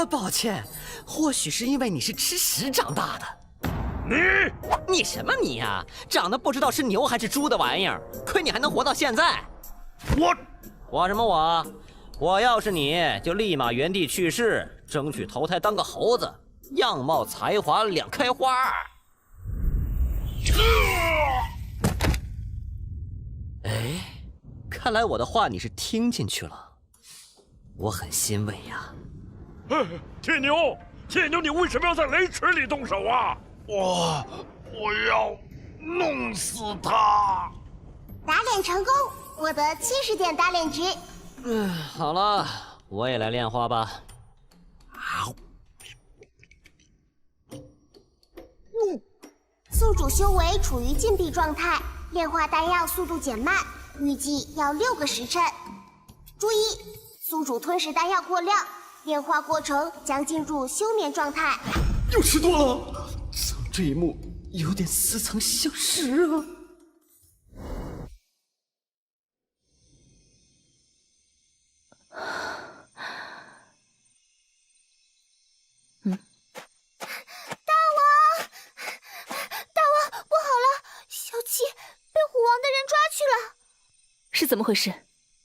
抱歉，或许是因为你是吃屎长大的。你什么你呀？长得不知道是牛还是猪的玩意儿，亏你还能活到现在。我什么我？我要是你就立马原地去世，争取投胎当个猴子，样貌才华两开花。哎，看来我的话你是听进去了，我很欣慰呀。铁牛，你为什么要在雷池里动手啊？我要弄死他！打脸成功，获得70点打脸值。好了，我也来炼化吧。宿主修为处于禁闭状态，炼化丹药速度减慢，预计要6个时辰。注意，宿主吞噬丹药过量，炼化过程将进入休眠状态。又吃多了，怎么这一幕有点似曾相识啊？小七被虎王的人抓去了，是怎么回事？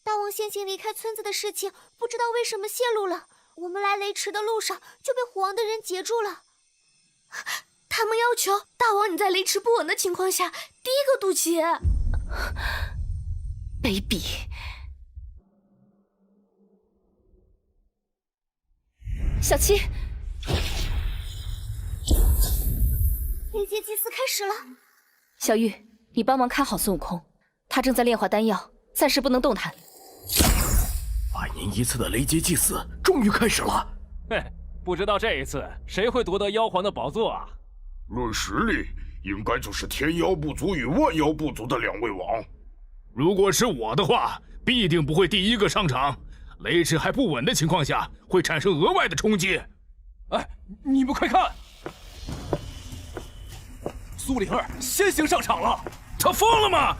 大先行离开村子的事情，不知道为什么泄露了。我们来雷池的路上就被虎王的人截住了。他们要求大王你在雷池不稳的情况下第一个渡劫。卑鄙！小七，雷劫祭祀开始了。小玉，你帮忙看好孙悟空，他正在炼化丹药，暂时不能动弹。100年一次的雷劫祭祀终于开始了。嘿，不知道这一次谁会夺得妖皇的宝座啊？论实力，应该就是天妖部族与万妖部族的2位王。如果是我的话，必定不会第一个上场。雷池还不稳的情况下，会产生额外的冲击。哎，你们快看，苏灵儿先行上场了，他疯了吗？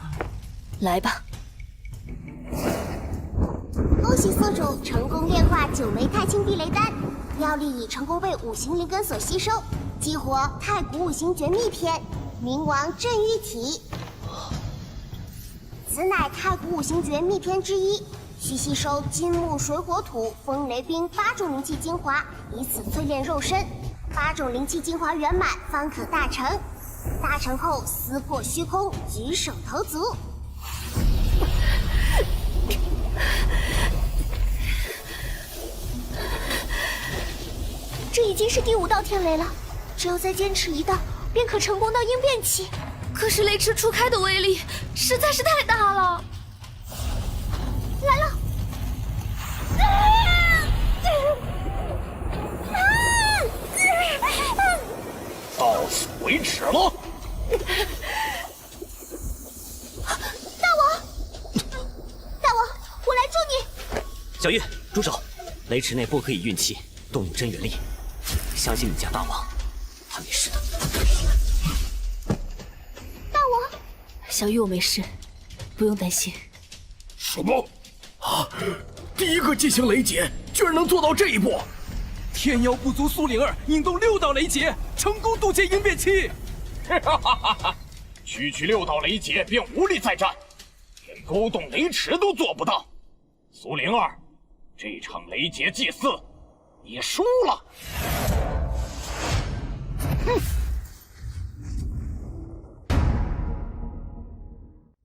来吧。恭喜宿主成功炼化9枚太清地雷丹，药力已成功被5行灵根所吸收，激活太古5行绝密篇，冥王镇狱体。此乃太古5行绝密篇之一，需吸收金木水火土风雷冰8种灵气精华，以此淬炼肉身。8种灵气精华圆满方可大成，大成后撕破虚空，举手投足。这已经是第5道天雷了，只要再坚持1道，便可成功到应变期。可是雷池初开的威力实在是太大了。来了！到此为止了。大王，我来助你。小玉，住手！雷池内不可以运气，动用真元力。相信你家大王，他没事的。大王，小玉，我没事，不用担心。什么？啊！第一个进行雷劫，居然能做到这一步！天妖部族苏灵儿引动6道雷劫，成功渡劫应变期。区区6道雷劫便无力再战，连勾动雷池都做不到。苏灵儿，这场雷劫祭祀你输了。哼！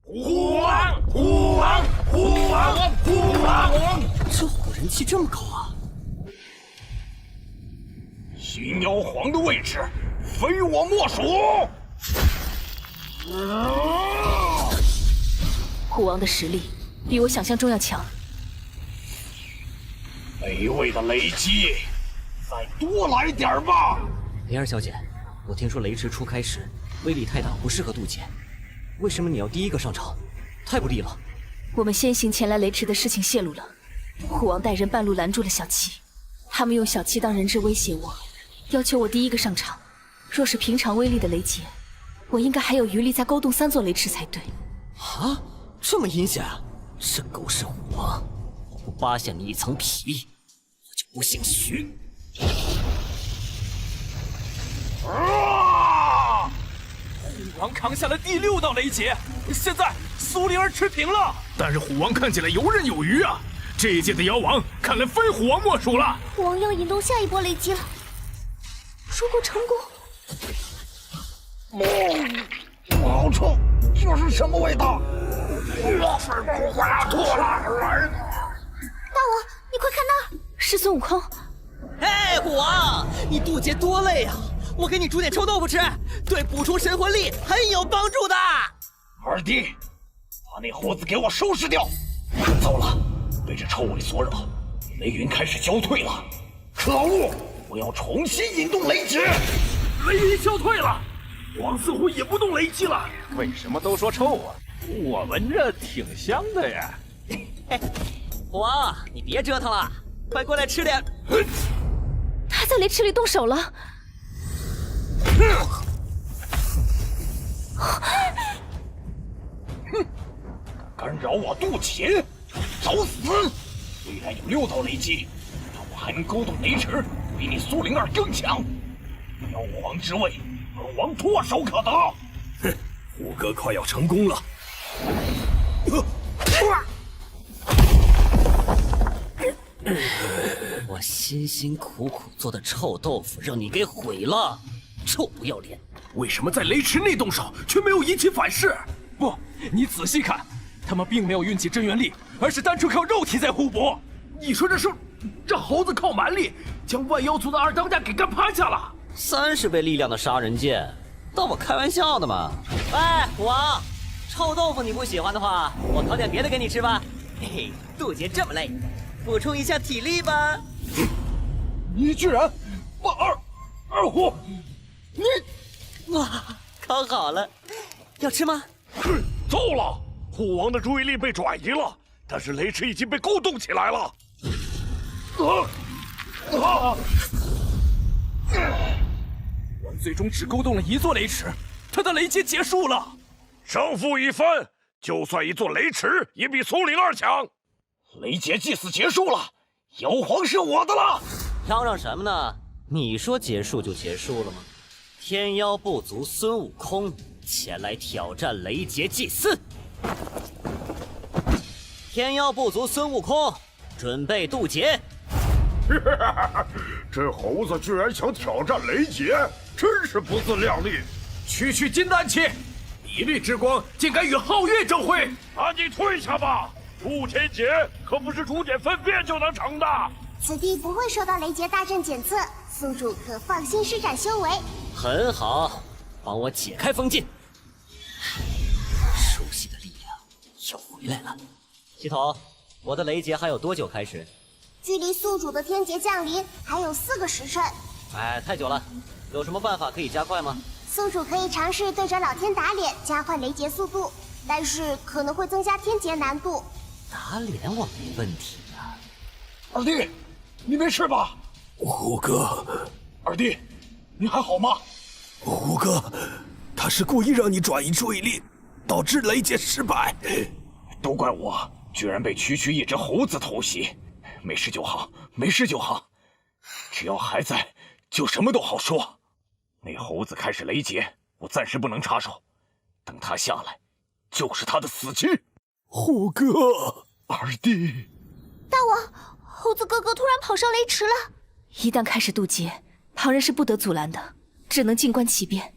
虎王！虎王！虎王！虎王！这虎人气这么高啊！寻妖皇的位置，非我莫属。虎王的实力比我想象中要强。没谓的雷击，再多来点吧。灵儿小姐，我听说雷池初开时威力太大，不适合渡劫。为什么你要第一个上场？太不利了。我们先行前来雷池的事情泄露了，虎王带人半路拦住了小七，他们用小七当人质威胁我，要求我第一个上场。若是平常威力的雷劫，我应该还有余力再勾动3座雷池才对。啊，这么阴险！这狗屎虎王，我不扒下你一层皮，我就不姓徐。虎王扛下了第6道雷劫，现在苏灵儿持平了。但是虎王看起来游刃有余啊！这一届的妖王看来非虎王莫属了。虎王要引动下一波雷击了，如果成功，好臭！这是什么味道？我是不会吐了。大王，你快看那儿，是孙悟空。哎，虎王，你渡劫多累啊！我给你煮点臭豆腐吃，对补充神魂力很有帮助的。二弟，把那猴子给我收拾掉！糟了，被这臭味所扰，雷云开始消退了。可恶！我要重新引动雷劫。雷云消退了，王似乎引不动雷击了。为什么都说臭啊？我闻着挺香的呀。虎王，你别折腾了，快过来吃点。他在雷池里动手了。哼！干扰我渡劫，找死！虽然有6道雷击，但我还能勾动雷池，比你苏灵儿更强。妖皇之位，本王唾手可得。哼，虎哥快要成功了。我辛辛苦苦做的臭豆腐让你给毁了，臭不要脸！为什么在雷池内动手，却没有引起反噬？不，你仔细看，他们并没有运起真元力，而是单纯靠肉体在互搏。你说这猴子靠蛮力将万妖族的二当家给干趴下了，30倍力量的杀人剑，当我开玩笑的吗？喂，虎王，臭豆腐你不喜欢的话，我烤点别的给你吃吧。嘿嘿，渡劫这么累，补充一下体力吧。你居然把二虎，你哇，烤好了，要吃吗？糟了，虎王的注意力被转移了，但是雷池已经被勾动起来了。我最终只勾动了一座雷池，他的雷劫结束了。胜负已分，就算一座雷池也比苏灵儿强。雷劫祭祀结束了，妖皇是我的了。嚷嚷什么呢？你说结束就结束了吗？天妖部族孙悟空前来挑战雷劫祭祀。天妖部族孙悟空准备渡劫。这猴子居然想挑战雷劫，真是不自量力！区区金丹期，一粒之光竟敢与皓月争辉！赶紧退下吧！渡天劫可不是竹简分辨就能成的。此地不会受到雷劫大阵检测，宿主可放心施展修为。很好，帮我解开封禁。熟悉的力量又回来了。系统，我的雷劫还有多久开始？距离宿主的天劫降临还有4个时辰。哎，太久了，有什么办法可以加快吗？宿主可以尝试对着老天打脸，加快雷劫速度，但是可能会增加天劫难度。打脸我没问题啊。二弟，你没事吧？虎哥，二弟，你还好吗？虎哥，他是故意让你转移注意力，导致雷劫失败。都怪我，居然被区区一只猴子偷袭。没事就好，没事就好，只要还在，就什么都好说。那猴子开始雷劫，我暂时不能插手，等他下来，就是他的死期。虎哥，二弟，大王，猴子哥哥突然跑上雷池了。一旦开始渡劫，旁人是不得阻拦的，只能静观其变。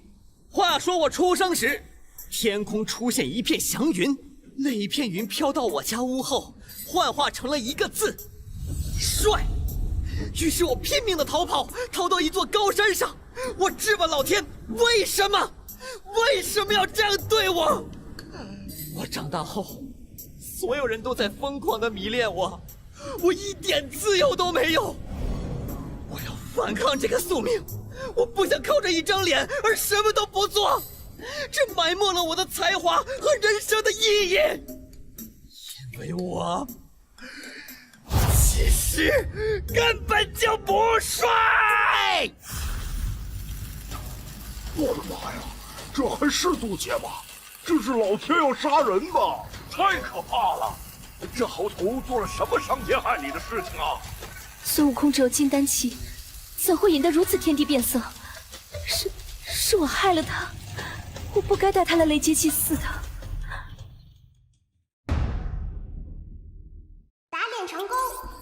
话说我出生时，天空出现一片祥云，那一片云飘到我家屋后，幻化成了一个字。帅！于是我拼命的逃跑，逃到一座高山上。我质问老天，为什么要这样对我？我长大后，所有人都在疯狂的迷恋我，我一点自由都没有。我要反抗这个宿命，我不想靠着一张脸而什么都不做，这埋没了我的才华和人生的意义。因为我其实根本就不帅！我的妈呀，这还是渡劫吗？这是老天要杀人吧？太可怕了！这猴头做了什么伤天害理的事情啊？孙悟空只有金丹期，怎会引得如此天地变色？是我害了他，我不该带他来雷劫祭祀的。打脸成功，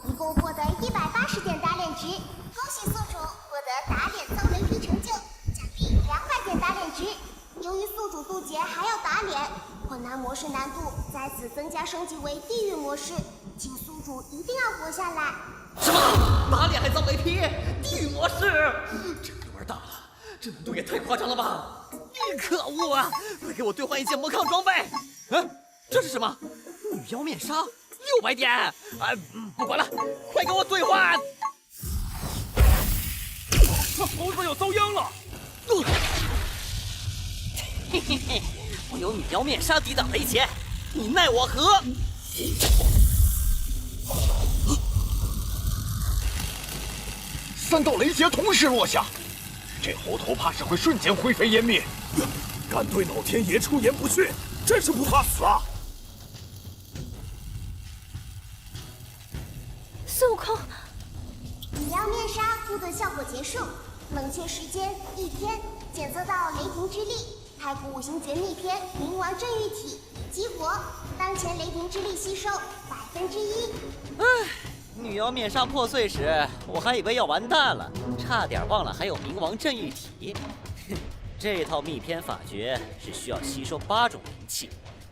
一共获得180点打脸值，恭喜宿主获得打脸遭雷劈成就，奖励200点打脸值。由于宿主渡劫还要打脸，困难模式难度在此增加升级为地狱模式，请宿主一定要活下来。什么？打脸还遭雷劈？地狱模式？这个玩大了，这难度也太夸张了吧！可恶啊！快给我兑换一件魔抗装备！这是什么？女妖面纱，600点！不管了，快给我兑换！这猴子要遭殃了！嘿嘿嘿，我有女妖面纱抵挡雷劫，你奈我何？三道雷劫同时落下，这猴头怕是会瞬间灰飞烟灭。敢对老天爷出言不逊，真是不怕死啊！孙悟空，女妖面纱护盾效果结束，冷却时间1天，检测到雷霆之力。太古五行绝密篇冥王镇狱体激活，当前雷霆之力吸收1%。女妖面纱破碎时，我还以为要完蛋了，差点忘了还有冥王镇玉体。这套秘篇法诀是需要吸收8种灵气，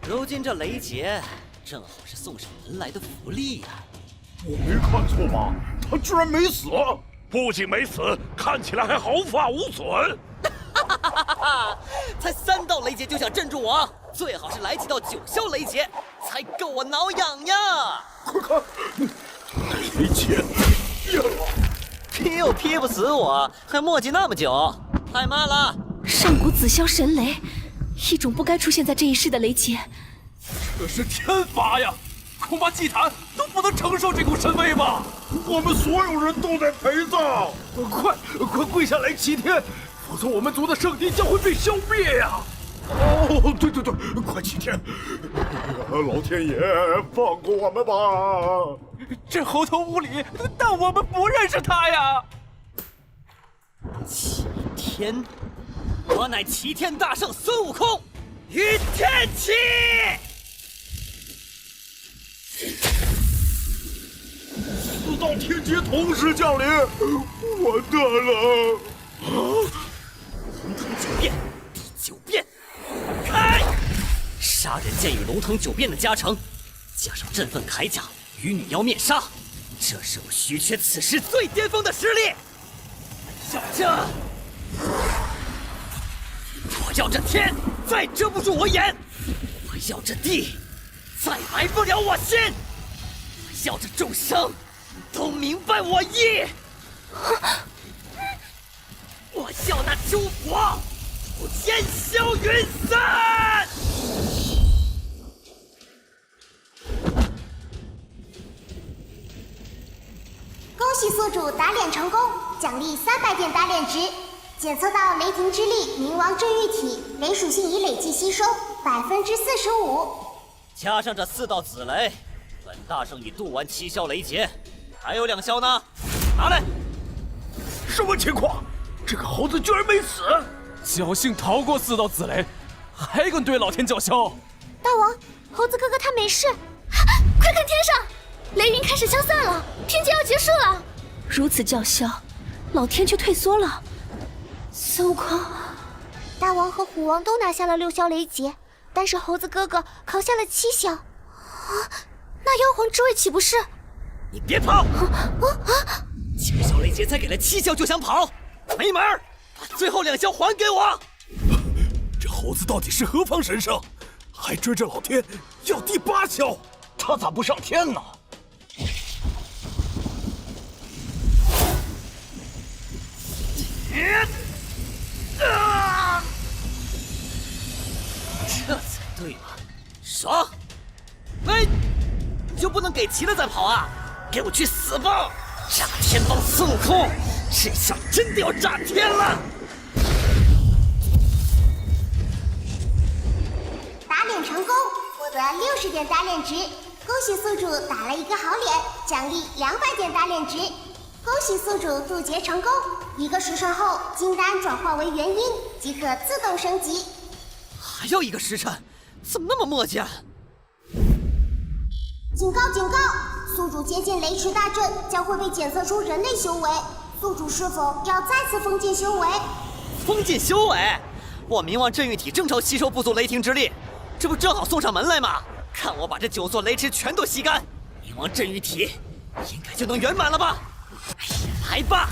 如今这雷劫正好是送上门来的福利呀！我没看错吧？他居然没死！不仅没死，看起来还毫发无损。才3道雷劫就想镇住我，最好是来几道9霄雷劫，才够我挠痒痒。快看，雷劫！劈又劈不死我，还磨叽那么久，太慢了。上古紫霄神雷，一种不该出现在这一世的雷劫。这是天罚呀！恐怕祭坛都不能承受这股神威吧？我们所有人都在陪葬！快跪下来祈天，否则我们族的圣地将会被消灭呀！哦，对，快祈天！老天爷，放过我们吧！这猴头无礼，但我们不认识他呀！齐天，我乃齐天大圣孙悟空，与天齐！4道天劫同时降临，完蛋了！龙腾9变，第9变，开！杀人剑与龙腾9变的加成，加上振奋铠甲与女妖面纱，这是我虚缺此时最巅峰的实力。我要这天再遮不住我眼，我要这地再埋不了我心，我要这众生都明白我意。我要那诸佛都烟消云散。恭喜宿主打脸成功，奖励300点打脸值。检测到雷霆之力冥王镇玉体，雷属性已累计吸收45%。加上这4道紫雷，本大圣已度完7霄雷劫，还有2霄呢，拿来！什么情况？这个猴子居然没死！侥幸逃过4道紫雷，还敢对老天叫嚣！大王，猴子哥哥他没事，快看天上，雷云开始消散了，天劫要结束了。如此叫嚣，老天却退缩了。孙悟空，大王和虎王都拿下了6霄雷劫，但是猴子哥哥扛下了7霄。那妖皇之位岂不是？你别跑！9霄雷劫才给了7霄就想跑，没门儿！把最后2霄还给我！这猴子到底是何方神圣？还追着老天要第8霄，他咋不上天呢？这才对嘛！爽！喂，你就不能给齐了再跑啊？给我去死吧！炸天帮孙悟空，这下真的要炸天了！打脸成功，获得60点打脸值。恭喜宿主打了一个好脸，奖励200点打脸值。恭喜宿主渡劫成功，1个时辰后金丹转化为元婴，即可自动升级。还要1个时辰，怎么那么磨叽啊？警告警告！宿主接近雷池大阵，将会被检测出人类修为。宿主是否要再次封禁修为？封禁修为？我冥王镇玉体正愁吸收不足雷霆之力，这不正好送上门来吗？看我把这9座雷池全都吸干，冥王镇玉体应该就能圆满了吧？哎呀，来吧，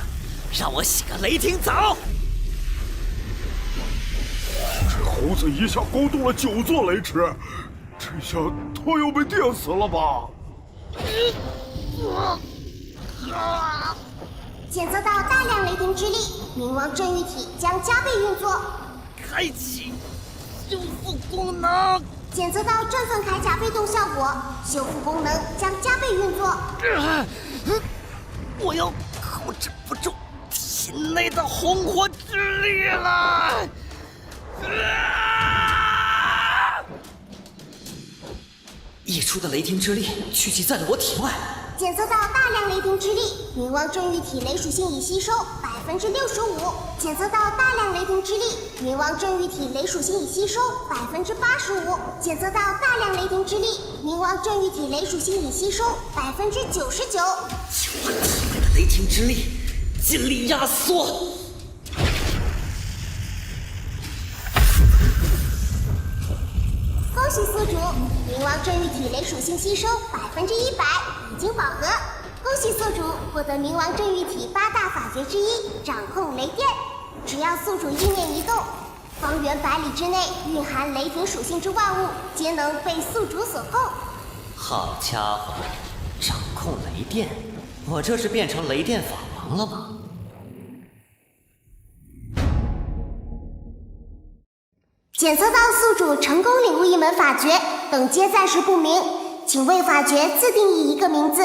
让我洗个雷霆澡！这猴子一下勾动了9座雷池，这下他要被电死了吧？检测到大量雷霆之力，冥王镇玉体将加倍运作。开启修复功能。检测到振奋铠甲被动效果，修复功能将加倍运作。我要控制不住体内的红火之力了！溢出的雷霆之力聚集在了我体外。检测到大量雷霆之力，冥王镇玉体雷属性已吸收65%，检测到大量雷霆之力，冥王镇域体雷属性已吸收85%，检测到大量雷霆之力，冥王镇域体雷属性已吸收99%。雷霆之力，尽力压缩。恭喜宿主，冥王镇域体雷属性吸收100%，已经饱和。恭喜宿主获得冥王镇域体8大法诀之一掌控雷电，只要宿主意念一动，方圆100里之内蕴含雷霆属性之万物皆能被宿主所控。好家伙，掌控雷电，我这是变成雷电法王了吗？检测到宿主成功领悟一门法诀，等阶暂时不明，请为法诀自定义一个名字。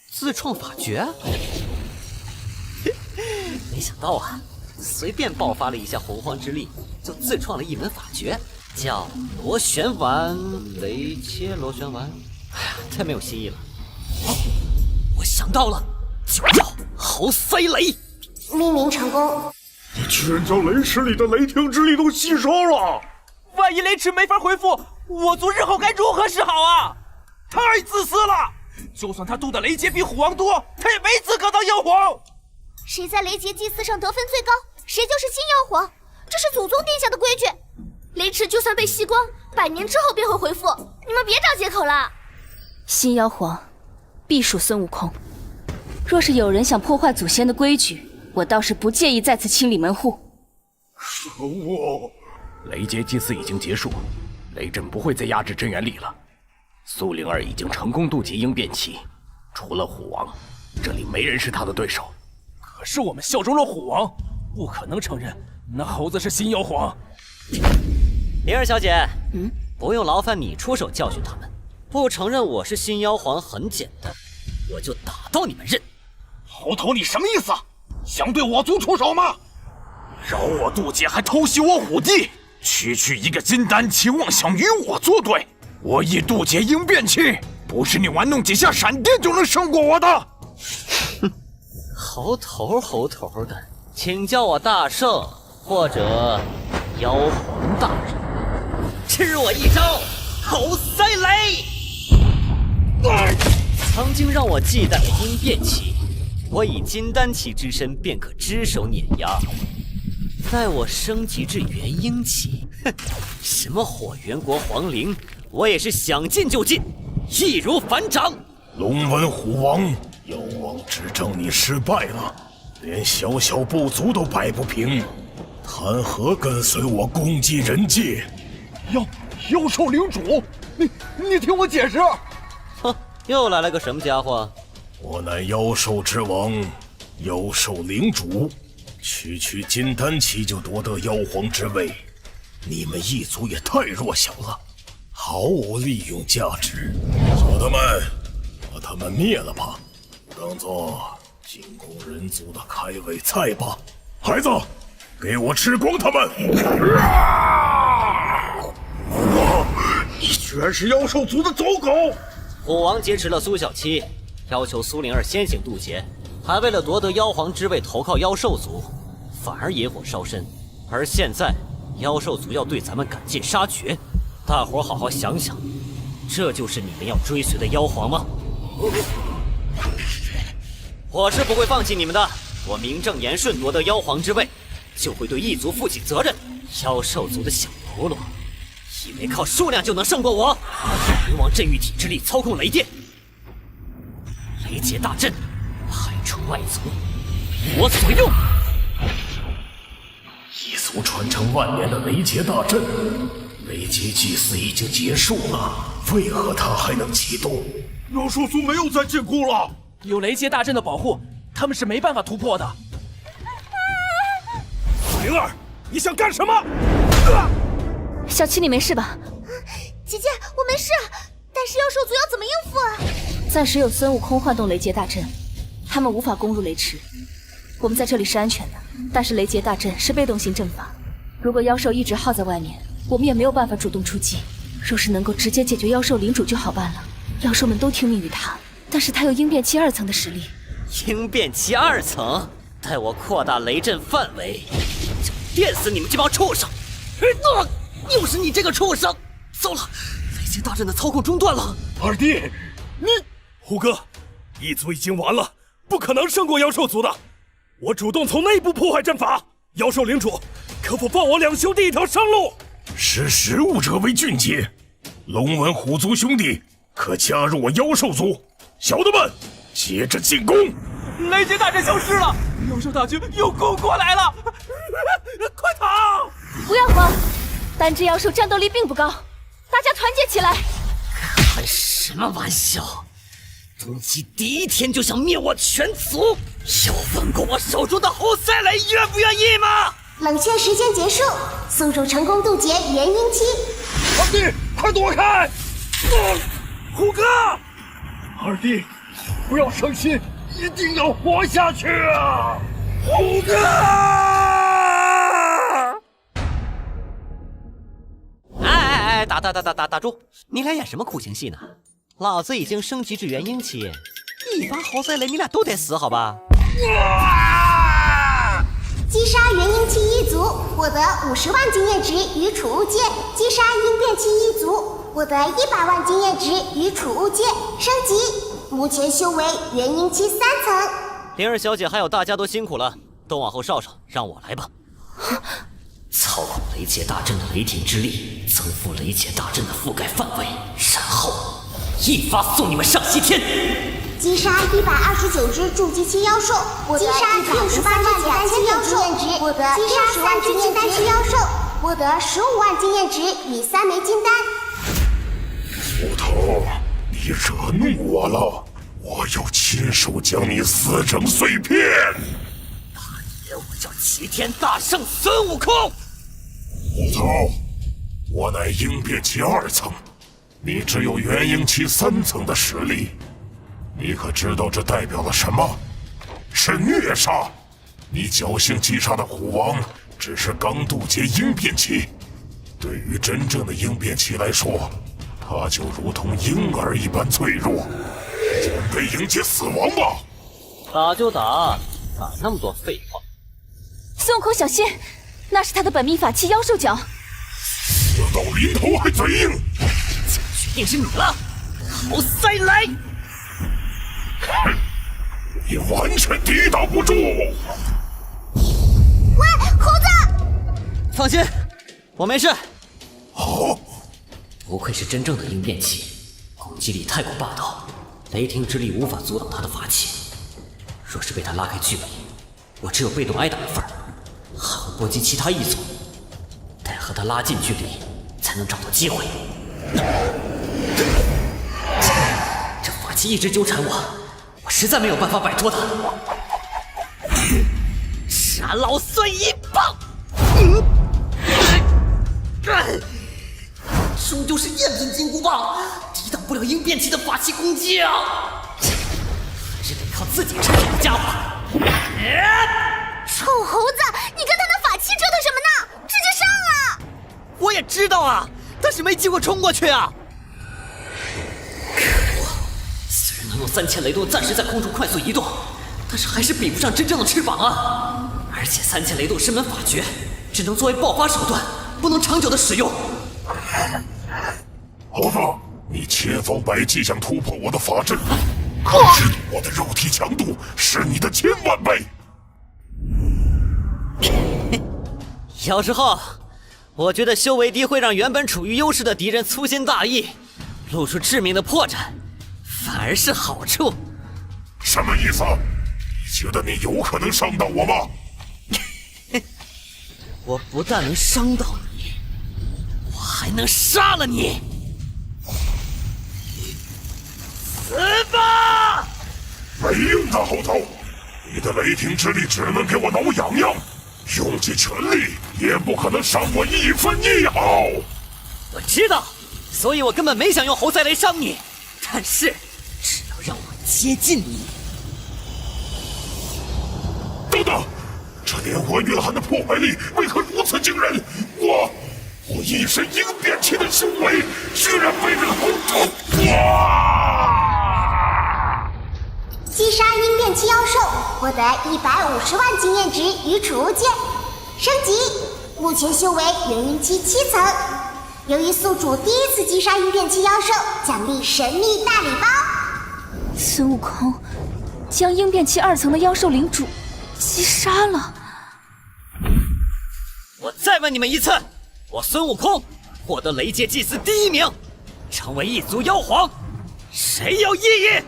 自创法诀？没想到啊，随便爆发了一下洪荒之力，就自创了一门法诀，叫螺旋丸雷切螺旋丸。哎呀，太没有新意了。我想到了，就叫豪塞雷。命名成功。你居然将雷池里的雷霆之力都吸收了！万一雷池没法恢复，我族日后该如何是好啊？太自私了！就算他渡的雷劫比虎王多，他也没资格当妖皇。谁在雷劫祭祀上得分最高，谁就是新妖皇，这是祖宗定下的规矩。雷池就算被吸光，100年之后便会恢复，你们别找借口了。新妖皇必属孙悟空。若是有人想破坏祖先的规矩，我倒是不介意再次清理门户。可恶！雷劫祭祀已经结束，雷阵不会再压制真元力了。苏灵儿已经成功渡劫应变期，除了虎王，这里没人是他的对手。可是我们效忠了虎王，不可能承认那猴子是新妖皇。灵儿小姐，不用劳烦你出手教训他们。不承认我是新妖皇很简单，我就打到你们认。猴头，你什么意思？想对我族出手吗？饶我渡劫还偷袭我虎地，区一个金丹期妄想与我作对。我已渡劫应变期，不是你玩弄几下闪电就能胜过我的。哼，猴头的，请叫我大圣或者妖皇大人，吃我一招猴塞雷！曾经让我忌惮的应变期，我以金丹期之身便可只手碾压。待我升级至元婴期，哼，什么火元国皇陵，我也是想进就进，易如反掌。龙文虎王，妖王之争你失败了，连小小部族都摆不平，谈何跟随我攻击人界？妖兽领主，你听我解释。哼，又来了个什么家伙？我乃妖兽之王，妖兽领主，区金丹期就夺得妖皇之位，你们一族也太弱小了，毫无利用价值。小的们，把他们灭了吧，当做进攻人族的开胃菜吧。孩子，给我吃光他们！你居然是妖兽族的走狗！虎王劫持了苏小七，要求苏灵儿先行渡劫，还为了夺得妖皇之位投靠妖兽族，反而野火烧身。而现在妖兽族要对咱们赶尽杀绝，大伙好好想想，这就是你们要追随的妖皇吗？我是不会放弃你们的，我名正言顺夺得妖皇之位，就会对一族负起责任。妖兽族的小喽啰，以为靠数量就能胜过我？冥王镇域体之力操控雷电，雷劫大阵，排除外族，为我所用。一族传承万年的雷劫大阵，雷劫祭祀已经结束了，为何他还能启动？妖兽族没有再进攻了，有雷劫大阵的保护，他们是没办法突破的。灵儿，你想干什么？小七，你没事吧？姐姐，我没事，但是妖兽族要怎么应付啊？暂时有孙悟空唤动雷劫大阵，他们无法攻入雷池。我们在这里是安全的，但是雷劫大阵是被动性阵法，如果妖兽一直耗在外面，我们也没有办法主动出击。若是能够直接解决妖兽领主就好办了，妖兽们都听命于他，但是他有应变期2层的实力。应变期2层，待我扩大雷阵范围，就电死你们这帮畜生！又是你这个畜生！糟了，雷劫大阵的操控中断了。二弟，你胡哥，一族已经完了，不可能胜过妖兽族的。我主动从内部破坏阵法，妖兽领主，可否放我两兄弟一条生路？识时务者为俊杰，龙纹虎族兄弟可加入我妖兽族。小的们，接着进攻！雷劫大阵消失了，妖兽大军又攻过来了，快逃！不要慌，单只妖兽战斗力并不高，大家团结起来。开什么玩笑！登基第一天就想灭我全族，有问过我手中的侯赛雷愿不愿意吗？冷却时间结束，宿主成功渡劫元婴期。二弟，快躲开！胡哥，二弟，不要伤心，一定要活下去啊！胡哥！哎，打住！你俩演什么苦情戏呢？老子已经升级至元婴期，一发侯赛雷你俩都得死，好吧？击杀元婴期一族，获得50万经验值与储物戒；击杀婴变期一族，获得100万经验值与储物戒。升级，目前修为元婴期3层。灵儿小姐还有大家都辛苦了，都往后稍稍，让我来吧。操控雷劫大阵的雷霆之力，增幅雷劫大阵的覆盖范围，然后一发送你们上西天。击杀129只筑基期妖兽，击杀68万2千妖兽，获得60万经验单区妖兽，获得15万经验值与3枚金丹。斧头，你惹怒我了，我要亲手将你撕成碎片。大爷，我叫齐天大圣孙悟空。斧头，我乃婴变期2层，你只有元婴期3层的实力。你可知道这代表了什么？是虐杀！你侥幸击杀的虎王只是刚渡劫婴变期，对于真正的婴变期来说，他就如同婴儿一般脆弱，准备迎接死亡吧！打就打，哪那么多废话？孙悟空小心，那是他的本命法器妖兽脚。死到临头还嘴硬，决定是你了，侯赛雷！哼，你完全抵挡不住！喂，猴子！放心，我没事。哦，不愧是真正的婴变期，攻击力太过霸道，雷霆之力无法阻挡他的法器。若是被他拉开距离，我只有被动挨打的份儿，还会波及其他一族。待和他拉近距离，才能找到机会。这法器一直纠缠我，我实在没有办法摆脱他。杀老孙一棒！终究是赝品金箍棒，抵挡不了婴变期的法器攻击啊！还是得靠自己撑的家伙。臭猴子，你跟他的法器折腾什么呢？直接上啊！我也知道啊，但是没机会冲过去啊！可恶，虽然能用3000雷动暂时在空中快速移动，但是还是比不上真正的翅膀啊！而且3000雷动是门法诀，只能作为爆发手段，不能长久的使用。猴子，你千方百计想突破我的法阵，可知道我的肉体强度是你的1000万倍。有时候，我觉得修为低会让原本处于优势的敌人粗心大意，露出致命的破绽，反而是好处。什么意思？你觉得你有可能伤到我吗？我不但能伤到你，我还能杀了你！死吧！没用的，猴头，你的雷霆之力只能给我挠痒痒，用尽全力也不可能伤我1分1毫。我知道，所以我根本没想用侯赛雷伤你，但是只要让我接近你。等等，这连环蕴含的破坏力为何如此惊人？我一身婴变期的修为，居然被这个猴头！击杀鹰变期妖兽，获得150万经验值与储物件。升级，目前修为元婴期7层。由于宿主第一次击杀鹰变期妖兽，奖励神秘大礼包。孙悟空将鹰变期2层的妖兽领主击杀了。我再问你们一次，我孙悟空获得雷劫祭祀第1名，成为一族妖皇，谁有异议？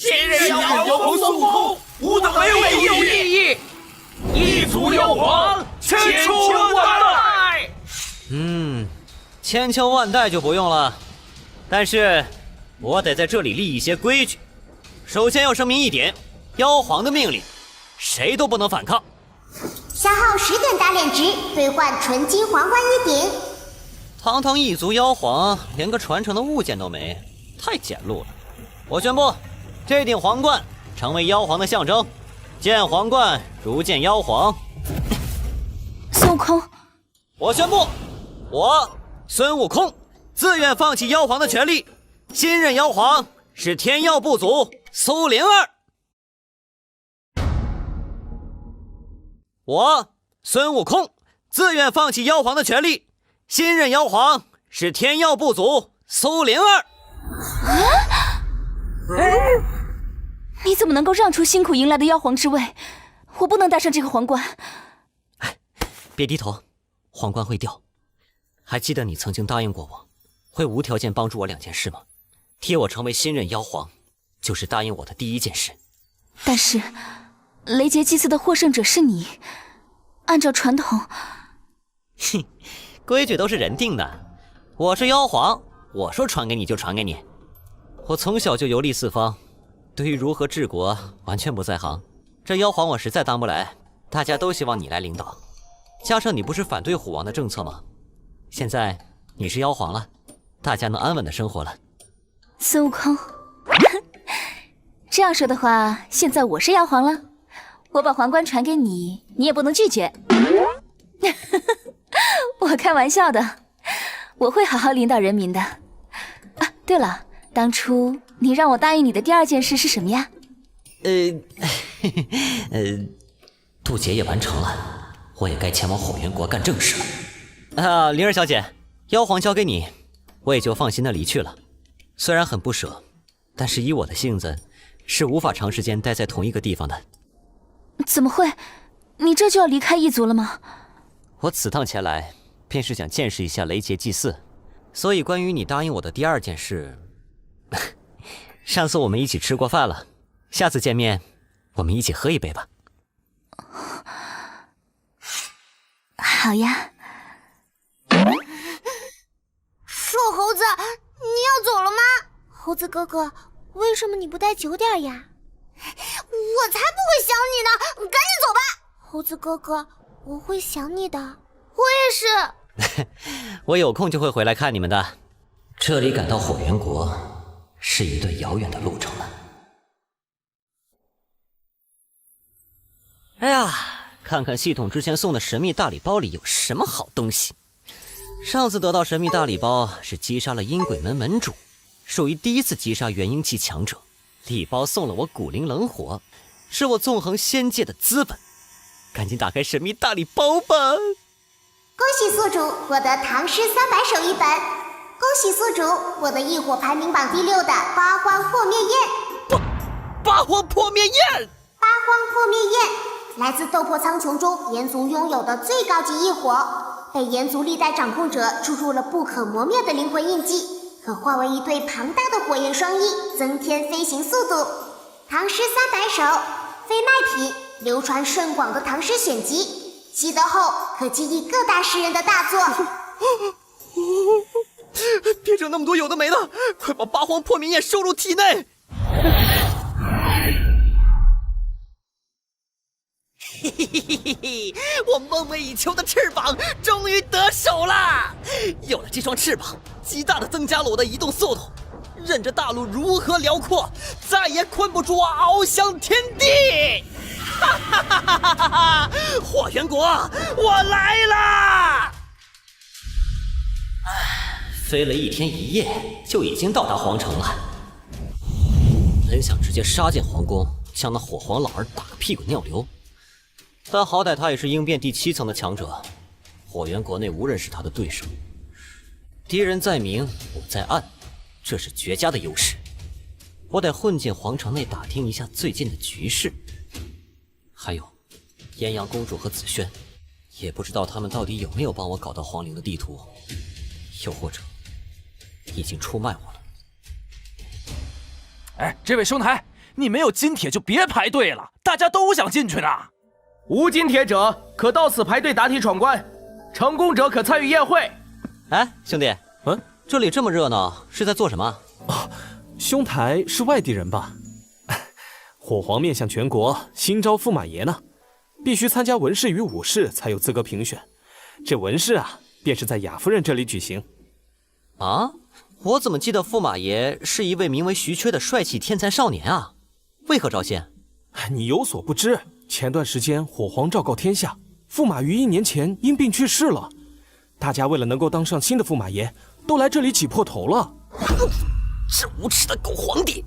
新任妖皇孙悟空，吾等没有异议。一族妖皇，千秋万代。千秋万代就不用了，但是我得在这里立一些规矩。首先要声明一点，妖皇的命令，谁都不能反抗。消耗10点打脸值，兑换纯金皇冠1顶。堂堂一族妖皇，连个传承的物件都没，太简陋了。我宣布，这顶皇冠成为妖皇的象征，见皇冠如见妖皇。孙悟空，我宣布，我孙悟空自愿放弃妖皇的权利，新任妖皇是天耀部族苏灵儿。我孙悟空自愿放弃妖皇的权利，新任妖皇是天耀部族苏灵儿。你怎么能够让出辛苦迎来的妖皇之位？我不能戴上这个皇冠。别低头，皇冠会掉。还记得你曾经答应过我，会无条件帮助我2件事吗？替我成为新任妖皇，就是答应我的第1件事。但是雷劫祭祀的获胜者是你，按照传统，哼，规矩都是人定的。我是妖皇，我说传给你就传给你。我从小就游历四方，对于如何治国完全不在行。这妖皇我实在当不来，大家都希望你来领导。加上你不是反对虎王的政策吗？现在你是妖皇了，大家能安稳的生活了。孙悟空，这样说的话，现在我是妖皇了。我把皇冠传给你，你也不能拒绝。我开玩笑的，我会好好领导人民的。啊，对了，当初你让我答应你的第2件事是什么呀？渡劫也完成了，我也该前往火元国干正事了。灵儿小姐，妖皇交给你，我也就放心的离去了。虽然很不舍，但是以我的性子，是无法长时间待在同一个地方的。怎么会？你这就要离开异族了吗？我此趟前来，便是想见识一下雷劫祭祀，所以关于你答应我的第2件事，上次我们一起吃过饭了，下次见面，我们一起喝一杯吧。好呀。瘦猴子，你要走了吗？猴子哥哥，为什么你不待久点呀？我才不会想你呢，赶紧走吧。猴子哥哥，我会想你的，我也是。我有空就会回来看你们的。这里赶到火元国是一段遥远的路程了。哎呀，看看系统之前送的神秘大礼包里有什么好东西。上次得到神秘大礼包是击杀了阴鬼门门主，属于第1次击杀元婴期强者。礼包送了我古灵冷火，是我纵横仙界的资本。赶紧打开神秘大礼包吧！恭喜宿主获得唐诗300首1本，恭喜宿主获得异火排名榜第6的八荒破灭焰。八荒破灭焰，八荒破灭焰来自斗破苍穹中炎族拥有的最高级异火，被炎族历代掌控者注入了不可磨灭的灵魂印记。可化为一对庞大的火焰双翼，增添飞行速度。唐诗300首，非卖品，流传甚广的唐诗选集，习得后可记忆各大诗人的大作。别整那么多有的没的，快把八荒破灭焰收入体内。嘿嘿嘿嘿嘿，我梦寐以求的翅膀终于得手了！有了这双翅膀，极大的增加了我的移动速度，任着大陆如何辽阔，再也困不住我翱翔天地！哈哈哈哈哈哈！火元国，我来啦！飞了1天1夜，就已经到达皇城了。本想直接杀进皇宫，将那火皇老儿打个屁滚尿流，但好歹他也是应变第7层的强者，火源国内无人是他的对手。敌人在明，我在暗，这是绝佳的优势。我得混进皇城内打听一下最近的局势。还有，炎阳公主和紫萱，也不知道他们到底有没有帮我搞到皇陵的地图，又或者已经出卖我了。哎，这位兄台，你没有金帖就别排队了，大家都想进去呢。无金帖者可到此排队答题闯关，成功者可参与宴会。哎，兄弟，这里这么热闹，是在做什么？兄台是外地人吧？火皇面向全国，新招驸马爷呢，必须参加文试与武试才有资格评选。这文试啊，便是在雅夫人这里举行。啊？我怎么记得驸马爷是一位名为徐缺的帅气天才少年啊？为何招贤？你有所不知，前段时间火皇昭告天下，驸马于1年前因病去世了。大家为了能够当上新的驸马爷，都来这里挤破头了。这无耻的狗皇帝！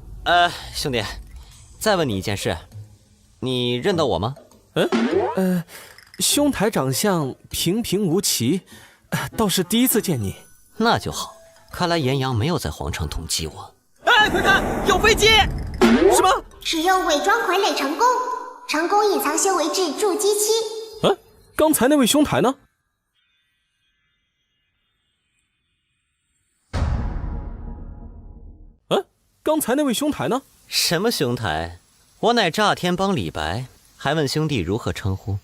兄弟，再问你一件事，你认得我吗？兄台长相平平无奇，倒是第一次见你。那就好，看来炎阳没有在皇城通缉我。哎，快看，有飞机！什么？使用伪装傀儡成功，成功隐藏修为至筑基期。刚才那位兄台呢？刚才那位兄台呢？什么兄台？我乃炸天帮李白，还问兄弟如何称呼？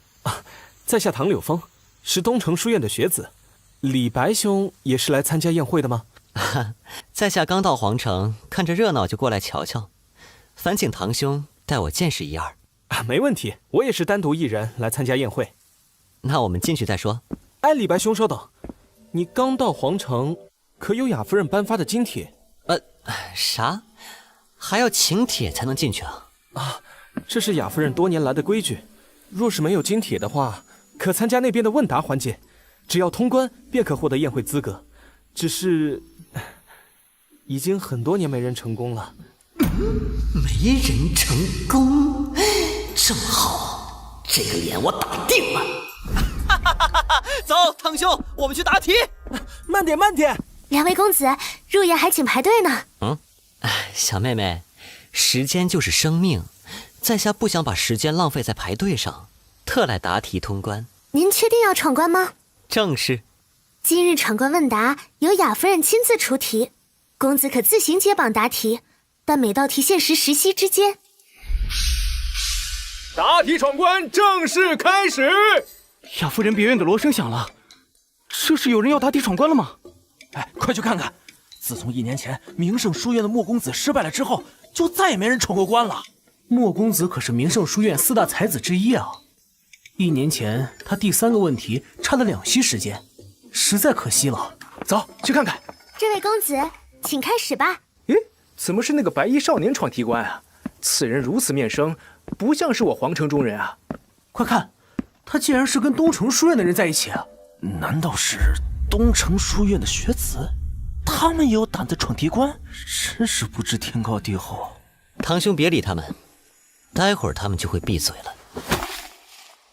在下唐柳峰，是东城书院的学子。李白兄也是来参加宴会的吗？在下刚到皇城，看着热闹就过来瞧瞧，烦请堂兄带我见识一二。没问题，我也是单独一人来参加宴会。那我们进去再说。哎，李白兄稍等，你刚到皇城，可有雅夫人颁发的金帖？啥？还要请帖才能进去啊？这是雅夫人多年来的规矩。若是没有金帖的话，可参加那边的问答环节，只要通关便可获得宴会资格。只是，已经很多年没人成功了。没人成功，正好，这个脸我打定了。走，堂兄，我们去答题。慢点，慢点。两位公子，入宴还请排队呢。小妹妹，时间就是生命，在下不想把时间浪费在排队上，特来答题通关。您确定要闯关吗？正是。今日闯关问答由雅夫人亲自出题，公子可自行接榜答题，但每道题限时10息之间。答题闯关正式开始。雅夫人别院的锣声响了，这是有人要答题闯关了吗？哎，快去看看！自从1年前明圣书院的莫公子失败了之后，就再也没人闯过关了。莫公子可是明圣书院4大才子之一啊！1年前他第3个问题差了2息时间，实在可惜了。走，去看看。这位公子，请开始吧。怎么是那个白衣少年闯题关啊？此人如此面生，不像是我皇城中人啊！快看，他竟然是跟东城书院的人在一起啊！难道是东城书院的学子？他们也有胆子闯题关，真是不知天高地厚。堂兄别理他们，待会儿他们就会闭嘴了。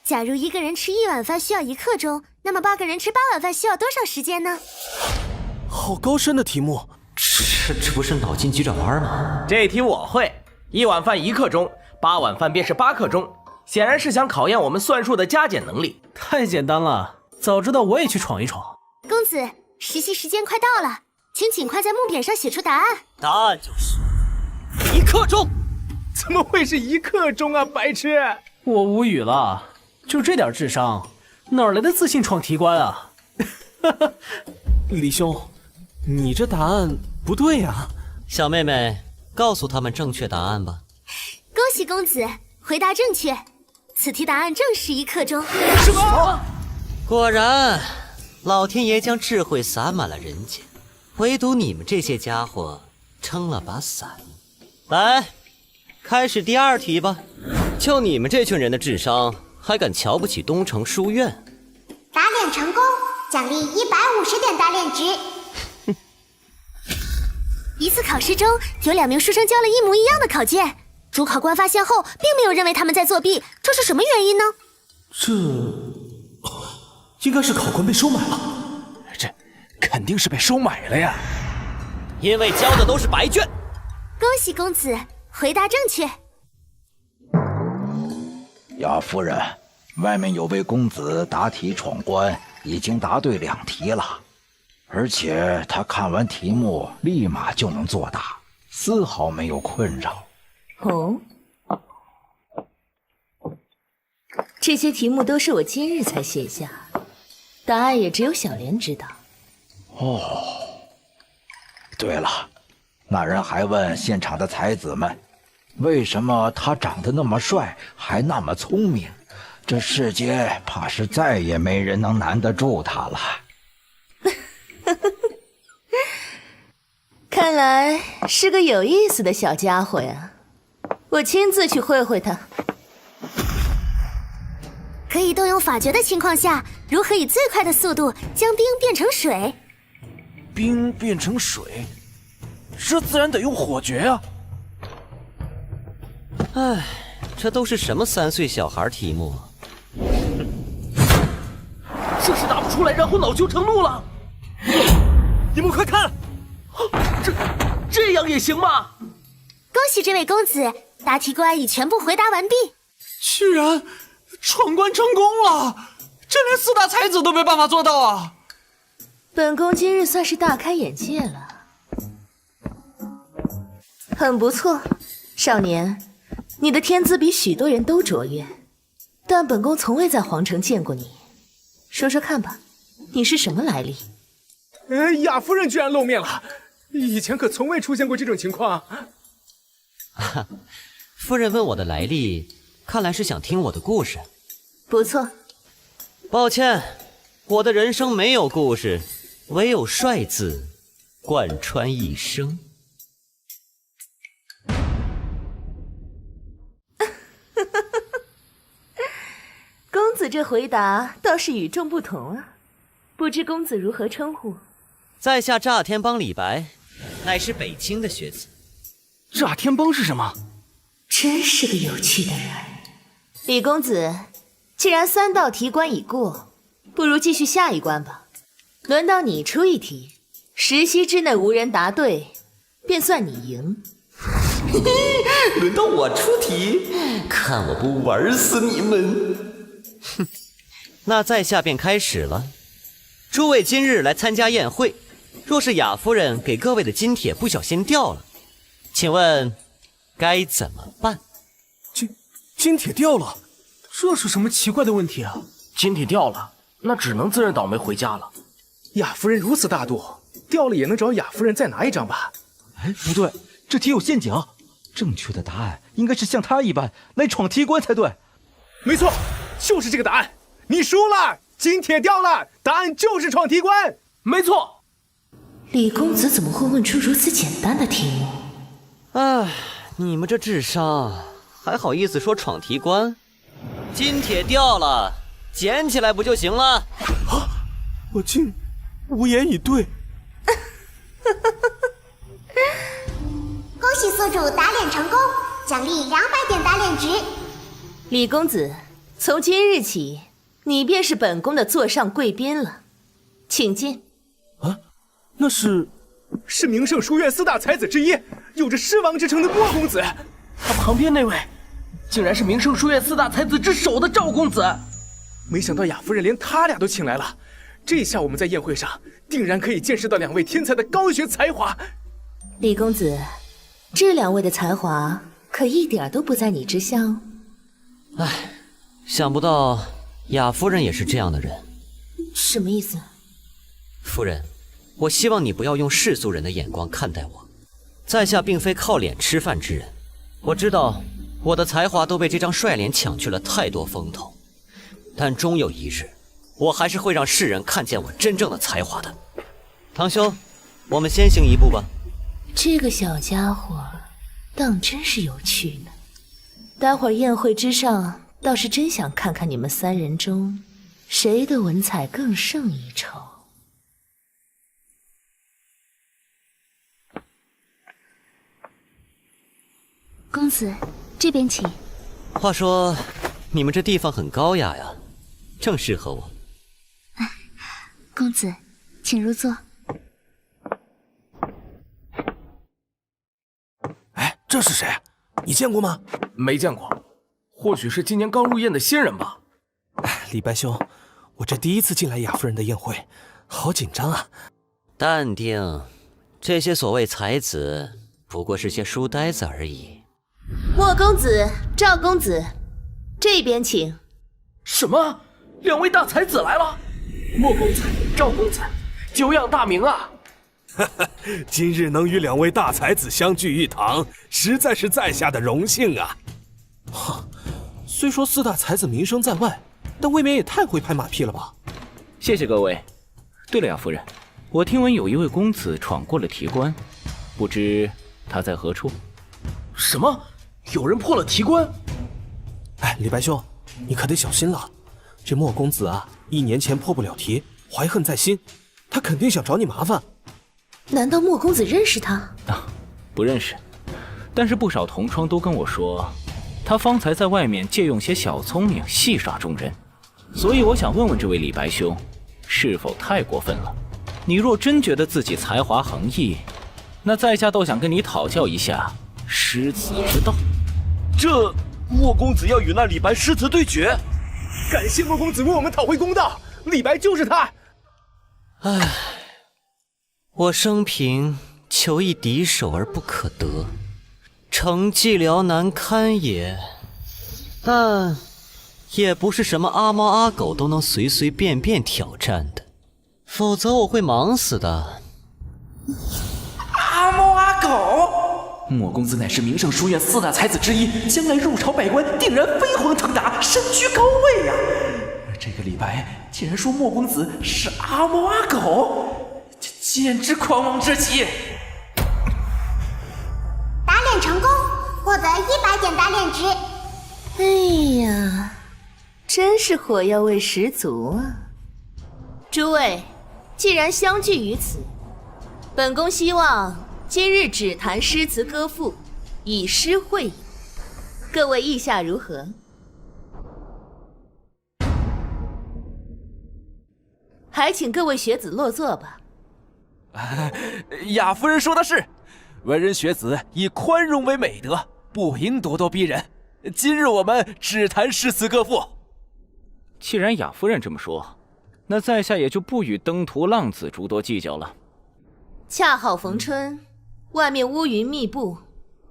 假如一个人吃1碗饭需要1刻钟，那么8个人吃8碗饭需要多少时间呢？好高深的题目，这不是脑筋急转弯吗？这题我会，1碗饭1刻钟，8碗饭便是8刻钟，显然是想考验我们算术的加减能力。太简单了，早知道我也去闯一闯。公子，实习时间快到了，请尽快在木匾上写出答案。答案就是1刻钟。怎么会是1刻钟啊，白痴！我无语了，就这点智商，哪来的自信闯题关啊？李兄，你这答案不对呀。小妹妹，告诉他们正确答案吧。恭喜公子，回答正确。此题答案正是1刻钟。什么？果然，老天爷将智慧洒满了人间，唯独你们这些家伙撑了把伞。来，开始第2题吧。就你们这群人的智商，还敢瞧不起东城书院？打脸成功，奖励150点打脸值。一次考试中，有2名书生交了一模一样的考卷，主考官发现后，并没有认为他们在作弊，这是什么原因呢？这应该是考官被收买了。这肯定是被收买了呀！因为交的都是白卷。恭喜公子，回答正确。雅夫人，外面有位公子答题闯关，已经答对2题了，而且他看完题目立马就能作答，丝毫没有困扰。哦，这些题目都是我今日才写下，答案也只有小莲知道。哦，对了，那人还问现场的才子们，为什么他长得那么帅，还那么聪明？这世界怕是再也没人能难得住他了。看来是个有意思的小家伙呀，我亲自去会会他。可以动用法诀的情况下，如何以最快的速度将冰变成水？冰变成水，这自然得用火诀啊！唉，这都是什么3岁小孩题目？这是答不出来，然后恼羞成怒了。你们快看，这样也行吗？恭喜这位公子，答题官已全部回答完毕。居然闯关成功了！这连4大才子都没办法做到啊！本宫今日算是大开眼界了。很不错，少年，你的天资比许多人都卓越，但本宫从未在皇城见过你。说说看吧，你是什么来历？雅夫人居然露面了，以前可从未出现过这种情况。夫人问我的来历，看来是想听我的故事。不错。抱歉，我的人生没有故事，唯有帅字贯穿一生。公子这回答倒是与众不同啊，不知公子如何称呼？在下炸天帮李白，乃是北京的学子。炸天帮是什么？真是个有趣的人。李公子，既然3道题关已过，不如继续下一关吧。轮到你出一题，10息之内无人答对，便算你赢。轮到我出题，看我不玩死你们！哼，那在下便开始了。诸位今日来参加宴会，若是雅夫人给各位的金帖不小心掉了，请问该怎么办？金帖掉了，这是什么奇怪的问题啊？金帖掉了，那只能自认倒霉回家了。雅夫人如此大度，掉了也能找雅夫人再拿一张吧？哎，不对，这题有陷阱，正确的答案应该是像他一般来闯题关才对。没错，就是这个答案。你输了，金帖掉了，答案就是闯题关。没错。李公子怎么会问出如此简单的题目？唉，你们这智商，还好意思说闯题关？金帖掉了，捡起来不就行了？啊！我竟无言以对。恭喜宿主打脸成功，奖励200点打脸值。李公子，从今日起，你便是本宫的座上贵宾了，请进。啊，那是明圣书院4大才子之一，有着狮王之称的莫公子。他旁边那位，竟然是明圣书院4大才子之首的赵公子。没想到雅夫人连他俩都请来了，这下我们在宴会上定然可以见识到2位天才的高学才华。李公子，这2位的才华可一点都不在你之下哦。唉，想不到雅夫人也是这样的人。什么意思？夫人，我希望你不要用世俗人的眼光看待我。在下并非靠脸吃饭之人，我知道我的才华都被这张帅脸抢去了太多风头，但终有一日，我还是会让世人看见我真正的才华的。堂兄，我们先行一步吧。这个小家伙当真是有趣呢。待会儿宴会之上，倒是真想看看你们3人中谁的文采更胜一筹。公子，这边请。话说，你们这地方很高雅呀，正适合我。公子，请入座。哎，这是谁？你见过吗？没见过，或许是今年刚入宴的新人吧。哎，李白兄，我这第一次进来雅夫人的宴会，好紧张啊！淡定，这些所谓才子不过是些书呆子而已。莫公子、赵公子，这边请。什么？两位大才子来了？莫公子、赵公子，久仰大名啊！今日能与两位大才子相聚一堂，实在是在下的荣幸啊！哼，虽说四大才子名声在外，但未免也太会拍马屁了吧？谢谢各位。对了，雅夫人，我听闻有一位公子闯过了提关，不知他在何处？什么？有人破了提关？哎，李白兄，你可得小心了。这莫公子啊，1年前破不了题，怀恨在心，他肯定想找你麻烦。难道莫公子认识他？不认识，但是不少同窗都跟我说，他方才在外面借用些小聪明戏耍众人，所以我想问问这位李白兄，是否太过分了？你若真觉得自己才华横溢，那在下倒想跟你讨教一下诗词之道。这莫公子要与那李白诗词对决？感谢莫公子为我们讨回公道，李白就是他。唉，我生平求一敌手而不可得，诚寂寥难堪也。但也不是什么阿猫阿狗都能随随便便挑战的，否则我会忙死的。阿猫阿狗？莫公子乃是名胜书院4大才子之一，将来入朝拜官，定然飞黄腾达，身居高位呀！这个李白竟然说莫公子是阿猫阿狗，简直狂妄至极！打脸成功，获得100点打脸值。哎呀，真是火药味十足啊！诸位，既然相聚于此，本宫希望今日只谈诗词歌赋，以诗会友。各位意下如何？还请各位学子落座吧。雅夫人说的是，文人学子以宽容为美德，不应咄咄逼人。今日我们只谈诗词歌赋。既然雅夫人这么说，那在下也就不与登徒浪子诸多计较了。恰好逢春，外面乌云密布，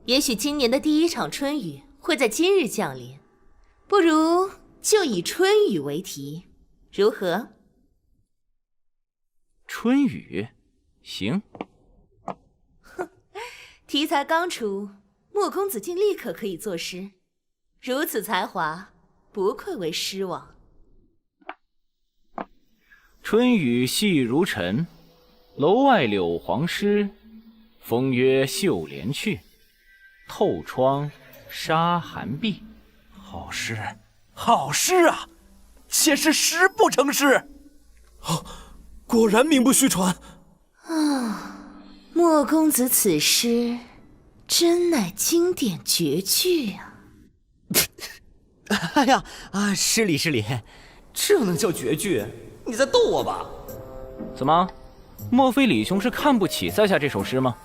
也许今年的第一场春雨会在今日降临，不如就以春雨为题，如何？春雨，行。题材刚出，莫公子竟立刻可以作诗，如此才华，不愧为诗王。春雨细如尘，楼外柳黄湿。风约绣帘去，透窗纱寒碧。好诗，好诗啊！且是诗不成诗。哦，果然名不虚传。莫公子此诗真乃经典绝句啊！哎呀啊，失礼失礼，这能叫绝句？你在逗我吧？怎么？莫非李兄是看不起在下这首诗吗？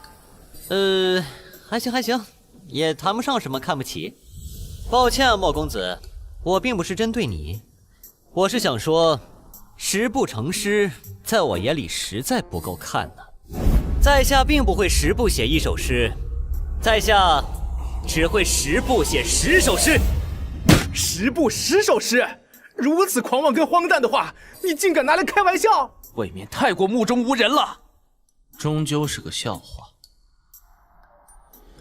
还行还行，也谈不上什么看不起。抱歉啊，莫公子，我并不是针对你，我是想说，诗不成诗，在我眼里实在不够看呢。在下并不会10步写1首诗，在下只会10步写10首诗。10步10首诗，如此狂妄跟荒诞的话，你竟敢拿来开玩笑？未免太过目中无人了。终究是个笑话。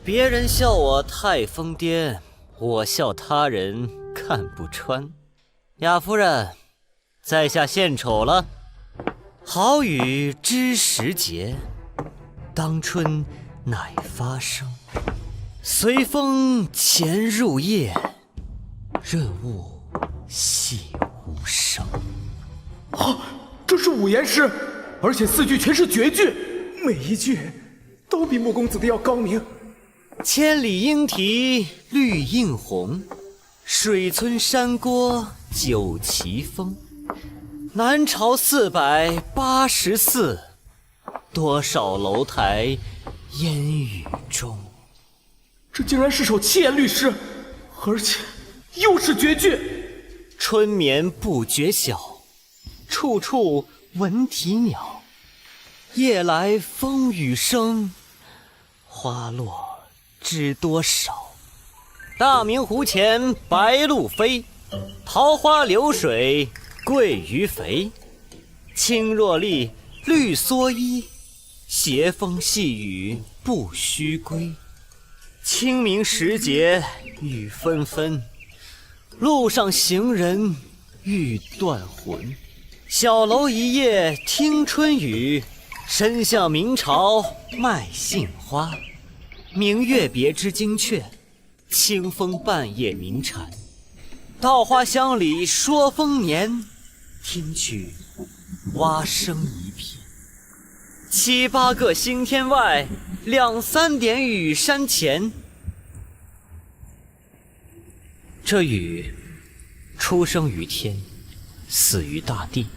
别人笑我太疯癫，我笑他人看不穿。雅夫人，在下献丑了。好雨知时节，当春乃发生。随风潜入夜，润物细无声。这是5言诗，而且4句全是绝句，每一句都比莫公子的要高明。千里莺啼绿映红，水村山郭酒旗风。南朝484，多少楼台烟雨中。这竟然是首七言律诗，而且又是绝句。春眠不觉晓，处处闻啼鸟。夜来风雨声，花落知多少。大明湖前白鹭飞，桃花流水鳜鱼肥。青箬笠，绿蓑衣，斜风细雨不须归。清明时节雨纷纷，路上行人欲断魂。小楼一夜听春雨，深巷明朝卖杏花。明月别枝惊鹊，清风半夜鸣蝉。稻花香里说丰年，听取蛙声一片。7、8个星天外，2、3点雨山前。这雨出生于天，死于大地，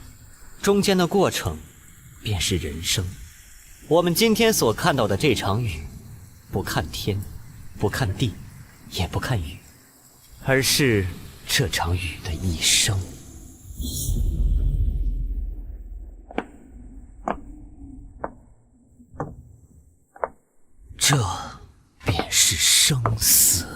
中间的过程便是人生。我们今天所看到的这场雨，不看天，不看地，也不看雨，而是这场雨的一生。这便是生死。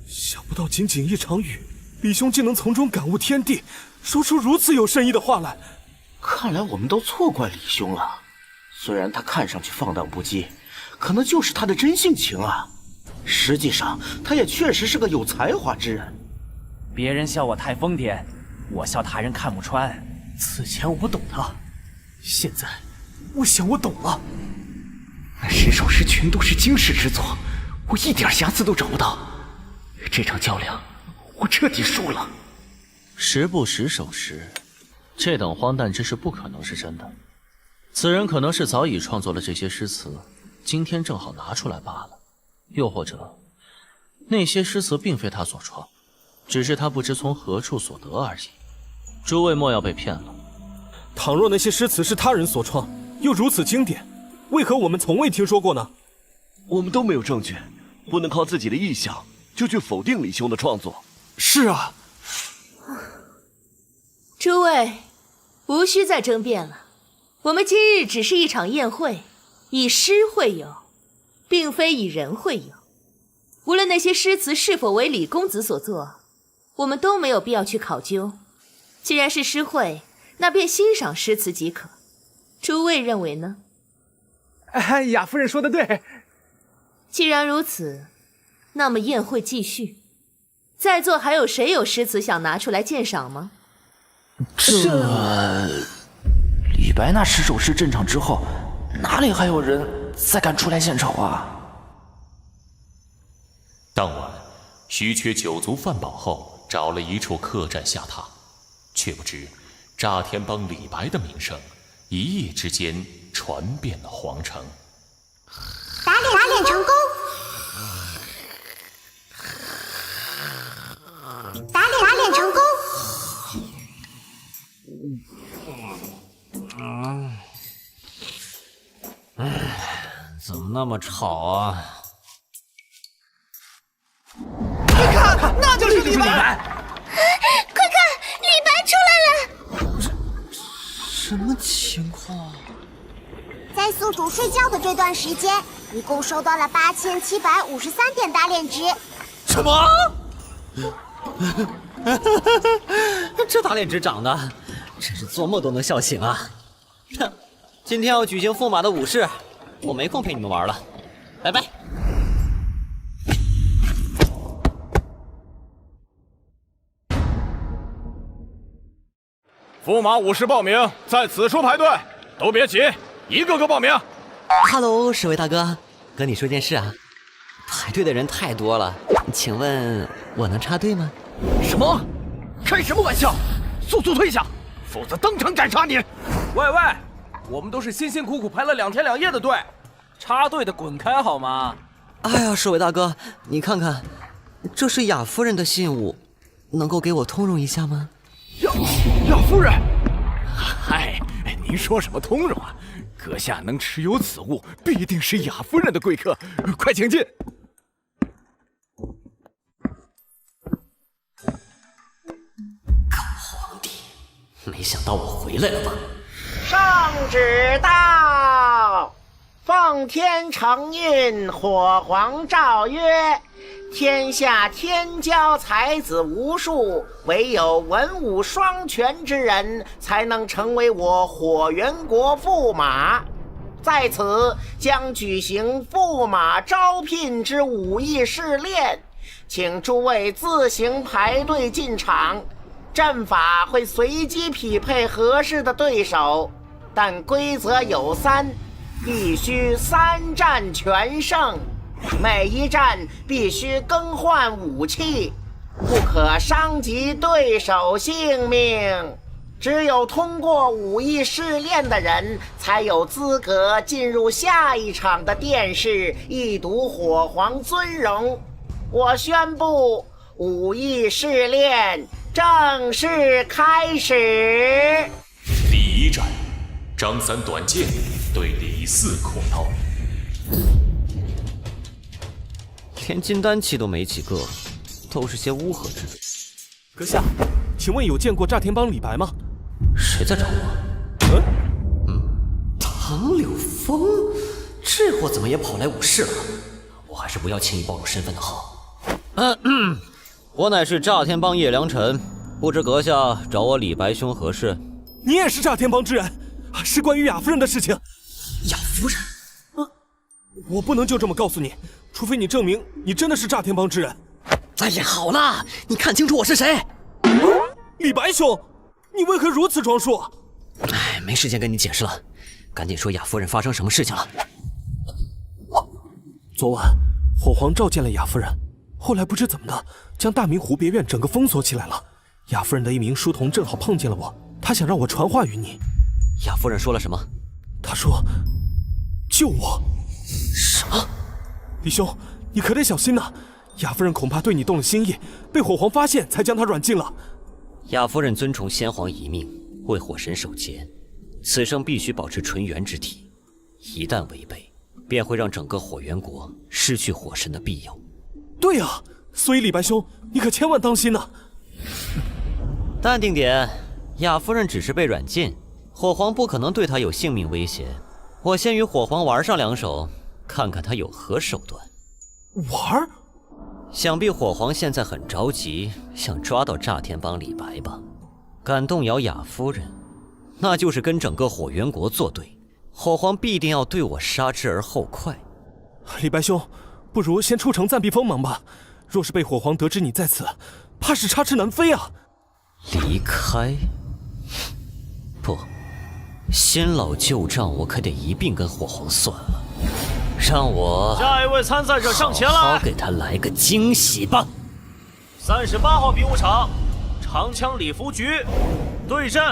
想不到仅仅一场雨，李兄竟能从中感悟天地，说出如此有深意的话来。看来我们都错怪李兄了。虽然他看上去放荡不羁，可能就是他的真性情啊。实际上，他也确实是个有才华之人。别人笑我太疯癫，我笑他人看不穿。此前我不懂他，现在我想我懂了。那10首诗全都是经世之作，我一点瑕疵都找不到。这场较量，我彻底输了。10部10首诗，这等荒诞之事不可能是真的。此人可能是早已创作了这些诗词，今天正好拿出来罢了。又或者，那些诗词并非他所创，只是他不知从何处所得而已。诸位莫要被骗了。倘若那些诗词是他人所创，又如此经典，为何我们从未听说过呢？我们都没有证据，不能靠自己的臆想就去否定李兄的创作。是啊。诸位，无需再争辩了。我们今日只是一场宴会，以诗会友，并非以人会友。无论那些诗词是否为李公子所作，我们都没有必要去考究。既然是诗会，那便欣赏诗词即可。诸位认为呢？雅夫人说得对。既然如此，那么宴会继续。在座还有谁有诗词想拿出来鉴赏吗？李白那10首诗镇场之后，哪里还有人再敢出来献丑啊？当晚，徐缺酒足饭饱后，找了一处客栈下榻，却不知炸天帮李白的名声一夜之间传遍了皇城。打脸成功！打脸成功！怎么那么吵啊？快看，那就是李白！快看，李白出来了！什么情况？在宿主睡觉的这段时间，一共收到了8753点打脸值。什么？这打脸值涨的，真是做梦都能笑醒啊！哼，今天要举行驸马的武士，我没空陪你们玩了，拜拜。驸马武士报名，在此处排队，都别急，一个个报名。Hello， 侍卫大哥，跟你说件事啊，排队的人太多了，请问我能插队吗？什么？开什么玩笑！速速退下！否则当场斩杀你！喂，我们都是辛辛苦苦排了2天2夜的队，插队的滚开好吗？哎呀，侍卫大哥，你看看，这是雅夫人的信物，能够给我通融一下吗？雅夫人，嗨，您说什么通融啊？阁下能持有此物，必定是雅夫人的贵客，快请进。没想到我回来了吧？圣旨到！奉天承运，火皇诏曰：天下天骄才子无数，唯有文武双全之人，才能成为我火元国驸马。在此将举行驸马招聘之武艺试炼，请诸位自行排队进场。阵法会随机匹配合适的对手，但规则有3，必须3战全胜，每一战必须更换武器，不可伤及对手性命。只有通过武艺试炼的人，才有资格进入下一场的殿试，一睹火皇尊容。我宣布，武艺试炼正式开始。第1战，张三短剑对李四阔刀。连金丹期都没几个，都是些乌合之众。阁下，请问有见过炸天帮李白吗？谁在找我？唐柳风，这货怎么也跑来武士了？我还是不要轻易暴露身份的好。我乃是炸天帮叶良辰，不知阁下找我李白兄何事？你也是炸天帮之人，是关于雅夫人的事情。雅夫人？我不能就这么告诉你，除非你证明你真的是炸天帮之人。哎呀，好了，你看清楚我是谁。李白兄，你为何如此装束？哎，没时间跟你解释了，赶紧说雅夫人发生什么事情了。昨晚火皇召见了雅夫人，后来不知怎么的，将大明湖别院整个封锁起来了。雅夫人的一名书童正好碰见了我，他想让我传话于你。雅夫人说了什么？她说救我。什么？李兄，你可得小心呐！雅夫人恐怕对你动了心意，被火皇发现才将她软禁了。雅夫人遵从先皇遗命，为火神守节，此生必须保持纯元之体，一旦违背，便会让整个火元国失去火神的庇佑。对啊，所以李白兄，你可千万当心呐！淡定点，雅夫人只是被软禁，火皇不可能对她有性命威胁。我先与火皇玩上2手，看看他有何手段。玩？想必火皇现在很着急，想抓到炸天帮李白吧？敢动摇雅夫人，那就是跟整个火元国作对。火皇必定要对我杀之而后快。李白兄，不如先出城暂避锋芒吧。若是被火皇得知你在此，怕是插翅难飞啊！离开？不，新老旧账我可得一并跟火皇算了。让我下一位参赛者上前来，好给他来个惊喜吧。38号比武场，长枪李福菊对阵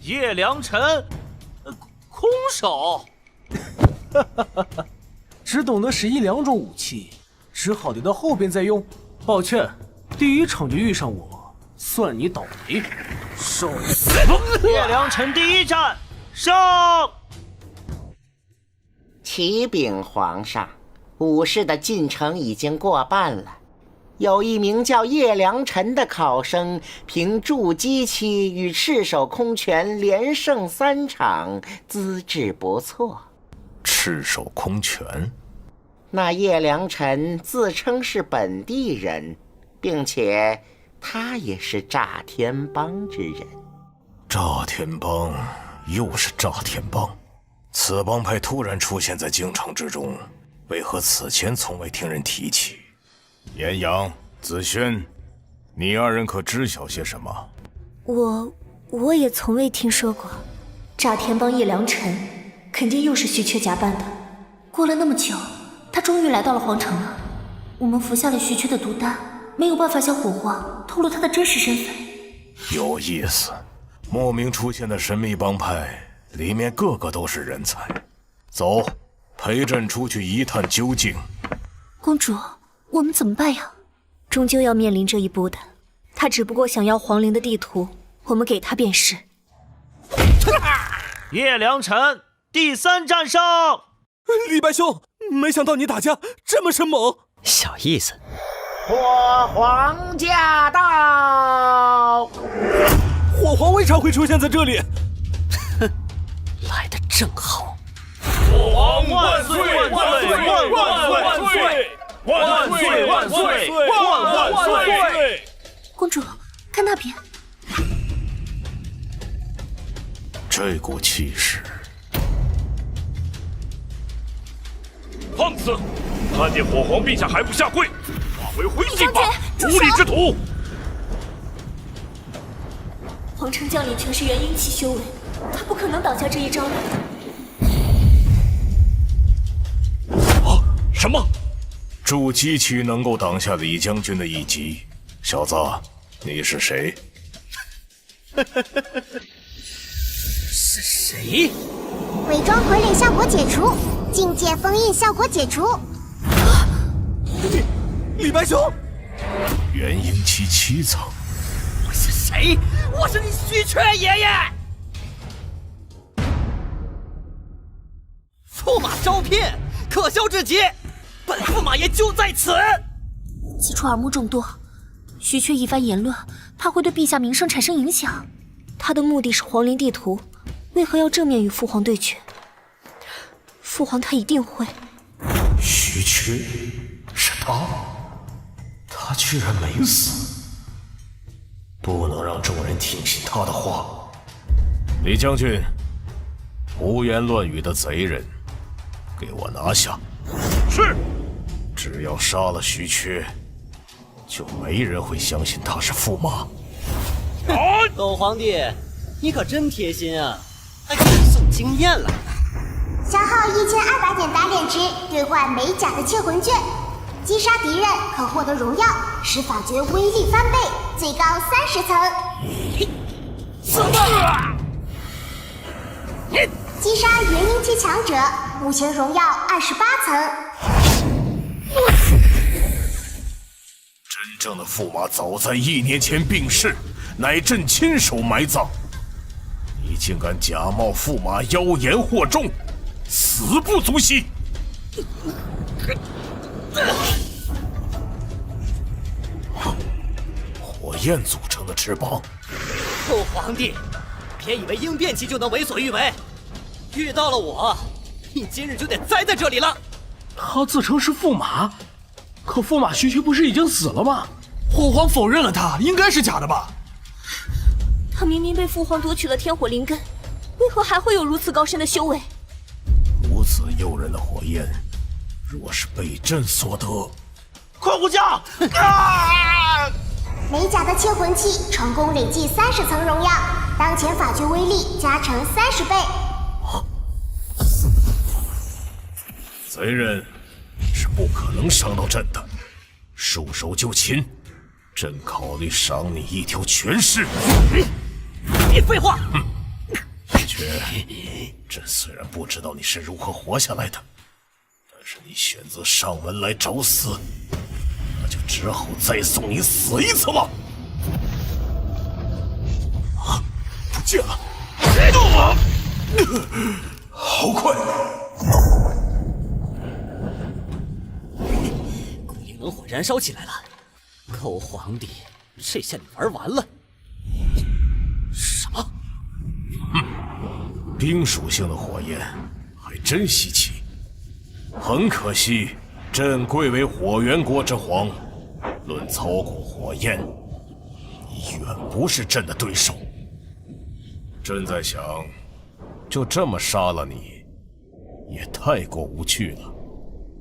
叶良辰，空手。只懂得使1、2种武器，只好留到后边再用。抱歉，第1场就遇上我，算你倒霉。受死！叶良辰第1战胜。启禀皇上，武士的进程已经过半了。有一名叫叶良辰的考生，凭筑基期与赤手空拳连胜3场，资质不错。赤手空拳？那叶良辰自称是本地人，并且他也是炸天帮之人。炸天帮？又是炸天帮？此帮派突然出现在京城之中，为何此前从未听人提起？严阳、子轩，你2人可知晓些什么？我也从未听说过。炸天帮叶良辰肯定又是徐缺假扮的。过了那么久，他终于来到了皇城了。我们服下了徐缺的毒丹，没有办法向火皇透露他的真实身份。有意思。莫名出现的神秘帮派，里面个个都是人才。走，陪朕出去一探究竟。公主，我们怎么办呀？终究要面临这一步的。他只不过想要皇陵的地图，我们给他便是。叶良辰第3战胜。李白兄，没想到你打架这么生猛。小意思。火皇驾到！火皇为啥会出现在这里？哼，来得正好。火皇万岁！万岁！万岁！万岁！万岁！万岁！公主，看那边，这股气势。放肆！看见火皇陛下还不下跪，化为灰烬吧！无礼之徒！皇城将领全是元婴期修为，他不可能挡下这一招的。什么？筑基期能够挡下李将军的一击？小子，你是谁？是谁？伪装傀儡效果解除，境界封印效果解除。李白兄，元婴期7层。我是谁？我是你虚缺爷爷！驸马招骗，可笑至极！本驸马爷就在此。此处耳目众多，徐缺一番言论，怕会对陛下名声产生影响。他的目的是皇陵地图，为何要正面与父皇对决？父皇他一定会。徐缺，是他？他居然没死！不能让众人听信他的话。李将军，胡言乱语的贼人，给我拿下！是。只要杀了徐缺，就没人会相信他是驸马。狗皇帝，你可真贴心啊，还给你送经验了。消耗1200点打脸值兑换美甲的窃魂卷，击杀敌人可获得荣耀，使法诀威力翻倍，最高30层。击杀元婴期强者，目前荣耀28层。真正的驸马早在1年前病逝，乃朕亲手埋葬。你竟敢假冒驸马，妖言惑众，死不足惜！火焰组成的翅膀。父皇帝，别以为应变期就能为所欲为，遇到了我，你今日就得栽在这里了。他自称是驸马，可驸马徐缺不是已经死了吗？火皇否认了他，应该是假的吧？他明明被父皇夺取了天火灵根，为何还会有如此高深的修为？如此诱人的火焰，若是被朕所得，快呼叫！美甲的窃魂器成功累计30层荣耀，当前法诀威力加成30倍。贼人是不可能伤到朕的，束手就擒。朕考虑赏你一条全尸。别废话！却，朕虽然不知道你是如何活下来的，但是你选择上门来找死，那就只好再送你死一次了。啊！不见了！好快！猛火燃烧起来了，狗皇帝，这下你玩完了。什么？冰属性的火焰还真稀奇。很可惜，朕贵为火元国之皇，论操控火焰，你远不是朕的对手。朕在想，就这么杀了你，也太过无趣了。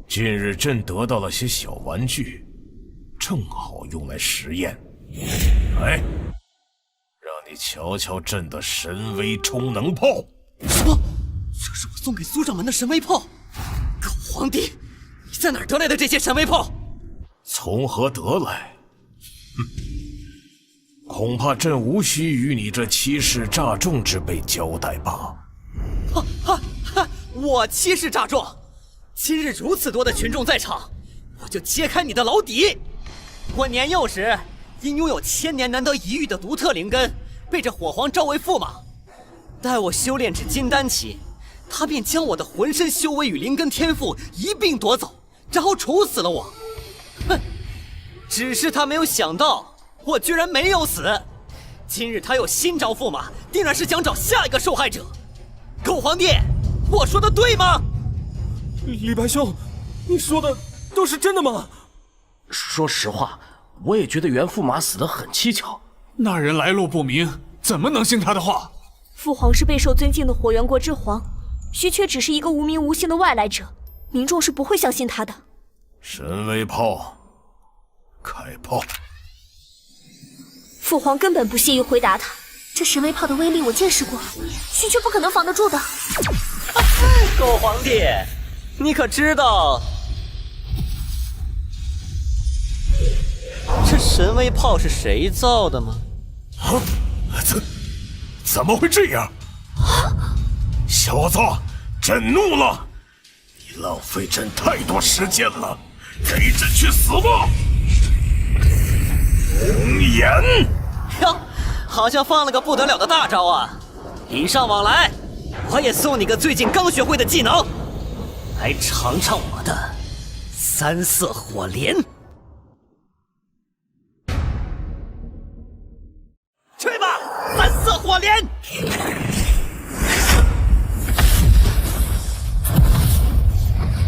近日朕得到了些小玩具，正好用来实验。来，让你瞧瞧朕的神威充能炮。什么？这是我送给苏掌门的神威炮？狗皇帝，你在哪儿得来的这些神威炮？从何得来？哼！恐怕朕无需与你这欺世诈众之辈交代吧？我欺世诈众？今日如此多的群众在场，我就揭开你的老底。我年幼时因拥有1000年难得一遇的独特灵根，被这火皇召为驸马。待我修炼至金丹期，他便将我的浑身修为与灵根天赋一并夺走，然后处死了我。哼！只是他没有想到，我居然没有死。今日他又新招驸马，定然是想找下一个受害者。狗皇帝，我说的对吗？李白兄，你说的都是真的吗？说实话，我也觉得袁驸马死得很蹊跷。那人来路不明，怎么能信他的话？父皇是备受尊敬的火元国之皇，徐缺只是一个无名无姓的外来者，民众是不会相信他的。神威炮，开炮！父皇根本不屑于回答他，这神威炮的威力我见识过，徐缺不可能防得住的。狗皇帝，你可知道这神威炮是谁造的吗？怎么会这样？小子，朕怒了！你浪费朕太多时间了，给朕去死吧！龙颜，哟，好像放了个不得了的大招啊！礼尚往来，我也送你个最近刚学会的技能，来尝尝我的3色火莲。去吧，3色火莲！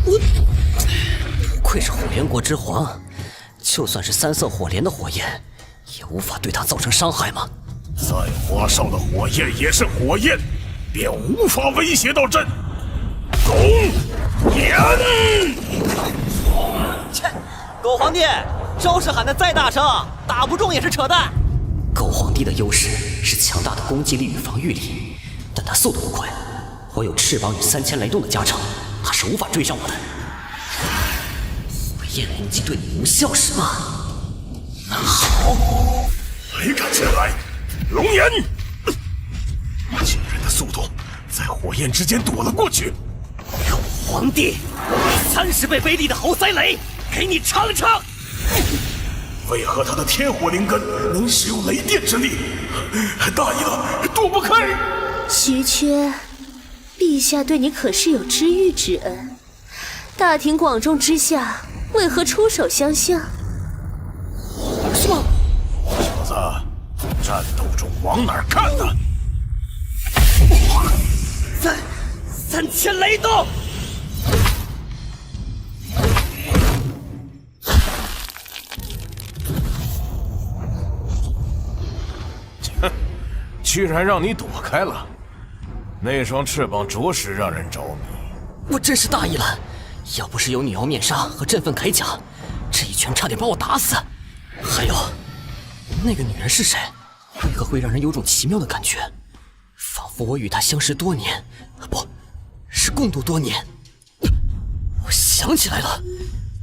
不愧是火元国之皇，就算是3色火莲的火焰，也无法对他造成伤害吗？再花哨的火焰也是火焰，便无法威胁到朕。龙颜！切，狗皇帝，招式喊得再大声，打不中也是扯淡。狗皇帝的优势是强大的攻击力与防御力，但他速度不快，我有翅膀与3000雷动的加成，他是无法追上我的。火焰攻击对你无效是吗？那好，谁敢前来？龙颜！惊人的速度，在火焰之间躲了过去。狗皇帝，30倍威力的猴塞雷，给你尝尝。为何他的天火灵根能使用雷电之力？大意了，躲不开！徐缺，陛下对你可是有知遇之恩，大庭广众之下，为何出手相向？是吗？小子，战斗中往哪儿看呢？3000雷动！居然让你躲开了，那双翅膀着实让人着迷。我真是大意了，要不是有女妖面纱和振奋铠甲，这一拳差点把我打死。还有，那个女人是谁？为何会让人有种奇妙的感觉，仿佛我与她相识多年，不是共度多年。我想起来了，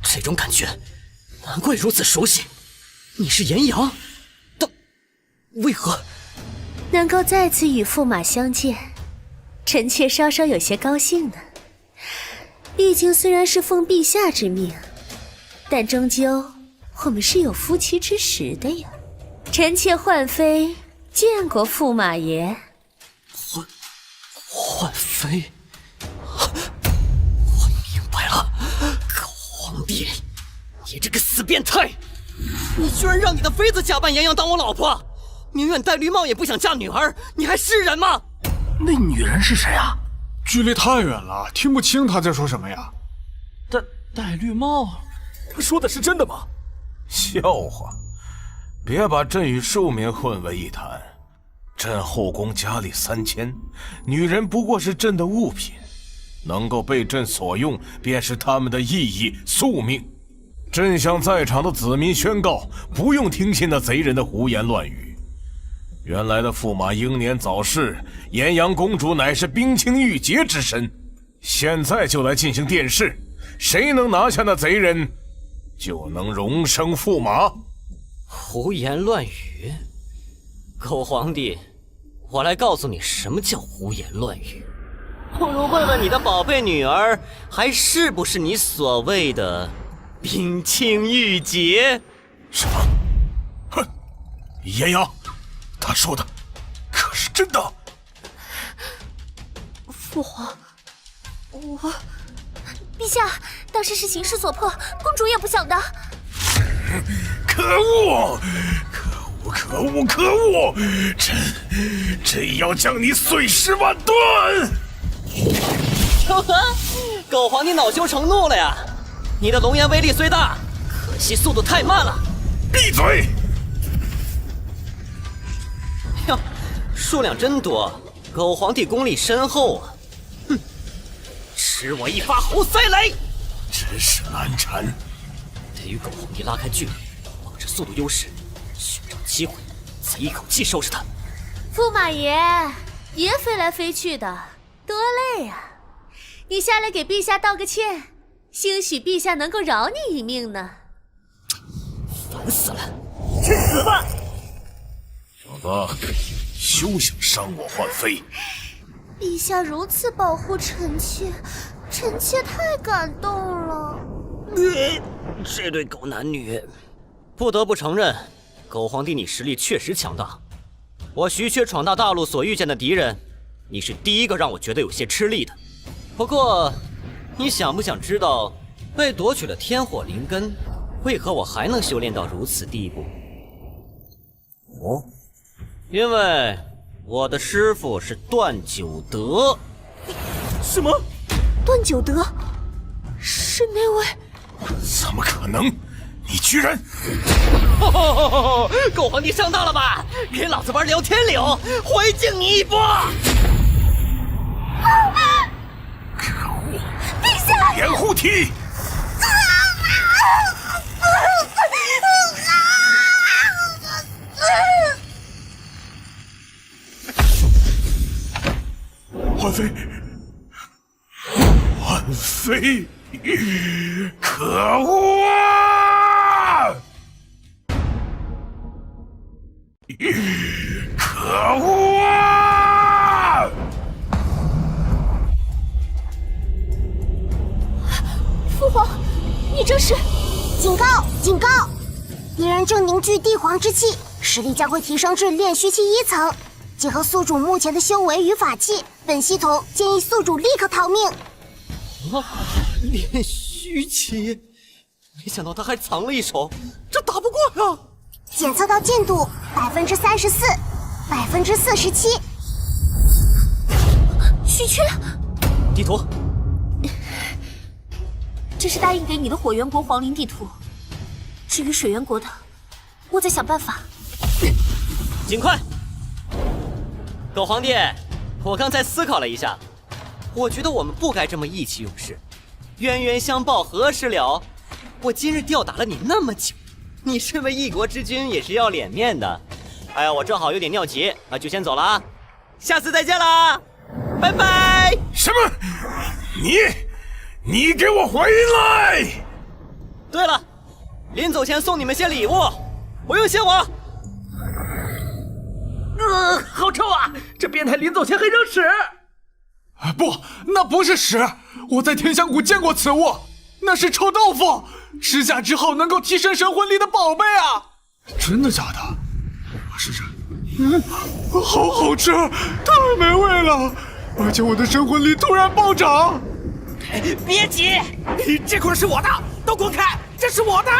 这种感觉，难怪如此熟悉。你是炎阳，但为何？能够再次与驸马相见，臣妾稍稍有些高兴呢。毕竟虽然是奉陛下之命，但终究我们是有夫妻之实的呀。臣妾焕妃见过驸马爷。焕妃，我明白了，狗皇帝，你这个死变态，你居然让你的妃子假扮炎阳当我老婆！宁愿戴绿帽也不想嫁女儿，你还是人吗？那女人是谁啊？距离太远了，听不清他在说什么呀。戴绿帽，他说的是真的吗？笑话，别把朕与庶民混为一谈。朕后宫佳丽3000，女人不过是朕的物品，能够被朕所用，便是他们的意义宿命。朕向在场的子民宣告，不用听信那贼人的胡言乱语。原来的驸马英年早逝，炎阳公主乃是冰清玉洁之身。现在就来进行殿试，谁能拿下那贼人，就能荣升驸马。胡言乱语，狗皇帝，我来告诉你什么叫胡言乱语。不如问问你的宝贝女儿，还是不是你所谓的冰清玉洁？什么？哼！炎阳，他说的可是真的？父皇，陛下，当时是形势所迫，公主也不晓得。可恶！可恶！朕要将你碎尸万段！狗皇帝恼羞成怒了呀！你的龙炎威力虽大，可惜速度太慢了。闭嘴！哟，数量真多，狗皇帝功力深厚啊！哼，吃我一发猴塞雷！真是难缠。得与狗皇帝拉开距离，保持速度优势，寻找机会，再一口气收拾他。驸马爷，爷飞来飞去的，多累啊！你下来给陛下道个歉，兴许陛下能够饶你一命呢。烦死了！去死吧！小子，休想伤我幻妃！陛下如此保护臣妾，臣妾太感动了。这对狗男女，不得不承认，狗皇帝你实力确实强大。我徐阙闯大大陆所遇见的敌人，你是第一个让我觉得有些吃力的。不过，你想不想知道，被夺取了天火灵根，为何我还能修炼到如此地步？哦，因为我的师傅是段九德。什么？段九德？是那位？怎么可能？你居然！狗皇帝上当了吧？给老子玩聊天柳，回敬你一波！可恶！陛下！掩护踢！幻妃，幻妃，可恶啊！可恶啊！父皇，你这是……警告！警告！敌人正凝聚帝皇之气，实力将会提升至炼虚期1层。结合宿主目前的修为与法器，本系统建议宿主立刻逃命。炼虚期，没想到他还藏了一手，这打不过呀！检测到进度34%、47%。虚阙，地图，这是答应给你的火源国皇陵地图。至于水源国的，我再想办法。尽快！狗皇帝，我刚才思考了一下，我觉得我们不该这么意气用事。冤冤相报何时了？我今日吊打了你那么久，你身为一国之君也是要脸面的。哎呀，我正好有点尿急，那就先走了啊，下次再见啦，拜拜。什么？你给我回来！对了，临走前送你们些礼物，不用谢我。好臭啊！这变态临走前还扔屎！不，那不是屎，我在天香谷见过此物，那是臭豆腐，吃下之后能够提升神魂力的宝贝啊！真的假的？我试试。好好吃，太美味了，而且我的神魂力突然暴涨。别急，这块是我的，都滚开，这是我的！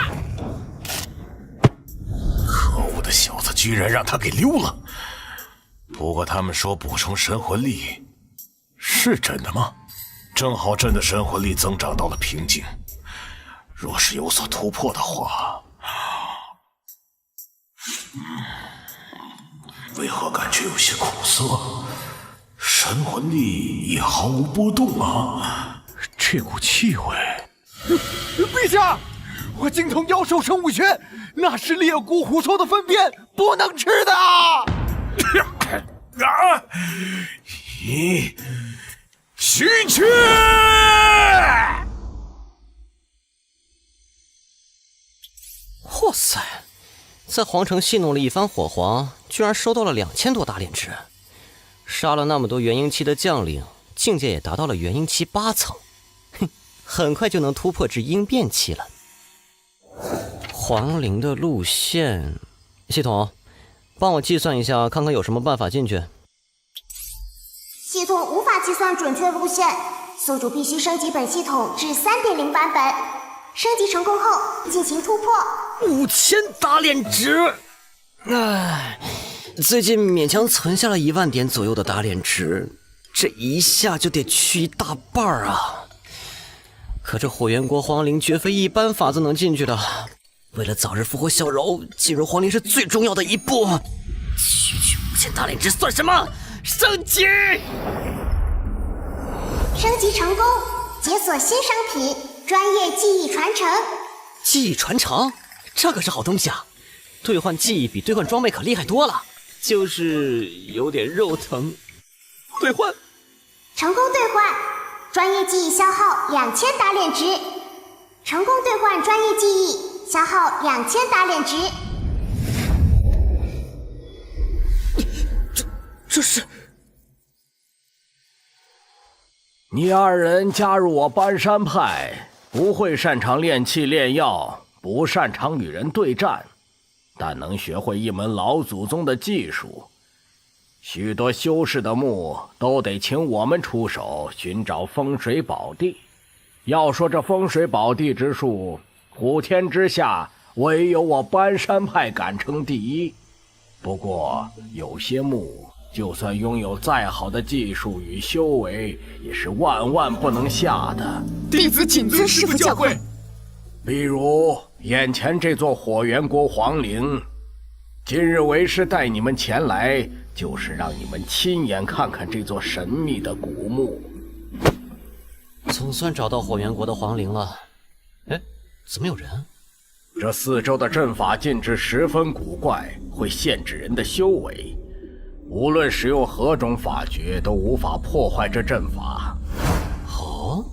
可恶的小子，居然让他给溜了。不过他们说补充神魂力，是真的吗？正好朕的神魂力增长到了瓶颈，若是有所突破的话，为何感觉有些苦涩？神魂力也毫无波动啊！这股气味……陛下，我精通妖兽生物学，那是猎蛊狐兽的粪便，不能吃的。啊！你虚阙！哇塞，在皇城戏弄了一番火黄，居然收到了2000多打脸值，杀了那么多元婴期的将领，境界也达到了元婴期8层，哼，很快就能突破至婴变期了。皇陵的路线，系统，帮我计算一下，看看有什么办法进去。系统无法计算准确路线，宿主必须升级本系统至3.0版本。升级成功后进行突破。5000打脸值，唉，最近勉强存下了1万点左右的打脸值，这一下就得去一大半啊！可这火元国皇陵绝非一般法子能进去的，为了早日复活小柔，进入皇陵是最重要的一步。区5000打脸值算什么？升级！升级成功，解锁新商品。专业技艺传承，技艺传承，这可是好东西啊！兑换技艺比兑换装备可厉害多了，就是有点肉疼。兑换，成功兑换，专业技艺消耗2000打脸值。成功兑换专业技艺，消耗2000打脸值。这是。你二人加入我搬山派，不会擅长炼器炼药，不擅长与人对战，但能学会一门老祖宗的技术。许多修士的墓都得请我们出手寻找风水宝地。要说这风水宝地之术，普天之下唯有我搬山派敢称第一。不过有些墓就算拥有再好的技术与修为，也是万万不能下的。弟子谨遵师父教诲。比如眼前这座火元国皇陵，今日为师带你们前来，就是让你们亲眼看看这座神秘的古墓。总算找到火元国的皇陵了。哎，怎么有人？这四周的阵法禁制十分古怪，会限制人的修为。无论使用何种法诀，都无法破坏这阵法。哦，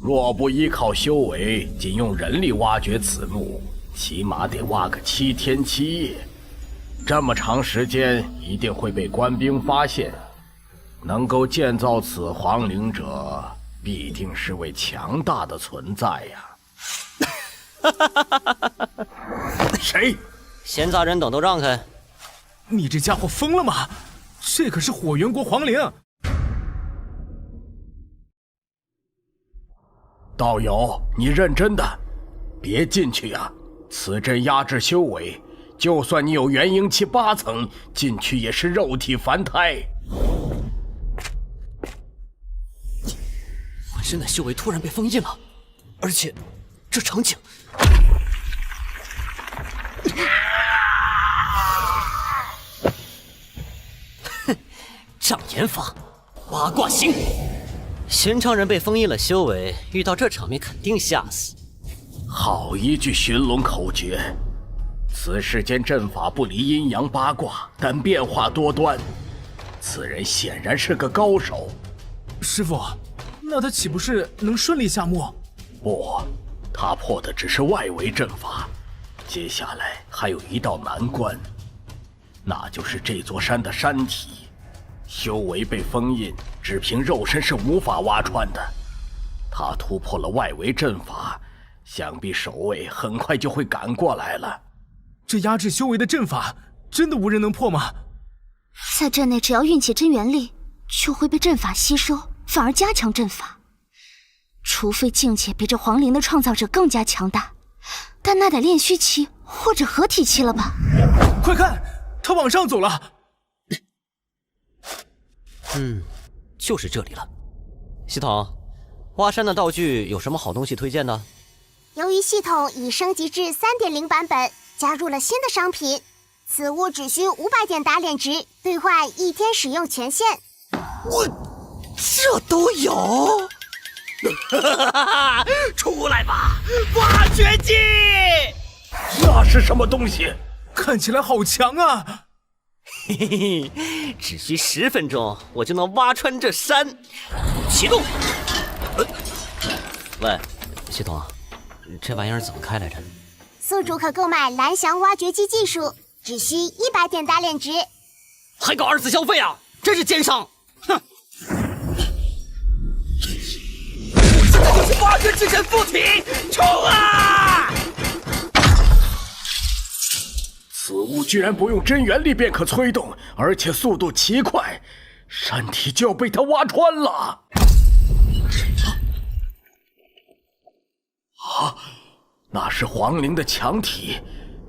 若不依靠修为，仅用人力挖掘此墓，起码得挖个7天7夜。这么长时间，一定会被官兵发现。能够建造此皇陵者，必定是位强大的存在呀！谁？闲杂人等都让开！你这家伙疯了吗？这可是火元国皇陵！道友，你认真的？别进去呀！此阵压制修为，就算你有元婴期8层，进去也是肉体凡胎。浑身的修为突然被封印了，而且这场景……哼，障眼法，八卦星。寻常人被封印了修为，遇到这场面肯定吓死。好一句寻龙口诀！此世间阵法不离阴阳八卦，但变化多端。此人显然是个高手。师傅，那他岂不是能顺利下墓？不，他破的只是外围阵法，接下来还有一道难关，那就是这座山的山体。修为被封印，只凭肉身是无法挖穿的。他突破了外围阵法，想必守卫很快就会赶过来了。这压制修为的阵法，真的无人能破吗？在阵内只要运起真元力，就会被阵法吸收，反而加强阵法。除非境界比这皇陵的创造者更加强大，但那得炼虚期或者合体期了吧？快看，他往上走了！就是这里了。系统，挖山的道具有什么好东西推荐的？由于系统已升级至3.0版本，加入了新的商品，此物只需500点打脸值，兑换1天使用权限。我这都有？出来吧，挖掘机！那是什么东西？看起来好强啊！嘿嘿嘿，只需10分钟，我就能挖穿这山。启动。喂，系统，这玩意儿怎么开来着？所宿主可购买蓝翔挖掘机技术，只需100点打脸值。还搞2次消费啊！真是奸商！哼！我现在就是挖掘之神附体，冲啊！此物居然不用真元力便可催动，而且速度奇快，山体就要被他挖穿了。啊！那是皇灵的墙体，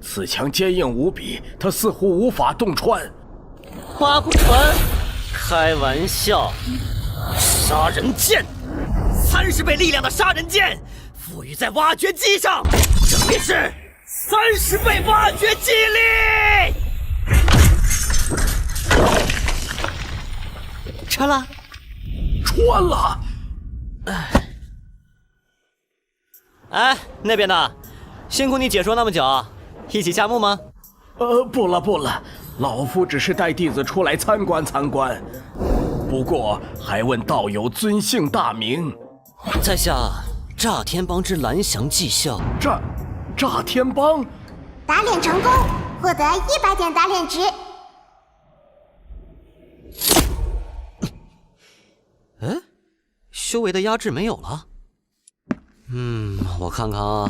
此墙坚硬无比，他似乎无法洞穿。挖不穿？开玩笑！杀人剑，30倍力量的杀人剑，赋予在挖掘机上，这便是30倍挖掘机力！穿了，穿了！哎，那边的，辛苦你解说那么久，一起下墓吗？不了，老夫只是带弟子出来参观参观。不过还问道友尊姓大名？在下炸天帮之蓝翔技校。炸天帮？打脸成功，获得100点打脸值。哎，修为的压制没有了。我看看啊，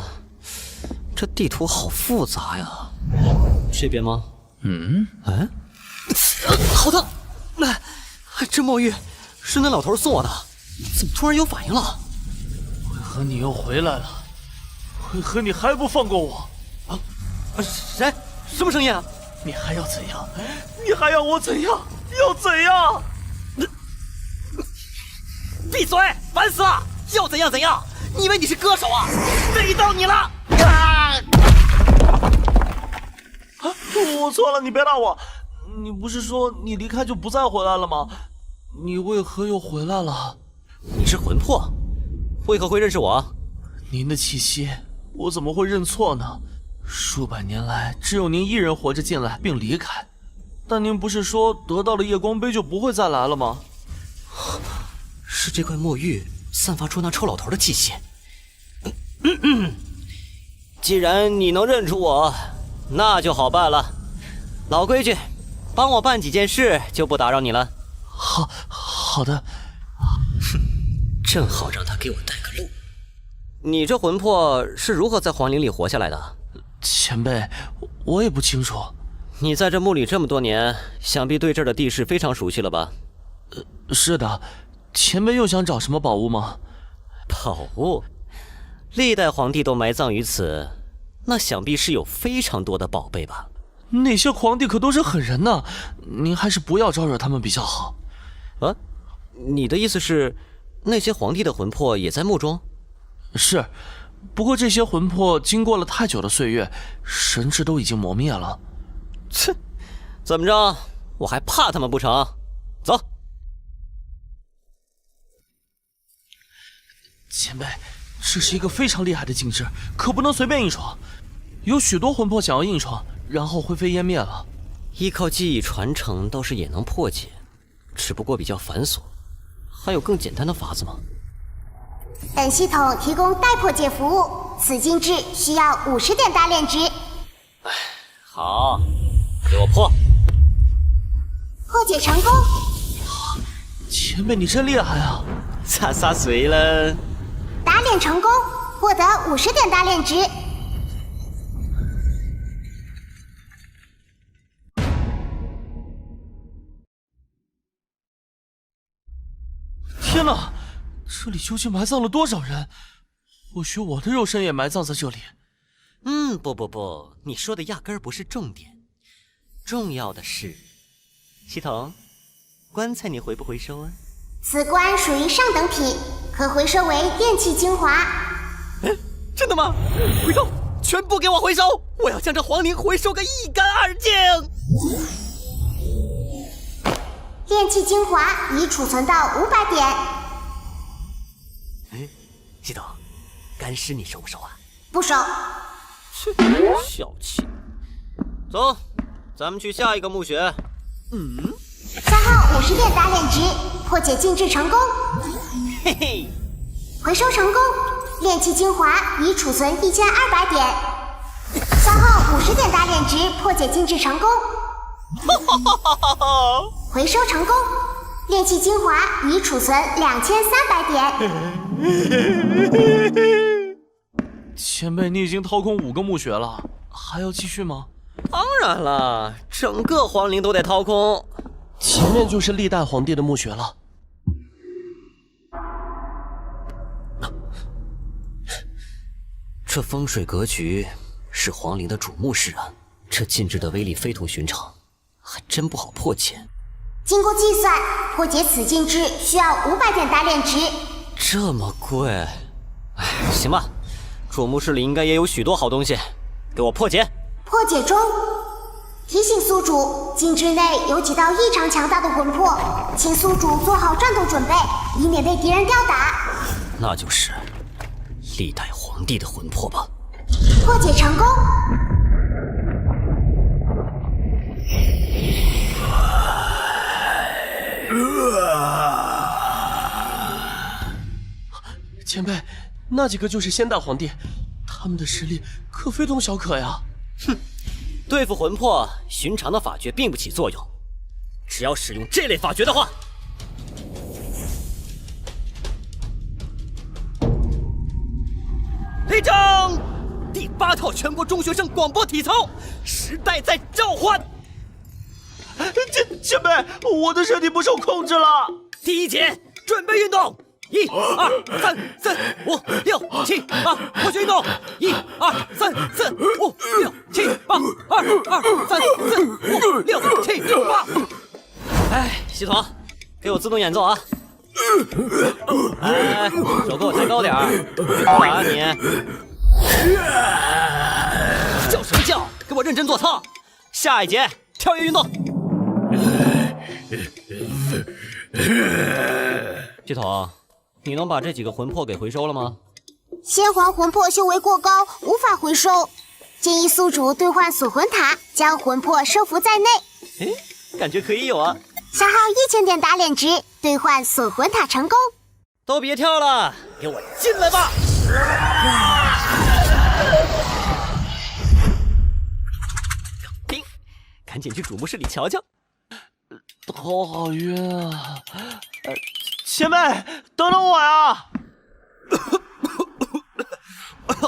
这地图好复杂呀。这边吗？好疼！这墨玉是那老头送我的，怎么突然有反应了？为何你又回来了？为何你还不放过我？谁？什么声音啊？你还要怎样？你还要我怎样？要怎样？闭嘴！烦死了！要怎样怎样？你以为你是歌手啊？累到你了！我错了，你别打我！你不是说你离开就不再回来了吗？你为何又回来了？你是魂魄，为何会认识我？您的气息，我怎么会认错呢？数百年来，只有您一人活着进来并离开，但您不是说得到了夜光杯就不会再来了吗？是这块墨玉散发出那臭老头的气息。既然你能认出我，那就好办了。老规矩，帮我办几件事，就不打扰你了。好的。正好让他给我带个路。你这魂魄是如何在皇陵里活下来的？前辈，我也不清楚。你在这墓里这么多年，想必对这儿的地势非常熟悉了吧？是的。前辈又想找什么宝物吗？宝物？历代皇帝都埋葬于此，那想必是有非常多的宝贝吧？那些皇帝可都是狠人呢，您还是不要招惹他们比较好。你的意思是，那些皇帝的魂魄也在墓中？是，不过这些魂魄经过了太久的岁月，神智都已经磨灭了。切，怎么着？我还怕他们不成？走。前辈，这是一个非常厉害的禁制，可不能随便硬闯。有许多魂魄想要硬闯，然后灰飞烟灭了。依靠记忆传承倒是也能破解，只不过比较繁琐。还有更简单的法子吗？本系统提供代破解服务，此禁制需要50点打脸值。好，给我破！破解成功。前辈，你真厉害啊！洒水了。打脸成功，获得50点打脸值。天哪，这里究竟埋葬了多少人？或许我的肉身也埋葬在这里。不，你说的压根儿不是重点，重要的是，系统，棺材你回不回收啊？此棺属于上等品，可回收为炼气精华。真的吗？回收，全部给我回收！我要将这皇陵回收个一干二净。炼气精华已储存到500点。系统，干尸你收不收啊？不收。小气。走，咱们去下一个墓穴。消耗50点打脸值，破解禁制成功。嘿嘿，回收成功，炼气精华已储存1200点。消耗50点打脸值，破解禁制成功。回收成功，炼气精华已储存2300点。前辈，你已经掏空5个墓穴了，还要继续吗？当然了，整个皇陵都得掏空。前面就是历代皇帝的墓穴了。这风水格局是皇陵的主墓室啊，这禁制的威力非同寻常，还真不好破解。经过计算，破解此禁制需要500点打脸值。这么贵？哎，行吧，主墓室里应该也有许多好东西，给我破解。破解中。提醒宿主，禁制内有几道异常强大的魂魄，请宿主做好战斗准备，以免被敌人吊打。那就是历代皇帝的魂魄吧。破解成功。前辈，那几个就是先代皇帝，他们的实力可非同小可呀。哼，对付魂魄，寻常的法诀并不起作用，只要使用这类法诀的话，立正！第8套全国中学生广播体操，时代在召唤。前辈，我的身体不受控制了。第1节，准备运动。1、2、3、4、5、6、7、8，破血运动。1、2、3、4、5、6、7、8，2、2、3、4、5、6、7、8。哎，系统，给我自动演奏啊！哎，手给我抬高点儿，别偷懒啊你！叫什么叫？给我认真做操！下一节跳跃运动。系统，你能把这几个魂魄给回收了吗？先皇魂魄修为过高，无法回收，建议宿主兑换锁魂塔，将魂魄收服在内。哎，感觉可以有啊！消耗1000点打脸值，兑换锁魂塔成功。都别跳了，给我进来吧！停，赶紧去主墓室里瞧瞧。头好晕啊！前辈，等等我呀！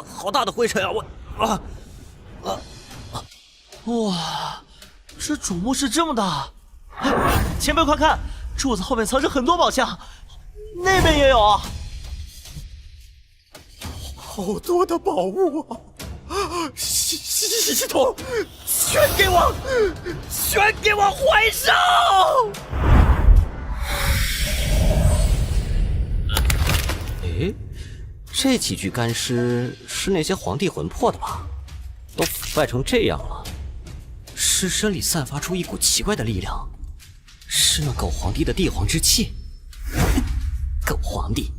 好大的灰尘啊！哇，这主墓室这么大！前辈快看，柱子后面藏着很多宝箱，那边也有啊！好多的宝物啊！系统，全给我还上！哎，这几具干尸是那些皇帝魂魄的吧？都腐败成这样了，尸身里散发出一股奇怪的力量，是那狗皇帝的帝皇之气。狗皇帝，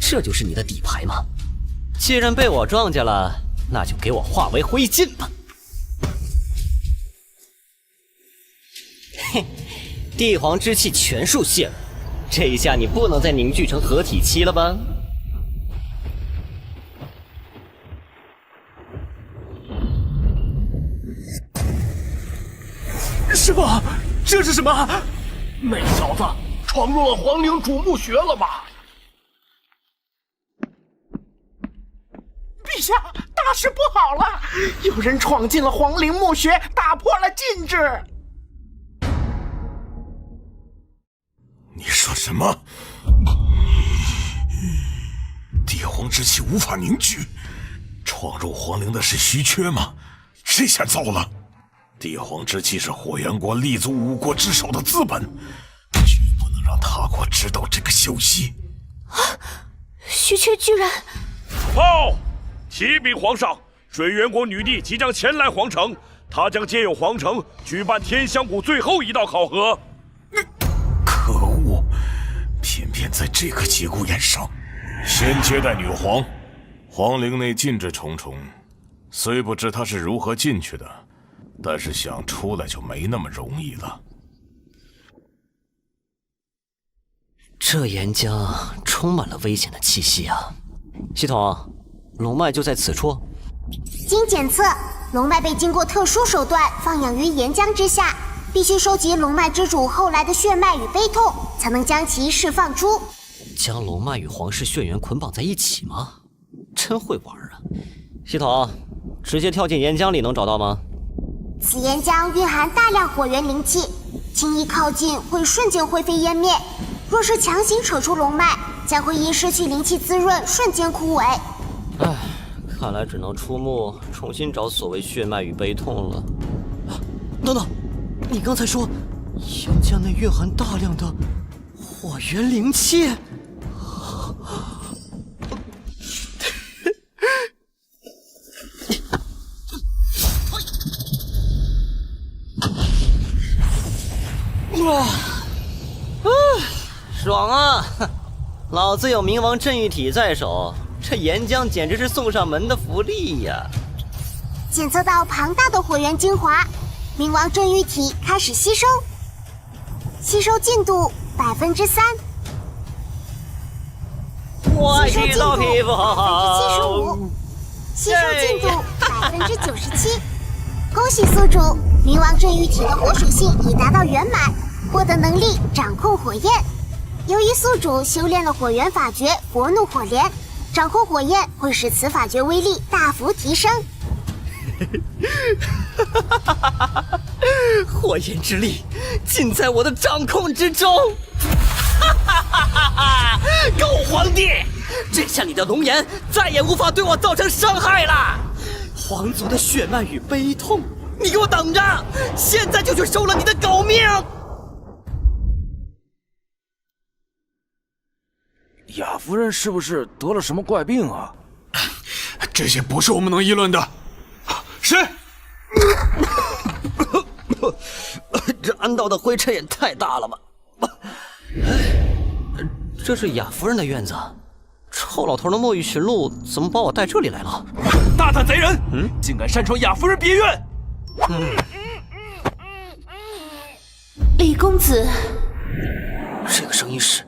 这就是你的底牌吗？既然被我撞见了，那就给我化为灰烬吧！嘿，帝皇之气全数泄露，这一下你不能再凝聚成合体期了吧？师傅，这是什么？那小子闯入了皇陵主墓穴了吗？陛下，大事不好了！有人闯进了皇陵墓穴，打破了禁制。你说什么？帝皇之气无法凝聚，闯入皇陵的是虚缺吗？这下糟了！帝皇之气是火焰国立足5国之首的资本，绝不能让他国知道这个消息。啊！虚缺居然……报！启禀皇上，水源国女帝即将前来皇城，她将借用皇城举办天香谷最后一道考核。可恶！偏偏在这个节骨眼上，先接待女皇。皇陵内禁制重重，虽不知她是如何进去的，但是想出来就没那么容易了。这岩浆充满了危险的气息啊！系统，龙脉就在此处，经检测，龙脉被经过特殊手段放养于岩浆之下，必须收集龙脉之主后来的血脉与悲痛，才能将其释放出。将龙脉与皇室血缘捆绑在一起吗？真会玩啊！系统，直接跳进岩浆里能找到吗？此岩浆蕴含大量火元灵气，轻易靠近会瞬间灰飞烟灭。若是强行扯出龙脉，将会因失去灵气滋润瞬间枯萎。唉，看来只能出墓重新找所谓血脉与悲痛了。等等，你刚才说岩浆内蕴含大量的火元灵气？哇，爽啊！老子有冥王镇玉体在手，这岩浆简直是送上门的福利呀！检测到庞大的火元精华，冥王镇玉体开始吸收，吸收进度3%。我知道皮肤75%，吸收进度97%。恭喜宿主，冥王镇玉体的火属性已达到圆满，获得能力掌控火焰。由于宿主修炼了火元法诀佛怒火莲，掌控火焰会使此法诀威力大幅提升。火焰之力尽在我的掌控之中！狗皇帝，这下你的龙颜再也无法对我造成伤害了。皇族的血脉与悲痛，你给我等着！现在就去收了你的狗命！雅夫人是不是得了什么怪病啊？这些不是我们能议论的。谁？这安道的灰尘也太大了吧！这是雅夫人的院子，臭老头的墨玉驯鹿怎么把我带这里来了？大胆贼人！竟敢擅闯雅夫人别院！李公子，这个声音是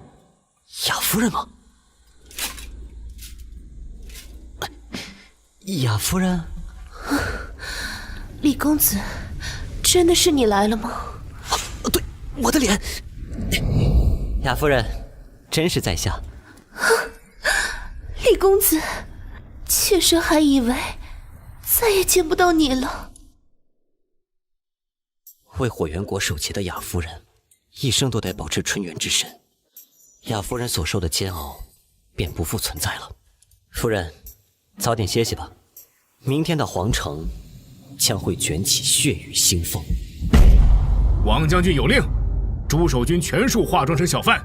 雅夫人吗？雅夫人，李公子，真的是你来了吗？对，我的脸。雅夫人，真是在下。李公子，妾身还以为再也见不到你了。为火元国守节的雅夫人，一生都得保持纯元之身。雅夫人所受的煎熬，便不复存在了。夫人，早点歇息吧。明天的皇城将会卷起血雨腥风。王将军有令，诸守军全数化妆成小贩。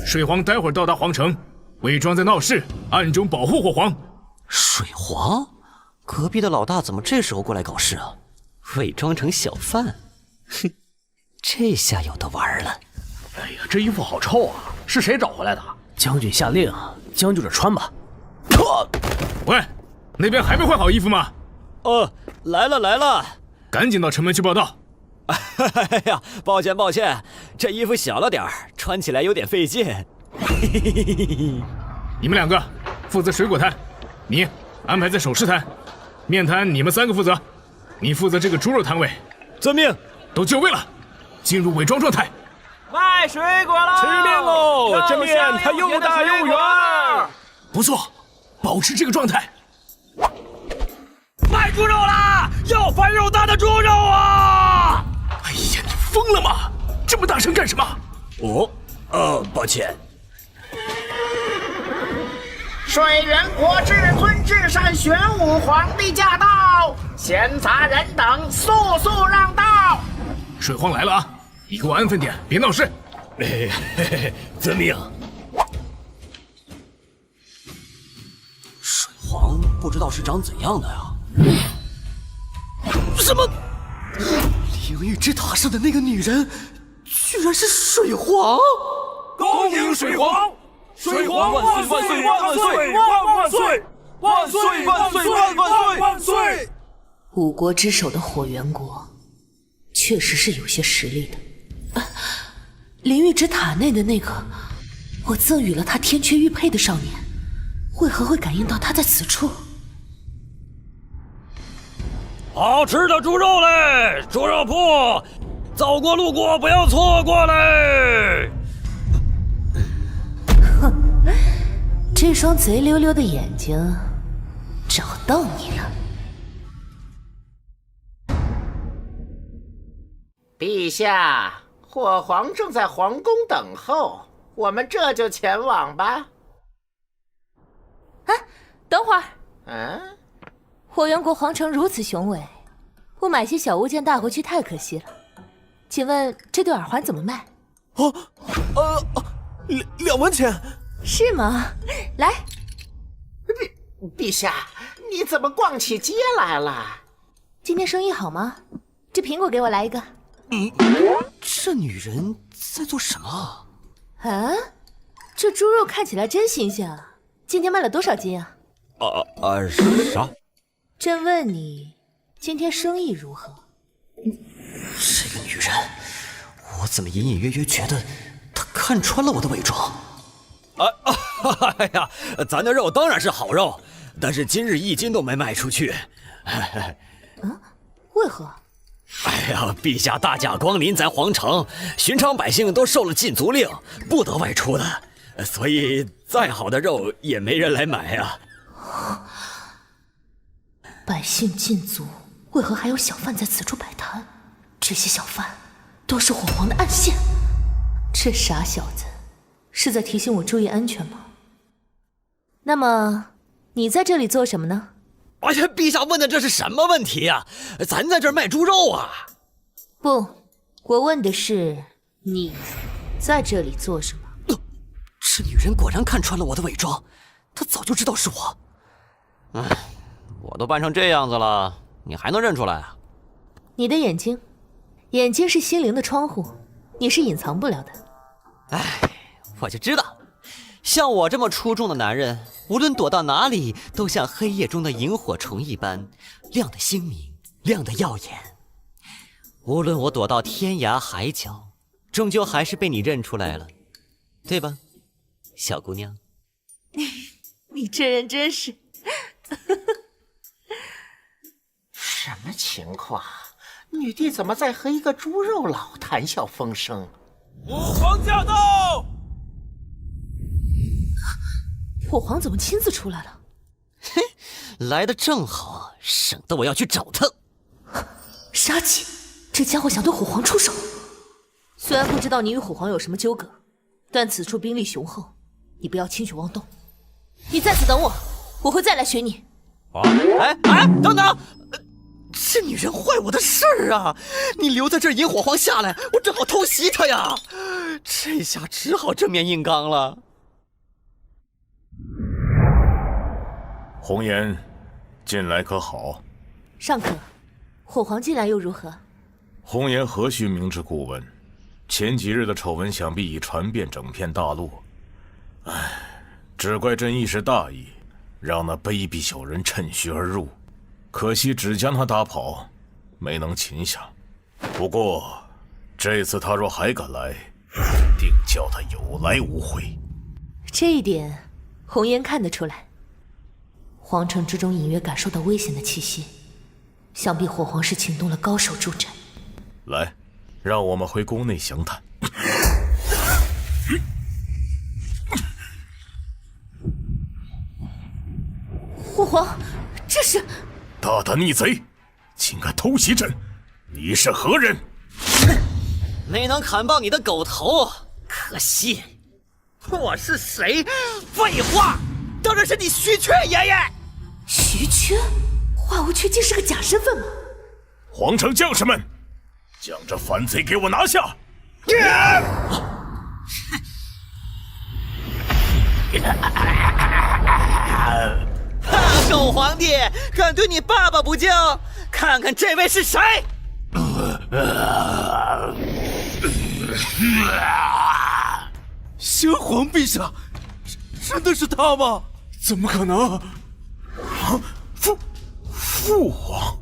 水皇待会儿到达皇城，伪装在闹市，暗中保护火皇。水皇？隔壁的老大怎么这时候过来搞事啊？伪装成小贩？哼，这下有的玩了。哎呀，这衣服好臭啊！是谁找回来的？将军下令，将就着穿吧。喂，那边还没换好衣服吗？来了来了，赶紧到城门去报道。哎呀，抱歉抱歉，这衣服小了点儿，穿起来有点费劲。你们两个负责水果摊，你安排在首饰摊，面摊你们3个负责，你负责这个猪肉摊位。遵命。都就位了，进入伪装状态。卖水果喽！吃面喽！这面它又大又圆。不错，保持这个状态。卖猪肉啦！要翻肉大的猪肉啊！哎呀，你疯了吗？这么大声干什么？抱歉。水源国至尊至善玄武皇帝驾到，闲杂人等速速让道。水皇来了啊！你给我安分点，别闹事。遵命。水皇不知道是长怎样的呀？什么？灵域之塔上的那个女人，居然是水皇！恭迎水皇！水皇万岁万岁万岁万岁万岁万岁万岁！五国之首的火元国，确实是有些实力的。灵域之塔内的那个我赠予了他天缺玉佩的少年，为何会感应到他在此处？好吃的猪肉嘞！猪肉铺，走过路过不要错过嘞！哼，这双贼溜溜的眼睛，找到你了。陛下，火皇正在皇宫等候，我们这就前往吧。啊，等会儿。嗯。火元国皇城如此雄伟，不买些小物件带回去太可惜了。请问这对耳环怎么卖？哦，2万钱。是吗？来。陛下，你怎么逛起街来了？今天生意好吗？这苹果给我来一个。这女人在做什么？啊，这猪肉看起来真新鲜啊！今天卖了多少斤啊？啥？朕问你，今天生意如何？这个女人，我怎么隐隐约约觉得她看穿了我的伪装？哎呀，咱的肉当然是好肉，但是今日1斤都没卖出去。为何？哎呀，陛下大驾光临咱皇城，寻常百姓都受了禁足令，不得外出的，所以再好的肉也没人来买啊。百姓禁足，为何还有小贩在此处摆摊？这些小贩都是火皇的暗线。这傻小子是在提醒我注意安全吗？那么你在这里做什么呢？哎呀，陛下问的这是什么问题呀？咱在这儿卖猪肉啊！不，我问的是你在这里做什么？这女人果然看穿了我的伪装，她早就知道是我。我都扮成这样子了，你还能认出来啊？你的眼睛，眼睛是心灵的窗户，你是隐藏不了的。我就知道，像我这么出众的男人，无论躲到哪里，都像黑夜中的萤火虫一般，亮得鲜明，亮得耀眼。无论我躲到天涯海角，终究还是被你认出来了，对吧，小姑娘？你这人真是……什么情况？女帝怎么在和一个猪肉佬谈笑风生？火皇驾到！火皇怎么亲自出来了？嘿，来得正好，省得我要去找他。杀气，这家伙想对火皇出手。虽然不知道你与火皇有什么纠葛，但此处兵力雄厚，你不要轻举妄动。你在此等我，我会再来寻你。等等！这女人坏我的事儿啊！你留在这儿引火皇下来，我正好偷袭她呀！这下只好正面硬刚了。红颜，近来可好？尚可。火皇近来又如何？红颜何须明知故问？前几日的丑闻想必已传遍整片大陆。只怪朕一时大意，让那卑鄙小人趁虚而入。可惜只将他打跑，没能擒下。不过这次他若还敢来，定叫他有来无回。这一点，红颜看得出来。皇城之中隐约感受到危险的气息，想必火皇是请动了高手助阵。来，让我们回宫内详谈。火皇，这是……大胆逆贼，竟敢偷袭朕！你是何人？没能砍爆你的狗头，可惜。我是谁？废话，当然是你徐阙爷爷。徐阙？华无阙竟是个假身份吗？皇城将士们，将这反贼给我拿下！狗皇帝敢对你爸爸不敬，看看这位是谁！先皇陛下，真的是他吗？怎么可能？父皇，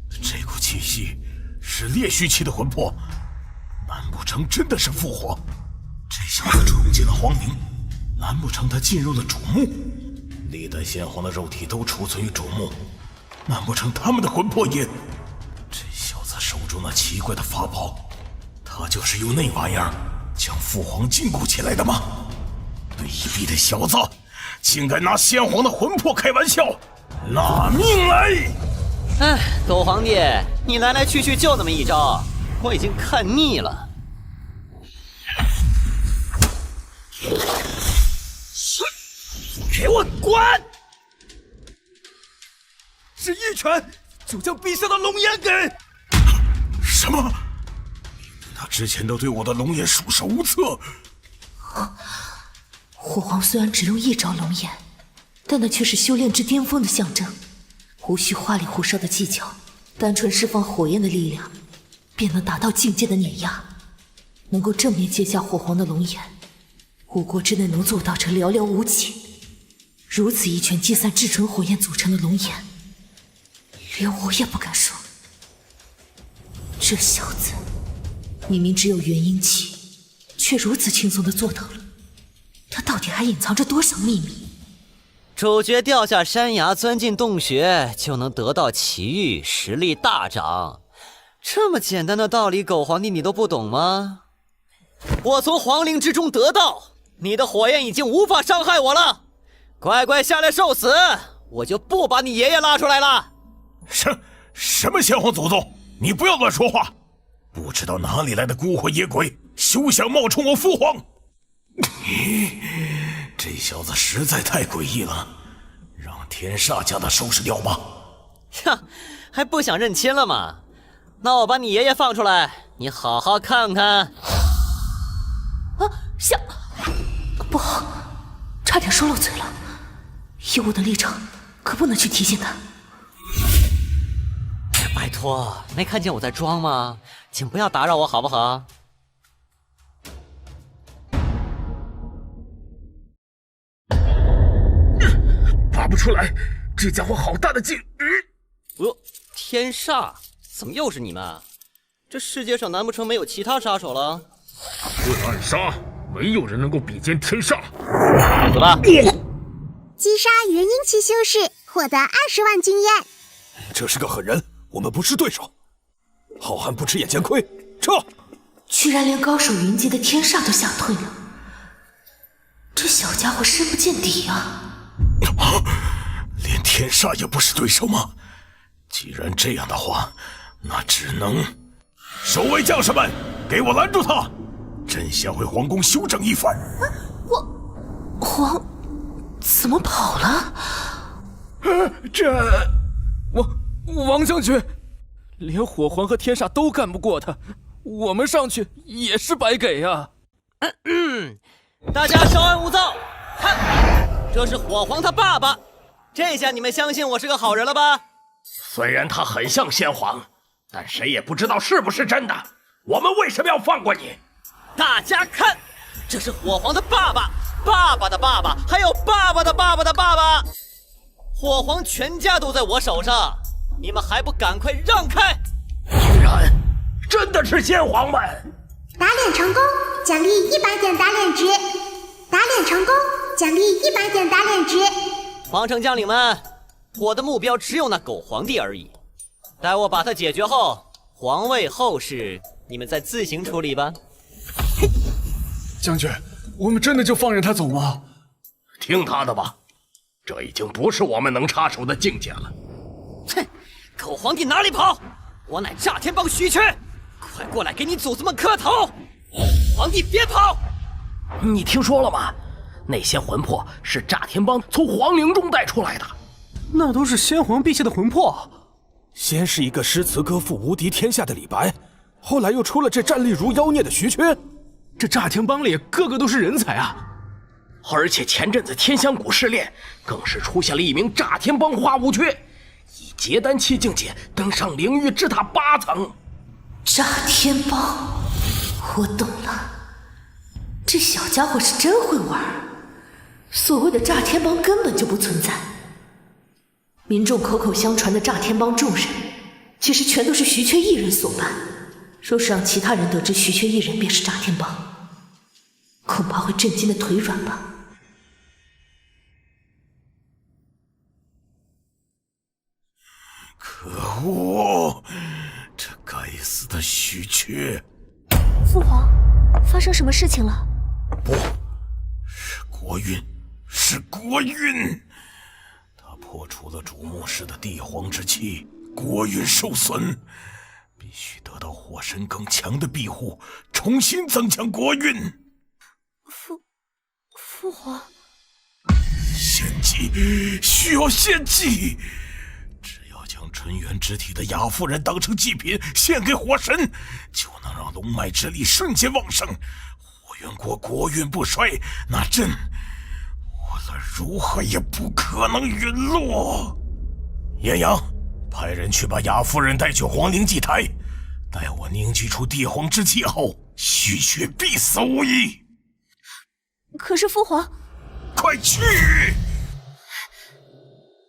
这股气息是烈虚期的魂魄，难不成真的是父皇？这小子冲进了皇陵，难不成他进入了主墓？历代先皇的肉体都储存于主墓，难不成他们的魂魄也……这小子手中那奇怪的法宝，他就是用那玩意儿将父皇禁锢起来的吗？卑鄙的小子，竟敢拿先皇的魂魄开玩笑！拿命来！哎，狗皇帝，你来来去去就那么一招，我已经看腻了。给我滚！只一拳就将陛下的龙颜给……什么？他之前都对我的龙眼束手无策。火皇虽然只用一招龙眼，但那却是修炼至巅峰的象征，无需花里胡哨的技巧，单纯释放火焰的力量，便能达到境界的碾压，能够正面接下火皇的龙眼。5国之内能做到者寥寥无几。如此一拳击散至纯火焰组成的龙眼，连我也不敢说。这小子明明只有元婴期，却如此轻松地做到了。他到底还隐藏着多少秘密？主角掉下山崖，钻进洞穴，就能得到奇遇，实力大涨。这么简单的道理，狗皇帝你都不懂吗？我从皇陵之中得到，你的火焰已经无法伤害我了。乖乖下来受死，我就不把你爷爷拉出来了。什么先皇祖宗，你不要乱说话！不知道哪里来的孤魂野鬼，休想冒充我父皇！这小子实在太诡异了，让天煞将他收拾掉吧。呀，还不想认亲了吗？那我把你爷爷放出来，你好好看看。不好，差点说漏嘴了。以我的立场，可不能去提醒他。拜托，没看见我在装吗？请不要打扰我好不好？拔不出来，这家伙好大的劲！天煞，怎么又是你们？这世界上难不成没有其他杀手了？这暗杀，没有人能够比肩天煞。走吧。击杀元婴期修士，获得20万经验。这是个狠人，我们不是对手。好汉不吃眼前亏，撤！居然连高手云集的天煞都吓退了，这小家伙深不见底啊！连天煞也不是对手吗？既然这样的话，那只能……守卫将士们，给我拦住他！朕想回皇宫休整一番。皇怎么跑了？王将军，连火皇和天煞都干不过他，我们上去也是白给啊！大家稍安勿躁，看，这是火皇他爸爸。这下你们相信我是个好人了吧？虽然他很像先皇，但谁也不知道是不是真的。我们为什么要放过你？大家看，这是火皇的爸爸，爸爸的爸爸，还有爸爸的爸爸的爸爸。火皇全家都在我手上，你们还不赶快让开！居然真的是先皇们！打脸成功，奖励100点打脸值。打脸成功，奖励100点打脸值。皇城将领们，我的目标只有那狗皇帝而已。待我把他解决后，皇位后事你们再自行处理吧。将军，我们真的就放任他走吗？听他的吧，这已经不是我们能插手的境界了。哼，狗皇帝哪里跑？我乃炸天帮徐缺，快过来给你祖宗们磕头！皇帝别跑！你听说了吗？那些魂魄是炸天帮从皇陵中带出来的。那都是先皇陛下的魂魄。先是一个诗词歌赋无敌天下的李白，后来又出了这战力如妖孽的徐缺。这炸天帮里个个都是人才啊！而且前阵子天香谷试炼，更是出现了一名炸天帮花无缺，以结丹期境界登上灵域之塔8层。炸天帮，我懂了，这小家伙是真会玩。所谓的炸天帮根本就不存在，民众口口相传的炸天帮众人，其实全都是徐缺一人所办。若是让其他人得知徐缺一人便是炸天帮，恐怕会震惊的腿软吧。恶！这该死的虚缺！父皇，发生什么事情了？不，是国运，是国运！他破除了主墓室的帝皇之气，国运受损，必须得到火神更强的庇护，重新增强国运。父皇，献祭，需要献祭！只要将纯元之体的雅夫人当成祭品献给火神，就能让龙脉之力瞬间旺盛，火元国国运不衰，那朕无论如何也不可能陨落。炎阳，派人去把雅夫人带去皇陵祭台，待我凝聚出帝皇之气后，虚缺必死无疑。可是父皇，快去！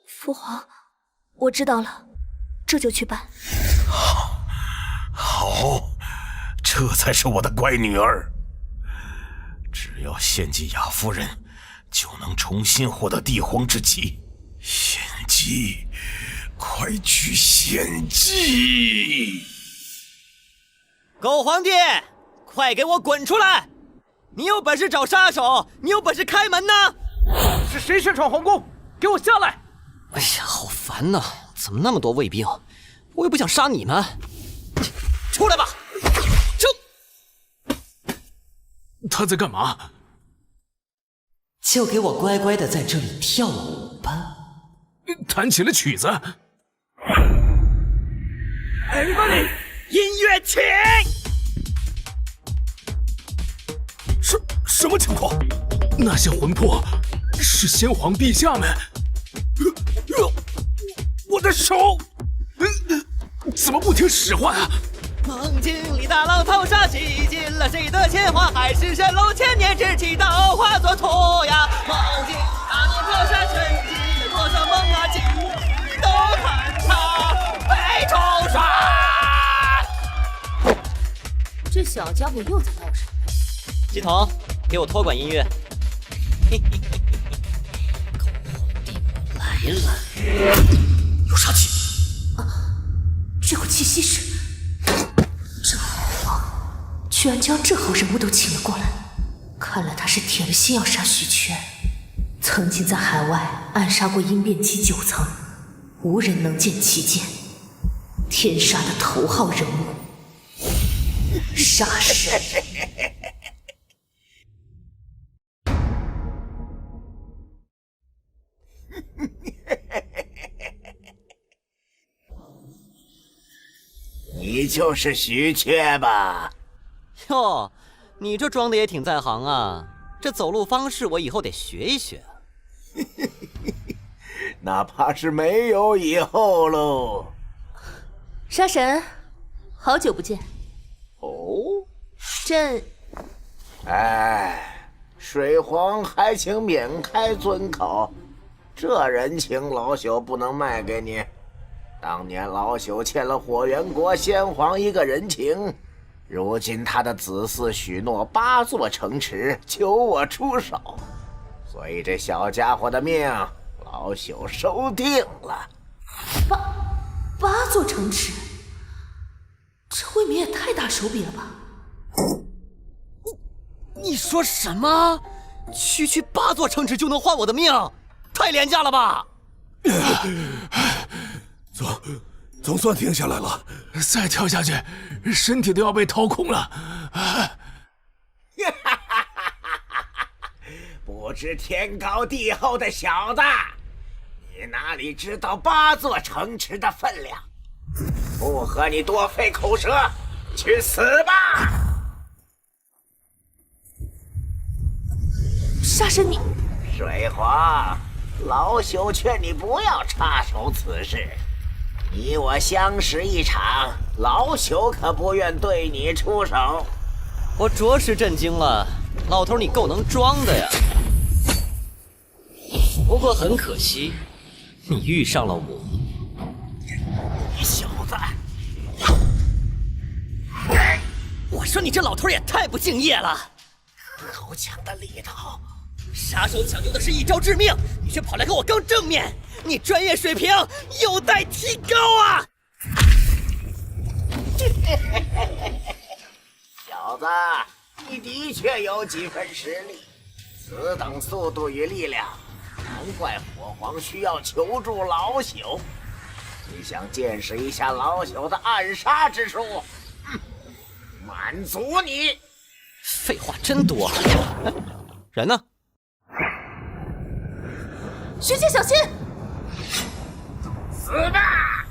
父皇，我知道了，这就去办。好，这才是我的乖女儿。只要献祭雅夫人，就能重新获得帝皇之气。献祭，快去献祭！狗皇帝，快给我滚出来！你有本事找杀手，你有本事开门呢！是谁擅闯皇宫？给我下来！哎呀，好烦呐！怎么那么多卫兵？我又不想杀你们。出来吧！他在干嘛？就给我乖乖的在这里跳舞吧。弹起了曲子。Everybody， 音乐起！什么情况？那些魂魄是先皇陛下们。我的手，怎么不听使唤啊？梦境里大浪淘沙，洗尽了谁的铅华？海市蜃楼，千年之祈祷化作土呀！梦境大浪淘沙，沉寂了多少梦啊？今日都看他被冲刷。这小家伙又在闹什么？系统，给我托管音乐。狗皇帝来了，有杀气！这股气息是……这猴王居然将这号人物都请了过来，看来他是铁了心要杀徐缺。曾经在海外暗杀过阴变级9层，无人能见其剑。天杀的头号人物，杀神！你就是徐缺吧？哟，你这装的也挺在行啊！这走路方式我以后得学一学。哪怕是没有以后喽。杀神，好久不见。哦，朕……哎，水皇还请免开尊口，这人情老朽不能卖给你。当年老朽欠了火元国先皇一个人情，如今他的子嗣许诺8座城池，求我出手，所以这小家伙的命老朽收定了。8座城池，这未免也太大手笔了吧？你说什么？区8座城池就能换我的命？太廉价了吧！总算停下来了。再跳下去，身体都要被掏空了。不知天高地厚的小子，你哪里知道8座城池的分量？不和你多费口舌，去死吧！杀神你！水皇，老朽劝你不要插手此事。你我相识一场，老朽可不愿对你出手。我着实震惊了，老头你够能装的呀！不过很可惜，你遇上了我。你小子！我说你这老头也太不敬业了！好强的力道！杀手抢救的是一招致命，你却跑来跟我刚正面，你专业水平有待提高啊！小子，你的确有几分实力，此等速度与力量，难怪火皇需要求助老朽。你想见识一下老朽的暗杀之术？满足你！废话真多。人呢？学姐小心！死吧！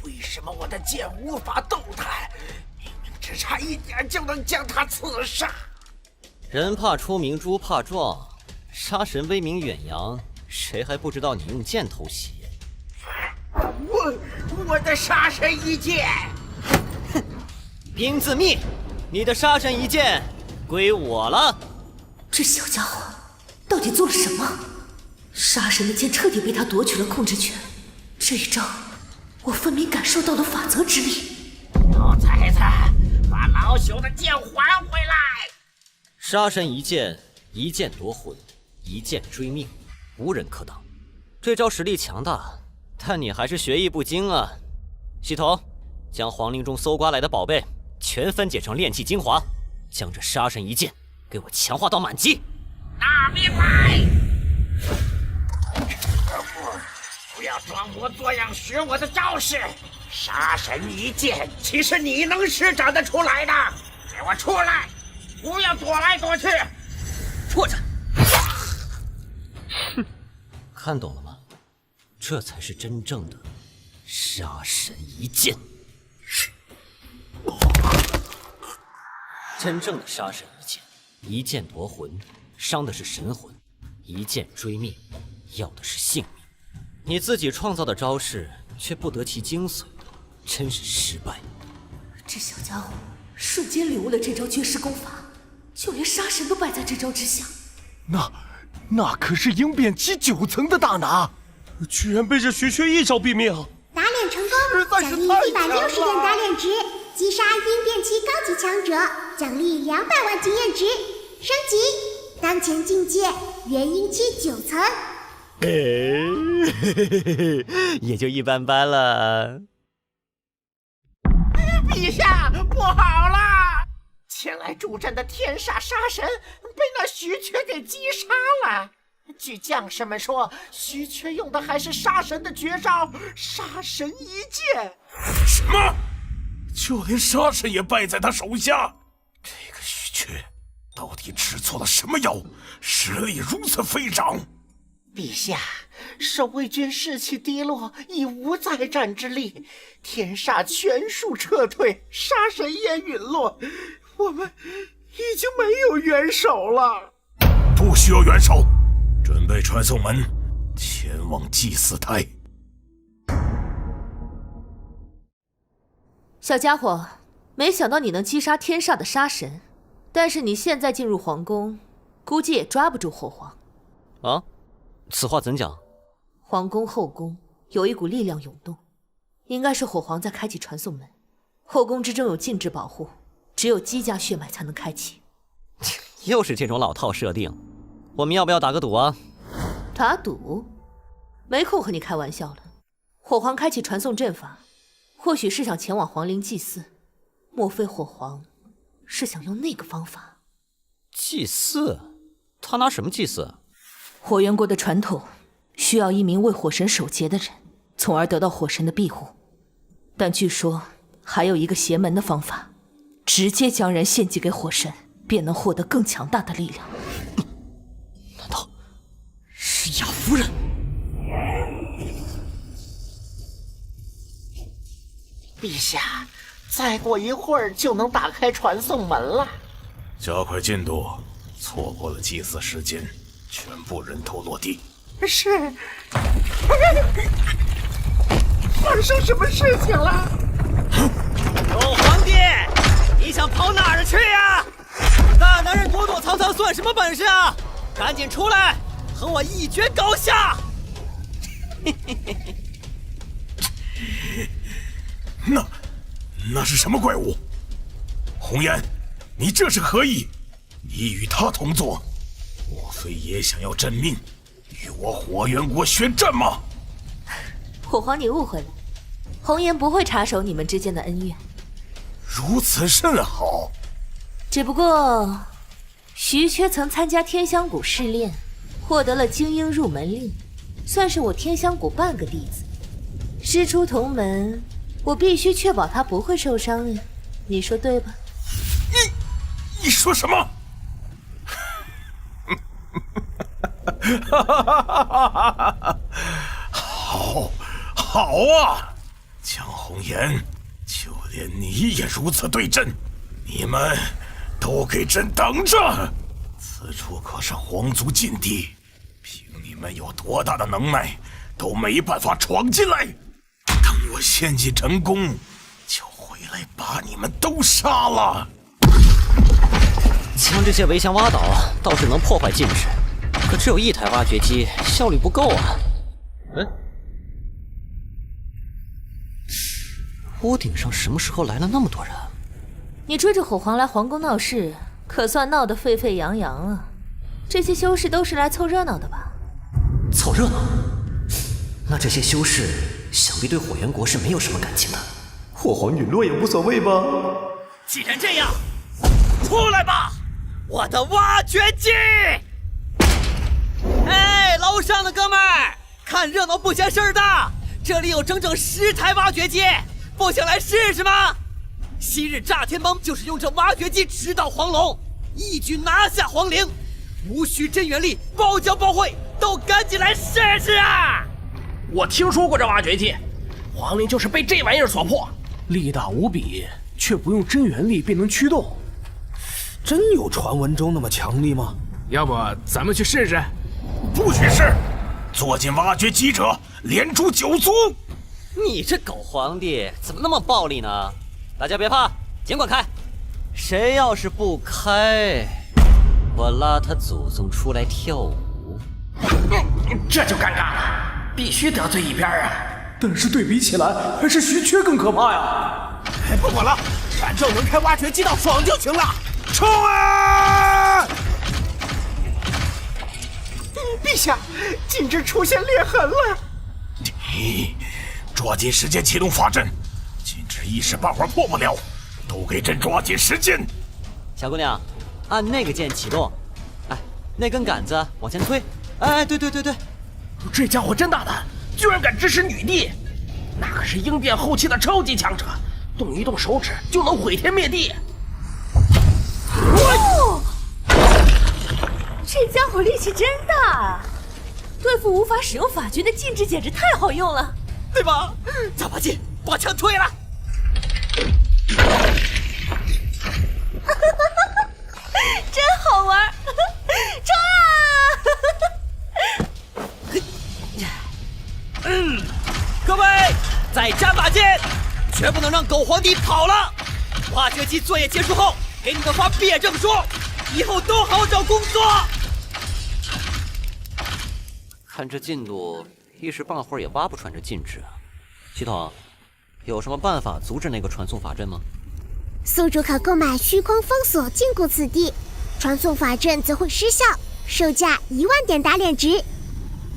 为什么我的剑无法动弹？明明只差一点就能将他刺杀。人怕出名，猪怕壮。杀神威名远扬，谁还不知道你用剑偷袭？我的杀神一剑！哼，冰自灭，你的杀神一剑归我了。这小家伙到底做了什么？杀神的剑彻底被他夺取了控制权。这一招，我分明感受到了法则之力。老崽子，把老朽的剑还回来！杀神一剑，一剑夺魂，一剑追命，无人可挡。这招实力强大，但你还是学艺不精啊。系统，将皇陵中搜刮来的宝贝全分解成炼器精华，将这杀神一剑给我强化到满级。拿命来！不要装模作样学我的招式。杀神一剑岂是你能施展得出来的？给我出来！不要躲来躲去！坐着。哼，看懂了吗？这才是真正的杀神一剑。真正的杀神一剑，一剑夺魂，伤的是神魂；一剑追命，要的是性命。你自己创造的招式，却不得其精髓，真是失败。这小家伙瞬间领悟了这招绝世功法，就连杀神都败在这招之下。那可是鹰变期9层的大拿，居然被这徐缺一招毙命！打脸成功，奖励160点打脸值，击杀鹰变期高级强者，奖励200万经验值，升级，当前境界元婴期9层。也就一般般了。陛下，不好了！前来助阵的天煞杀神被那徐缺给击杀了。据将士们说，徐缺用的还是杀神的绝招——杀神一剑。什么？就连杀神也败在他手下？这个徐缺到底吃错了什么药，实力如此飞涨？陛下，守卫军士气低落，已无再战之力，天煞全数撤退，杀神也陨落，我们已经没有元首了。不需要元首，准备传送门，前往祭祀台。小家伙，没想到你能击杀天煞的杀神，但是你现在进入皇宫，估计也抓不住火皇。啊？此话怎讲？皇宫后宫有一股力量涌动，应该是火皇在开启传送门。后宫之中有禁制保护，只有姬家血脉才能开启。又是这种老套设定，我们要不要打个赌啊？打赌？没空和你开玩笑了。火皇开启传送阵法，或许是想前往皇陵祭祀，莫非火皇是想用那个方法？祭祀？他拿什么祭祀？火元国的传统需要一名为火神守节的人，从而得到火神的庇护。但据说还有一个邪门的方法，直接将人献祭给火神，便能获得更强大的力量。难道是雅夫人？陛下，再过一会儿就能打开传送门了。加快进度，错过了祭祀时间，全部人头落地。是。发生什么事情了？狗皇帝，你想跑哪儿去呀？大男人躲躲藏藏算什么本事啊？赶紧出来，和我一决高下！那是什么怪物？红颜，你这是何意？你与他同坐，莫非也想要朕命，与我火元国宣战吗？火皇，你误会了，红颜不会插手你们之间的恩怨。如此甚好。只不过，徐缺曾参加天香谷试炼，获得了精英入门令，算是我天香谷半个弟子。师出同门，我必须确保他不会受伤呀，你说对吧？你说什么？好啊！江红颜，就连你也如此对阵，你们都给朕等着！此处可是皇族禁地，凭你们有多大的能耐，都没办法闯进来。等我献祭成功，就回来把你们都杀了。将这些围墙挖倒，倒是能破坏禁制，可只有一台挖掘机，效率不够啊。屋顶上什么时候来了那么多人？你追着火皇来皇宫闹事，可算闹得沸沸扬扬啊！这些修士都是来凑热闹的吧？凑热闹？那这些修士想必对火元国是没有什么感情的。火皇陨落也无所谓吧？既然这样，出来吧，我的挖掘机！哎，楼上的哥们儿，看热闹不嫌事儿大，这里有整整10台挖掘机。不想来试试吗？昔日炸天帮就是用这挖掘机直捣黄龙，一举拿下皇陵，无需真元力，包教包会，都赶紧来试试啊！我听说过这挖掘机，皇陵就是被这玩意儿所破，力大无比，却不用真元力便能驱动，真有传闻中那么强力吗？要不咱们去试试？不许试！坐进挖掘机者，连诛9族！你这狗皇帝怎么那么暴力呢？大家别怕，尽管开。谁要是不开，我拉他祖宗出来跳舞。这就尴尬了，必须得罪一边啊！但是对比起来，还是徐缺更可怕呀！不管了，反正能开挖掘机到爽就行了。冲啊！陛下，禁制出现裂痕了。抓紧时间启动法阵，禁制一时半会儿破不了，都给朕抓紧时间。小姑娘，按那个键启动。哎，那根杆子往前推。哎，对，这家伙真大胆，居然敢支持女帝！那可是鹰殿后期的超级强者，动一动手指就能毁天灭地。哦，这家伙力气真大，对付无法使用法诀的禁制简直太好用了。对吧？加把劲，把枪推了！真好玩！冲啊！各位，再加把劲，绝不能让狗皇帝跑了！挖掘机作业结束后，给你们发毕业证书，以后都好找工作。看这进度，一时半会儿也挖不穿这禁制。系统，有什么办法阻止那个传送法阵吗？宿主可购买虚空封锁禁锢此地，传送法阵则会失效，售价1万点打脸值。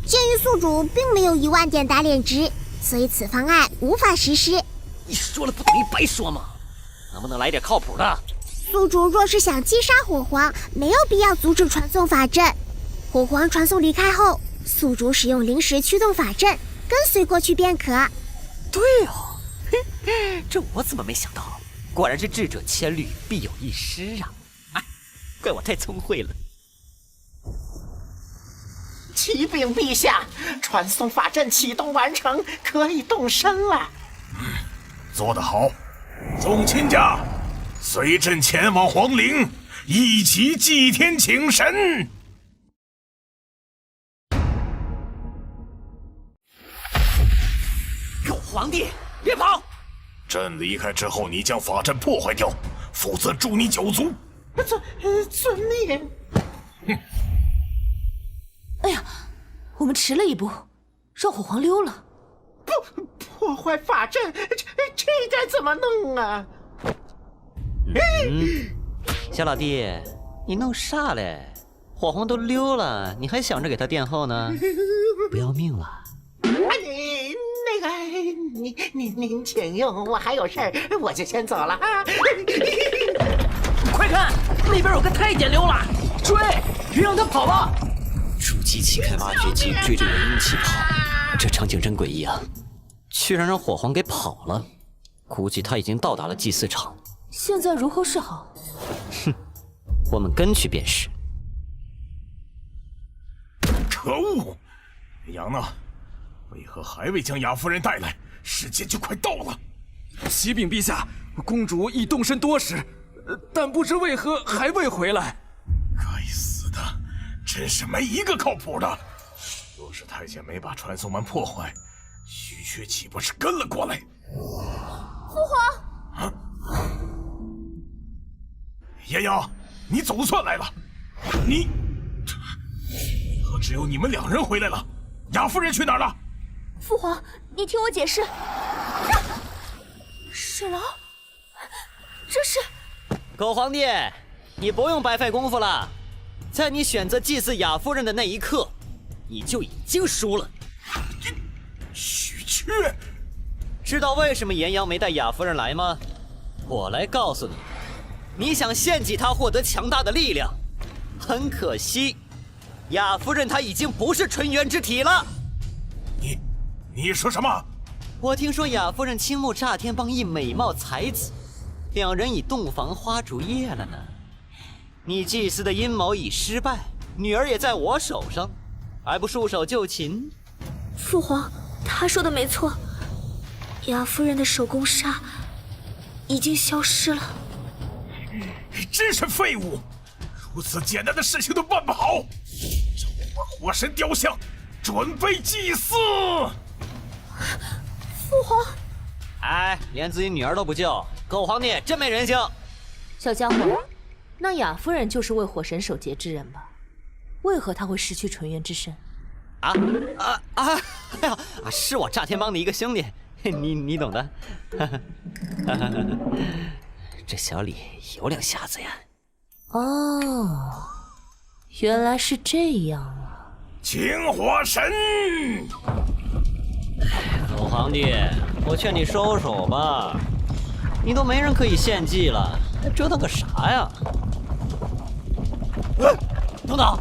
鉴于宿主并没有1万点打脸值，所以此方案无法实施。你说了不等于白说吗？能不能来点靠谱的？宿主若是想击杀火皇，没有必要阻止传送法阵。火皇传送离开后，宿主使用临时驱动法阵，跟随过去便可。对哦，这我怎么没想到？果然是智者千虑，必有一失啊！哎，怪我太聪慧了。启禀陛下，传送法阵启动完成，可以动身了。做得好，众亲家，随朕前往皇陵，一起祭天请神。狗皇帝，别跑！朕离开之后，你将法阵破坏掉，否则诛你9族。遵命。哎呀，我们迟了一步，让火皇溜了。破坏法阵，这该怎么弄啊？小老弟，你弄啥嘞？火皇都溜了，你还想着给他殿后呢？不要命了？您请用，我还有事儿，我就先走了啊！快看，那边有个太监溜了，追，别让他跑了！筑基期开挖掘机追着元婴期跑，这场景真诡异啊！居然让火皇给跑了，估计他已经到达了祭祀场。现在如何是好？哼，我们跟去便是。可恶！杨呢？为何还未将雅夫人带来？时间就快到了。启禀陛下，公主已动身多时，但不知为何还未回来。该死的，真是没一个靠谱的。若是太监没把传送门破坏，徐缺岂不是跟了过来？父皇！啊！炎阳，你总算来了。你和只有你们2人回来了，雅夫人去哪儿了？父皇，你听我解释。史劳，这是……狗皇帝，你不用白费功夫了，在你选择祭祀雅夫人的那一刻，你就已经输了。许缺，知道为什么炎阳没带雅夫人来吗？我来告诉你，你想献祭她获得强大的力量，很可惜，雅夫人她已经不是纯元之体了。你说什么？我听说雅夫人倾慕炸天帮一美貌才子，2人已洞房花烛夜了呢。你祭祀的阴谋已失败，女儿也在我手上，还不束手就擒？父皇，他说的没错，雅夫人的手工纱已经消失了。真是废物！如此简单的事情都办不好，召唤火神雕像，准备祭祀。父皇，哎，连自己女儿都不救，狗皇帝真没人性！小家伙，那雅夫人就是为火神守节之人吧？为何她会失去纯元之身？哎呀，是我炸天帮的一个兄弟，你懂的。这小李有两下子呀。哦，原来是这样啊！请火神！狗皇帝，我劝你收手吧，你都没人可以献祭了，还折腾个啥呀？等等，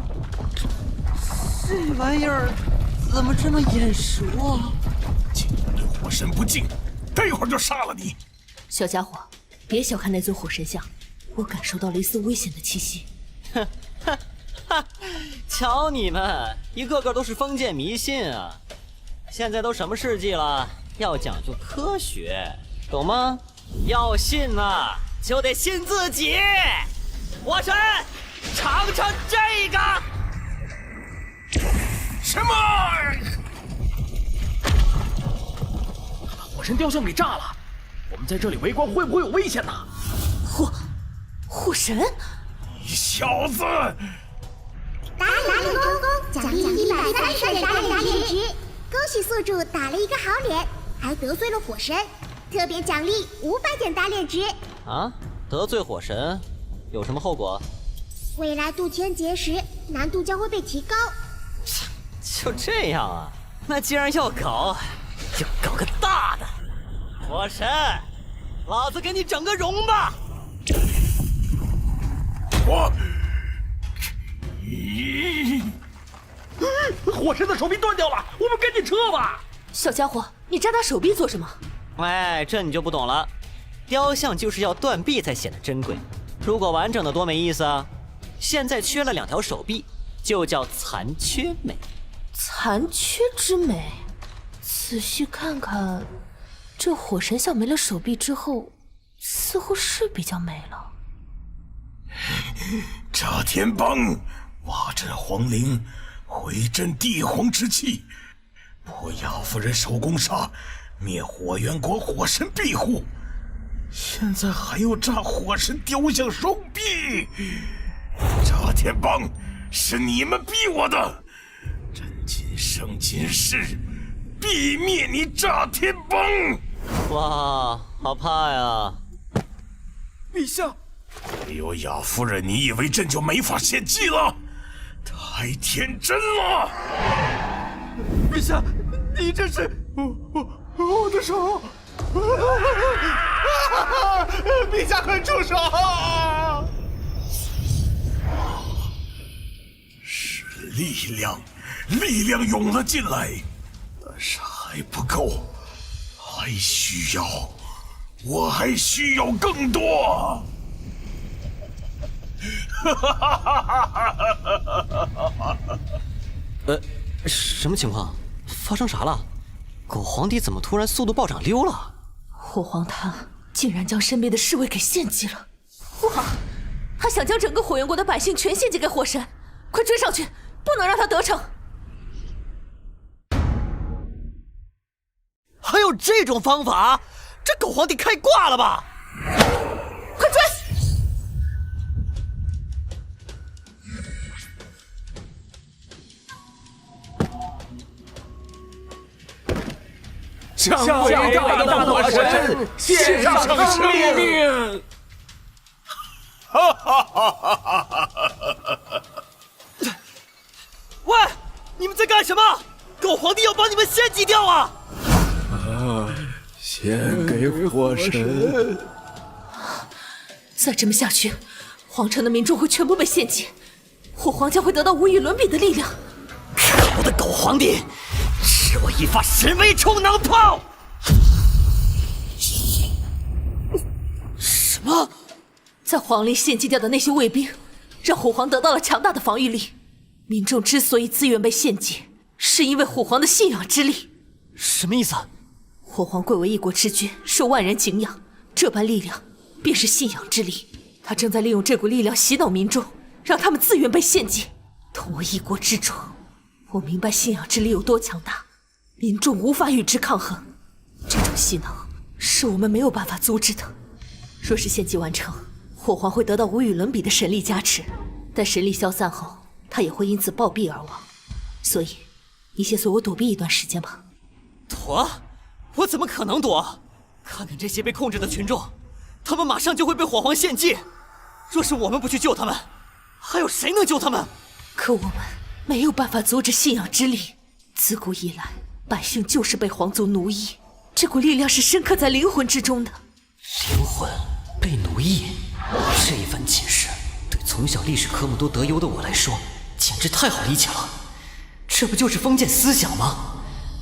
这玩意儿怎么这么眼熟啊？竟然对火神不敬，待会儿就杀了你！小家伙，别小看那尊火神像，我感受到了一丝危险的气息。瞧你们，一个个都是封建迷信啊！现在都什么世纪了，要讲究科学，懂吗？要信呐，就得信自己。火神，尝尝这个。什么？火神雕像给炸了，我们在这里围观会不会有危险呢？火神，你小子！打理成功，奖励130点打脸值。恭喜宿主打了一个好脸，还得罪了火神，特别奖励500点打脸值。啊，得罪火神有什么后果？未来渡天劫时难度将会被提高。就这样啊？那既然要搞，就搞个大的。火神，老子给你整个容吧！火神的手臂断掉了，我们赶紧撤吧！小家伙，你扎他手臂做什么？哎，这你就不懂了。雕像就是要断臂才显得珍贵，如果完整的多没意思啊！现在缺了2条手臂，就叫残缺美。残缺之美？仔细看看，这火神像没了手臂之后，似乎是比较美了。炸天帮挖镇皇陵，回镇帝皇之气，破雅夫人手工纱，灭火元国火神庇护，现在还要炸火神雕像手臂！炸天帮是你们逼我的，朕今生今世必灭你炸天帮！哇，好怕呀！陛下，没有雅夫人，你以为朕就没法献祭了？太天真了！陛下，你这是我的手！陛下，快住手！是力量，力量涌了进来，但是还不够，我还需要更多。什么情况？发生啥了？狗皇帝怎么突然速度暴涨溜了？火皇他竟然将身边的侍卫给献祭了！哇，他想将整个火焰国的百姓全献祭给火神！快追上去，不能让他得逞！还有这种方法？这狗皇帝开挂了吧？快追！向伟大的火神献上生命！喂，你们在干什么？狗皇帝要把你们献祭掉啊！献给火神。再这么下去，皇城的民众会全部被献祭，火皇将会得到无与伦比的力量。可恶的狗皇帝，吃我一发神威冲能炮！什么？在皇陵献祭掉的那些卫兵，让火皇得到了强大的防御力。民众之所以自愿被献祭，是因为火皇的信仰之力。什么意思？火皇贵为一国之君，受万人敬仰，这般力量便是信仰之力。他正在利用这股力量洗脑民众，让他们自愿被献祭，同为一国之主。我明白信仰之力有多强大，民众无法与之抗衡。这种洗脑是我们没有办法阻止的。若是献祭完成，火皇会得到无与伦比的神力加持，但神力消散后，他也会因此暴毙而亡。所以，你先随我躲避一段时间吧。躲？我怎么可能躲？看看这些被控制的群众，他们马上就会被火皇献祭。若是我们不去救他们，还有谁能救他们？可我们没有办法阻止信仰之力。自古以来，百姓就是被皇族奴役，这股力量是深刻在灵魂之中的。灵魂被奴役，这一番解释对从小历史科目都得优的我来说，简直太好理解了。这不就是封建思想吗？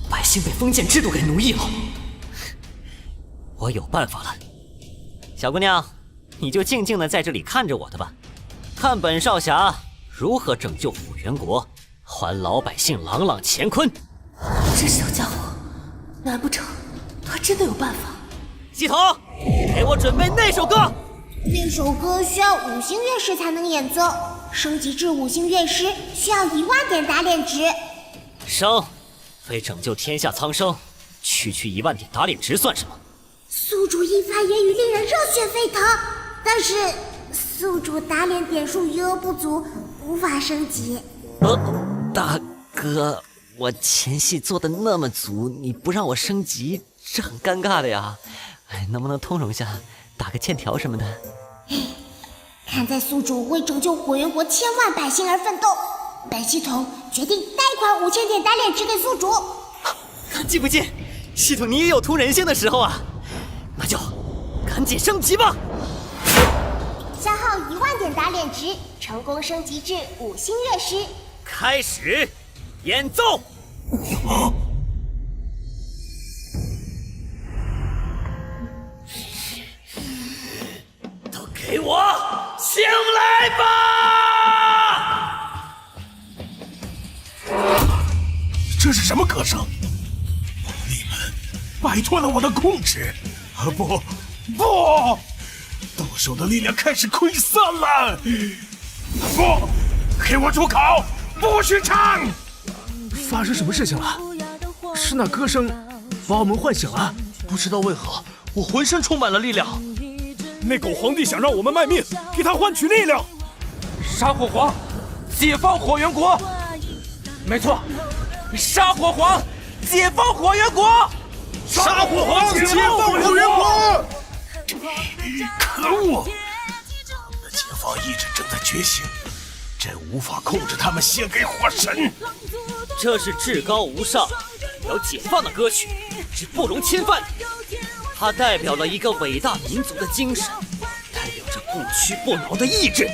百姓被封建制度给奴役了。我有办法了，小姑娘，你就静静地在这里看着我的吧，看本少侠如何拯救辅元国，还老百姓朗朗乾坤。这小家伙，难不成他真的有办法？系统，给我准备那首歌。那首歌需要5星乐师才能演奏，升级至5星乐师需要1万点打脸值。生，为拯救天下苍生，区1万点打脸值算什么？宿主一发言语令人热血沸腾，但是宿主打脸点数余额不足，无法升级。大哥，我前戏做的那么足，你不让我升级，这很尴尬的呀。能不能通融下，打个欠条什么的？看在宿主为拯救火元国千万百姓而奋斗，本系统决定贷款5000点打脸值给宿主。进不进？系统你也有图人性的时候啊！那就赶紧升级吧！消耗1万点打脸值，成功升级至5星乐师。开始演奏。都给我醒来吧！这是什么歌声？你们摆脱了我的控制！不，到手的力量开始溃散了！不，给我住口！不许唱！发生什么事情了？是那歌声把我们唤醒了？不知道为何，我浑身充满了力量。那狗皇帝想让我们卖命，替他换取力量。杀火皇，解放火元国。没错，杀火皇，解放火元国。杀火皇，解放火元国。可恶！他们的解放意志正在觉醒，朕无法控制他们献给火神。这是至高无上、要解放的歌曲，是不容侵犯的。它代表了一个伟大民族的精神，代表着不屈不挠的意志。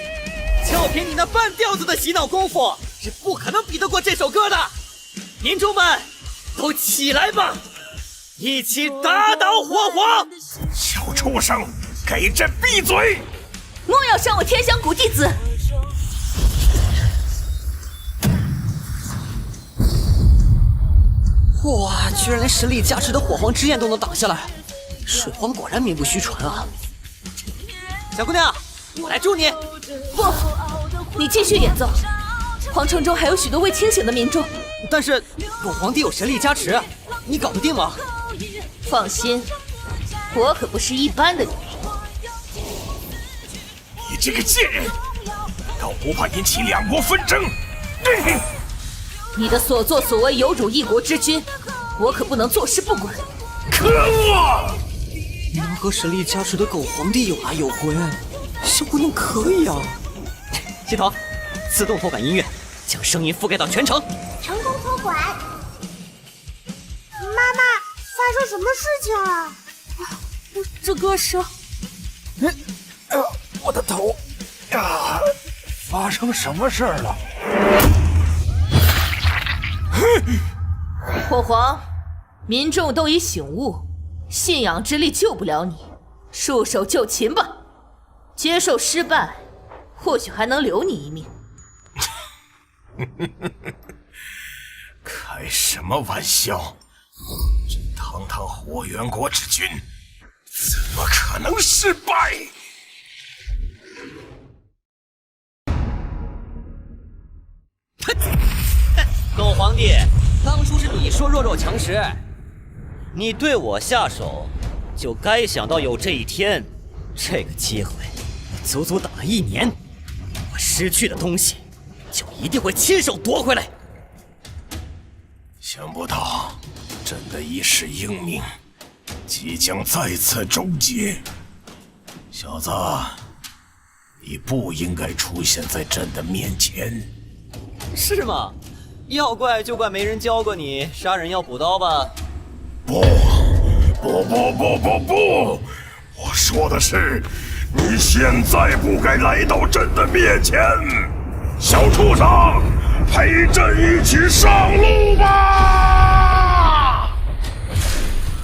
就凭你那半吊子的洗脑功夫，是不可能比得过这首歌的。民众们，都起来吧，一起打倒火皇！小畜生，给朕闭嘴！莫要伤我天香谷弟子！哇，居然连神力加持的火皇之焰都能挡下来，水皇果然名不虚传啊！小姑娘，我来助你。不，你继续演奏。皇城中还有许多未清醒的民众。但是我皇帝有神力加持，你搞得定吗？放心，我可不是一般的女人。你这个贱人，都不怕引起两国纷争？你的所作所为有辱一国之君，我可不能坐视不管。可恶！能和神力加持的狗皇帝有来有回，小姑娘可以啊！系统，自动托管音乐，将声音覆盖到全城。成功托管。妈妈，发生什么事情了？这歌声……我的头啊！发生什么事了？火皇，民众都已醒悟，信仰之力救不了你，束手就擒吧。接受失败，或许还能留你一命。开什么玩笑！这堂堂火元国之君，怎么可能失败？狗皇帝，当初是你说弱肉强食，你对我下手，就该想到有这一天。这个机会，我足足等了1年，我失去的东西，就一定会亲手夺回来。想不到，朕的一世英名，即将再次终结。小子，你不应该出现在朕的面前。是吗？要怪就怪没人教过你杀人要补刀吧？不，我说的是，你现在不该来到朕的面前。小畜生，陪朕一起上路吧！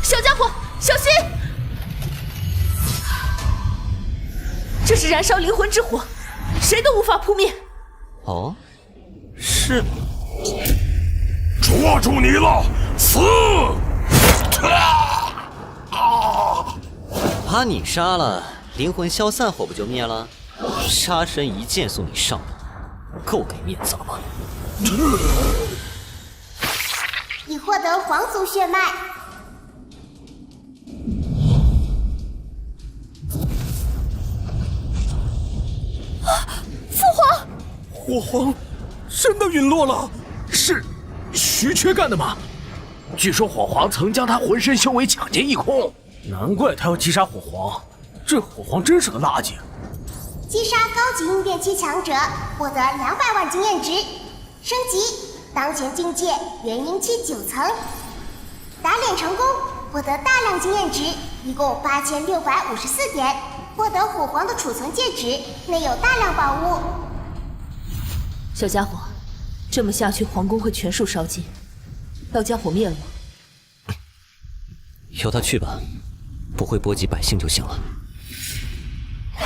小家伙，小心！这是燃烧灵魂之火，谁都无法扑灭。哦，是。捉住你了，死！把你杀了，灵魂消散，火不就灭了？杀神一剑送你上路，够给面子了吧？已获得皇族血脉。父皇，火皇真的陨落了，是徐缺干的吗？据说火皇曾将他浑身修为抢劫一空，难怪他要击杀火皇。这火皇真是个垃圾。击杀高级应变期强者，获得200万经验值。升级，当前境界元婴期9层。打脸成功，获得大量经验值，一共8654点。获得火皇的储存戒指，内有大量宝物。小家伙，这么下去，皇宫会全数烧尽，要将火灭了吗？由他去吧，不会波及百姓就行了。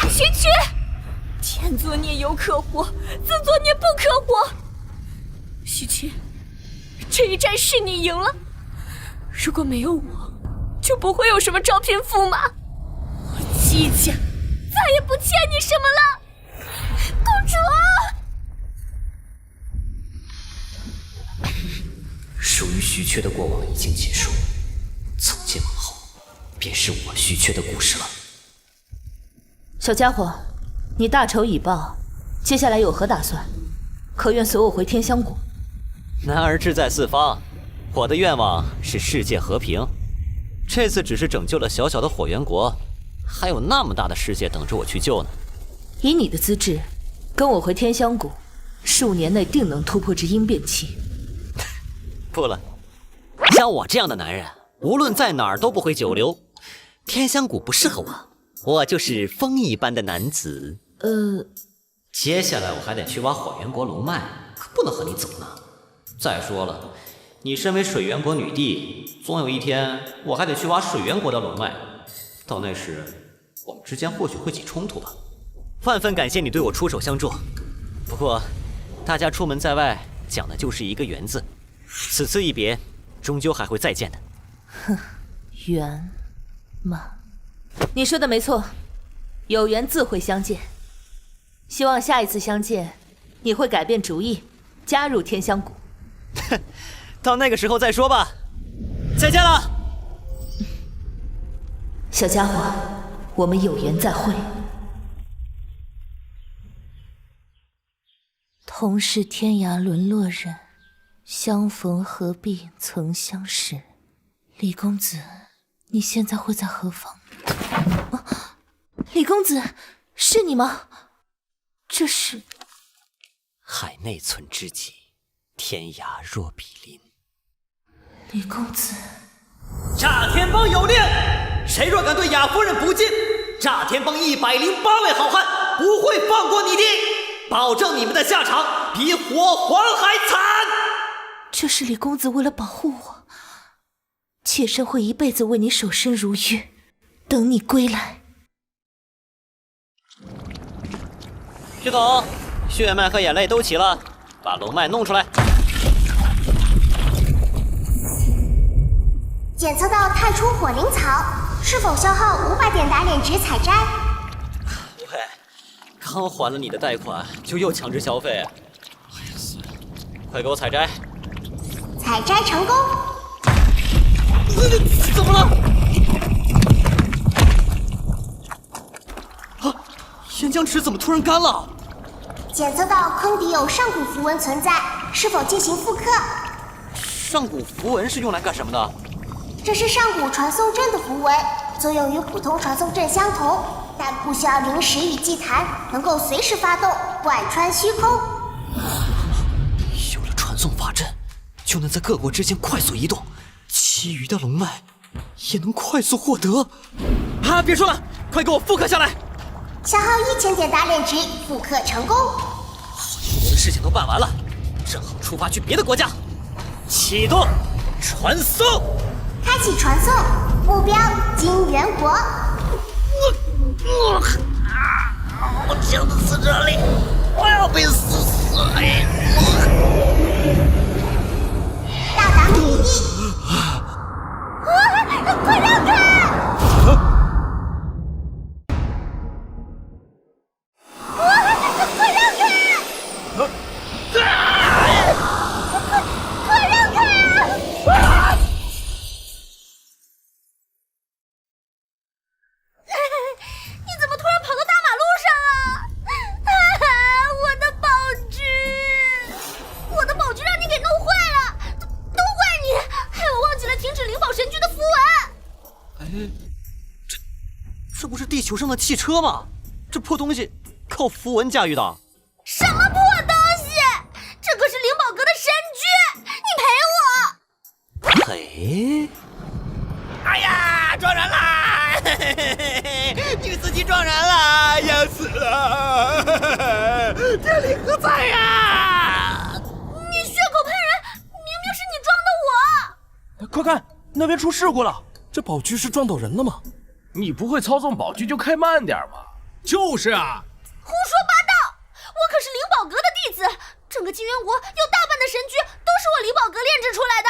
区区，天作孽犹可活，自作孽不可活。区区，这一战是你赢了，如果没有我，就不会有什么昭天驸马。我姬家再也不欠你什么了，公主。属于徐缺的过往已经结束，从今往后，便是我徐缺的故事了。小家伙，你大仇已报，接下来有何打算？可愿随我回天香谷？男儿志在四方，我的愿望是世界和平。这次只是拯救了小小的火元国，还有那么大的世界等着我去救呢。以你的资质，跟我回天香谷，数年内定能突破至鹰变期。不了，像我这样的男人，无论在哪儿都不会久留。天香谷不适合我，我就是风一般的男子。接下来我还得去挖火源国龙脉，可不能和你走呢。再说了，你身为水源国女帝，总有一天我还得去挖水源国的龙脉。到那时，我们之间或许会起冲突吧。万分感谢你对我出手相助，不过大家出门在外，讲的就是一个缘字。此次一别，终究还会再见的。哼，缘吗？你说的没错，有缘自会相见。希望下一次相见，你会改变主意，加入天香谷。到那个时候再说吧。再见了，小家伙，我们有缘再会。同是天涯沦落人，相逢何必曾相识。李公子，你现在会在何方？李公子，是你吗？这是海内存知己，天涯若比邻。李公子，炸天帮有令，谁若敢对雅夫人不敬，炸天帮108位好汉不会放过你的，保证你们的下场比火皇还惨。这是李公子为了保护我，妾身会一辈子为你守身如玉，等你归来。徐总，血脉和眼泪都齐了，把龙脉弄出来。检测到太初火灵草，是否消耗500点打脸值采摘？喂，刚还了你的贷款，就又强制消费。哎呀，算了，快给我采摘。采摘成功。怎么了？啊，岩浆池怎么突然干了？检测到坑底有上古符文存在，是否进行复刻？上古符文是用来干什么的？这是上古传送阵的符文，作用与普通传送阵相同，但不需要灵石与祭坛，能够随时发动，贯穿虚空。有了传送法阵，就能在各国之间快速移动，其余的龙脉也能快速获得。啊，别说了，快给我复刻下来！消耗1000点打脸值，复刻成功。我的事情都办完了，正好出发去别的国家。启动传送，开启传送，目标金元国。我想的是这里，我要被死死！到达目的地。快让开！这不是地球上的汽车吗？这破东西靠符文驾驭的。什么破东西？这可是灵宝阁的神驹，你赔我！赔？哎呀，撞人啦！女司机撞人了，要死了！天理何在呀？你血口喷人，明明是你撞的我！快看，那边出事故了，这宝驹是撞到人了吗？你不会操纵宝驹就开慢点吧？就是啊！胡说八道！我可是灵宝阁的弟子，整个金元国有大半的神驹都是我灵宝阁炼制出来的。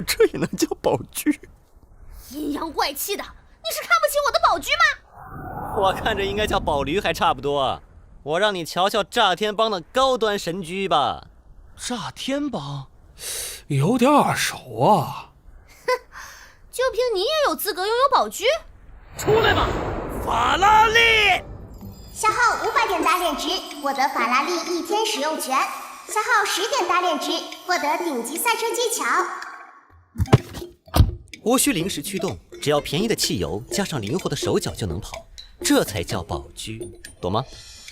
这也能叫宝驹？阴阳怪气的，你是看不起我的宝驹吗？我看着应该叫宝驴还差不多。我让你瞧瞧炸天帮的高端神驹吧。炸天帮，有点耳熟啊。就凭你也有资格拥有宝驹？出来吧，法拉利！消耗500点打脸值，获得法拉利1天使用权；消耗10点打脸值，获得顶级赛车技巧。无需临时驱动，只要便宜的汽油加上灵活的手脚就能跑，这才叫宝驹，懂吗？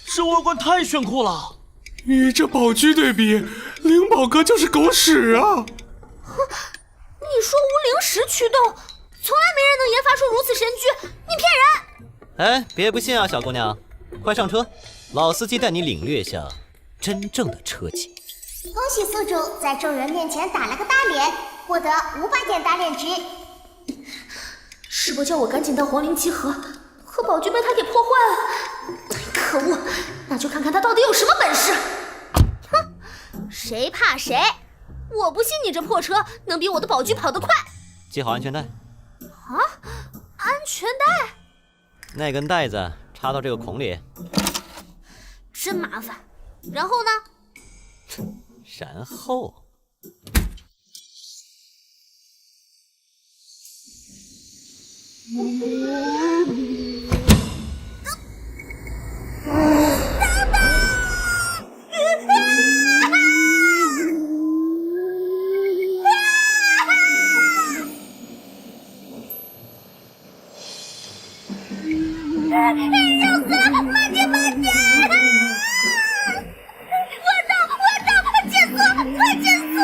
这外观太炫酷了！与这宝驹对比，灵宝阁就是狗屎啊！你说无灵石驱动，从来没人能研发出如此神驹，你骗人！哎，别不信啊，小姑娘，快上车，老司机带你领略下真正的车技。恭喜宿主在众人面前打了个大脸，获得500点打脸值。师伯叫我赶紧到皇陵集合，可宝驹被他给破坏了。可恶，那就看看他到底有什么本事。哼，谁怕谁？我不信你这破车能比我的宝驹跑得快。系好安全带。啊，安全带？那根带子插到这个孔里。真麻烦。然后呢？然后。热死了！慢点，慢点！我到！减速！快减速！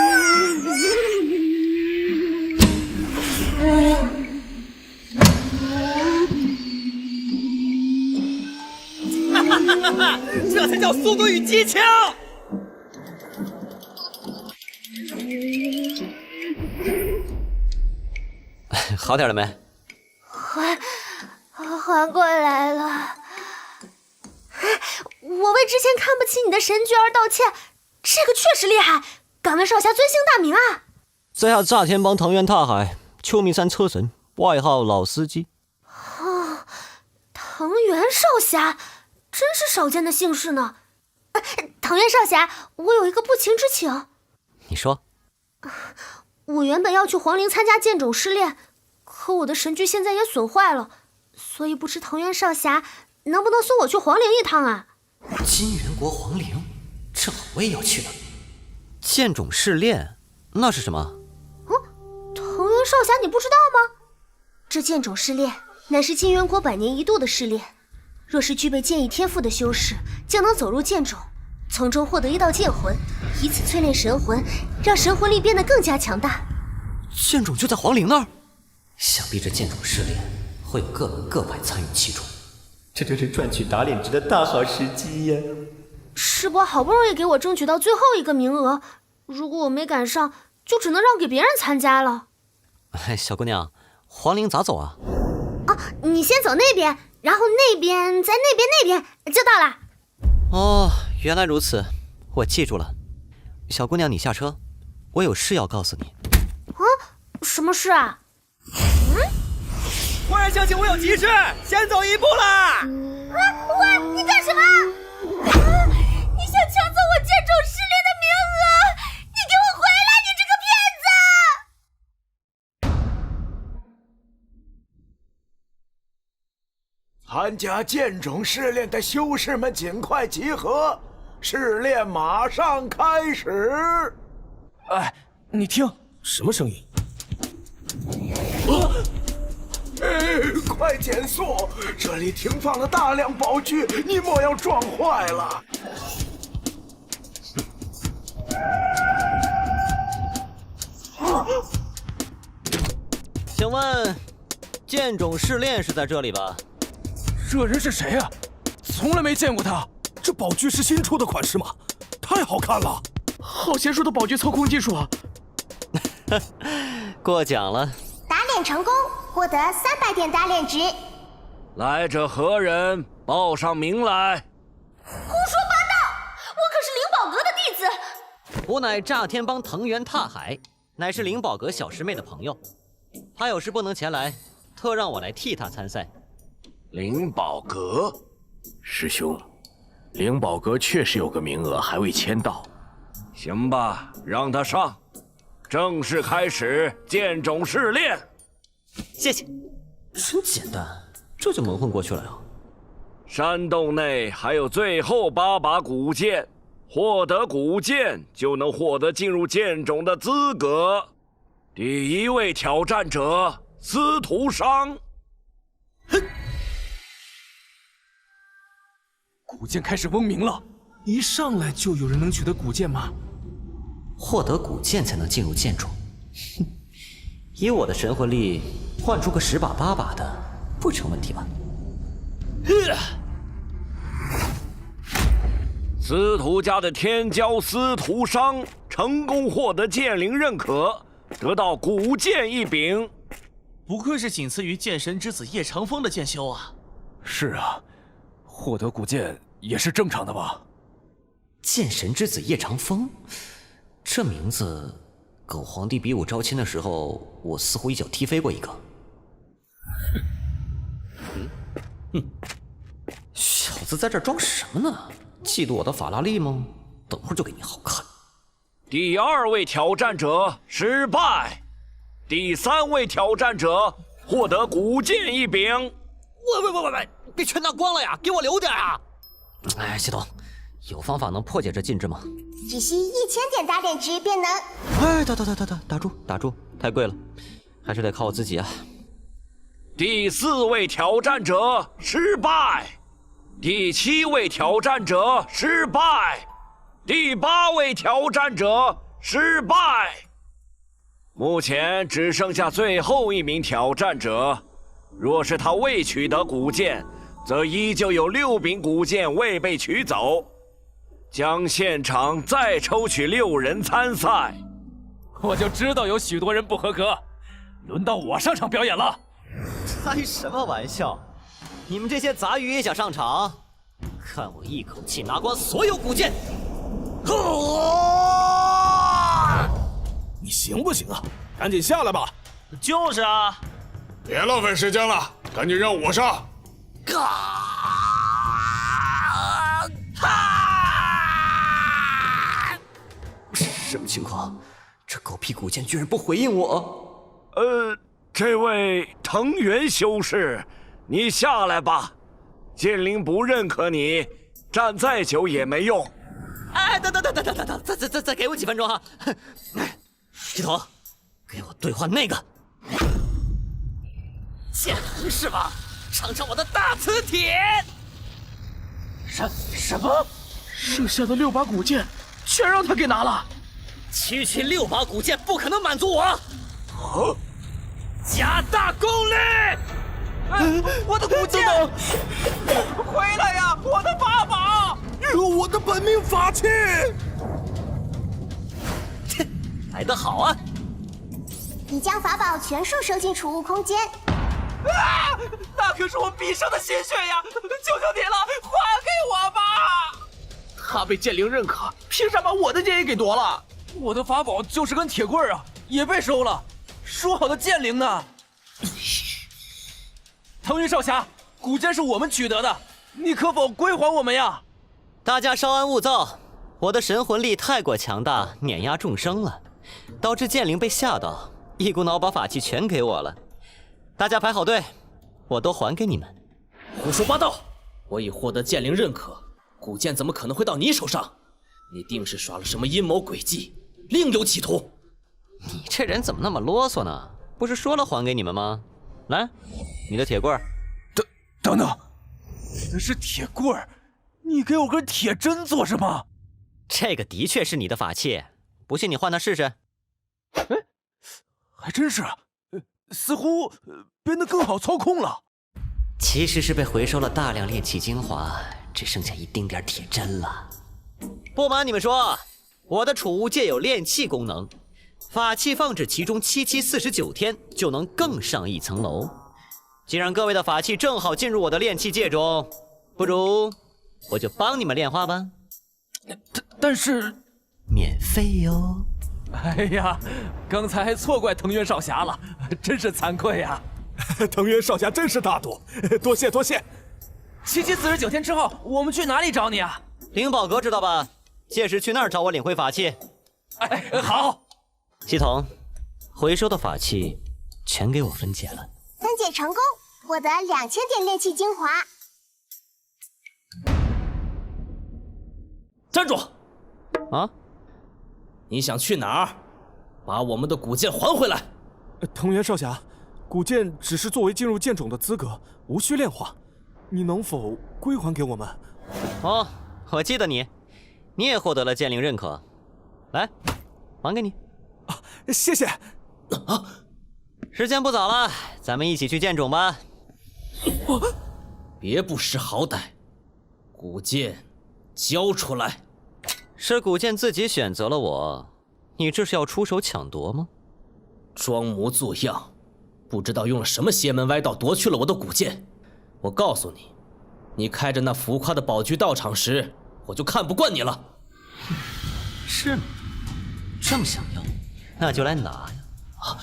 哈，这才叫速度与激情！好点了没？缓过来了。我为之前看不起你的神驹而道歉，这个确实厉害，敢问少侠尊姓大名啊？在下炸天帮藤原踏海，秋名山车神，外号老司机。哦，藤原少侠，真是少见的姓氏呢。藤原少侠，我有一个不情之请。你说。我原本要去皇陵参加剑种试炼，可我的神驹现在也损坏了。所以不知藤原少侠能不能送我去皇陵一趟啊？金元国皇陵，正好我也要去呢。剑种试炼，那是什么？藤原少侠，你不知道吗？这剑种试炼乃是金元国100年一度的试炼，若是具备剑意天赋的修士，就能走入剑种，从中获得一道剑魂，以此淬炼神魂，让神魂力变得更加强大。剑种就在皇陵那儿，想必这剑种试炼会有各门各派参与其中，这就是赚取打脸值的大好时机呀！师伯好不容易给我争取到最后一个名额，如果我没赶上，就只能让给别人参加了。小姑娘，皇陵咋走啊？你先走那边，然后那边在那边就到了。哦，原来如此，我记住了。小姑娘，你下车，我有事要告诉你。什么事啊？忽然想起我有急事，先走一步啦！喂，你干什么？你想抢走我剑种试炼的名额？你给我回来，你这个骗子！参加剑种试炼的修士们尽快集合，试炼马上开始。哎，你听，什么声音？快减速！这里停放了大量宝具，你莫要撞坏了。请问，剑种试炼是在这里吧？这人是谁啊？从来没见过他。这宝具是新出的款式吗？太好看了！好娴熟的宝具操控技术啊！过奖了。打脸成功，获得300点打脸值。来者何人？报上名来！胡说八道！我可是灵宝阁的弟子。我乃炸天帮藤原踏海，乃是灵宝阁小师妹的朋友。他有事不能前来，特让我来替他参赛。灵宝阁，师兄，灵宝阁确实有个名额还未签到。行吧，让他上。正式开始剑种试炼。谢谢。真简单，这就蒙混过去了呀。山洞内还有最后8把古剑，获得古剑就能获得进入剑种的资格。第一位挑战者司徒商。古剑开始嗡鸣了，一上来就有人能取得古剑吗？获得古剑才能进入剑种。哼，以我的神魂力，换出个10把8把的，不成问题吧？司徒家的天骄司徒商成功获得剑灵认可，得到古剑一柄。不愧是仅次于剑神之子叶长风的剑修啊！是啊，获得古剑也是正常的吧？剑神之子叶长风，这名字，跟皇帝比武招亲的时候，我似乎一脚踢飞过一个。小子在这装什么呢？嫉妒我的法拉利吗？等会儿就给你好看。第2位挑战者失败，第3位挑战者获得古剑一柄。喂，别全拿光了呀，给我留点啊！哎，系统，有方法能破解这禁制吗？只需1000点打点值便能。哎，打住，太贵了，还是得靠我自己啊。第4位挑战者失败，第7位挑战者失败，第8位挑战者失败。目前只剩下最后1名挑战者，若是他未取得古剑，则依旧有6柄古剑未被取走，将现场再抽取6人参赛。我就知道有许多人不合格，轮到我上场表演了。开什么玩笑！你们这些杂鱼也想上场？看我一口气拿光所有古剑！你行不行啊？赶紧下来吧！就是啊！别浪费时间了，赶紧让我上！什么情况？这狗屁古剑居然不回应我！这位藤原修士，你下来吧。剑灵不认可你，站再久也没用。哎，等，再给我几分钟啊！系统，给我兑换那个剑灵是吧？尝尝我的大磁铁！什么？剩下的6把古剑全让他给拿了？区区6把古剑不可能满足我！加大功率！我的古剑！回来呀，我的法宝！我的本命法器！来得好啊！你将法宝全数收进储物空间。啊！那可是我毕生的心血呀！求求你了，还给我吧！他被剑灵认可，凭啥把我的剑也给夺了？我的法宝就是根铁棍啊，也被收了。说好的剑灵呢？腾云少侠，古剑是我们取得的，你可否归还我们呀？大家稍安勿躁，我的神魂力太过强大，碾压众生了，导致剑灵被吓到，一股脑把法器全给我了。大家排好队，我都还给你们。胡说八道！我已获得剑灵认可，古剑怎么可能会到你手上？你定是耍了什么阴谋诡计，另有企图。你这人怎么那么啰嗦呢？不是说了还给你们吗？来，你的铁棍。等，那是铁棍，你给我根铁针做什么？这个的确是你的法器，不信你换它试试。哎，还真是，似乎变得更好操控了。其实是被回收了大量炼气精华，只剩下一丁点铁针了。不瞒你们说，我的储物戒有炼气功能，法器放置其中749天就能更上一层楼。既然各位的法器正好进入我的炼气戒中，不如我就帮你们炼化吧。但是免费哟。哎呀，刚才还错怪藤原少侠了，真是惭愧呀。藤原少侠真是大度，多谢。749天之后，我们去哪里找你啊？灵宝阁知道吧？届时去那儿找我领回法器。哎，好。系统，回收的法器全给我分解了。分解成功，获得2000点炼气精华。站住！啊？你想去哪儿？把我们的古剑还回来！藤原少侠，古剑只是作为进入剑种的资格，无需炼化。你能否归还给我们？哦，我记得你，你也获得了剑灵认可，来，还给你。谢谢。时间不早了，咱们一起去剑冢吧。别不识好歹，古剑交出来！是古剑自己选择了我，你这是要出手抢夺吗？装模作样，不知道用了什么邪门歪道夺去了我的古剑。我告诉你，你开着那浮夸的宝具到场时，我就看不惯你了。是吗？这么想要，那就来拿呀！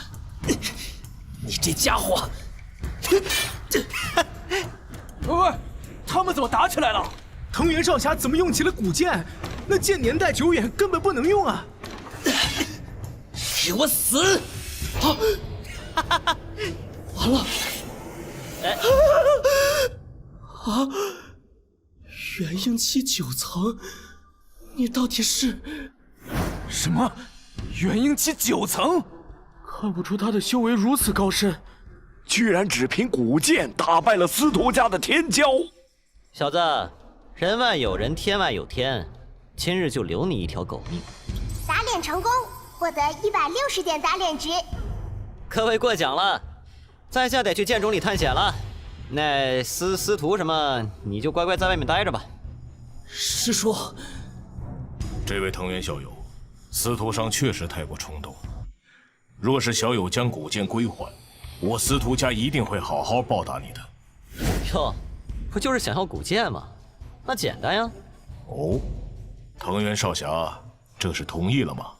你这家伙！喂，他们怎么打起来了？藤原少侠怎么用起了古剑？那剑年代久远，根本不能用啊！给我死！完了！啊！元婴期9层，你到底是什么？元婴期9层？看不出他的修为如此高深，居然只凭古剑打败了司徒家的天骄。小子，人外有人，天外有天，今日就留你一条狗命。打脸成功，获得160点打脸值。各位过奖了，在下得去剑冢里探险了。那司徒什么，你就乖乖在外面待着吧。师叔，这位藤原校友，司徒上确实太过冲动。若是小友将古剑归还，我司徒家一定会好好报答你的。哟，不就是想要古剑吗？那简单呀。哦，藤原少侠，这是同意了吗？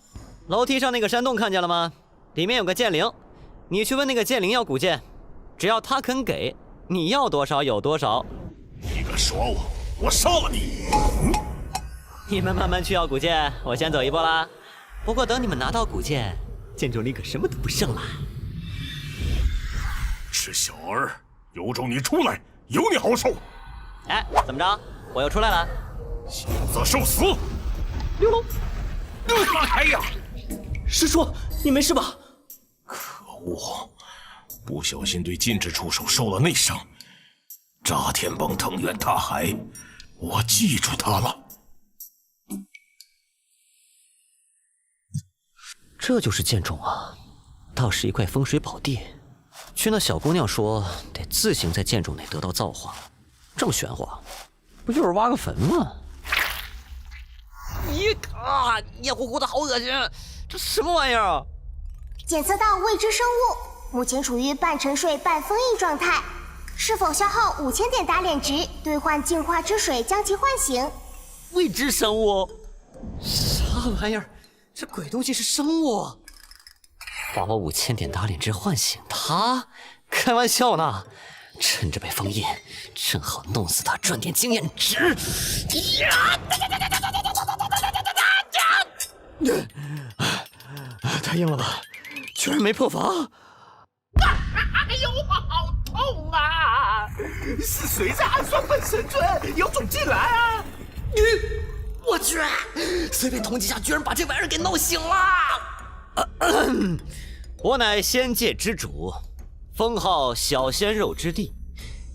楼梯上那个山洞看见了吗？里面有个剑灵，你去问那个剑灵要古剑，只要他肯给，你要多少有多少。你敢耍我，我杀了你！你们慢慢去要古剑，我先走一步啦。不过等你们拿到古剑，剑冢里可什么都不剩了。是小儿，有种你出来，有你好受！哎，怎么着？我又出来了？小子受死！溜喽！哎呀！师叔，你没事吧？可恶，不小心对禁制出手受了内伤。炸天帮藤原大海，我记住他了。这就是剑冢啊，倒是一块风水宝地。据那小姑娘说，得自行在剑冢内得到造化，这么玄乎，不就是挖个坟吗？咦啊，黏糊糊的，好恶心！这什么玩意儿？检测到未知生物，目前处于半沉睡半封印状态，是否消耗5000点打脸值兑换净化之水将其唤醒？未知生物？啥玩意儿？这鬼东西是生物？花我5000点打脸值唤醒他？开玩笑呢！趁着被封印，正好弄死他，赚点经验值。太硬了吧！居然没破防！哎呦，好痛啊！是谁在暗算本神尊？有种进来啊！我去！随便统计下，居然把这玩意儿给弄醒了！我乃仙界之主，封号小鲜肉之地。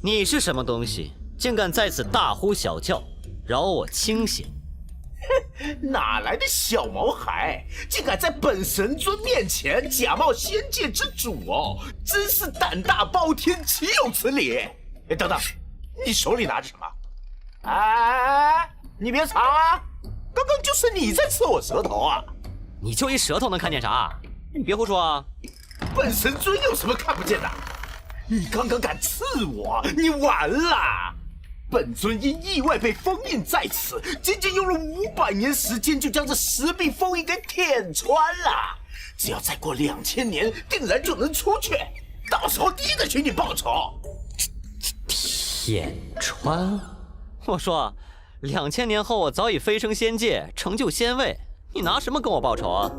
你是什么东西，竟敢在此大呼小叫，扰我清闲？哪来的小毛孩，竟敢在本神尊面前假冒仙界之主哦！真是胆大包天，岂有此理！哎，等等，你手里拿着什么？哎，你别藏啊！刚刚就是你在刺我舌头啊！你就一舌头能看见啥？你别胡说啊！本神尊有什么看不见的？你刚刚敢刺我，你完了！本尊因意外被封印在此，仅仅用了500年时间，就将这石壁封印给舔穿了。只要再过2000年，定然就能出去，到时候第一个寻你报仇。舔穿？我说，2000年后我早已飞升仙界，成就仙位，你拿什么跟我报仇啊？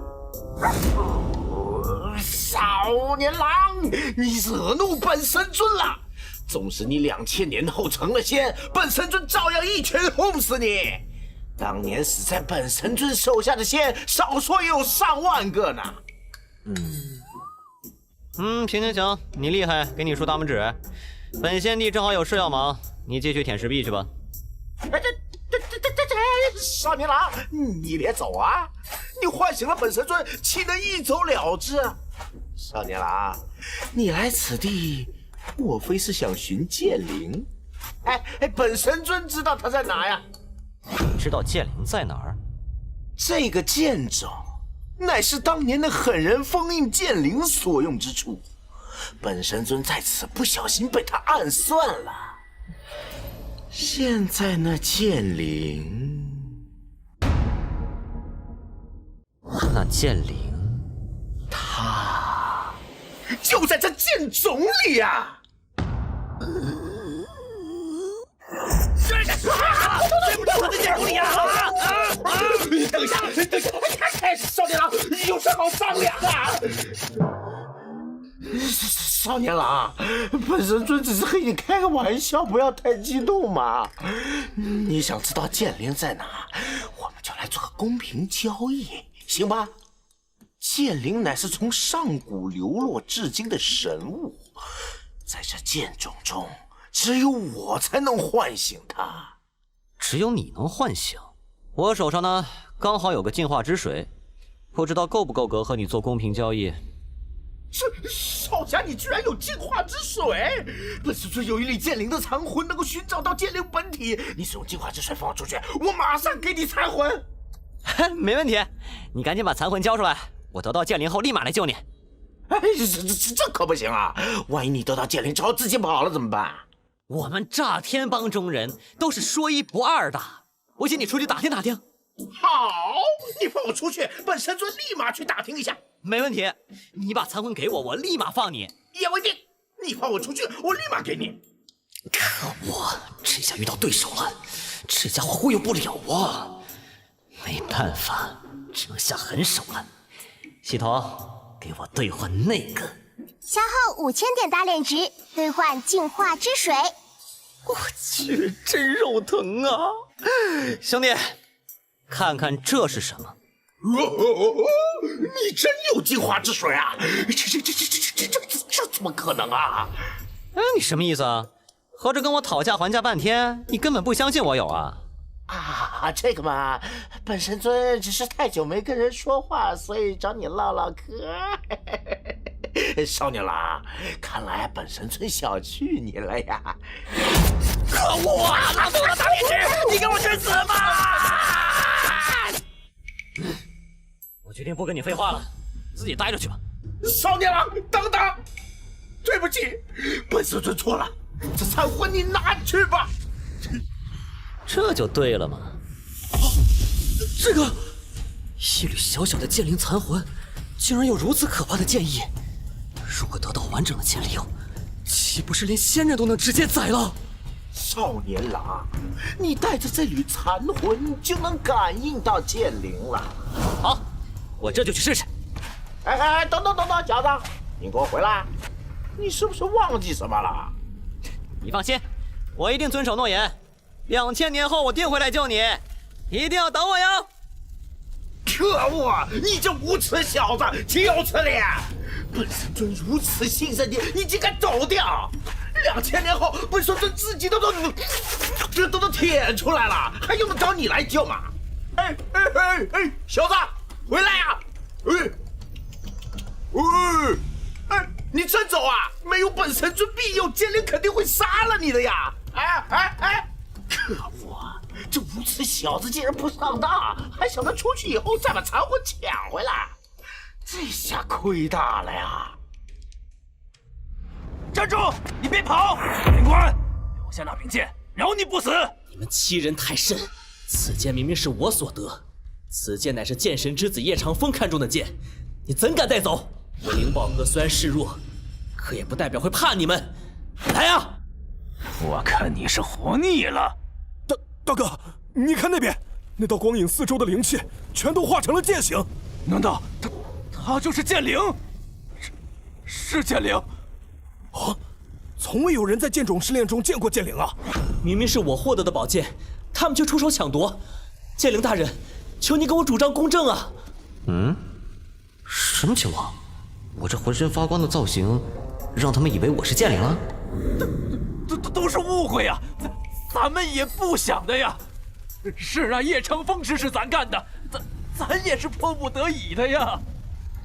少年郎，你惹怒本神尊了。纵使你2000年后成了仙，本神尊照样一拳轰死你。当年死在本神尊手下的仙，少说也有上万个呢。行，你厉害，给你竖大拇指。本仙帝正好有事要忙，你继续舔石壁去吧。少年郎，你别走啊！你唤醒了本神尊，岂能一走了之？少年郎，你来此地，莫非是想寻剑灵？本神尊知道他在哪呀？知道剑灵在哪儿？这个剑冢，乃是当年那狠人封印剑灵所用之处。本神尊在此不小心被他暗算了。现在那剑灵，那剑灵，他就在这剑冢里呀！对不住，他在剑冢里呀！等一下，少年郎，有什么好商量的？少年郎，本神尊只是和你开个玩笑，不要太激动嘛。你想知道剑灵在哪，我们就来做个公平交易，行吧？剑灵乃是从上古流落至今的神物，在这剑冢中，只有我才能唤醒它。只有你能唤醒？我手上呢，刚好有个净化之水，不知道够不够格和你做公平交易。少侠，你居然有净化之水！本神尊有一粒剑灵的残魂，能够寻找到剑灵本体。你使用净化之水放我出去，我马上给你残魂。没问题，你赶紧把残魂交出来，我得到剑灵后立马来救你。这可不行啊！万一你得到剑灵之后自己跑了怎么办？我们炸天帮中人都是说一不二的，我请你出去打听打听。好，你放我出去，本神尊立马去打听一下。没问题，你把残魂给我，我立马放你。也未定，你放我出去，我立马给你。可恶，这下遇到对手了，这家伙忽悠不了我。没办法，只能下狠手了。系统，给我兑换那个。消耗5000点大炼值，兑换净化之水。我去，真肉疼啊！兄弟，看看这是什么？你真有净化之水啊！这怎么可能啊？你什么意思啊？合着跟我讨价还价半天，你根本不相信我有啊？这个嘛，本神尊只是太久没跟人说话，所以找你唠唠嗑。少年郎，看来本神尊小觑你了呀！可恶啊！拿走我的大炼值，你给我去死吧！我决定不跟你废话了，自己待着去吧。少年郎，等等，对不起，本神尊错了，这残魂你拿去吧。这就对了嘛。这个一缕小小的剑灵残魂，竟然有如此可怕的剑意。如果得到完整的剑灵，岂不是连仙人都能直接宰了？少年郎，你带着这缕残魂就能感应到剑灵了。好，我这就去试试。等，小子，你给我回来！你是不是忘记什么了？你放心，我一定遵守诺言。2000年后我定会来救你，一定要等我哟！可恶！你这无耻小子，岂有此理！本神尊如此信任你，你竟敢走掉！2000年后，本神尊自己都舔出来了，还用得着你来救吗？小子，回来呀！你真走啊？没有本神尊庇佑，剑灵肯定会杀了你的呀！可恶啊！这无耻小子竟然不上当，还想着出去以后再把残魂抢回来，这下亏大了呀！站住！你别跑！灵官，留下那柄剑，饶你不死！你们欺人太甚！此剑明明是我所得，此剑乃是剑神之子叶长风看中的剑，你怎敢带走？我灵宝阁虽然示弱，可也不代表会怕你们。来啊！我看你是活腻了。大哥，你看那边，那道光影四周的灵气全都化成了剑形。难道他就是剑灵？是剑灵？啊！从未有人在剑种试炼中见过剑灵啊！明明是我获得的宝剑，他们却出手抢夺。剑灵大人，求你给我主张公正啊！什么情况？我这浑身发光的造型，让他们以为我是剑灵了？都是误会呀！咱们也不想的呀！是啊，叶长风指使咱干的，咱也是迫不得已的呀。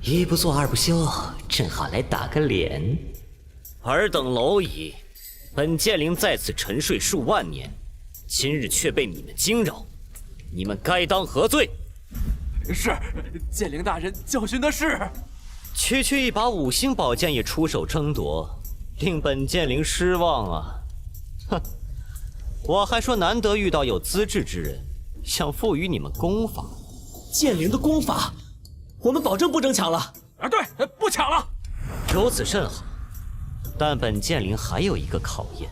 一不做二不休，正好来打个脸。尔等蝼蚁，本剑灵在此沉睡数万年，今日却被你们惊扰，你们该当何罪？是，剑灵大人教训的是。区区一把5星宝剑也出手争夺，令本剑灵失望啊！哼，我还说难得遇到有资质之人，想赋予你们功法。剑灵的功法，我们保证不争抢了。啊，对，不抢了。如此甚好，但本剑灵还有一个考验。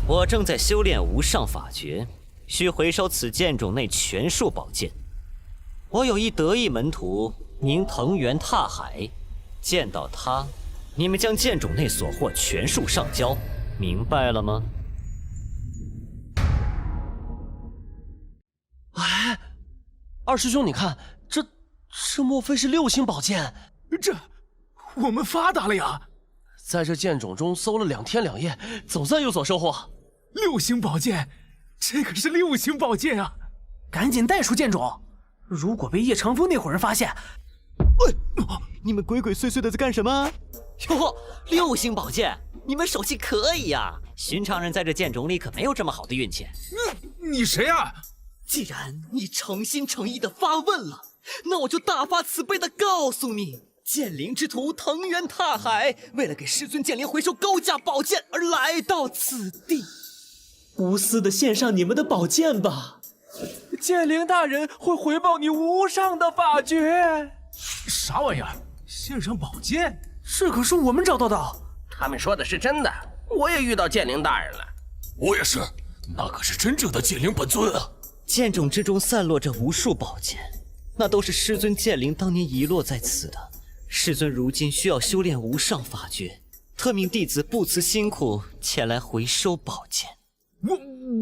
我正在修炼无上法诀，需回收此剑种内全数宝剑。我有一得意门徒，名藤原踏海，见到他，你们将剑种内所获全数上交，明白了吗？哎，二师兄，你看，这莫非是6星宝剑？这，我们发达了呀！在这剑种中搜了2天2夜，总算有所收获。6星宝剑，这可是6星宝剑啊！赶紧带出剑种，如果被叶长风那伙人发现，你们鬼鬼祟祟的在干什么？哟，6星宝剑，你们手气可以呀！寻常人在这剑种里可没有这么好的运气。你谁啊？既然你诚心诚意的发问了，那我就大发慈悲的告诉你，剑灵之徒藤原踏海为了给师尊剑灵回收高价宝剑而来到此地，无私的献上你们的宝剑吧。剑灵大人会回报你无上的法诀。啥玩意儿？献上宝剑？这可是我们找到的。他们说的是真的，我也遇到剑灵大人了。我也是，那可是真正的剑灵本尊啊！剑种之中散落着无数宝剑，那都是师尊剑灵当年遗落在此的。师尊如今需要修炼无上法诀，特命弟子不辞辛苦前来回收宝剑。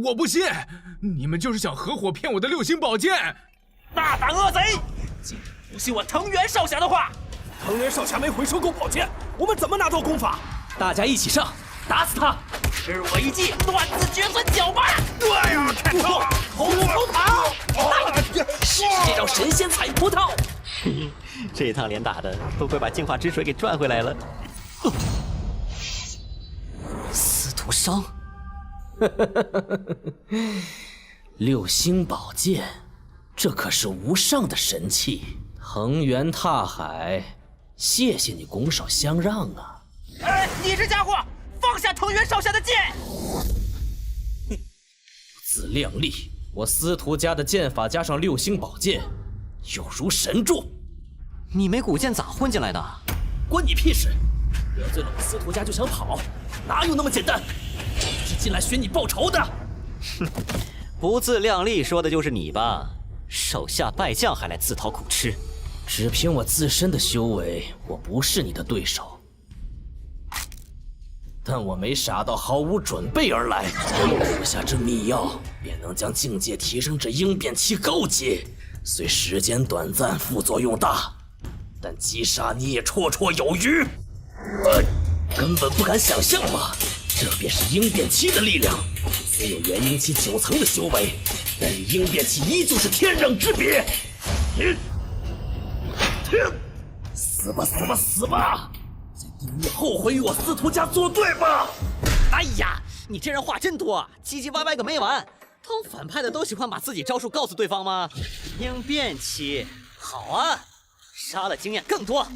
我不信，你们就是想合伙骗我的6星宝剑！大胆恶贼，竟然不信我藤原少侠的话！藤原少侠没回收够宝剑，我们怎么拿到功法？大家一起上，打死他！吃我一记断子绝孙脚吧！对呀，看招！猴子偷桃！试试这招神仙采葡萄！这一趟连打的都快把净化之水给赚回来了。司徒商，6星宝剑，这可是无上的神器。藤原踏海，谢谢你拱手相让啊！你这家伙，放下藤原少侠的剑！不自量力！我司徒家的剑法加上6星宝剑，有如神助。你没古剑咋混进来的？关你屁事！得罪了我司徒家就想跑，哪有那么简单？我是进来寻你报仇的。哼，不自量力说的就是你吧？手下败将还来自讨苦吃。只凭我自身的修为，我不是你的对手。但我没傻到毫无准备而来，服下这秘药，便能将境界提升至应变期高阶。虽时间短暂，副作用大，但击杀你也绰绰有余。根本不敢想象吧？这便是应变期的力量。虽有元婴期9层的修为，但与应变期依旧是天壤之别。死吧死吧死吧！在地狱后悔与我司徒家作对吧！哎呀，你这人话真多，唧唧歪歪个没完。当反派的都喜欢把自己招数告诉对方吗？应变期，好啊，杀了经验更多，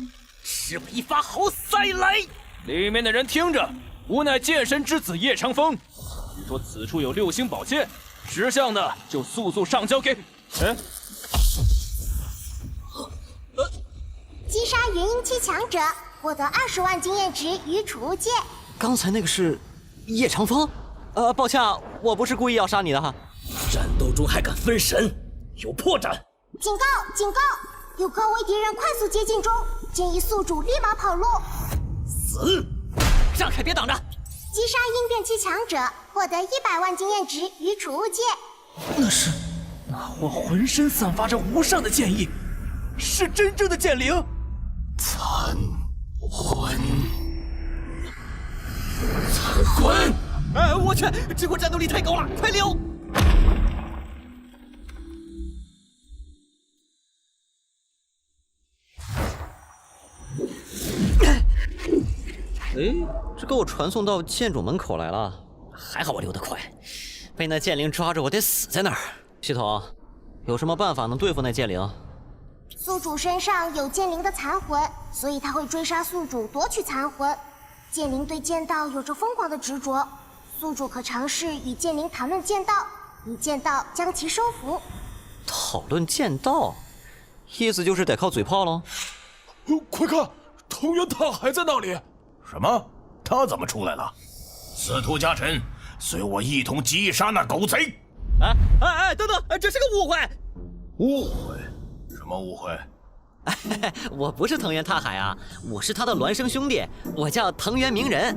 吃我一发好塞来！里面的人听着，吾乃剑神之子叶长风，据说此处有6星宝剑，识相的就速速上交给。击杀元婴期强者，获得20万经验值与储物戒。刚才那个是叶长风？抱歉啊，我不是故意要杀你的哈。战斗中还敢分神，有破绽！警告！警告！有高危敌人快速接近中，建议宿主立马跑路。死！让开，别挡着！击杀应变期强者，获得100万经验值与储物戒。那货浑身散发着无上的剑意，是真正的剑灵。残魂！我去，这货战斗力太高了，快溜！我传送到剑主门口来了。还好我溜得快，被那剑灵抓着，我得死在那儿。系统，有什么办法能对付那剑灵？宿主身上有剑灵的残魂，所以他会追杀宿主夺取残魂。剑灵对剑道有着疯狂的执着，宿主可尝试与剑灵谈论剑道，以剑道将其收服。讨论剑道，意思就是得靠嘴炮喽。快看，藤原拓海在那里！什么？他怎么出来了？司徒家臣，随我一同击杀那狗贼！等等，这是个误会。误会？什么误会？我不是藤原拓海啊，我是他的孪生兄弟，我叫藤原鸣人。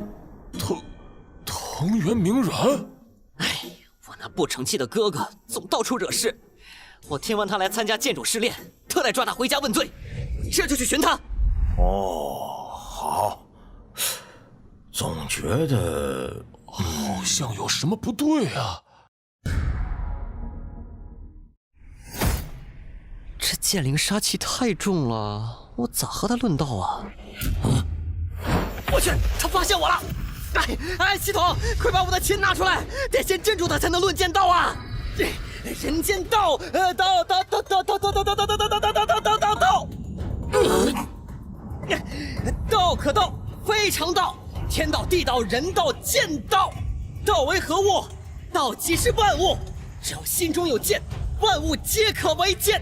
藤原鸣人？我那不成器的哥哥总到处惹事，我听闻他来参加剑主试炼，特来抓他回家问罪，这就去寻他。好。总觉得好像有什么不对啊。这剑灵杀气太重了，我咋和他论道啊？我去，他发现我了！系统，快把我的琴拿出来，得先镇住他才能论剑道啊！人间道，道，道可道，非常道，天道、地道、人道、剑道。道为何物？道即是万物，只要心中有剑，万物皆可为剑。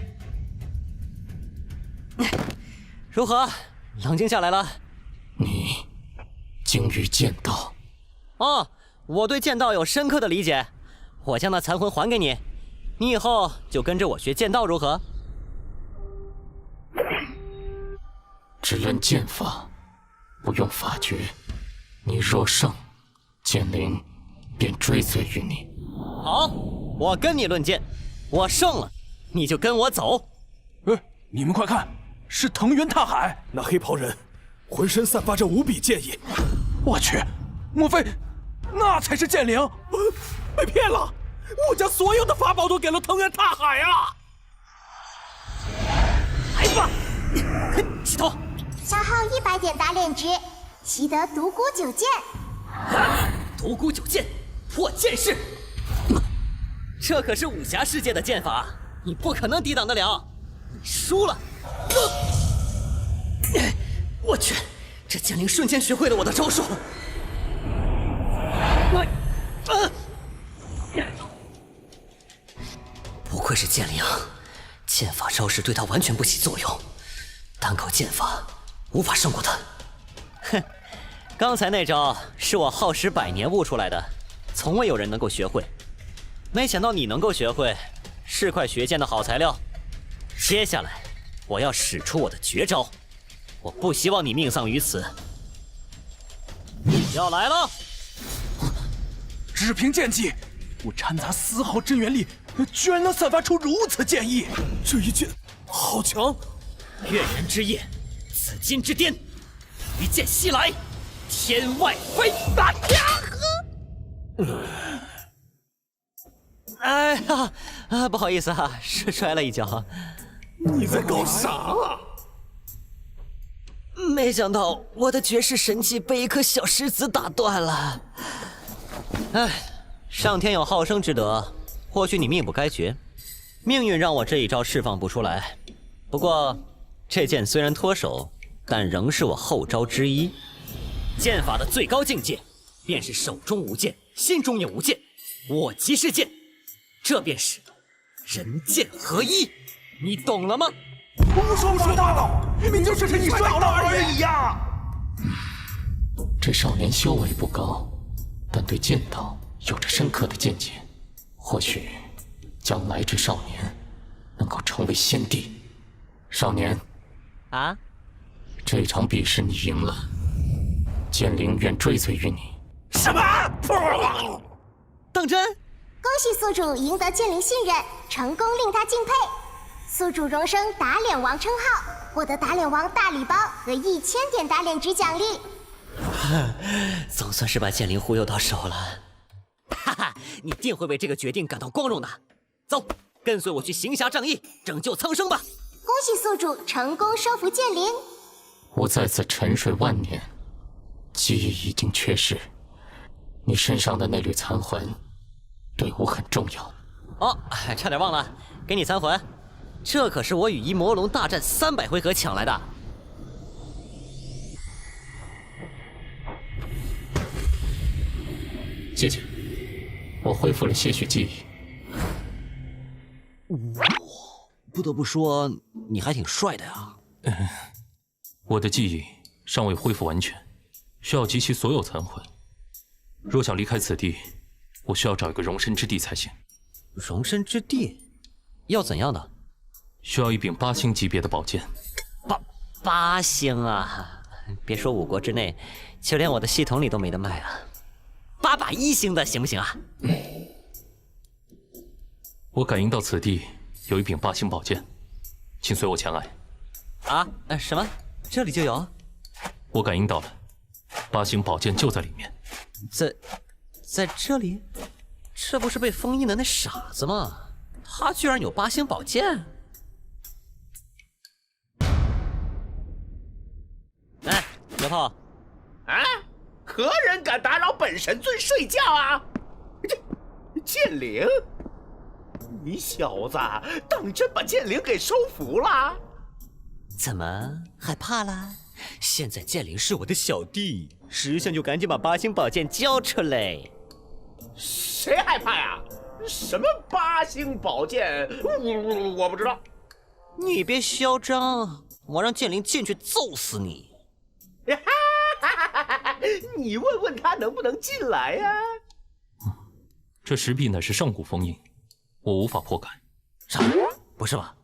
如何？冷静下来了？你精于剑道。我对剑道有深刻的理解。我将那残魂还给你，你以后就跟着我学剑道，如何？只论剑法，不用法诀。你若胜，剑灵便追随于你。好，我跟你论剑，我胜了，你就跟我走。你们快看，是藤原拓海，那黑袍人浑身散发着无比剑意。我去，莫非那才是剑灵？被骗了！我将所有的法宝都给了藤原拓海啊！来吧，系统，消耗100点打脸值，习得独孤九剑。独孤九剑，破剑式。这可是武侠世界的剑法，你不可能抵挡得了。你输了。我去，这剑灵瞬间学会了我的招数。不愧是剑灵，剑法招式对他完全不起作用，单靠剑法无法胜过他。哼，刚才那招是我耗时100年悟出来的，从未有人能够学会。没想到你能够学会，是块学剑的好材料。接下来，我要使出我的绝招，我不希望你命丧于此。要来了！只凭剑技，不掺杂丝毫真元力，居然能散发出如此剑意！这一剑好强！月圆之夜，紫金之巅，一剑袭来，天外飞！哎呀，不好意思啊，摔了一跤。你在搞啥？没想到我的绝世神器被一颗小石子打断了。上天有好生之德，或许你命不该绝，命运让我这一招释放不出来。不过，这剑虽然脱手，但仍是我后招之一。剑法的最高境界，便是手中无剑，心中也无剑，我即是剑，这便是人剑合一。你懂了吗？胡说八道！明明就是你摔倒了而已呀！这少年修为不高，但对剑道有着深刻的见解。或许将来这少年能够成为先帝。少年，这场比试你赢了，剑灵愿追随于你。什么？当真？恭喜宿主赢得剑灵信任，成功令他敬佩。宿主荣升打脸王称号，获得打脸王大礼包和1000点打脸值奖励。总算是把剑灵忽悠到手了。哈哈，你定会为这个决定感到光荣的。走，跟随我去行侠仗义，拯救苍生吧。恭喜宿主成功收服剑灵。我在此沉睡万年，记忆已经缺失，你身上的那缕残魂对我很重要。哦，差点忘了，给你残魂，这可是我与一魔龙大战300回合抢来的。谢谢，我恢复了些许记忆。不得不说，你还挺帅的呀。我的记忆尚未恢复完全，需要集齐所有残魂。若想离开此地，我需要找一个容身之地才行。容身之地？要怎样的？需要一柄8星级别的宝剑。8星啊！别说5国之内，就连我的系统里都没得卖啊。8把1星的行不行啊？我感应到此地有一柄8星宝剑，请随我前来。啊？什么？这里就有？我感应到了，8星宝剑就在里面。在这里？这不是被封印的那傻子吗？他居然有8星宝剑！哎，刘炮！啊！何人敢打扰本神尊睡觉啊？剑灵，你小子当真把剑灵给收服了？怎么害怕啦？现在剑灵是我的小弟，识相就赶紧把8星宝剑交出来。谁害怕呀？什么8星宝剑？我不知道。你别嚣张，我让剑灵进去揍死你！你问问他能不能进来呀？这石壁乃是上古封印，我无法破开。啥？不是吧？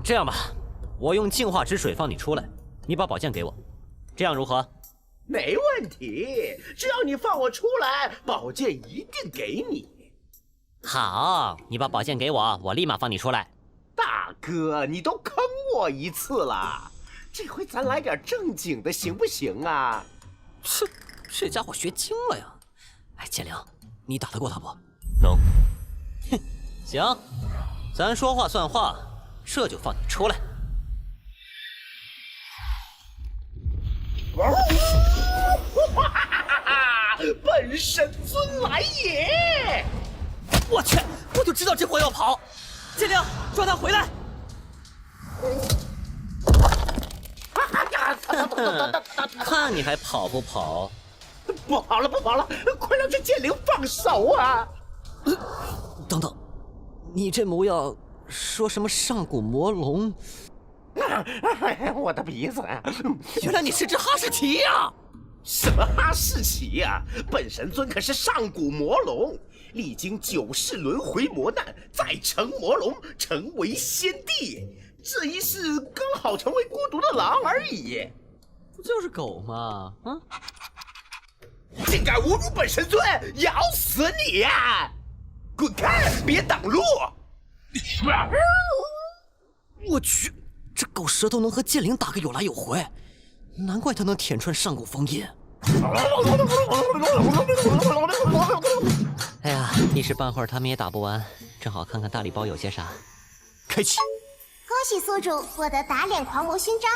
这样吧，我用净化之水放你出来，你把宝剑给我，这样如何？没问题，只要你放我出来，宝剑一定给你。好，你把宝剑给我，我立马放你出来。大哥，你都坑我一次了，这回咱来点正经的行不行啊？这家伙学精了呀！哎，剑灵，你打得过他不？能。哼，行，咱说话算话，这就放你出来。本神尊来也！我去，我就知道这货要跑！剑灵，抓他回来！看你还跑不跑？不跑了，不跑了！快让这剑灵放手啊！等等，你这模样，说什么上古魔龙？我的鼻子！原来你是只哈士奇呀！什么哈士奇呀？本神尊可是上古魔龙，历经9世轮回磨难，再成魔龙，成为先帝。这一世刚好成为孤独的狼而已。不就是狗吗？啊！竟敢侮辱本神尊，咬死你呀！滚开，别挡路！我去，这狗舌头能和剑灵打个有来有回，难怪他能舔穿上古封印。哎呀，一时半会儿他们也打不完，正好看看大礼包有些啥。开启。恭喜宿主获得打脸狂魔勋章，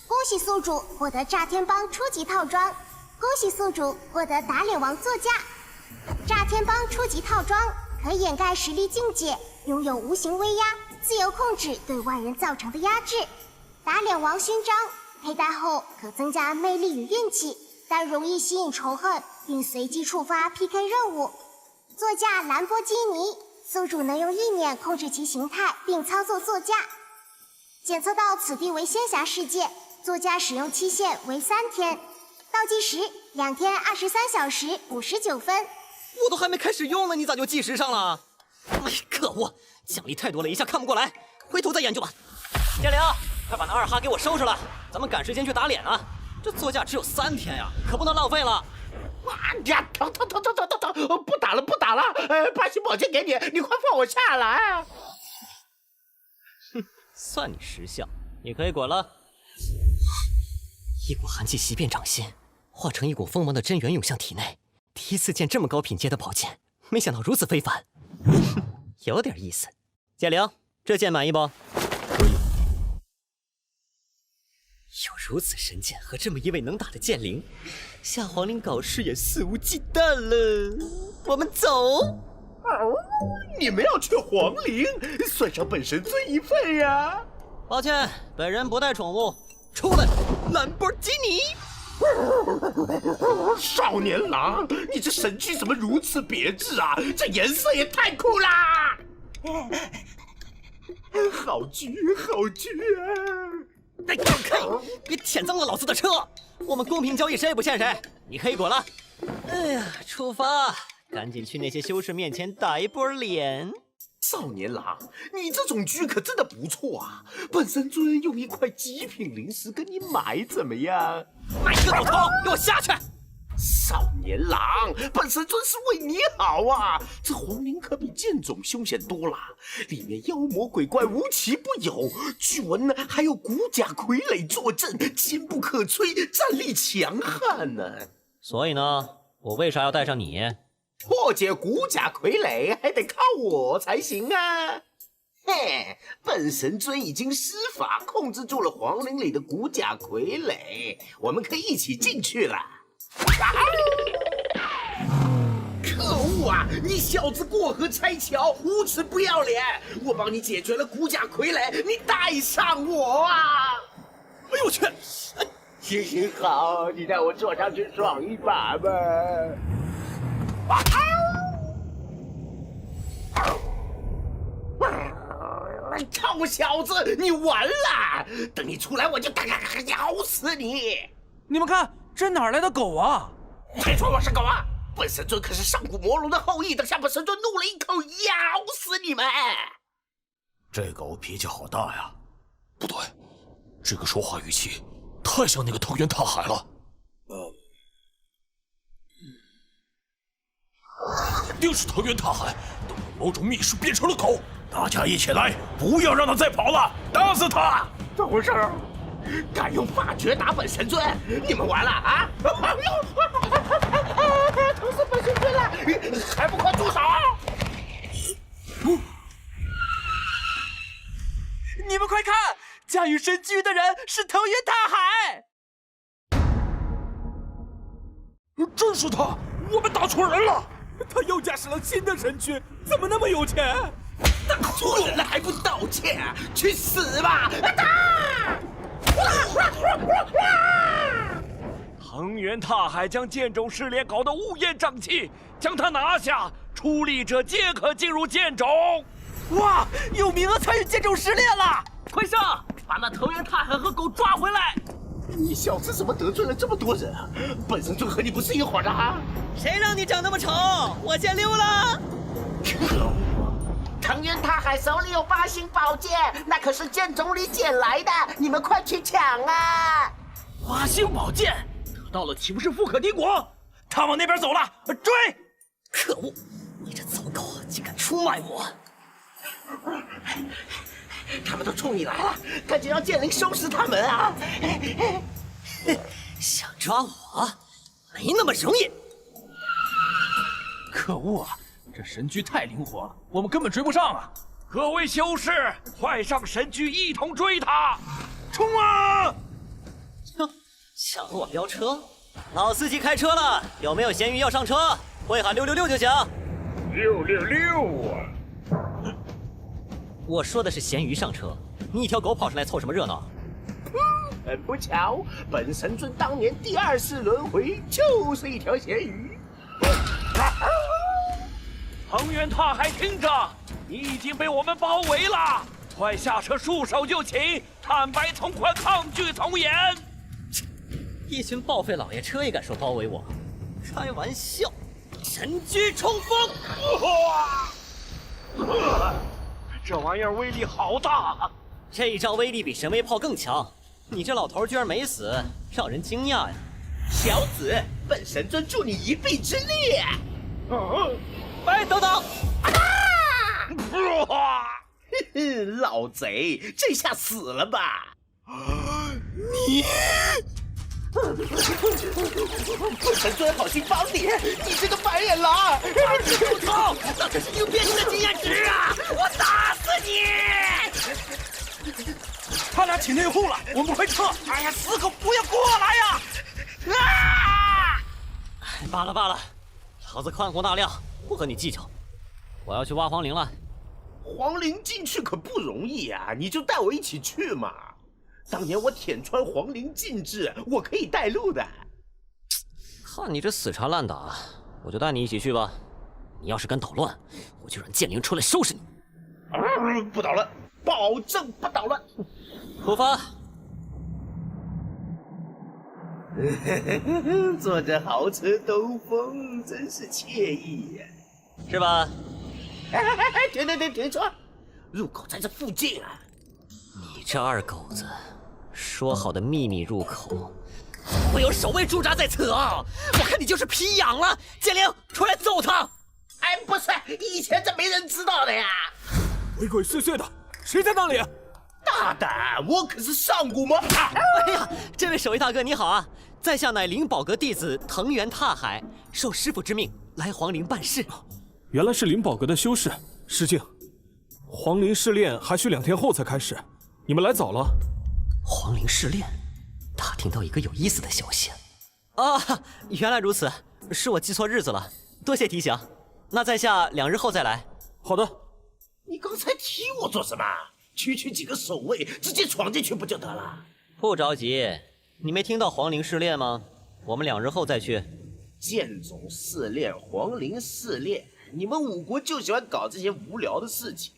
恭喜宿主获得炸天帮初级套装，恭喜宿主获得打脸王座驾。炸天帮初级套装可掩盖实力境界，拥有无形威压，自由控制对外人造成的压制。打脸王勋章佩戴后可增加魅力与运气，但容易吸引仇恨，并随机触发 PK 任务。座驾兰博基尼，宿主能用意念控制其形态并操作座驾。检测到此地为仙侠世界，座驾使用期限为3天，倒计时2天23小时59分。我都还没开始用呢，你咋就计时上了？哎，可恶，奖励太多了，一下看不过来，回头再研究吧。剑灵，快把那2哈给我收拾了，咱们赶时间去打脸啊！这座驾只有3天呀，可不能浪费了。呀，疼！不打了，不打了！8星宝剑给你，你快放我下来！哼，算你识相，你可以滚了。一股寒气袭遍掌心，化成一股锋芒的真元涌向体内。第一次见这么高品阶的宝剑，没想到如此非凡，有点意思。剑灵，这剑满意不？可以。有如此神剑和这么一位能打的剑灵，下皇陵搞事也肆无忌惮了。我们走。你们要去皇陵，算上本神尊一份呀。抱歉，本人不带宠物。出来，兰博基尼！少年郎，你这神躯怎么如此别致啊？这颜色也太酷啦！好狙，好狙啊！哎，让开！别舔脏了老子的车！我们公平交易，谁也不欠谁。你可以滚了。哎呀，出发！赶紧去那些修士面前打一波脸。少年郎，你这种狙可真的不错啊！本神尊用一块极品灵石跟你买怎么样？买个狗头，给我下去！少年郎，本神尊是为你好啊！这皇陵可比剑冢凶险多了，里面妖魔鬼怪无奇不有，据闻呢还有骨甲傀儡坐镇，坚不可摧，战力强悍呢。所以呢，我为啥要带上你？破解骨甲傀儡还得靠我才行啊！嘿，本神尊已经施法控制住了皇陵里的骨甲傀儡，我们可以一起进去了。可恶啊！你小子过河拆桥，无耻不要脸！我帮你解决了骨甲傀儡，你带上我啊！哎呦我去！行行好，你带我坐上去爽一把吧！臭小子，你完了！等你出来，我就咬死你！你们看，这哪来的狗啊？谁说我是狗啊？本神尊可是上古魔龙的后裔，等下本神尊怒了一口，咬死你们！这狗脾气好大呀！不对，这个说话语气太像那个藤原拓海了。定是藤原拓海动了某种秘术变成了狗。大家一起来，不要让他再跑了，打死他！怎么回事？敢用法诀打本神尊，你们完了啊！疼死本神尊了，还不快住手！你们快看，驾驭神驹的人是藤原拓海！真是他！我们打错人了。他又驾驶了新的神驹，怎么那么有钱？打错人了还不道歉？去死吧！藤原拓海将剑冢试炼搞得乌烟瘴气，将他拿下，出力者皆可进入剑冢。哇，有名额参与剑冢试炼了！快上，把那藤原拓海和狗抓回来！你小子怎么得罪了这么多人啊？本神尊和你不是一伙的啊！谁让你长那么丑？我先溜了。可恶！藤原拓海手里有8星宝剑，那可是剑冢里捡来的，你们快去抢啊！8星宝剑得到了，岂不是富可敌国？他往那边走了，追！可恶！你这糟狗竟敢出卖我！他们都冲你来了，赶紧让剑灵收拾他们啊！想抓我，没那么容易！可恶啊！这神驹太灵活了，我们根本追不上啊！各位修士，快上神驹，一同追他！冲啊！哼，抢了我飙车！老司机开车了，有没有咸鱼要上车？会喊666就行。666啊！我说的是咸鱼上车，你一条狗跑上来凑什么热闹？很不巧，本神尊当年第2世轮回就是一条咸鱼。藤原拓海，听着，你已经被我们包围了，快下车束手就擒，坦白从宽，抗拒从严。一群报废老爷车也敢说包围我？开玩笑！神驹冲锋！这玩意儿威力好大！这一招威力比神威炮更强。你这老头居然没死，让人惊讶呀！小子，本神尊助你一臂之力！哎，等等！老贼，这下死了吧？你！本神尊好心帮你，你这个白眼狼！不错，那可是应变的经验值啊！我打死你！他俩起内讧了，我们快撤！哎呀，死狗不要过来呀！罢了罢了，老子宽宏大量，不和你计较。我要去挖皇陵了。皇陵进去可不容易啊，你就带我一起去嘛。当年我舔穿皇陵禁制，我可以带路的。看你这死缠烂打，我就带你一起去吧。你要是敢捣乱，我就让剑灵出来收拾你。不捣乱，保证不捣乱。出发。坐着豪车兜风，真是惬意呀，是吧？停车！入口在这附近啊！你这二狗子，说好的秘密入口，怎么会有守卫驻扎在此啊？我看你就是皮痒了！剑灵，出来揍他！哎，不是，以前这没人知道的呀。鬼鬼祟祟的，谁在那里？大胆，我可是上古魔法！哎呀，这位守卫大哥你好啊！在下乃灵宝阁弟子藤原踏海，受师傅之命来皇陵办事。原来是灵宝阁的修士，失敬。皇陵试炼还需2天后才开始，你们来早了。皇陵试炼，打听到一个有意思的消息。啊，原来如此，是我记错日子了，多谢提醒。那在下2日后再来。好的。你刚才提我做什么？区区几个守卫，直接闯进去不就得了？不着急，你没听到皇陵试炼吗？我们2日后再去。剑种试炼，皇陵试炼，你们五国就喜欢搞这些无聊的事情。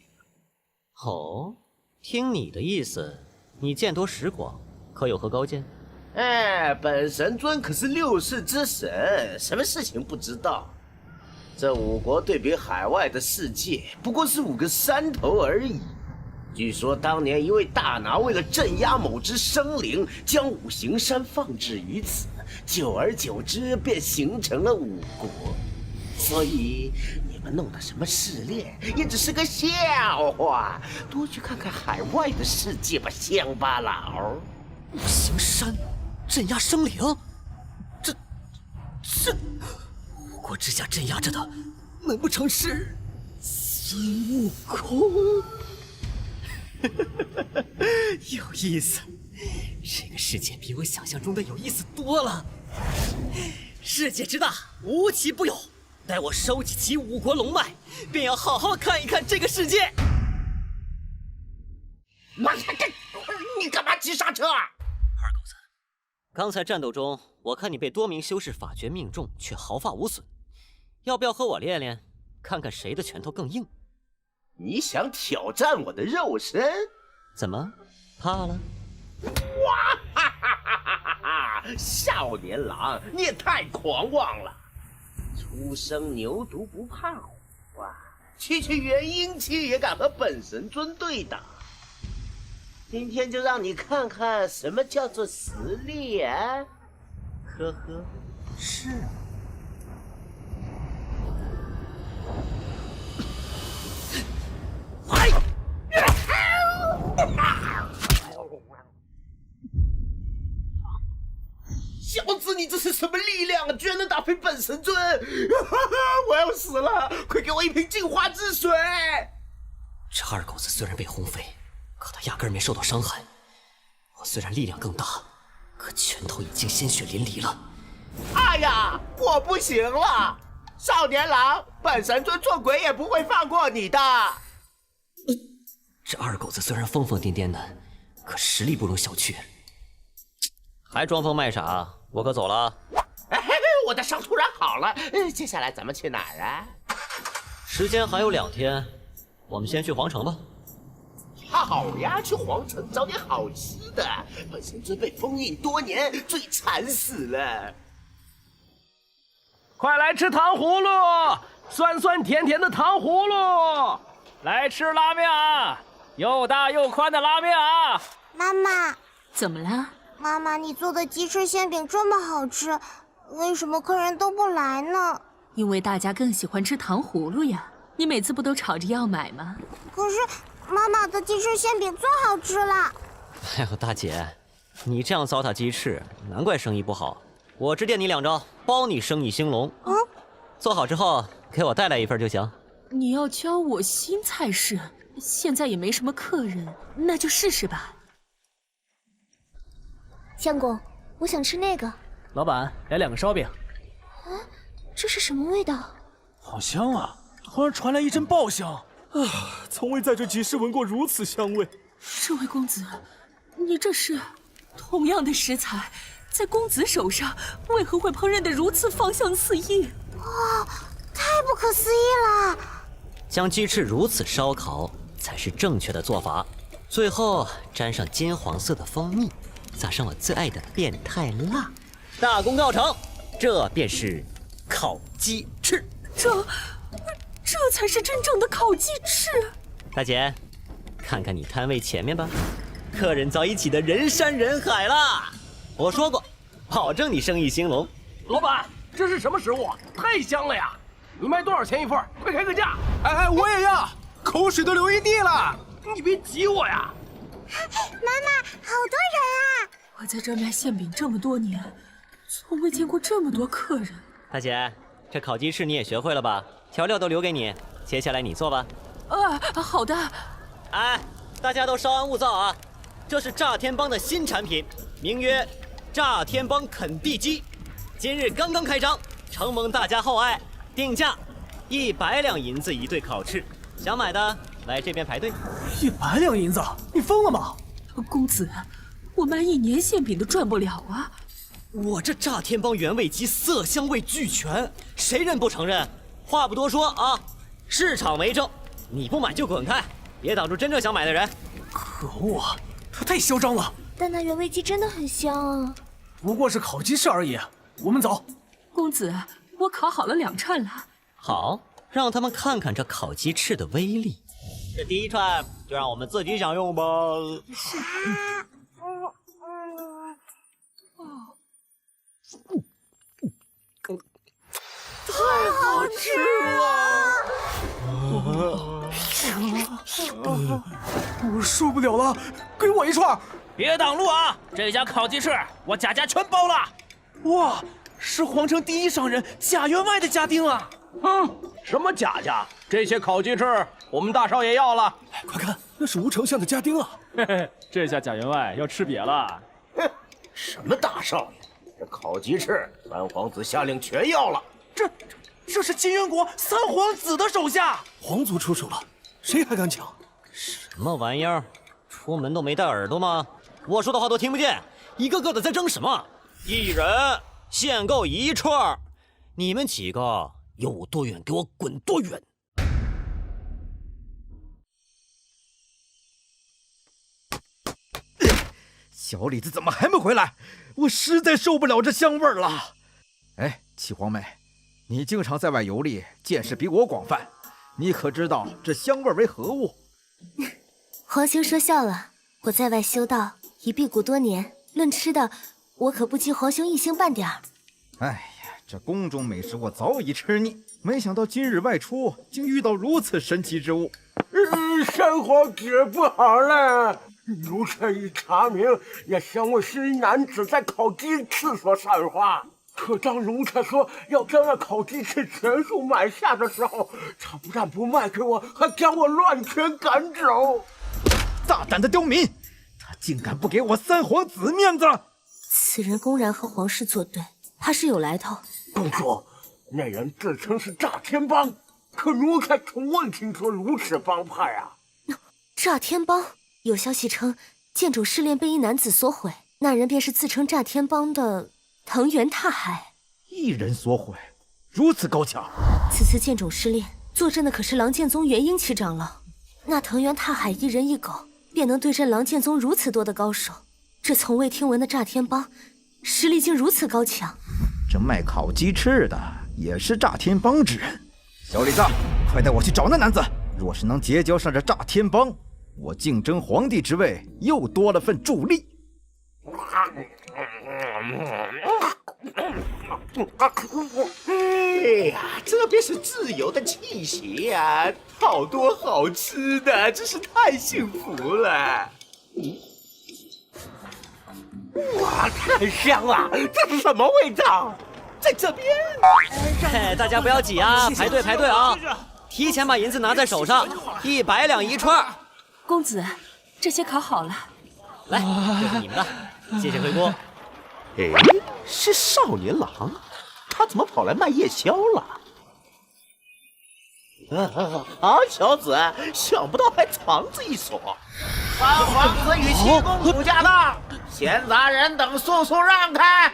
哦，听你的意思，你见多识广，可有何高见？哎，本神尊可是6世之神，什么事情不知道？这五国对比海外的世界，不过是5个山头而已。据说当年一位大拿为了镇压某只生灵，将五行山放置于此，久而久之便形成了5国。所以你们弄的什么试炼，也只是个笑话。多去看看海外的世界吧，乡巴佬。五行山镇压生灵，这5国之下镇压着的，难不成是孙悟空？有意思，这个世界比我想象中的有意思多了。世界之大，无奇不有。待我收集齐5国龙脉，便要好好看一看这个世界。妈呀，你干嘛急刹车啊？二狗子，刚才战斗中，我看你被多名修士法诀命中，却毫发无损。要不要和我练练，看看谁的拳头更硬？你想挑战我的肉身？怎么，怕了？哇哈哈哈哈哈！少年郎，你也太狂妄了！初生牛犊不怕虎啊！区区元婴期也敢和本神尊对打？今天就让你看看什么叫做实力啊！呵呵，是。哎！小子，你这是什么力量啊？居然能打飞本神尊！我要死了！快给我一瓶净化之水！这二狗子虽然被轰飞，可他压根没受到伤害。我虽然力量更大，可拳头已经鲜血淋漓了。哎呀，我不行了！少年郎，本神尊做鬼也不会放过你的。这二狗子虽然疯疯癫癫的，可实力不容小觑。还装疯卖傻，我可走了。哎，我的伤突然好了，接下来咱们去哪儿啊？时间还有2天，我们先去皇城吧。好呀，去皇城找点好吃的。本神尊被封印多年，最惨死了。快来吃糖葫芦，酸酸甜甜的糖葫芦。来吃拉面啊，又大又宽的拉面啊。妈妈，怎么了？妈妈，你做的鸡翅馅饼这么好吃，为什么客人都不来呢？因为大家更喜欢吃糖葫芦呀。你每次不都吵着要买吗？可是妈妈的鸡翅馅饼最好吃了。哎呦，大姐，你这样糟蹋鸡翅，难怪生意不好。我指点你2招，包你生意兴隆。做好之后给我带来1份就行。你要教我新菜式？现在也没什么客人，那就试试吧。相公，我想吃那个。老板，来2个烧饼。啊，这是什么味道？好香啊！突然传来一阵爆香。从未在这集市闻过如此香味。这位公子，你这是同样的食材，在公子手上，为何会烹饪得如此芳香四溢？哇，太不可思议了！将鸡翅如此烧烤才是正确的做法。最后沾上金黄色的蜂蜜，撒上我最爱的变态辣，大功告成。这便是烤鸡翅。这才是真正的烤鸡翅。大姐，看看你摊位前面吧，客人早已挤得人山人海啦。我说过，保证你生意兴隆。老板，这是什么食物？太香了呀！你卖多少钱一份？快开个价！哎，我也要，口水都流一地了。你别挤我呀！妈妈，好多人啊！我在这卖馅饼这么多年，从未见过这么多客人。大姐，这烤鸡翅你也学会了吧？调料都留给你，接下来你做吧。好的。哎，大家都稍安勿躁啊！这是炸天帮的新产品，名曰炸天帮肯地鸡，今日刚刚开张，承蒙大家厚爱，定价100两银子一对烤翅，想买的来这边排队。100两银子？你疯了吗？公子，我卖1年馅饼都赚不了啊！我这炸天帮原味鸡色香味俱全，谁人不承认？话不多说啊，市场为证，你不买就滚开，别挡住真正想买的人。可恶，他太嚣张了。但那原味鸡真的很香啊。不过是烤鸡翅而已，我们走。公子，我烤好了2串了。好，让他们看看这烤鸡翅的威力。这第一串就让我们自己享用吧。是。太好吃了！我受不了了，给我一串！别挡路啊！这家烤鸡翅我贾家全包了。哇，是皇城第一商人贾员外的家丁啊！什么贾家？这些烤鸡翅我们大少爷要了。快看，那是吴丞相的家丁啊！嘿嘿，这下贾员外要吃瘪了。哼，什么大少爷？这烤鸡翅三皇子下令全要了。这是金元国三皇子的手下，皇族出手了，谁还敢抢？什么玩意儿？出门都没带耳朵吗？我说的话都听不见，一个个的在争什么？一人限购1串，你们几个有多远给我滚多远！小李子怎么还没回来？我实在受不了这香味儿了。哎，七皇妹，你经常在外游历，见识比我广泛，你可知道这香味为何物？皇兄说笑了，我在外修道已辟谷多年，论吃的，我可不及皇兄一星半点儿。哎呀，这宫中美食我早已吃腻，没想到今日外出，竟遇到如此神奇之物。三皇子不好了！奴才已查明，那三位是一男子在烤鸡翅所散花。可当奴才说要将那烤鸡翅全数买下的时候，他不但不卖给我，还将我乱拳赶走。大胆的刁民，他竟敢不给我三皇子面子！此人公然和皇室作对，怕是有来头。公主，那人自称是炸天帮，可奴才从未听说如此帮派啊！炸天帮？有消息称，剑冢试炼被一男子所毁，那人便是自称炸天帮的藤原踏海。一人所毁，如此高强。此次剑冢试炼，坐镇的可是狼剑宗元婴七长老。那藤原踏海一人一狗，便能对阵狼剑宗如此多的高手。这从未听闻的炸天帮，实力竟如此高强。这卖烤鸡翅的也是炸天帮之人。小李子，快带我去找那男子。若是能结交上这炸天帮，我竞争皇帝之位又多了份助力。哎呀，这便是自由的气息呀！好多好吃的，真是太幸福了。哇，太香了！这是什么味道？在这边。嘿，大家不要挤啊，排队排队啊！提前把银子拿在手上，100两一串。公子，这些烤好了。来，这是你们的，谢谢回锅。哎，是少年郎，他怎么跑来卖夜宵了？好小子，想不到还藏着一手。三皇子与七公主驾到，闲杂人等速速让开！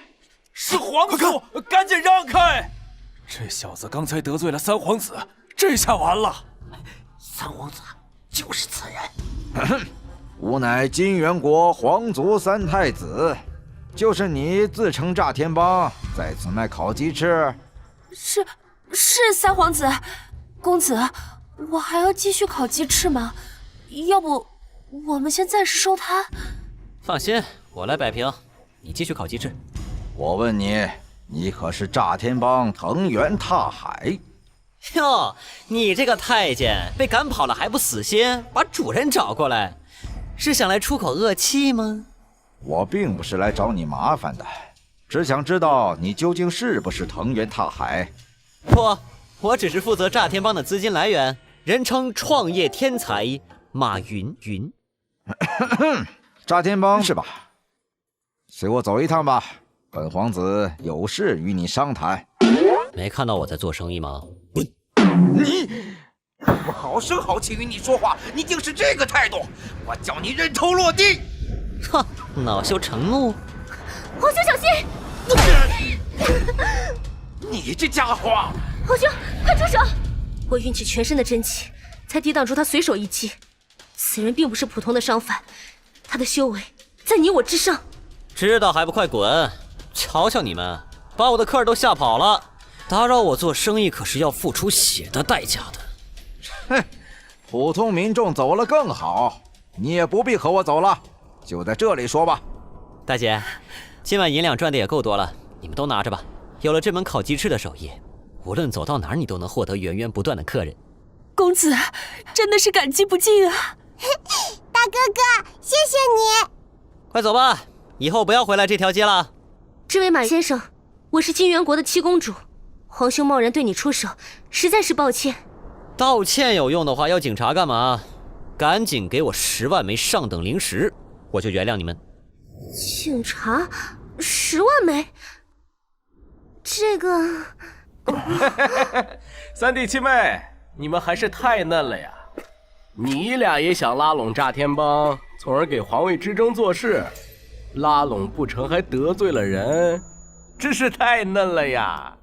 是皇祖，赶紧让开！这小子刚才得罪了三皇子，这下完了。三皇子就是此人。吾乃金元国皇族三太子，就是你自称炸天帮，在此卖烤鸡翅。是三皇子，公子，我还要继续烤鸡翅吗？要不我们先暂时收摊。放心，我来摆平，你继续烤鸡翅。我问你，你可是炸天帮藤原踏海？哟，你这个太监被赶跑了还不死心，把主人找过来，是想来出口恶气吗？我并不是来找你麻烦的，只想知道你究竟是不是藤原踏海。不，我只是负责炸天帮的资金来源，人称创业天才马云云。炸天帮是吧？随我走一趟吧，本皇子有事与你商谈。没看到我在做生意吗？你，我好声好气与你说话，你竟是这个态度！我叫你人头落地！哼，恼羞成怒。皇兄小心！你这家伙！皇兄，快住手！我运起全身的真气，才抵挡住他随手一击。此人并不是普通的商贩，他的修为在你我之上。知道还不快滚！瞧瞧你们，把我的客人都吓跑了。打扰我做生意可是要付出血的代价的。哼，普通民众走了更好，你也不必和我走了，就在这里说吧。大姐，今晚银两赚的也够多了，你们都拿着吧。有了这门烤鸡翅的手艺，无论走到哪儿，你都能获得源源不断的客人。公子，真的是感激不尽啊！大哥哥，谢谢你。快走吧，以后不要回来这条街了。这位马先生，我是金元国的七公主，皇兄贸然对你出手，实在是抱歉。道歉有用的话，要警察干嘛？赶紧给我10万枚上等灵石，我就原谅你们。警察10万枚？这个……三弟七妹，你们还是太嫩了呀！你俩也想拉拢炸天帮，从而给皇位之争做事，拉拢不成还得罪了人，真是太嫩了呀！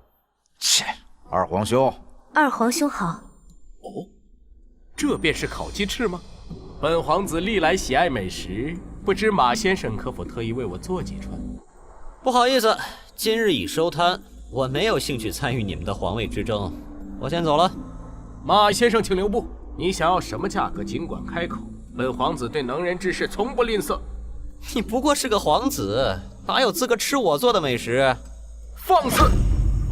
切，二皇兄。二皇兄好。哦，这便是烤鸡翅吗？本皇子历来喜爱美食，不知马先生可否特意为我做几串？不好意思，今日已收摊，我没有兴趣参与你们的皇位之争，我先走了。马先生请留步，你想要什么价格尽管开口，本皇子对能人之士从不吝啬。你不过是个皇子，哪有资格吃我做的美食？放肆！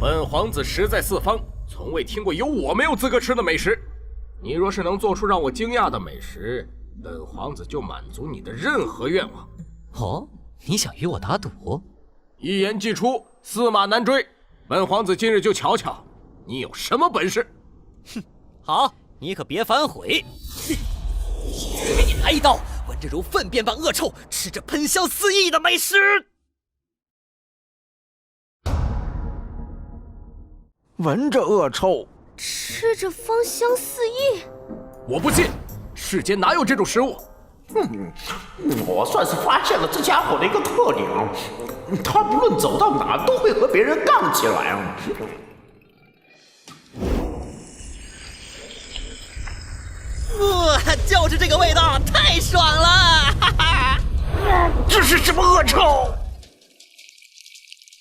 本皇子实在四方，从未听过有我没有资格吃的美食。你若是能做出让我惊讶的美食，本皇子就满足你的任何愿望。哦，你想与我打赌？一言既出，驷马难追。本皇子今日就瞧瞧你有什么本事。哼，好，你可别反悔。给你来一刀，闻着如粪便般恶臭，吃着喷香四溢的美食。闻着恶臭，吃着芳香四溢。我不信，世间哪有这种食物？我算是发现了这家伙的一个特点，他不论走到哪都会和别人杠起来。就是这个味道，太爽了！哈哈，这是什么恶臭？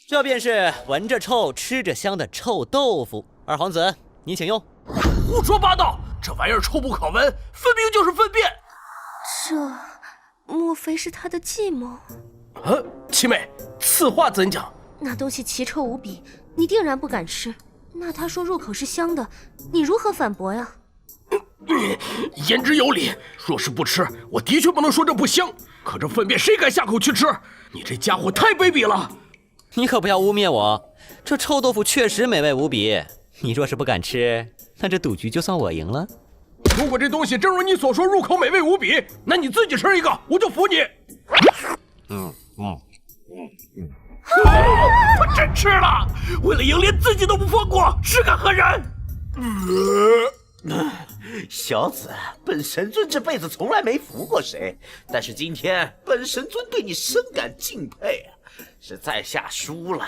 这便是闻着臭、吃着香的臭豆腐。二皇子，你请用。胡说八道！这玩意儿臭不可闻，分明就是粪便。这莫非是他的计谋？七妹，此话怎讲？那东西奇臭无比，你定然不敢吃。那他说入口是香的，你如何反驳呀？言之有理，若是不吃，我的确不能说这不香。可这粪便谁敢下口去吃？你这家伙太卑鄙了！你可不要污蔑我，这臭豆腐确实美味无比。你若是不敢吃，那这赌局就算我赢了。如果这东西正如你所说入口美味无比，那你自己吃一个，我就服你。我真吃了！为了赢，连自己都不放过，是个何人？小子，本神尊这辈子从来没服过谁，但是今天本神尊对你深感敬佩，是在下输了。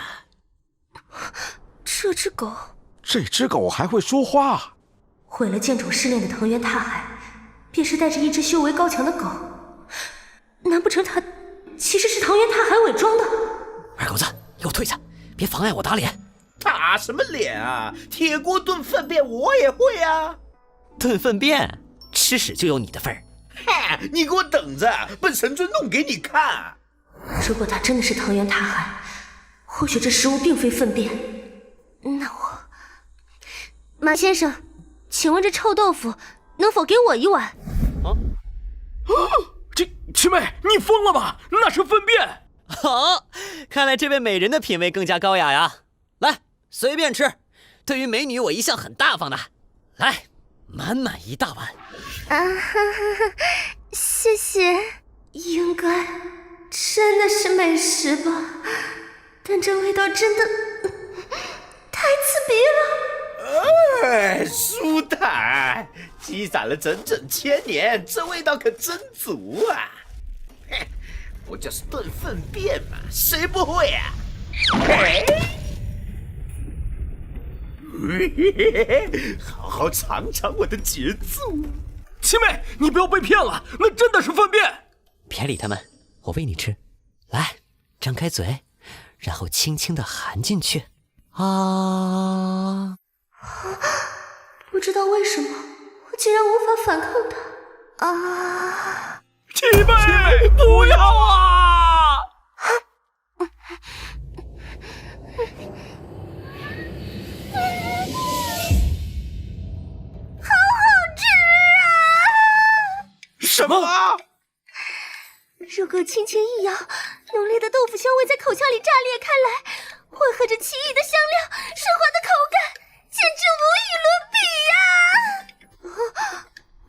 这只狗，这只狗还会说话？毁了剑种试炼的藤原踏海，便是带着一只修为高强的狗。难不成它其实是藤原踏海伪装的？二狗子，给我退下，别妨碍我打脸。打什么脸啊？铁锅炖粪便我也会啊！炖粪便，吃屎就有你的份儿。嗨，你给我等着，本神尊弄给你看。如果它真的是藤原踏海，或许这食物并非粪便。那我，马先生，请问这臭豆腐能否给我一碗？七妹，你疯了吧？那是粪便！好，看来这位美人的品味更加高雅呀。来，随便吃。对于美女，我一向很大方的。来，满满一大碗。谢谢。应该真的是美食吧？但这味道真的太刺鼻了。哎，舒坦，积攒了整整1000年，这味道可真足啊！嘿，不就是炖粪便吗？谁不会啊？好好尝尝我的杰作。七妹，你不要被骗了，那真的是粪便。别理他们，我喂你吃。来，张开嘴，然后轻轻地含进去。啊！不知道为什么，我竟然无法反抗它。啊！七妹，不要啊！好好吃啊！什么？如果轻轻一咬，浓烈的豆腐香味在口腔里炸裂开来，混合着奇异的香料，顺滑的口感，简直无与伦比呀！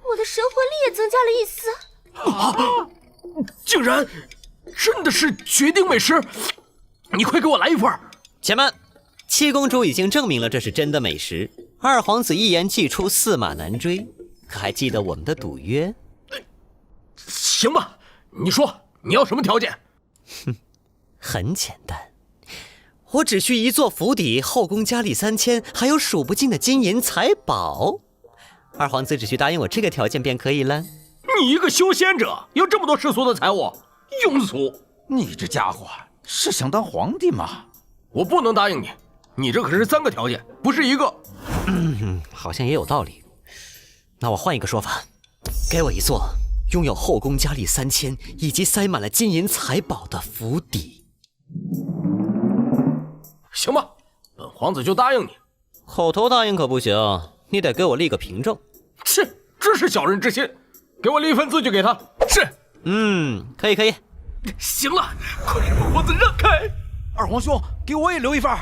我的神魂力也增加了一丝。竟然真的是绝顶美食！你快给我来一份。且慢，七公主已经证明了这是真的美食。二皇子一言既出，驷马难追。可还记得我们的赌约？行吧，你说你要什么条件？哼，很简单，我只需一座府邸，后宫佳丽3000，还有数不尽的金银财宝。二皇子只需答应我这个条件便可以了。你一个修仙者，有这么多世俗的财物，庸俗！你这家伙是想当皇帝吗？我不能答应你，你这可是3个条件，不是1个。好像也有道理。那我换一个说法，给我一座拥有后宫佳丽3000以及塞满了金银财宝的府邸。行吧，本皇子就答应你。口头答应可不行，你得给我立个凭证。切，这是小人之心。给我立一份字据给他。是。可以。行了，快给本皇子让开。二皇兄，给我也留一份。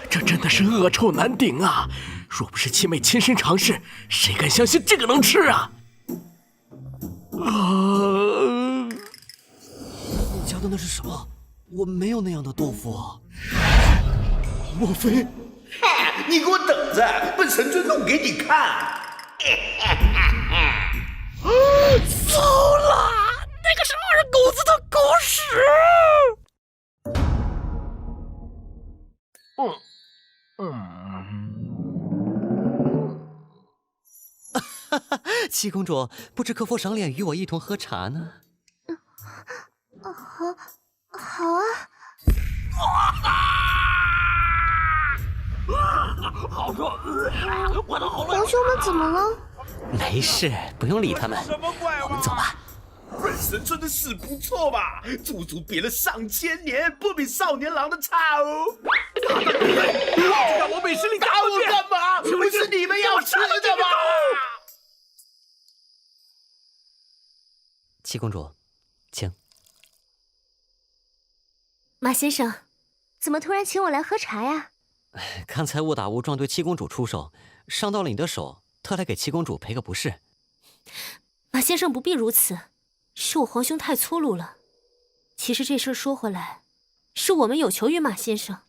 这真的是恶臭难顶啊！若不是七妹亲身尝试，谁敢相信这个能吃啊？你夹的那是什么？我没有那样的豆腐啊！莫非？嗨，你给我等着，本神尊弄给你看！糟了，那个是二狗子的狗屎！七公主，不知可否赏脸与我一同喝茶呢？好啊。好热，我的喉咙。皇兄们怎么了？没事，不用理他们。我们走吧。本神尊的屎不错吧？足足憋了上千年，不比少年郎的差哦。看我美食里打我干嘛？不是你们要吃的吗？七公主，请。马先生，怎么突然请我来喝茶呀？刚才误打误撞对七公主出手，伤到了你的手，特来给七公主赔个不是。马先生不必如此，是我皇兄太粗鲁了。其实这事儿说回来，是我们有求于马先生。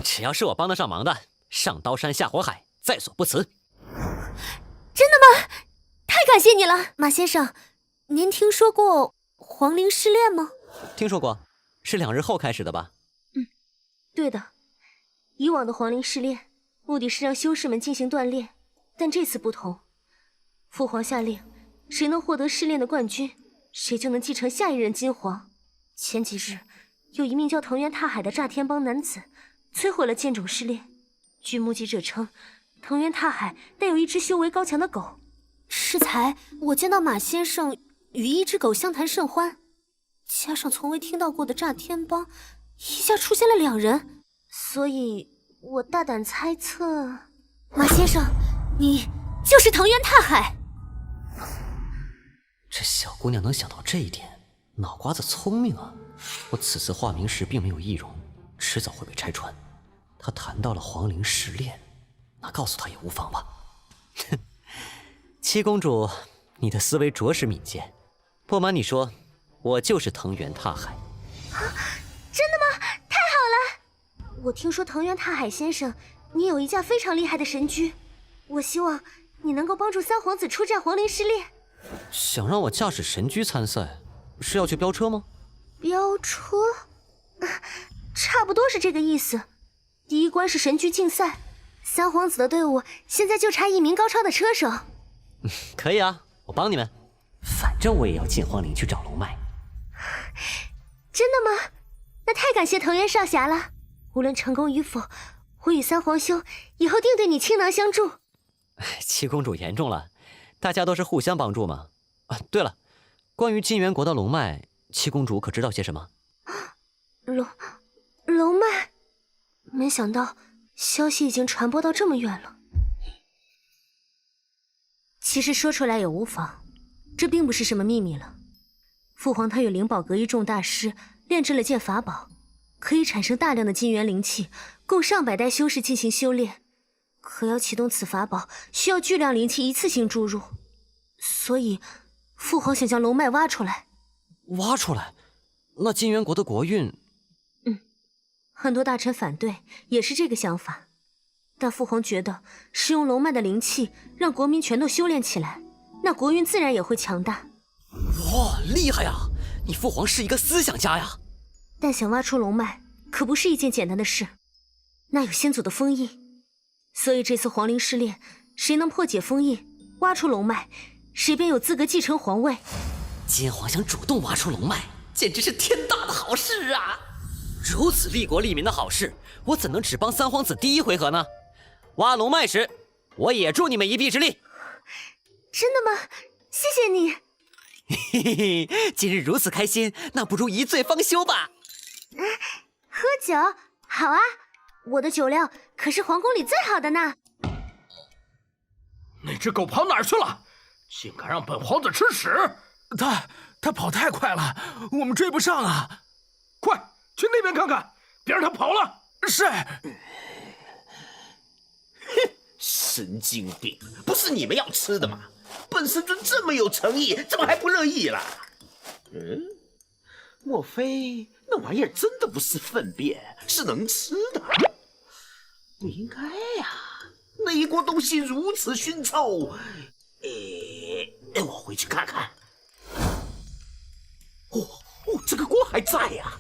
只要是我帮得上忙的，上刀山下火海，在所不辞。真的吗？太感谢你了，马先生。您听说过皇陵试炼吗？听说过，是2日后开始的吧？对的。以往的皇陵试炼，目的是让修士们进行锻炼，但这次不同。父皇下令，谁能获得试炼的冠军，谁就能继承下一任金皇。前几日，有一名叫藤原踏海的炸天帮男子摧毁了剑种试炼。据目击者称，藤原踏海带有一只修为高强的狗。适才我见到马先生与一只狗相谈甚欢，加上从未听到过的炸天帮，一下出现了2人，所以我大胆猜测，马先生，你就是藤原踏海。这小姑娘能想到这一点，脑瓜子聪明啊！我此次化名时并没有易容，迟早会被拆穿。她谈到了皇陵试炼，那告诉她也无妨吧。哼，七公主，你的思维着实敏捷。不瞒你说，我就是藤原踏海。真的吗？太好了！我听说藤原踏海先生，你有一架非常厉害的神驹，我希望你能够帮助三皇子出战皇陵试炼。想让我驾驶神驹参赛，是要去飙车吗？飙车？差不多是这个意思。第一关是神驹竞赛，三皇子的队伍现在就差1名高超的车手。可以啊，我帮你们。反正我也要进皇陵去找龙脉。真的吗？那太感谢藤原少侠了。无论成功与否，我与三皇兄以后定对你倾囊相助。七公主言重了，大家都是互相帮助嘛。啊，对了，关于金元国的龙脉，七公主可知道些什么？龙脉？没想到消息已经传播到这么远了。其实说出来也无妨，这并不是什么秘密了。父皇他与灵宝阁一众大师炼制了件法宝，可以产生大量的金元灵气，供上百代修士进行修炼。可要启动此法宝，需要巨量灵气一次性注入，所以父皇想将龙脉挖出来。挖出来？那金元国的国运……很多大臣反对，也是这个想法。但父皇觉得，使用龙脉的灵气，让国民全都修炼起来，那国运自然也会强大。哇，厉害呀！你父皇是一个思想家呀！但想挖出龙脉，可不是一件简单的事，那有先祖的封印。所以这次皇陵试炼，谁能破解封印，挖出龙脉，谁便有资格继承皇位。金皇想主动挖出龙脉，简直是天大的好事啊！如此利国利民的好事，我怎能只帮三皇子第一回合呢？挖龙脉时，我也助你们一臂之力。真的吗？谢谢你。嘿嘿，今日如此开心，那不如一醉方休吧。喝酒？好啊，我的酒量可是皇宫里最好的呢。那只狗跑哪儿去了？竟敢让本皇子吃屎！他跑太快了，我们追不上啊！快去那边看看，别让他跑了。是。神经病！不是你们要吃的吗？本师尊这么有诚意，怎么还不乐意了？莫非那玩意儿真的不是粪便，是能吃的？不应该呀，那一锅东西如此熏臭。我回去看看。这个锅还在呀，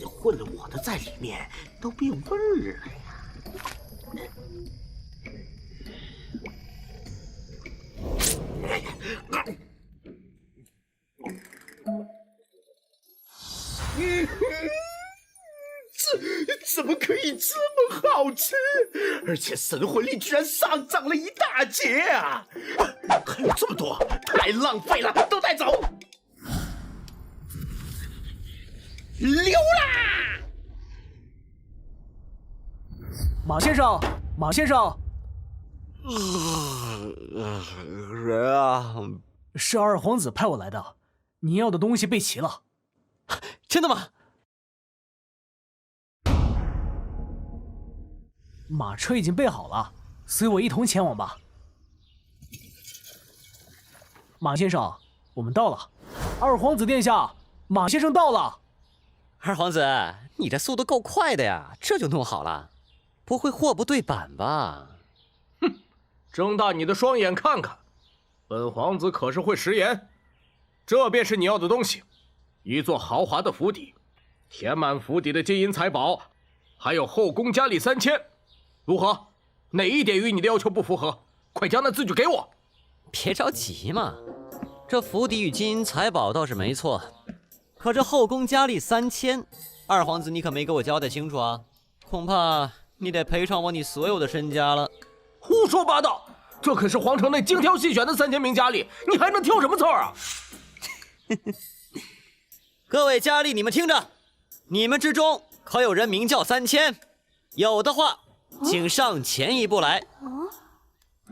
混了我的在里面都变味儿了呀。这怎么可以这么好吃？而且神魂力居然上涨了一大截啊！还有这么多，太浪费了，都带走！溜啦！马先生，马先生。人啊，是二皇子派我来的，您要的东西备齐了。真的吗？马车已经备好了，随我一同前往吧。马先生，我们到了。二皇子殿下，马先生到了。二皇子，你这速度够快的呀，这就弄好了，不会货不对版吧？哼，睁大你的双眼看看，本皇子可是会食言。这便是你要的东西，一座豪华的府邸，填满府邸的金银财宝，还有后宫佳丽3000。如何？哪一点与你的要求不符合？快将那字据给我！别着急嘛，这府邸与金银财宝倒是没错，可这后宫佳丽3000，二皇子你可没给我交代清楚啊！恐怕你得赔偿我你所有的身家了。胡说八道！这可是皇城内精挑细选的3000名佳丽，你还能挑什么刺儿啊？各位佳丽，你们听着，你们之中可有人名叫3000？有的话，请上前一步来。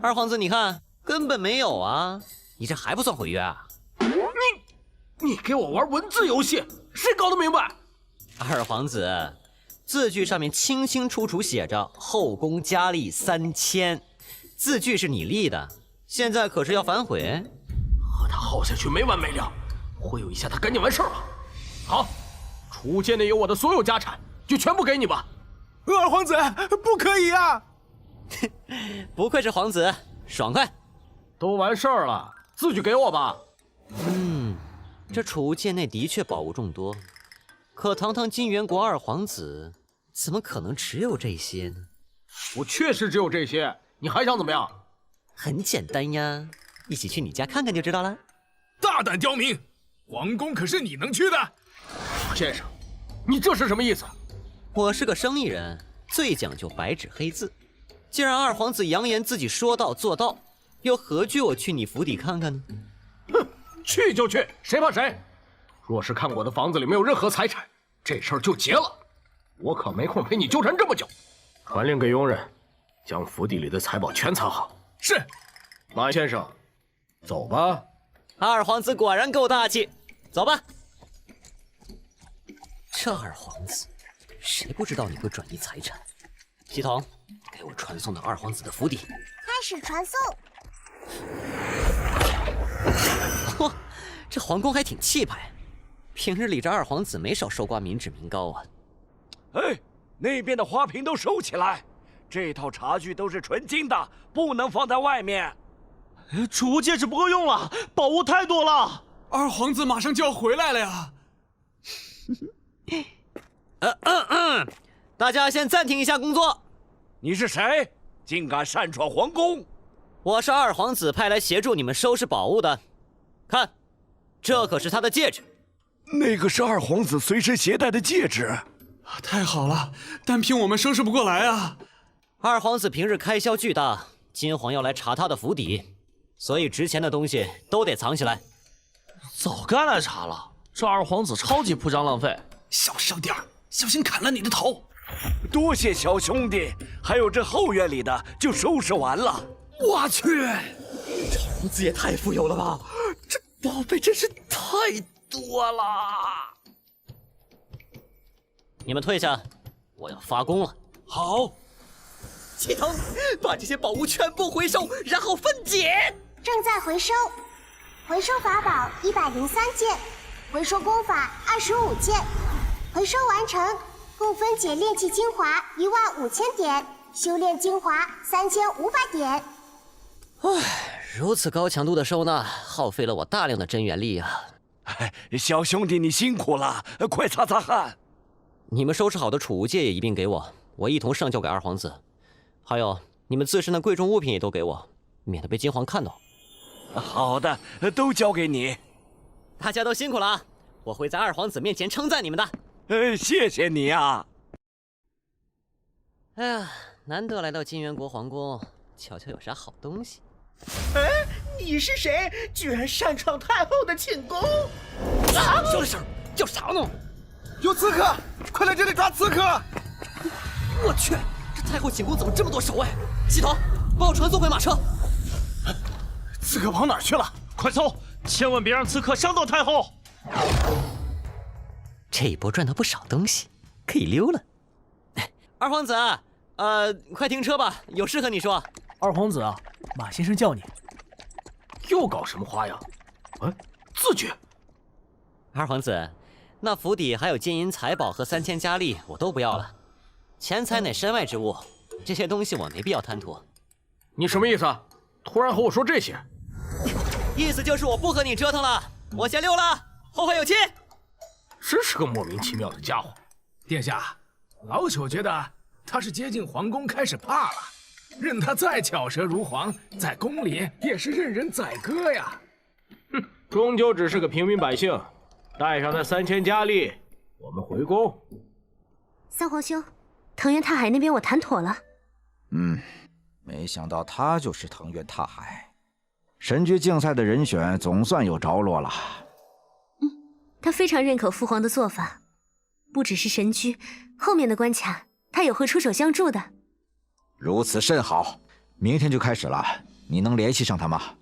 二皇子，你看，根本没有啊！你这还不算毁约啊？你给我玩文字游戏，谁搞得明白？二皇子，字据上面清清楚楚写着“后宫佳丽3000”，字据是你立的，现在可是要反悔？和他耗下去没完没了，忽悠一下他赶紧完事儿吧。好，储界内有我的所有家产，就全部给你吧。二皇子，不可以啊！不愧是皇子，爽快。都完事儿了，字据给我吧。这储物界内的确宝物众多，可堂堂金元国二皇子，怎么可能只有这些呢？我确实只有这些，你还想怎么样？很简单呀，一起去你家看看就知道了。大胆刁民，皇宫可是你能去的。先生，你这是什么意思？我是个生意人，最讲究白纸黑字。既然二皇子扬言自己说到做到，又何惧我去你府邸看看呢？哼，去就去，谁怕谁？若是看我的房子里没有任何财产，这事儿就结了。我可没空陪你纠缠这么久。传令给佣人，将府邸里的财宝全藏好。是。马先生，走吧。二皇子果然够大气，走吧。这二皇子，谁不知道你会转移财产？系统，给我传送到二皇子的府邸。开始传送。嚯，这皇宫还挺气派。平日里这二皇子没少收刮民脂民膏啊。哎，那边的花瓶都收起来，这套茶具都是纯金的，不能放在外面。储物戒指不够用了，宝物太多了。二皇子马上就要回来了呀。大家先暂停一下工作。你是谁？竟敢擅闯皇宫？我是二皇子派来协助你们收拾宝物的。看，这可是他的戒指。那个是二皇子随身携带的戒指。太好了，单凭我们收拾不过来啊。二皇子平日开销巨大，金皇要来查他的府邸，所以值钱的东西都得藏起来。早该来查了，这二皇子超级铺张浪费。小声点儿，小心砍了你的头。多谢小兄弟，还有这后院里的就收拾完了。我去，这皇子也太富有了吧！这宝贝真是太多了。你们退下，我要发功了。好，系统，把这些宝物全部回收，然后分解。正在回收，回收法宝103件，回收功法25件，回收完成，共分解炼气精华15000点，修炼精华3500点。唉，如此高强度的收纳，耗费了我大量的真元力啊！小兄弟，你辛苦了，快擦擦汗。你们收拾好的储物戒也一并给我，我一同上交给二皇子。还有，你们自身的贵重物品也都给我，免得被金皇看到。好的，都交给你。大家都辛苦了啊！我会在二皇子面前称赞你们的。谢谢你啊！哎呀，难得来到金元国皇宫，瞧瞧有啥好东西。哎，你是谁？居然擅闯太后的寝宫！小点声，叫啥呢？有刺客，快来这里抓刺客！我去，这太后寝宫怎么这么多守卫？系统，帮我传送回马车。刺客跑哪儿去了？快搜，千万别让刺客伤到太后。这一波赚到不少东西，可以溜了。二皇子，快停车吧，有事和你说。二皇子啊，马先生叫你。又搞什么花样？自觉。二皇子，那府邸还有金银财宝和3000佳丽，我都不要了。钱财乃身外之物，这些东西我没必要贪图。你什么意思？突然和我说这些？意思就是我不和你折腾了，我先溜了，后会有期。真是个莫名其妙的家伙。殿下，老朽觉得他是接近皇宫开始怕了，任他再巧舌如簧，在宫里也是任人宰割呀。哼，终究只是个平民百姓，带上那3000佳丽，我们回宫。三皇兄，藤原踏海那边我谈妥了。没想到他就是藤原踏海，神驹竞赛的人选总算有着落了。他非常认可父皇的做法，不只是神驹，后面的关卡他也会出手相助的。如此甚好，明天就开始了，你能联系上他吗？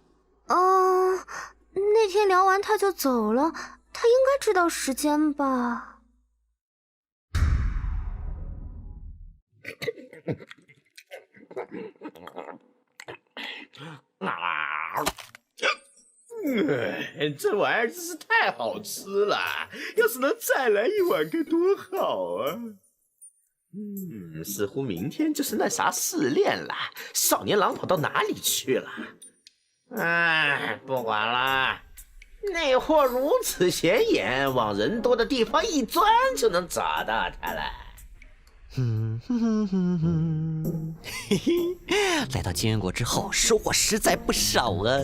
那天聊完他就走了，他应该知道时间吧。这玩意儿真是太好吃了，要是能再来一碗该多好啊！似乎明天就是那啥试炼了，少年郎跑到哪里去了？不管了，那货如此显眼，往人多的地方一钻就能找到他了。来到金元国之后，收获实在不少啊！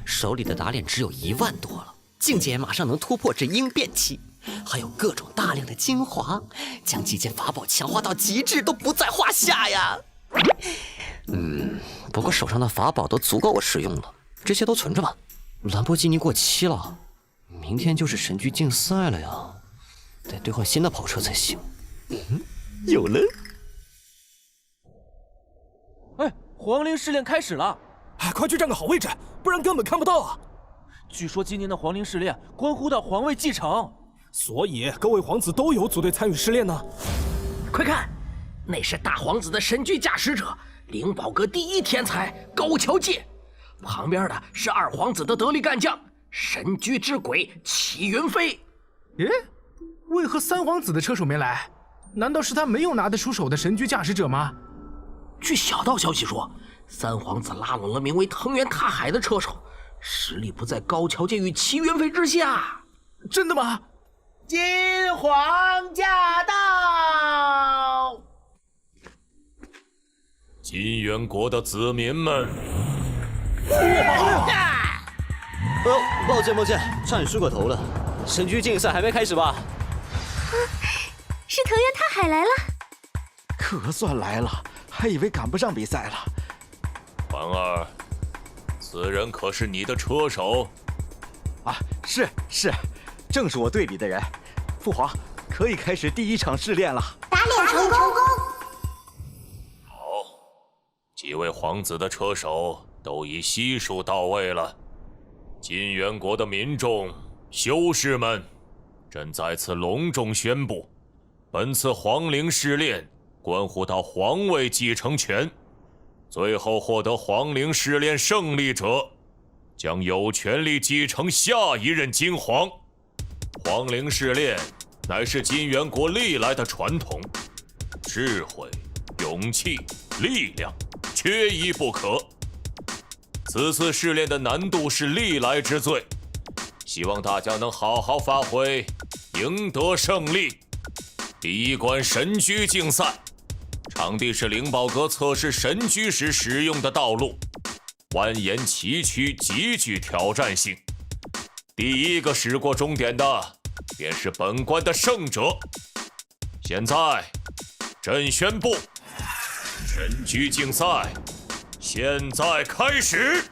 手里的打脸只有1万多了，境界马上能突破至鹰变期，还有各种大量的精华，将几件法宝强化到极致都不在话下呀。不过手上的法宝都足够我使用了，这些都存着吧。兰博基尼过期了，明天就是神驹竞赛了呀，得兑换新的跑车才行。有了。哎，皇陵试炼开始了，快去站个好位置，不然根本看不到啊！据说今年的皇陵试炼关乎到皇位继承，所以各位皇子都有组队参与试炼呢。快看，那是大皇子的神驹驾驶者，灵宝阁第1天才高桥介，旁边的是二皇子的得力干将神驹之鬼齐云飞。为何三皇子的车手没来？难道是他没有拿得出手的神驹驾驶者吗？据小道消息说，三皇子拉拢了名为藤原踏海的车手，实力不在高桥介与齐云飞之下。真的吗？金皇驾到！金元国的子民们，抱歉，差点输过头了。神驹竞赛还没开始吧？是藤原踏海来了。可算来了，还以为赶不上比赛了。环儿，此人可是你的车手？是，正是我队里的人。父皇，可以开始第1场试炼了。打脸成功！好，几位皇子的车手都已悉数到位了。金元国的民众、修士们，朕在此隆重宣布，本次皇陵试炼关乎到皇位继承权，最后获得皇陵试炼胜利者，将有权利继承下一任金皇。皇陵试炼乃是金元国历来的传统，智慧、勇气、力量缺一不可。此次试炼的难度是历来之最，希望大家能好好发挥，赢得胜利。第1关神驹竞赛，场地是灵宝阁测试神驹时使用的道路，蜿蜒崎岖，极具挑战性。第1个驶过终点的，便是本关的胜者。现在，朕宣布，神驹竞赛现在开始。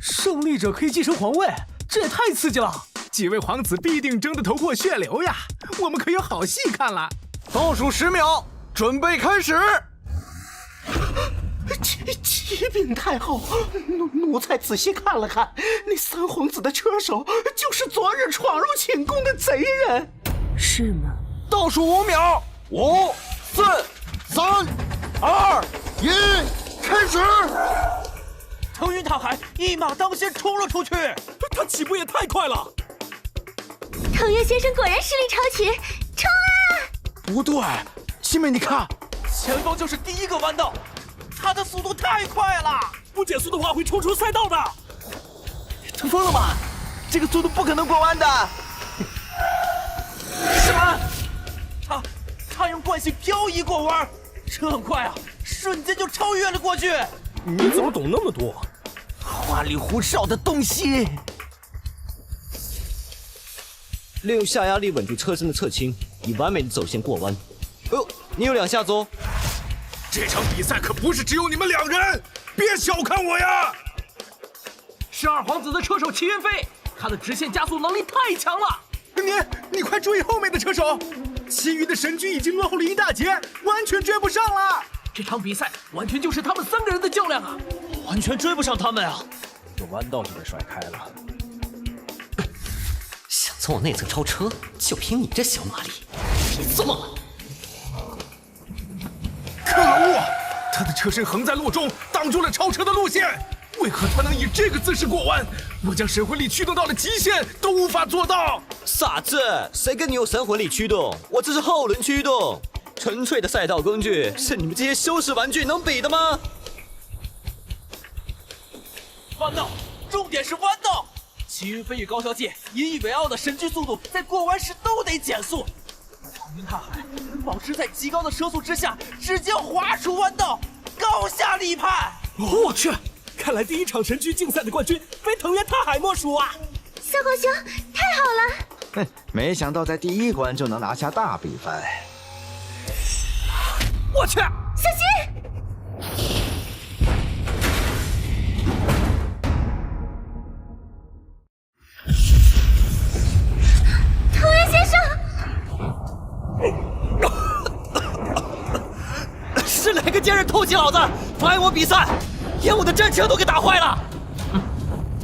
胜利者可以继承皇位，这也太刺激了！几位皇子必定争得头破血流呀，我们可有好戏看了。倒数10秒，准备开始。启禀太后，奴才仔细看了看，那三皇子的车手就是昨日闯入寝宫的贼人。是吗？倒数5秒，5、4、3、2、1，开始！藤原踏海一马当先冲了出去，他起步也太快了！藤原先生果然实力超群，冲啊！不对，七妹，你看，前方就是第一个弯道，他的速度太快了，不减速的话会冲出赛道的。他疯了吗？这个速度不可能过弯的。什么？他用惯性漂移过弯，这很快啊，瞬间就超越了过去。你怎么懂那么多？花里胡哨的东西。利用下压力稳住车身的侧倾，以完美的走线过弯。哦，你有2下子哦。这场比赛可不是只有你们2人，别小看我呀！是二皇子的车手齐云飞，他的直线加速能力太强了。你快注意后面的车手，其余的神驹已经落后了一大截，完全追不上了。这场比赛完全就是他们3个人的较量啊，完全追不上他们啊！这弯道就被甩开了。想从我内侧超车，就凭你这小马力，你疯了！可恶！他的车身横在路中，挡住了超车的路线。为何他能以这个姿势过弯？我将神魂力驱动到了极限，都无法做到。傻子，谁跟你有神魂力驱动？我这是后轮驱动，纯粹的赛道工具，是你们这些修饰玩具能比的吗？弯道，重点是弯道。齐云飞与高桥介引以为傲的神驹速度，在过弯时都得减速。藤原踏海保持在极高的车速之下，直接滑出弯道，高下立判。我去！看来第一场神驹竞赛的冠军非藤原踏海莫属啊！小狗熊，太好了！哼，没想到在第1关就能拿下大比分。我去！小心！藤原先生，是哪个贱人偷袭老子，妨碍我比赛，连我的战车都给打坏了！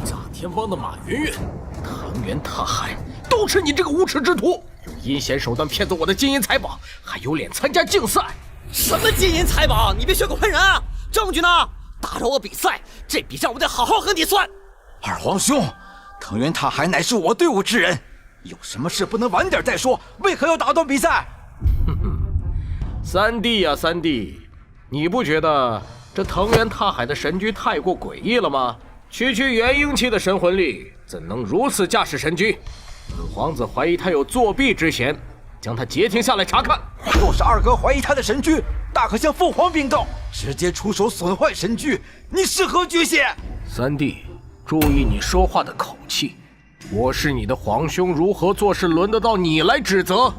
炸天帮的马云云、藤原踏海，都是你这个无耻之徒，用阴险手段骗走我的金银财宝，还有脸参加竞赛？什么金银财宝？你别血口喷人啊！证据呢？打扰我比赛，这笔账我得好好和你算。二皇兄，藤原踏海乃是我队伍之人，有什么事不能晚点再说？为何要打断比赛？三弟呀，三弟，你不觉得这藤原踏海的神驹太过诡异了吗？区元婴期的神魂力，怎能如此驾驶神驹？本皇子怀疑他有作弊之嫌，将他截停下来查看。若是二哥怀疑他的神驹，大可向父皇禀告，直接出手损坏神驹，你是何居心？三弟，注意你说话的口气。我是你的皇兄，如何做事轮得到你来指责？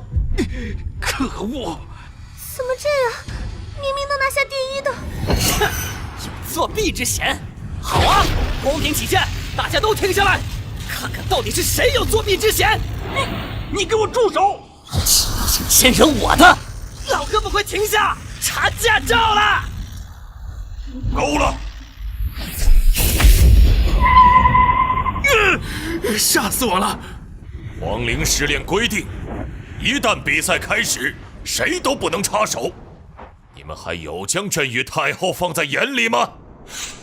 可恶！怎么这样？明明能拿下第1的，有作弊之嫌。好啊，公平起见，大家都停下来，看看到底是谁有作弊之嫌。你给我住手！先扔我的，老哥不会停下，查驾照了。够了！吓死我了！皇陵试炼规定，一旦比赛开始，谁都不能插手。你们还有将朕与太后放在眼里吗？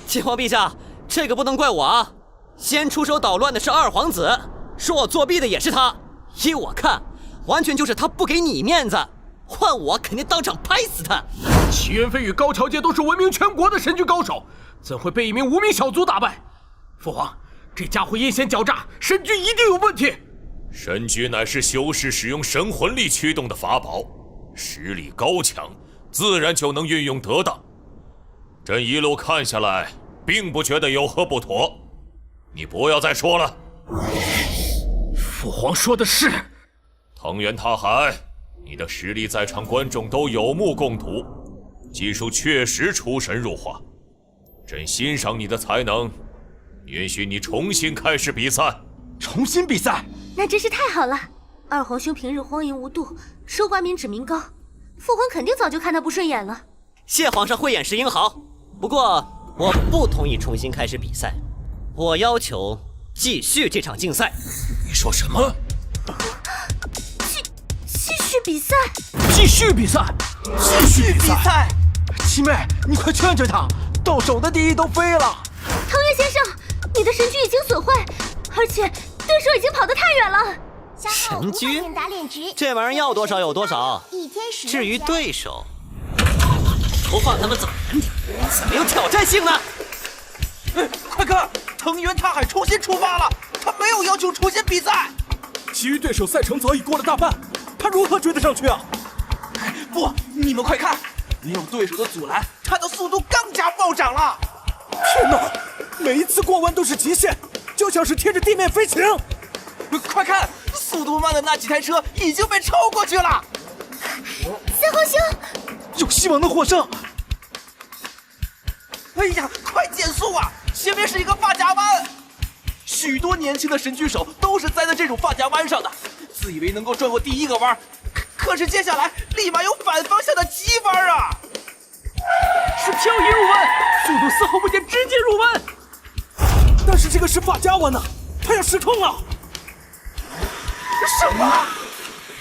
秦皇陛下，这个不能怪我啊！先出手捣乱的是二皇子，说我作弊的也是他。依我看，完全就是他不给你面子，换我肯定当场拍死他。齐元飞与高桥介都是闻名全国的神驹高手，怎会被一名无名小卒打败？父皇，这家伙阴险狡诈，神驹一定有问题。神驹乃是修士使用神魂力驱动的法宝，实力高强，自然就能运用得当。朕一路看下来，并不觉得有何不妥。你不要再说了。父皇说的是。藤原踏海，你的实力在场观众都有目共睹，技术确实出神入化。朕欣赏你的才能，允许你重新开始比赛。重新比赛？那真是太好了。二皇兄平日荒淫无度，收官民脂民膏，父皇肯定早就看他不顺眼了。谢皇上慧眼识英豪，不过我不同意重新开始比赛，我要求继续这场竞赛。你说什么？继续比赛？继续比赛？继续比赛？七妹，你快劝劝他，到手的第1都飞了。藤原先生，你的神驹已经损坏，而且对手已经跑得太远了。神驹打脸值，这玩意儿要多少有多少。一天使用至于对手，不放他们走远点，怎么有挑战性呢？快看，藤原踏海重新出发了，他没有要求重新比赛。其余对手赛程早已过了大半，他如何追得上去啊？不，你们快看，没有对手的阻拦，他的速度更加暴涨了。天哪，每一次过弯都是极限，就像是贴着地面飞行。快看，速度慢的那几台车已经被超过去了。三号兄，有希望能获胜。哎呀，快减速啊！前面是一个发夹弯，许多年轻的神狙手都是栽在这种发夹弯上的，自以为能够转过第一个弯，可是接下来立马有反方向的急弯啊！是漂移入弯，速度丝毫不减，直接入弯。但是这个是发夹弯呐，他要失控了。什么？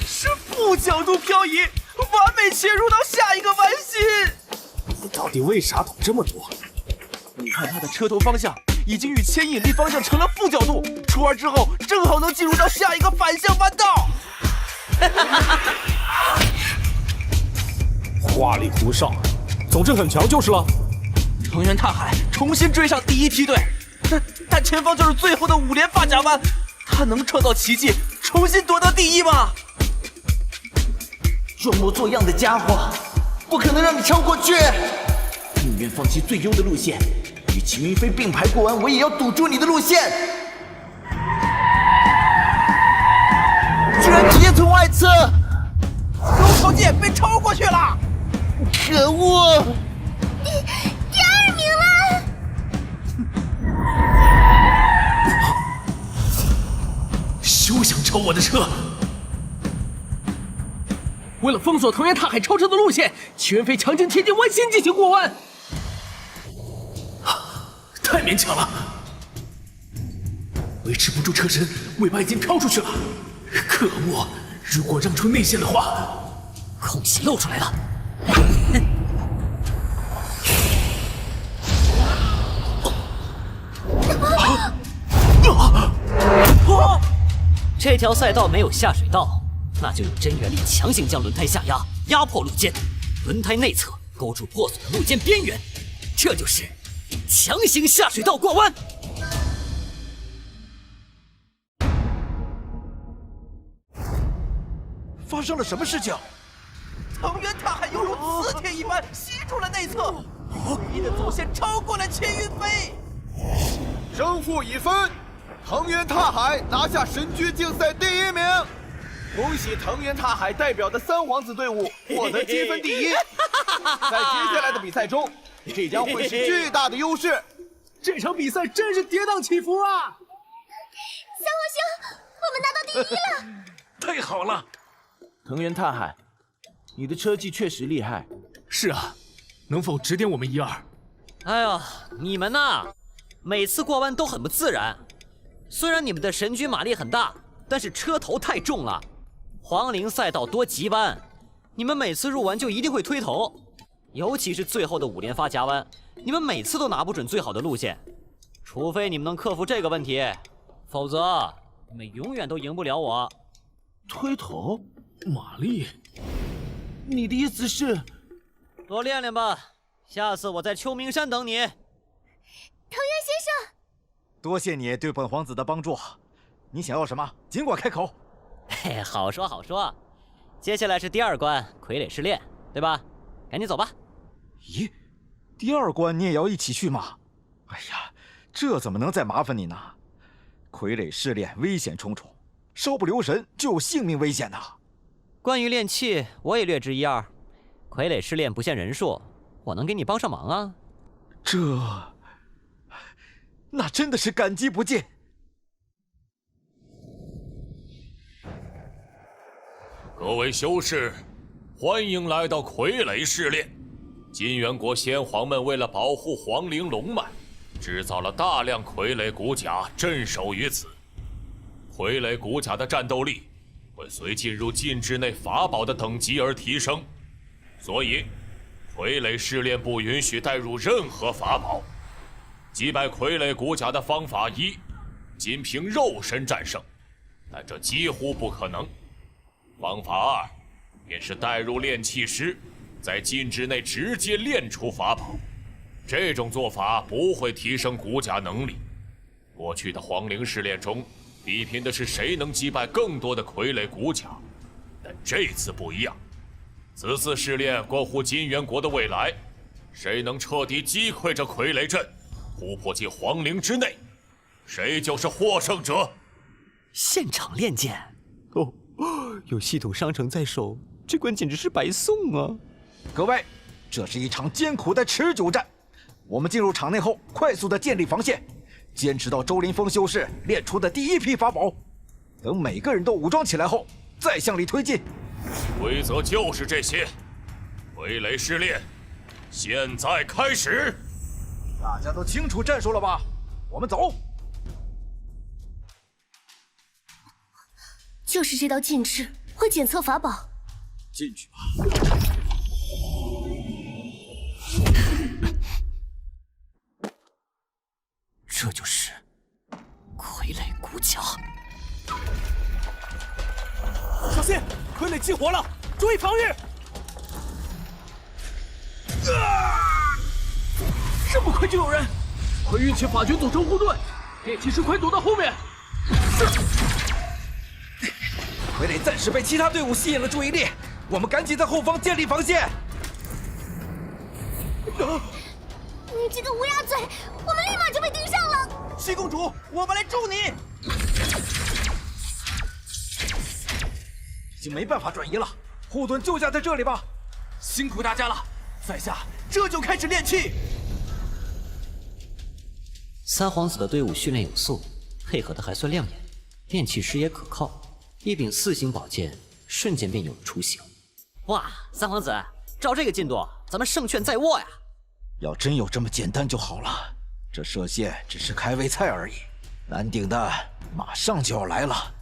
是负角度漂移，完美切入到下一个弯心。你到底为啥懂这么多？你看他的车头方向已经与牵引力方向成了负角度，出弯之后正好能进入到下一个反向弯道。花里胡哨，总之很强就是了。藤原踏海重新追上第一梯队，但前方就是最后的5连发夹弯，他能创造奇迹，重新夺得第一吗？装模作样的家伙，不可能让你超过去！宁愿放弃最优的路线，与齐云飞并排过弯，我也要堵住你的路线！居然直接从外侧，入口界被超过去了！可恶！第2名了！休想超我的车！为了封锁藤原踏海超车的路线，齐云飞强行贴近弯心进行过弯，太勉强了，维持不住车身，尾巴已经飘出去了。可恶！如果让出内线的话，空隙露出来了。这条赛道没有下水道，那就用真原力强行将轮胎下压，压迫路肩，轮胎内侧勾住破损的路肩边缘，这就是强行下水道过弯。发生了什么事情？藤原踏海犹如磁铁一般吸住了内侧，唯一的走线超过了千云飞。胜负已分，藤原踏海拿下神驹竞赛第1名。恭喜藤原踏海代表的三皇子队伍获得积分第1。在接下来的比赛中，这将会是巨大的优势。这场比赛真是跌宕起伏啊！三皇兄，我们拿到第1了！太好了！藤原踏海，你的车技确实厉害。是啊，能否指点我们1、2？哎呀，你们呐，每次过弯都很不自然。虽然你们的神驹马力很大，但是车头太重了。黄陵赛道多急弯，你们每次入弯就一定会推头，尤其是最后的5连发夹弯，你们每次都拿不准最好的路线。除非你们能克服这个问题，否则你们永远都赢不了我。推头？马力？你的意思是？多练练吧，下次我在秋名山等你。藤原先生，多谢你对本皇子的帮助。你想要什么，尽管开口。嘿，好说好说。接下来是第2关傀儡试炼，对吧？赶紧走吧。咦，第2关你也要一起去吗？哎呀，这怎么能再麻烦你呢？傀儡试炼危险重重，稍不留神就有性命危险呐。关于练气，我也略知1、2。傀儡试炼不限人数，我能给你帮上忙啊。那真的是感激不尽。各位修士，欢迎来到傀儡试炼。金元国先皇们为了保护皇陵龙脉，制造了大量傀儡骨甲镇守于此。傀儡骨甲的战斗力会随进入禁制内法宝的等级而提升，所以傀儡试炼不允许带入任何法宝。击败傀儡骨甲的方法1：仅凭肉身战胜，但这几乎不可能。方法二，便是带入炼器师，在禁制内直接炼出法宝。这种做法不会提升骨甲能力。过去的皇陵试炼中，比拼的是谁能击败更多的傀儡骨甲，但这次不一样。此次试炼关乎金元国的未来，谁能彻底击溃这傀儡阵，突破进皇陵之内，谁就是获胜者。现场练剑，有系统商城在手，这关简直是白送啊！各位，这是一场艰苦的持久战。我们进入场内后，快速的建立防线，坚持到周林峰修士练出的第一批法宝。等每个人都武装起来后，再向里推进。规则就是这些。傀儡试炼，现在开始。大家都清楚战术了吧？我们走。就是这道禁制会检测法宝。进去吧。这就是傀儡骨甲。小心，傀儡激活了，注意防御！这么快就有人，快运起法诀组成护盾，炼器师快躲到后面。傀儡暂时被其他队伍吸引了注意力，我们赶紧在后方建立防线。你这个乌鸦嘴，我们立马就被盯上了。七公主，我们来助你。已经没办法转移了，护盾就架在这里吧。辛苦大家了，在下这就开始练气。三皇子的队伍训练有素，配合的还算亮眼，炼器师也可靠，一柄4星宝剑瞬间便有了雏形。哇，三皇子，照这个进度，咱们胜券在握呀！要真有这么简单就好了，这射线只是开胃菜而已，难顶的马上就要来了。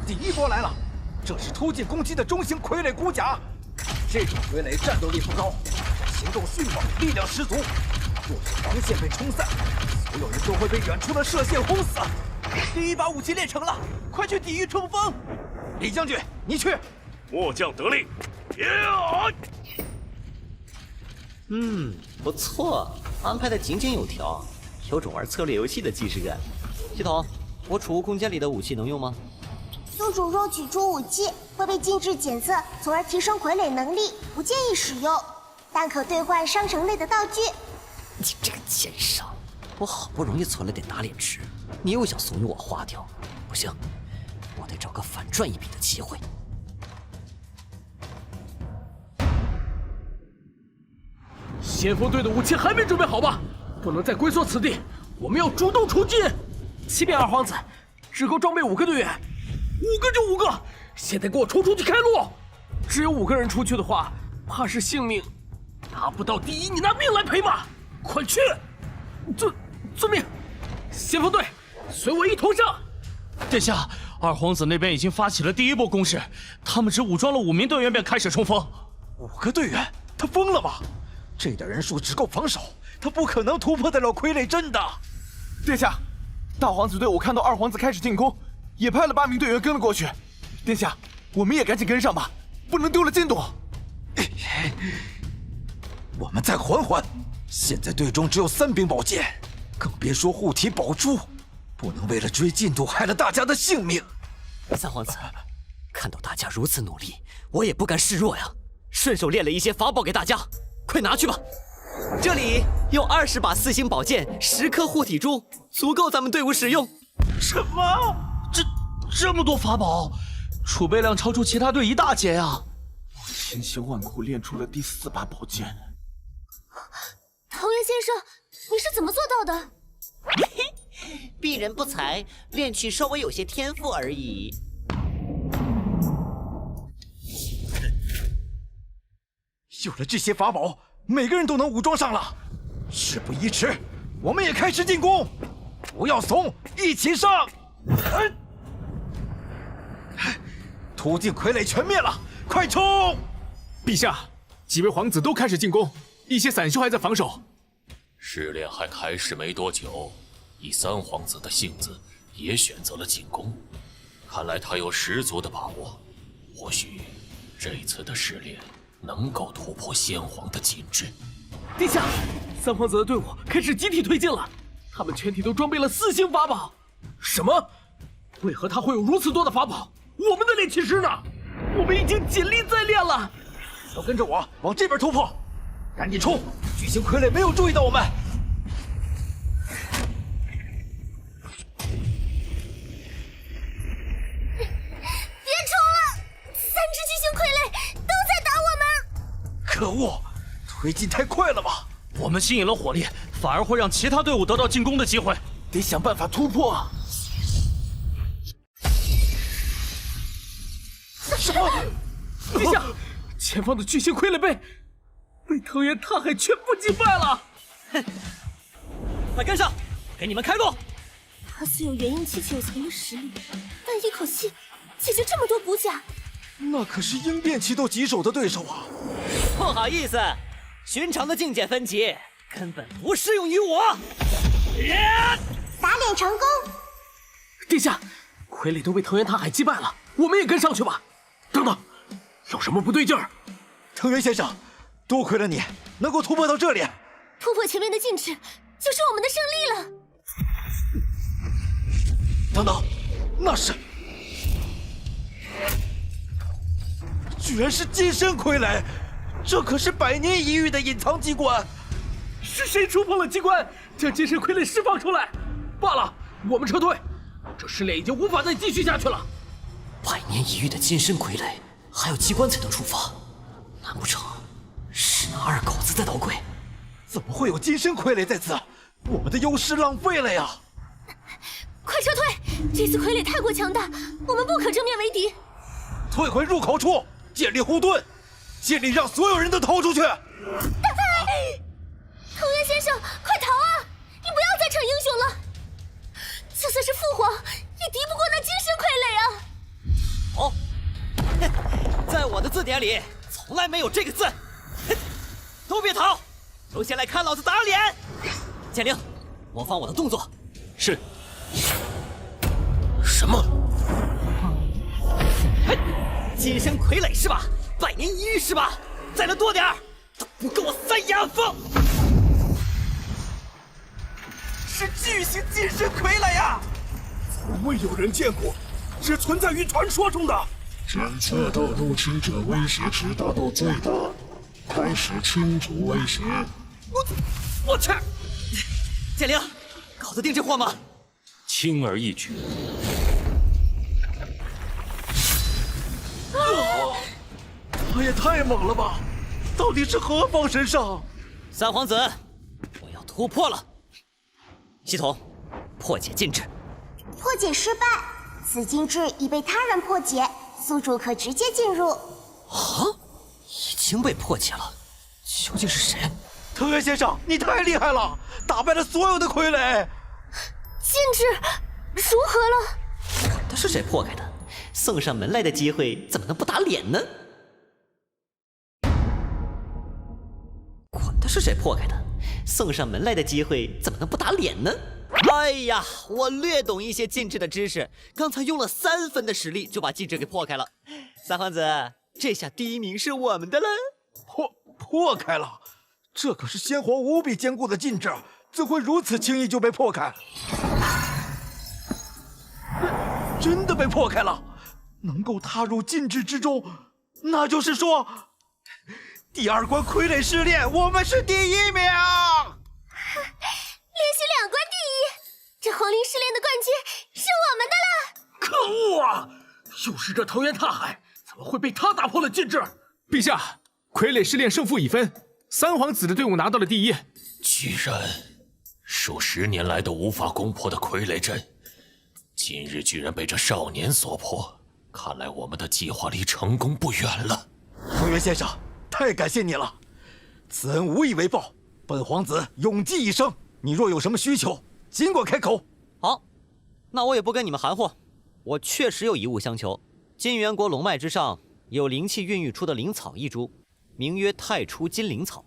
第一波来了，这是突进攻击的中型傀儡骨甲。这种傀儡战斗力不高，行动迅猛，力量十足。若是防线被冲散，所有人都会被远处的射线轰死。第一把武器练成了，快去抵御冲锋！李将军，你去。末将得令。不错，安排的井井有条，有种玩策略游戏的既视感。系统，我储物空间里的武器能用吗？宿主若取出武器，会被禁制检测，从而提升傀儡能力，不建议使用，但可兑换商城内的道具。你这个奸商，我好不容易存了点打脸值，你又想怂恿我花掉？不行，我得找个反赚一笔的机会。先锋队的武器还没准备好吧？不能再龟缩此地，我们要主动出击。欺骗二皇子，只够装备5个队员，5个就5个，现在给我冲出去开路！只有5个人出去的话，怕是性命拿不到第一，你拿命来赔吧！快去！遵命。先锋队，随我一同上。殿下，二皇子那边已经发起了第一波攻势，他们只武装了5名队员便开始冲锋。5个队员？他疯了吗？这点人数只够防守，他不可能突破得了傀儡阵的。殿下，大皇子队伍看到二皇子开始进攻，也派了8名队员跟了过去。殿下，我们也赶紧跟上吧，不能丢了进度。我们再缓缓，现在队中只有3柄宝剑，更别说护体宝珠，不能为了追进度害了大家的性命。三皇子，看到大家如此努力，我也不甘示弱呀，顺手练了一些法宝给大家，快拿去吧。这里有20把4星宝剑，10颗护体珠，足够咱们队伍使用。什么？这么多法宝，储备量超出其他队一大截啊！我千辛万苦练出了第4把宝剑。桃园先生，你是怎么做到的？鄙人不才，炼器稍微有些天赋而已。有了这些法宝，每个人都能武装上了。事不宜迟，我们也开始进攻！不要怂，一起上！突进傀儡全灭了，快冲！陛下，几位皇子都开始进攻，一些散修还在防守。试炼还开始没多久，以三皇子的性子，也选择了进攻。看来他有十足的把握，或许这次的试炼能够突破先皇的禁制。殿下，三皇子的队伍开始集体推进了，他们全体都装备了4星法宝。什么？为何他会有如此多的法宝？我们的炼气师呢？我们已经尽力在练了。都跟着我往这边突破，赶紧冲！巨型傀儡没有注意到我们。别冲了！3只巨型傀儡都在打我们！可恶，推进太快了吧！我们吸引了火力，反而会让其他队伍得到进攻的机会，得想办法突破啊！什么？殿下，前方的巨型傀儡被藤原踏海全部击败了！哼，快跟上，给你们开路！他虽有元婴期9层的实力，但一口气解决这么多骨甲，那可是鹰变期都棘手的对手啊！不好意思，寻常的境界分级根本不适用于我。打脸成功！殿下，傀儡都被藤原踏海击败了，我们也跟上去吧。等等，有什么不对劲儿？藤原先生，多亏了你能够突破到这里。突破前面的禁制，就是我们的胜利了。等等，那是，居然是金身傀儡，这可是100年一遇的隐藏机关。是谁触碰了机关，将金身傀儡释放出来？罢了，我们撤退，这试炼已经无法再继续下去了。100年一遇的金身傀儡，还有机关才能触发，难不成是那2狗子在捣鬼？怎么会有金身傀儡在此？我们的优势浪费了呀！快撤退！这次傀儡太过强大，我们不可正面为敌。退回入口处，建立护盾，尽力让所有人都逃出去。大海，藤原先生，快逃啊！你不要再逞英雄了，就算是父皇也敌不过那金身傀儡啊！哦，在我的字典里从来没有这个字。都别逃，都先来看老子打脸！剑灵，模仿我的动作。是。什么？嘿，金身傀儡是吧？100年一遇是吧？再来多点儿，都不够我3牙缝！是巨型金身傀儡呀！从未有人见过，只存在于传说中的。侦测到入侵者威胁值达到最大，开始清除威胁。我去！剑灵，搞得定这货吗？轻而易举。他也太猛了吧！到底是何方神圣？三皇子，我要突破了。系统，破解禁制。破解失败，此禁制已被他人破解，宿主可直接进入。啊，已经被破解了，究竟是谁？藤原先生，你太厉害了，打败了所有的傀儡。禁制如何了？管他是谁破开的，送上门来的机会怎么能不打脸呢？管他是谁破开的，送上门来的机会怎么能不打脸呢？哎呀，我略懂一些禁制的知识，刚才用了3分的实力就把禁制给破开了。三皇子，这下第1名是我们的了。破开了，这可是先皇无比坚固的禁制，怎会如此轻易就被破开？真的被破开了，能够踏入禁制之中，那就是说，第2关傀儡试炼，我们是第1名。连续2关第1，这皇陵试炼的冠军是我们的了！可恶啊！又是这藤原踏海，怎么会被他打破了禁制？陛下，傀儡试炼胜负已分，三皇子的队伍拿到了第1。居然，数10年来都无法攻破的傀儡阵，今日居然被这少年所破，看来我们的计划离成功不远了。藤原先生，太感谢你了，此恩无以为报，本皇子永记一生。你若有什么需求，尽管开口。好，那我也不跟你们含糊，我确实有一物相求。金元国龙脉之上有灵气孕育出的灵草一株，名曰太初金灵草。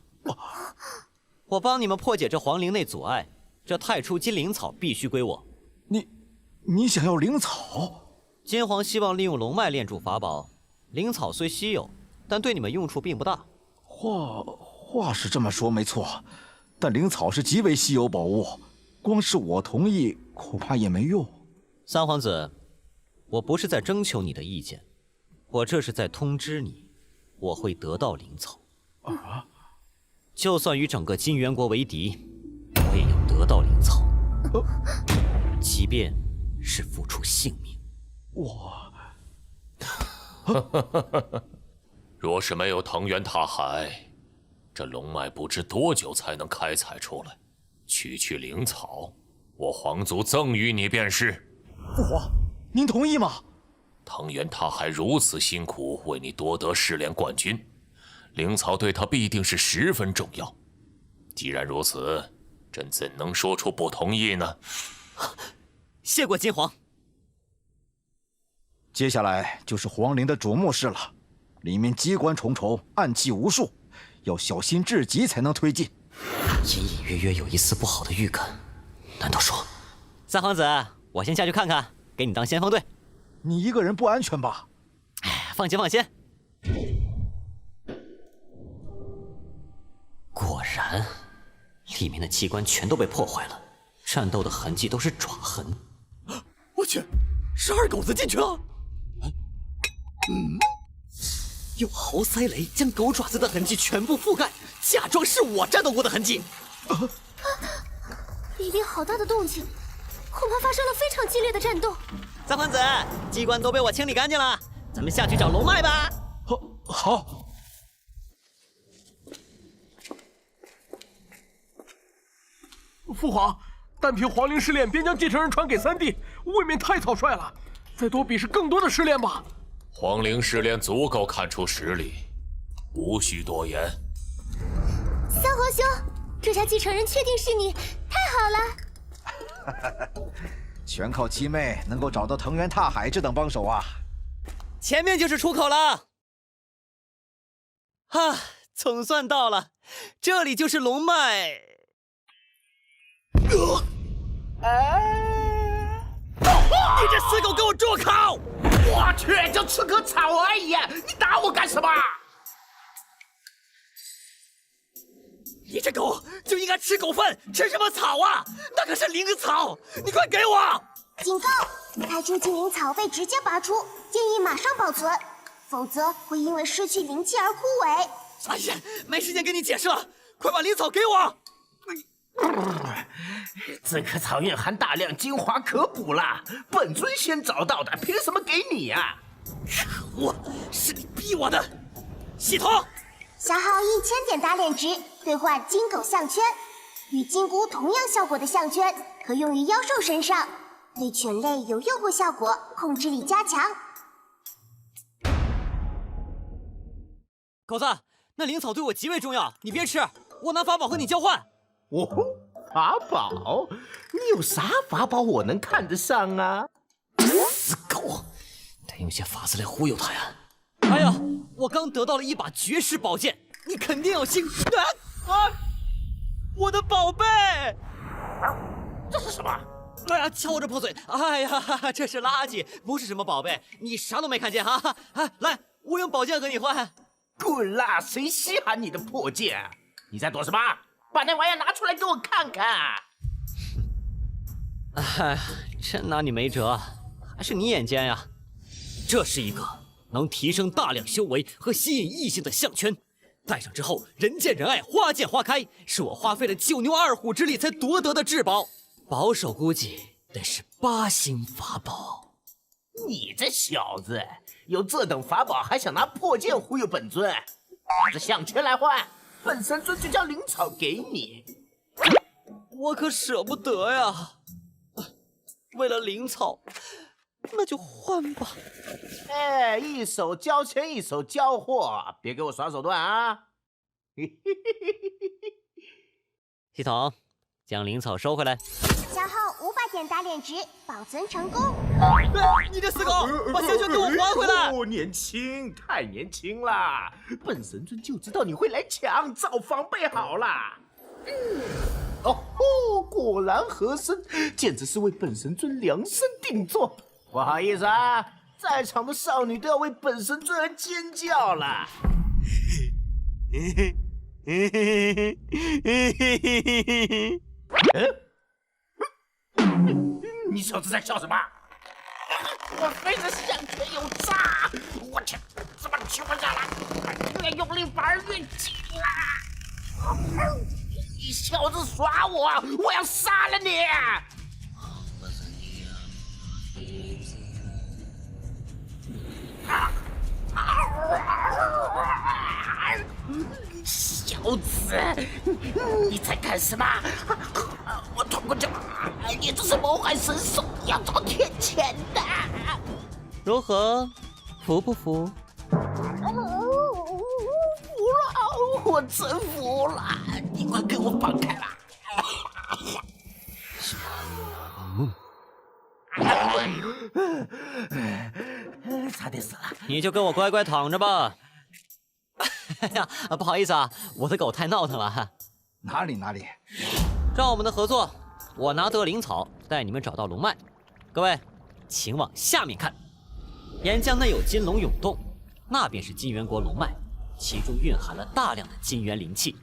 我帮你们破解这皇陵内阻碍，这太初金灵草必须归我。你想要灵草？金皇希望利用龙脉炼铸法宝，灵草虽稀有，但对你们用处并不大。话是这么说没错，但灵草是极为稀有宝物，光是我同意恐怕也没用。三皇子，我不是在征求你的意见，我这是在通知你，我会得到灵草。就算与整个金元国为敌，我也要得到灵草，即便是付出性命。若是没有藤原踏海，这龙脉不知多久才能开采出来。区灵草，我皇族赠予你便是。父皇，您同意吗？藤原踏海如此辛苦为你夺得试炼冠军，灵草对他必定是十分重要。既然如此，朕怎能说出不同意呢？谢过金皇。接下来就是皇陵的主墓室了，里面机关重重，暗器无数，要小心至极才能推进。隐隐约约有一丝不好的预感，难道说……三皇子，我先下去看看，给你当先锋队。你一个人不安全吧？放心放心。果然，里面的机关全都被破坏了，战斗的痕迹都是爪痕。我去，是二狗子进去了。用豪塞雷将狗爪子的痕迹全部覆盖，假装是我战斗过的痕迹。里面好大的动静，恐怕发生了非常激烈的战斗。三皇子，机关都被我清理干净了，咱们下去找龙脉吧。好。父皇，单凭皇陵试炼便将继承人传给三弟，未免太草率了。再多比试更多的试炼吧。皇陵试炼足够看出实力，无需多言。三皇兄，这家继承人确定是你，太好了！全靠七妹能够找到藤原踏海这等帮手啊！前面就是出口了。总算到了，这里就是龙脉。你这死狗，给我住口！我去，就吃棵草而已，你打我干什么？你这狗就应该吃狗粪，吃什么草啊？那可是灵草，你快给我！警告：太初金灵草被直接拔出，建议马上保存，否则会因为失去灵气而枯萎。哎呀，没时间跟你解释了，快把灵草给我！这棵草蕴含大量精华可补了，本尊先找到的，凭什么给你啊？可恶，是你逼我的！系统，消耗1000点打脸值兑换金狗项圈，与金箍同样效果的项圈可用于妖兽身上，对犬类有诱惑效果，控制力加强。狗子，那灵草对我极为重要，你别吃，我拿法宝和你交换。哦，法宝？你有啥法宝我能看得上啊？死狗，得用些法子来忽悠他呀！哎呀，我刚得到了一把绝世宝剑，你肯定要兴我的宝贝！这是什么？哎呀，瞧我这破嘴！哎呀，这是垃圾，不是什么宝贝，你啥都没看见哈！来，我用宝剑和你换。滚啦！谁稀罕你的破剑？你在躲什么？把那玩意拿出来给我看看！哎，真拿你没辙，还是你眼尖呀！这是一个能提升大量修为和吸引异性的项圈，戴上之后人见人爱，花见花开，是我花费了9牛2虎之力才夺得的至宝，保守估计得是8星法宝。你这小子，有这等法宝还想拿破剑忽悠本尊？拿着项圈来换！本神尊就将灵草给你，我可舍不得呀！为了灵草，那就换吧。哎，一手交钱一手交货，别给我耍手段啊！系统，将灵草收回来。消耗500点打脸值，保存成功。你这死狗，把项圈给我还回来！年轻，太年轻了，本神尊就知道你会来抢，早防备好了。哦吼，果然合身，简直是为本神尊量身定做。不好意思啊，在场的少女都要为本神尊而尖叫了。你小子在笑什么？我飞的项圈有诈！我去，怎么取不下来？越用力反而越紧啊！你小子耍我，我要杀了你！小子，你在干什么？我通过这，你这是谋害神兽，要遭天谴的。如何，服不服？服了，我真服了！你快给我放开啦！差点死了。你就跟我乖乖躺着吧。哎呀，不好意思啊，我的狗太闹腾了。哪里？照我们的合作，我拿得灵草，带你们找到龙脉。各位，请往下面看，岩浆内有金龙涌动，那便是金元国龙脉，其中蕴含了大量的金元灵气。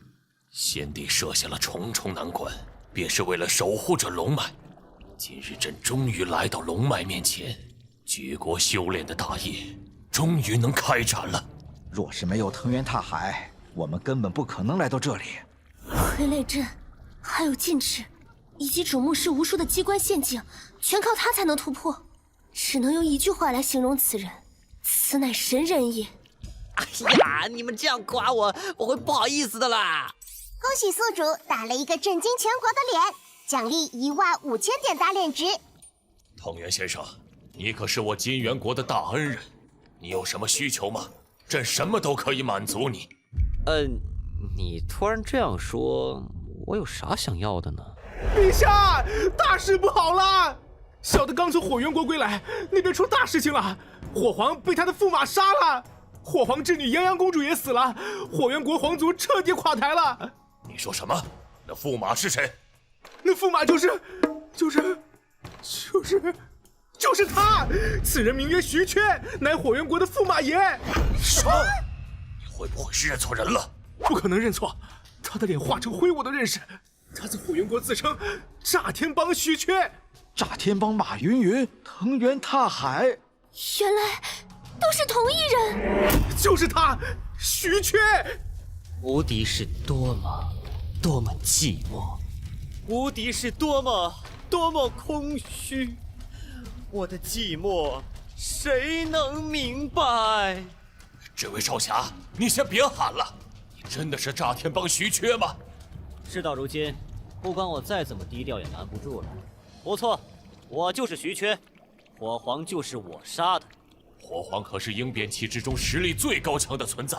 先帝设下了重重难关，便是为了守护这龙脉。今日朕终于来到龙脉面前，举国修炼的大业终于能开展了。若是没有藤原踏海，我们根本不可能来到这里。傀儡阵，还有禁制，以及主目视无数的机关陷阱，全靠他才能突破。只能用一句话来形容此人：此乃神人也。哎呀，你们这样夸我，我会不好意思的啦。恭喜宿主打了一个震惊全国的脸，奖励15000点打脸值。藤原先生，你可是我金元国的大恩人，你有什么需求吗？朕什么都可以满足你。你突然这样说，我有啥想要的呢？陛下，大事不好了！小的刚从火元国归来，那边出大事情了，火皇被他的驸马杀了，火皇之女炎阳公主也死了，火元国皇族彻底垮台了。你说什么？那驸马是谁？那驸马就是他！此人名曰徐缺，乃火元国的驸马爷。什么？你会不会是认错人了？不可能认错，他的脸化成灰我都认识。他在火元国自称炸天帮徐缺。炸天帮马云云、藤原踏海，原来都是同一人。就是他，徐缺。无敌是多么寂寞，无敌是多么空虚。我的寂寞，谁能明白？这位少侠，你先别喊了，你真的是炸天帮徐缺吗？事到如今，不管我再怎么低调也瞒不住了。不错，我就是徐缺，火皇就是我杀的。火皇可是鹰变期之中实力最高强的存在，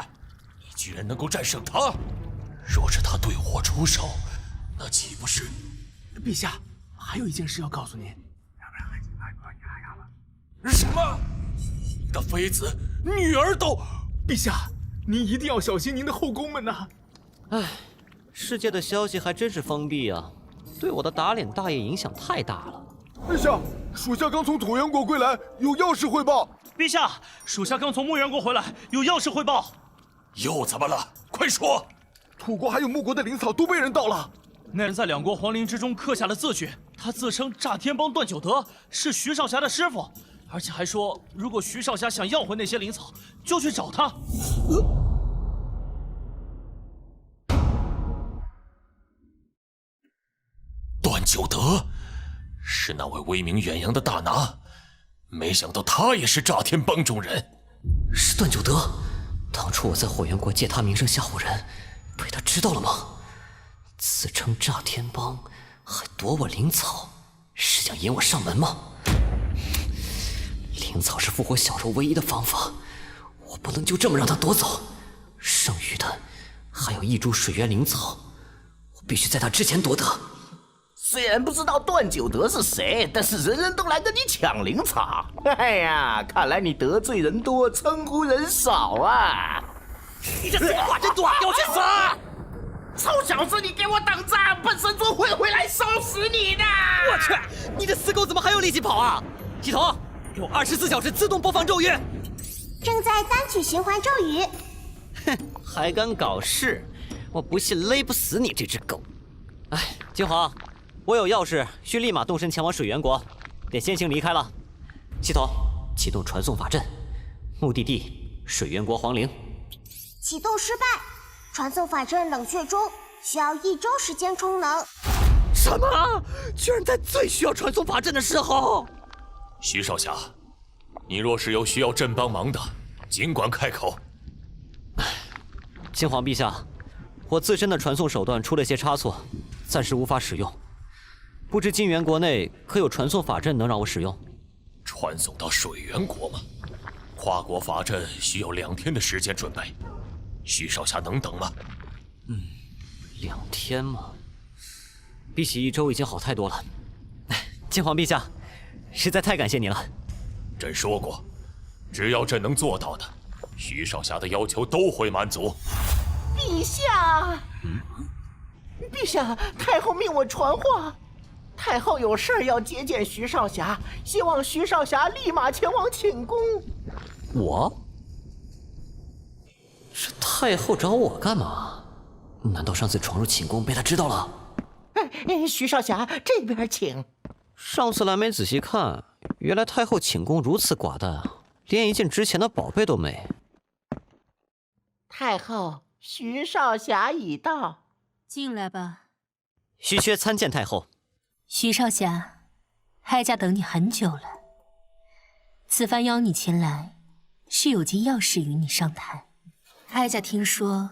你居然能够战胜他？若是他对我出手，那岂不是……陛下，还有一件事要告诉您。什么？你的妃子、女儿都……陛下，您一定要小心您的后宫们呐！唉，世界的消息还真是封闭啊，对我的打脸大业影响太大了。陛下，属下刚从土元国归来，有要事汇报。陛下，属下刚从木元国回来，有要事汇报。又怎么了？快说！土国还有木国的灵草都被人盗了。那人在两国皇陵之中刻下了字据，他自称炸天帮段九德，是徐少侠的师傅。而且还说，如果徐少侠想要回那些灵草，就去找他。段九德是那位威名远扬的大拿，没想到他也是炸天帮中人。是段九德，当初我在火元国借他名声吓唬人，被他知道了吗？自称炸天帮，还夺我灵草，是想引我上门吗？灵草是复活小柔唯一的方法，我不能就这么让他夺走。剩余的还有一株水源灵草，我必须在他之前夺得。虽然不知道段九德是谁，但是人人都来跟你抢灵草。哎呀，看来你得罪人多，称呼人少啊！你这废话真多，给我去死！臭小子，你给我等着！本神尊会回来收拾你的！我去，你这死狗怎么还有力气跑啊？系统，给我24小时自动播放咒语。正在单曲循环咒语。哼，还敢搞事！我不信勒不死你这只狗！哎，金黄，我有钥匙，需立马动身前往水源国，得先行离开了。系统，启动传送法阵，目的地水源国皇陵。启动失败，传送法阵冷却中，需要1周时间充能。什么？居然在最需要传送法阵的时候！徐少侠，你若是有需要朕帮忙的，尽管开口。金皇陛下，我自身的传送手段出了些差错，暂时无法使用。不知金元国内可有传送法阵能让我使用？传送到水源国吗？跨国法阵需要2天的时间准备，徐少侠能等吗？2天吗？比起1周已经好太多了。金皇陛下，实在太感谢你了。朕说过，只要朕能做到的，徐少侠的要求都会满足。陛下，陛下，太后命我传话，太后有事要接见徐少侠，希望徐少侠立马前往寝宫。我？这太后找我干嘛？难道上次闯入寝宫被她知道了？徐少侠，这边请。上次来没仔细看，原来太后寝宫如此寡淡，连一件值钱的宝贝都没。太后，徐少侠已到，进来吧。徐缺参见太后。徐少侠，哀家等你很久了。此番邀你前来，是有件要事与你商谈。哀家听说，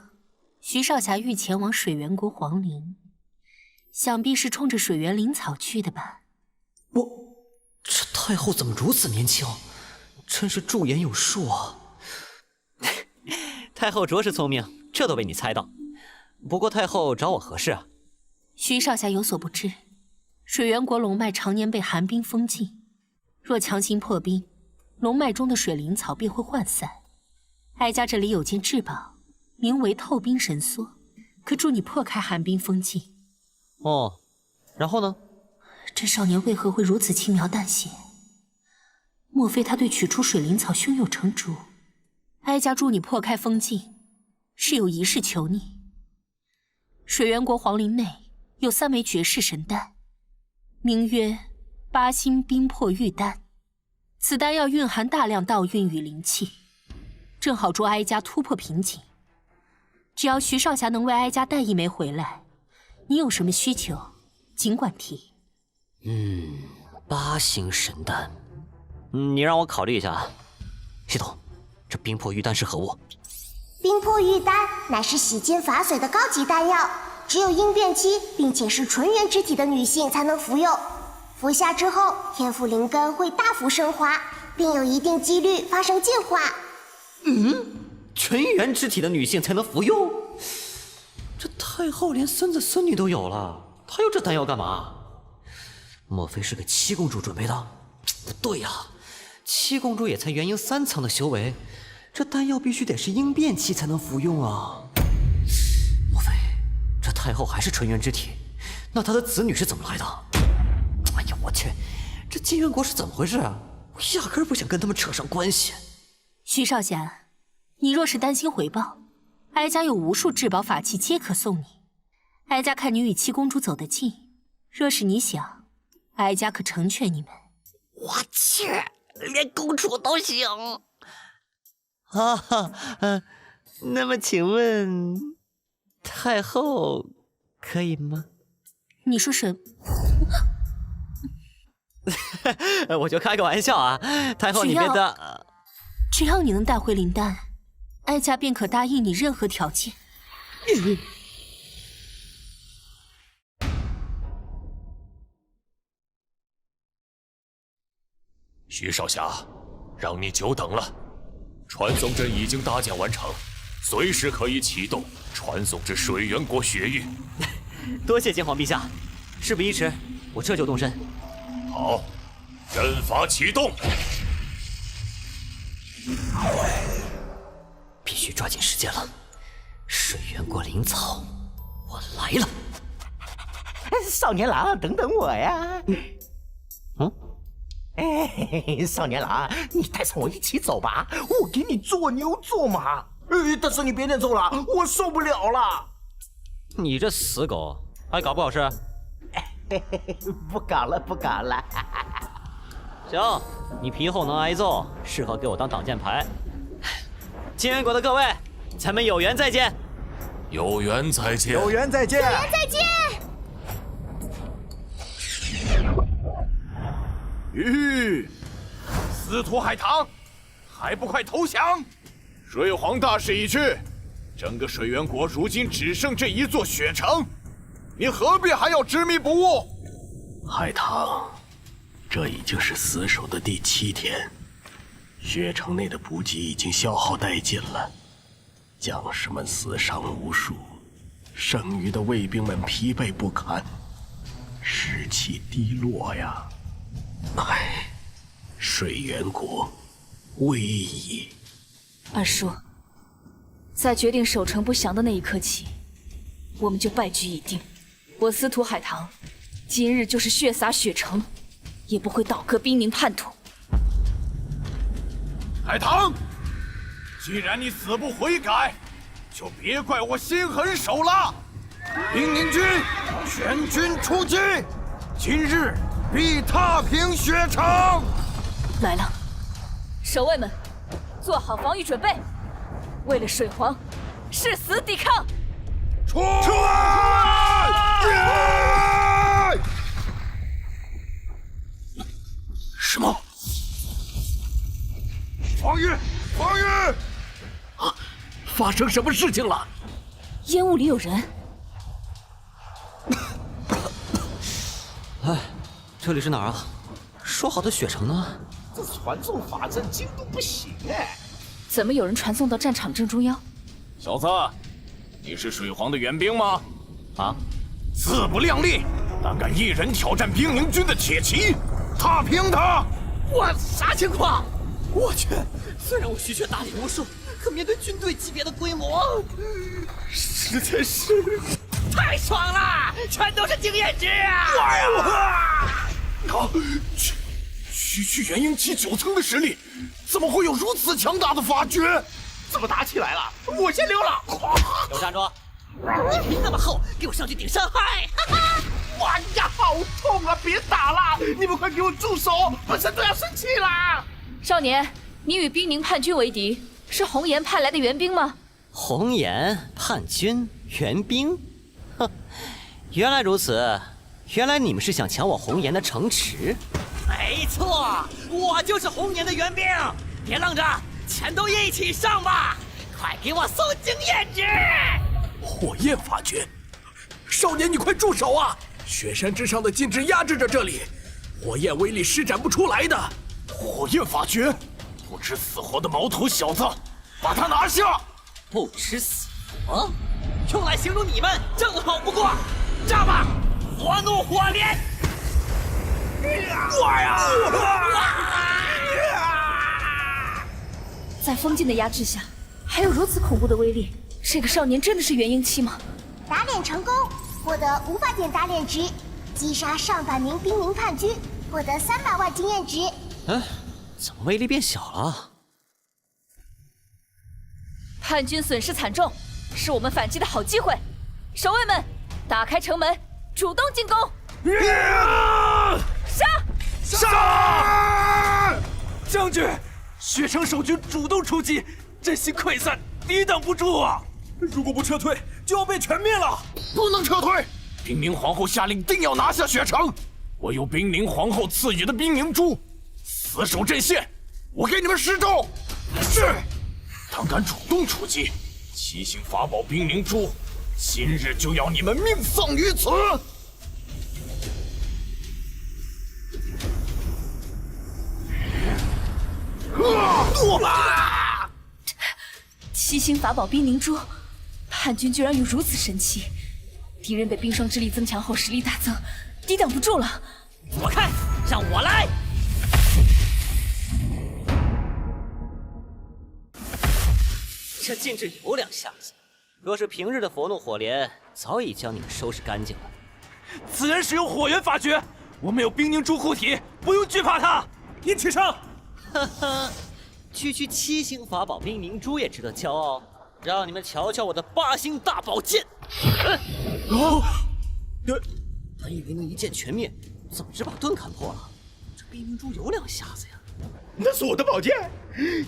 徐少侠欲前往水源国皇陵，想必是冲着水源灵草去的吧？这太后怎么如此年轻？真是驻颜有术啊！太后着实聪明，这都被你猜到。不过太后找我何事啊？徐少侠有所不知，水源国龙脉常年被寒冰封禁，若强行破冰，龙脉中的水灵草便会涣散。哀家这里有件至宝，名为透冰神梭，可助你破开寒冰封禁。哦，然后呢？这少年为何会如此轻描淡写？莫非他对取出水灵草胸有成竹？哀家助你破开封禁，是有一事求你。水源国皇陵内有3枚绝世神丹，名曰8星冰魄玉丹。此丹药蕴含大量道韵与灵气，正好助哀家突破瓶颈。只要徐少侠能为哀家带1枚回来，你有什么需求，尽管提。8星神丹，你让我考虑一下。系统，这冰魄玉丹是何物？冰魄玉丹乃是洗净法髓的高级丹药，只有婴变期并且是纯元之体的女性才能服用。服下之后，天赋灵根会大幅升华，并有一定几率发生进化。纯元之体的女性才能服用？这太后连孙子孙女都有了，她要这丹药干嘛？莫非是给七公主准备的？不对呀，七公主也才元婴3层的修为，这丹药必须得是婴变期才能服用啊！莫非这太后还是纯元之体？那她的子女是怎么来的？哎呀，我去，这金元国是怎么回事啊？我压根儿不想跟他们扯上关系。徐少侠，你若是担心回报，哀家有无数至宝法器皆可送你。哀家看你与七公主走得近，若是你想，哀家可成全你们。我去，连公主都行那么请问太后可以吗？你说什么？我就开个玩笑啊，太后你别的。只要你能带回灵丹，哀家便可答应你任何条件。徐少侠，让你久等了。传送阵已经搭建完成，随时可以启动，传送至水源国雪域。多谢金皇陛下，事不宜迟，我这就动身。好，阵法启动。必须抓紧时间了。水源国灵草，我来了。少年郎，等等我呀！少年郎，你带上我一起走吧，我给你做牛做马。但是你别念咒了，我受不了了。你这死狗，还搞不搞事？不搞了，不搞了。行，你皮厚能挨揍，适合给我当挡箭牌。金元国的各位，咱们有缘再见。有缘再见。有缘再见。有缘再见。吁！司徒海棠，还不快投降！水皇大势已去，整个水源国如今只剩这一座雪城，你何必还要执迷不悟？海棠，这已经是死守的第7天，雪城内的补给已经消耗殆尽了，将士们死伤无数，剩余的卫兵们疲惫不堪，士气低落呀！唉，水源国危矣。二叔，在决定守城不降的那一刻起，我们就败局已定。我司徒海棠，今日就是血洒雪城，也不会倒戈兵临叛土。海棠，既然你死不悔改，就别怪我心狠手辣。兵宁军全军出击，今日必踏平雪城！来了，守卫们，做好防御准备，为了水皇，誓死抵抗！出来！什么？防御！防御！啊！发生什么事情了？烟雾里有人。哎，这里是哪儿啊？说好的雪城呢？这传送法阵精度不行哎！怎么有人传送到战场正中央？小子，你是水皇的援兵吗？啊！自不量力，胆敢一人挑战兵宁军的铁骑，踏平他！我啥情况？我去！虽然我虚血打脸无数，可面对军队级别的规模，实在是太爽了！全都是经验值啊！区区元婴期9层的实力，怎么会有如此强大的法诀？怎么打起来了？我先溜了！给我站住！你皮那么厚，给我上去顶伤害！哈哈！哇呀，好痛啊！别打了，你们快给我住手！本身都要生气啦！少年，你与兵宁叛军为敌，是红颜派来的援兵吗？红颜叛军援兵？哼，原来如此，原来你们是想抢我红颜的城池？没错，我就是红颜的援兵！别愣着，全都一起上吧！快给我送经验值！火焰法诀，少年你快住手啊！雪山之上的禁制压制着这里，火焰威力施展不出来的。火焰法诀，不知死活的毛头小子，把他拿下！不知死活，用来形容你们正好不过。炸吧，火怒火莲！我呀！在封禁的压制下，还有如此恐怖的威力，这个少年真的是元婴期吗？打脸成功，获得500点打脸值，击杀上百名兵宁叛军，获得300万经验值。哎，怎么威力变小了？叛军损失惨重，是我们反击的好机会。守卫们，打开城门，主动进攻！杀！将军，雪城守军主动出击，阵型溃散，抵挡不住啊！如果不撤退，就要被全灭了。不能撤退！兵宁皇后下令，定要拿下雪城。我有兵宁皇后赐予的兵宁珠，死守阵线。我给你们10周。是。胆敢主动出击，七星法宝兵宁珠，今日就要你们命丧于此！七星法宝冰凝珠，叛军居然有如此神器！敌人被冰霜之力增强后，实力大增，抵挡不住了。我看，让我来！这禁制有2下子，若是平日的佛怒火莲，早已将你们收拾干净了。此人使用火元法诀，我们有冰凝珠护体，不用惧怕他。你起上！哈哈，区区7星法宝冰凝珠也值得骄傲？让你们瞧瞧我的8星大宝剑！本以为能一剑全灭，怎么只把盾砍破了？这冰凝珠有两下子呀！那是我的宝剑，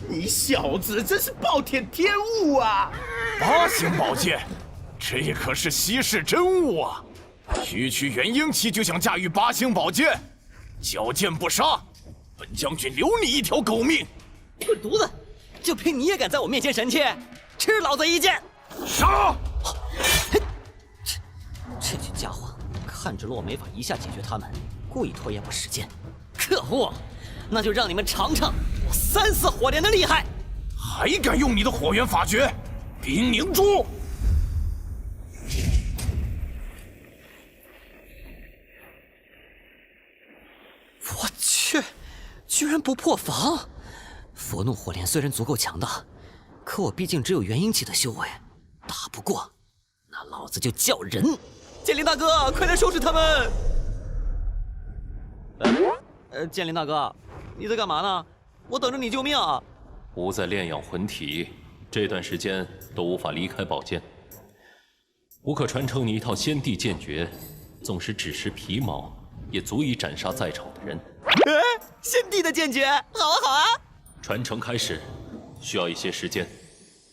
你小子真是暴殄天物啊！8星宝剑，这可是稀世珍物啊！区区元婴期就想驾驭8星宝剑，矫健不杀，本将军留你一条狗命！滚犊子！就凭你也敢在我面前神气？吃老子一剑！杀！这群家伙看着洛没法一下解决他们，故意拖延我时间。可恶！那就让你们尝尝我3次火莲的厉害！还敢用你的火元法诀冰凝珠？我去，居然不破防！佛怒火莲虽然足够强大，可我毕竟只有元婴期的修为，打不过，那老子就叫人！剑灵大哥，快来收拾他们！剑灵大哥，你在干嘛呢？我等着你救命啊！吾在炼养魂体，这段时间都无法离开宝剑。吾可传承你一套先帝剑诀，纵使只是皮毛，也足以斩杀在场的人。先帝的剑诀，好啊好啊！传承开始需要一些时间，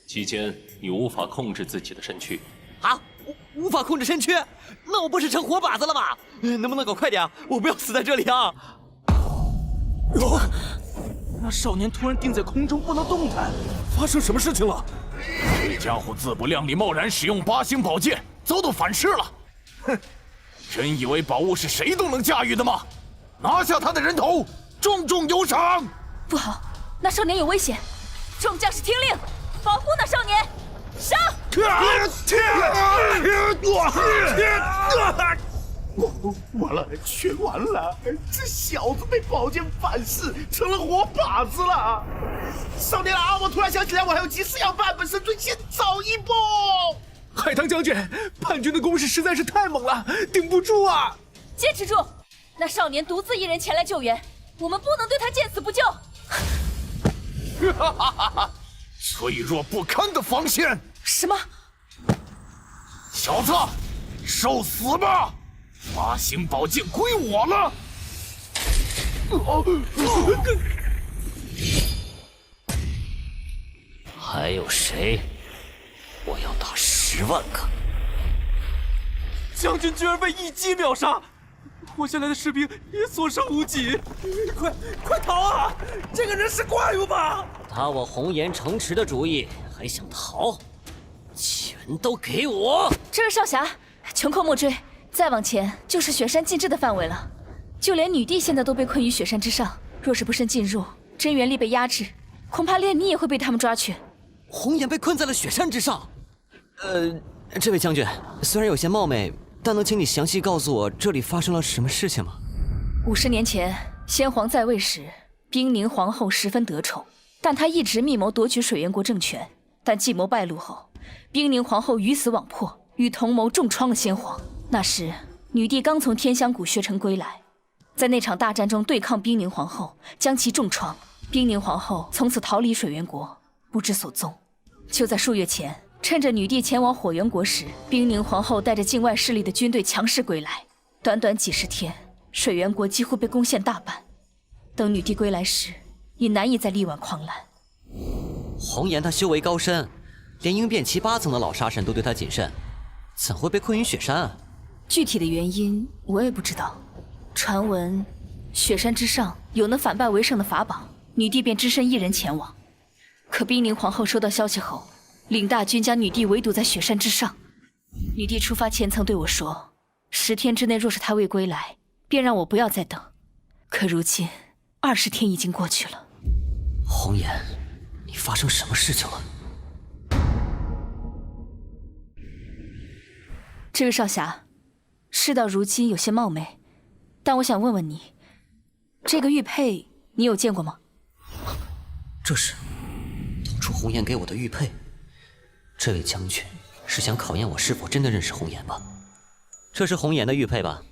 期间你无法控制自己的身躯。啊，无法控制身躯，那我不是成活靶子了吗？能不能搞快点？我不要死在这里啊！那少年突然定在空中不能动弹，发生什么事情了？这家伙自不量力，贸然使用8星宝剑，遭到反噬了。哼，真以为宝物是谁都能驾驭的吗？拿下他的人头，重重有赏！不好，那少年有危险！众将士听令，保护那少年！杀！完了，全完了！这小子被宝剑反噬，成了活靶子了。少年啊，我突然想起来，我还有急事要办，本神尊先走一步。海棠将军，叛军的攻势实在是太猛了，顶不住啊！坚持住！那少年独自一人前来救援，我们不能对他见死不救。脆弱不堪的防线！什么？小子，受死吧！8星宝剑归我了！还有谁？我要打10万个！将军居然被一击秒杀，活下来的士兵也所剩无几！快逃啊！这个人是怪物吧？打我红岩城池的主意，还想逃？全都给我！这位少侠，穷寇莫追，再往前就是雪山禁制的范围了。就连女帝现在都被困于雪山之上，若是不慎进入，真元力被压制，恐怕连你也会被他们抓去。红颜被困在了雪山之上。这位将军，虽然有些冒昧，但能请你详细告诉我这里发生了什么事情吗？50年前，先皇在位时，冰凝皇后十分得宠，但她一直密谋夺取水源国政权。但计谋败露后，冰凝皇后鱼死网破，与同谋重创了先皇。那时，女帝刚从天香谷学成归来，在那场大战中对抗冰凝皇后，将其重创。冰凝皇后从此逃离水源国，不知所踪。就在数月前，趁着女帝前往火源国时，冰凝皇后带着境外势力的军队强势归来。短短几十天，水源国几乎被攻陷大半。等女帝归来时，已难以再力挽狂澜。红颜他修为高深，连鹰变7、8层的老杀神都对他谨慎，怎会被困于雪山啊？具体的原因我也不知道。传闻雪山之上有能反败为胜的法宝，女帝便只身一人前往。可冰凝皇后收到消息后，领大军将女帝围堵在雪山之上。女帝出发前曾对我说，10天之内若是她未归来，便让我不要再等。可如今20天已经过去了。红颜，你发生什么事情了？这位少侠，事到如今有些冒昧，但我想问问你，这个玉佩你有见过吗？这是当初红颜给我的玉佩。这位将军是想考验我是否真的认识红颜吧？这是红颜的玉佩吧？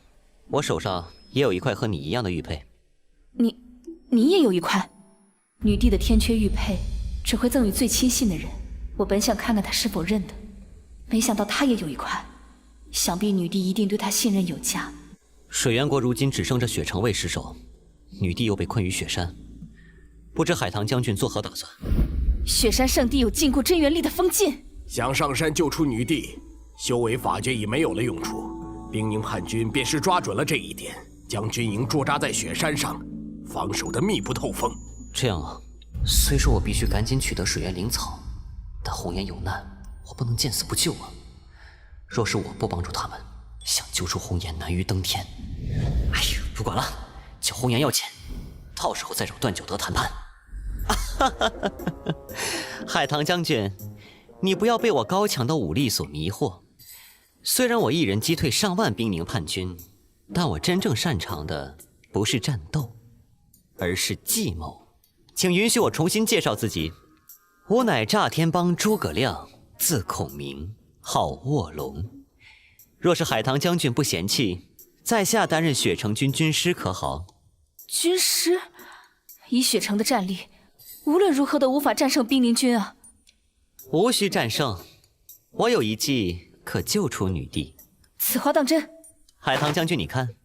我手上也有一块和你一样的玉佩。你也有一块？女帝的天阙玉佩只会赠予最亲信的人，我本想看看她是否认得，没想到她也有一块，想必女帝一定对她信任有加。水源国如今只剩这雪城卫失守，女帝又被困于雪山，不知海棠将军作何打算？雪山圣地有禁锢真元力的封禁，想上山救出女帝，修为法诀已没有了用处。兵宁叛军便是抓准了这一点，将军营驻扎在雪山上，防守的密不透风。这样啊，虽说我必须赶紧取得水源灵草，但红颜有难，我不能见死不救啊！若是我不帮助他们，想救出红颜难于登天。哎呀，不管了，救红颜要紧，到时候再找段九德谈判。海棠将军，你不要被我高强的武力所迷惑。虽然我一人击退上万兵宁叛军，但我真正擅长的不是战斗，而是计谋。请允许我重新介绍自己，我乃炸天帮诸葛亮，字孔明，号卧龙。若是海棠将军不嫌弃，在下担任雪城军军师可好？军师？以雪城的战力，无论如何都无法战胜兵宁军啊！无需战胜，我有一计可救出女帝。此话当真？海棠将军，你看，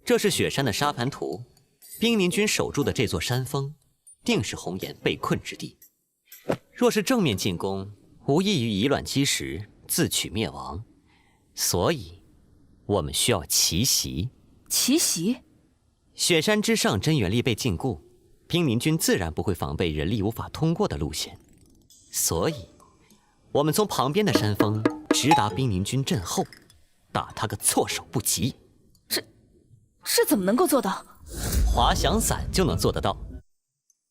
这是雪山的沙盘图，兵宁军守住的这座山峰，定是红颜被困之地。若是正面进攻，无异于以卵击石，自取灭亡。所以，我们需要奇袭。奇袭？雪山之上真元力被禁锢，兵宁军自然不会防备人力无法通过的路线。所以，我们从旁边的山峰直达兵宁军阵后，打他个措手不及。这怎么能够做到？滑翔伞就能做得到。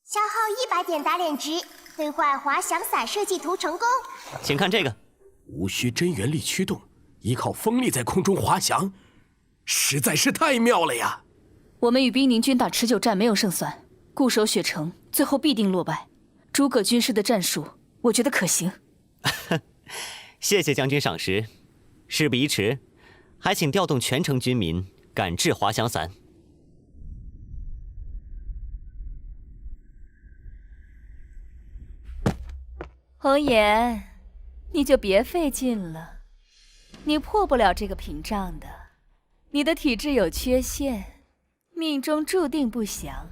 消耗100点打脸值，兑换滑翔伞设计图成功。请看这个，无需真元力驱动，依靠风力在空中滑翔，实在是太妙了呀！我们与兵宁军打持久战没有胜算，固守雪城，最后必定落败。诸葛军师的战术，我觉得可行。谢谢将军赏识。事不宜迟，还请调动全城军民赶制滑翔伞。红颜，你就别费劲了，你破不了这个屏障的。你的体质有缺陷，命中注定不祥。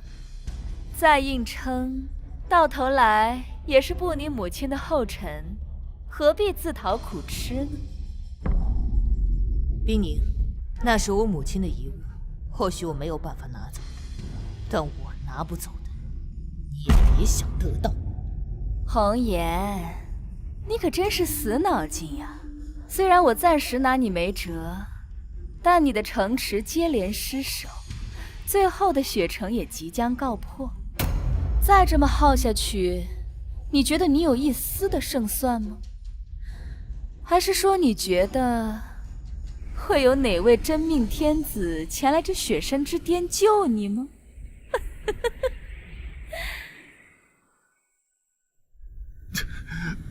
再硬撑，到头来也是步你母亲的后尘，何必自讨苦吃呢？冰宁，那是我母亲的遗物，或许我没有办法拿走，但我拿不走的，你也别想得到。红颜，你可真是死脑筋呀！虽然我暂时拿你没辙，但你的城池接连失守，最后的雪城也即将告破。再这么耗下去，你觉得你有一丝的胜算吗？还是说你觉得会有哪位真命天子前来这雪山之巅救你吗？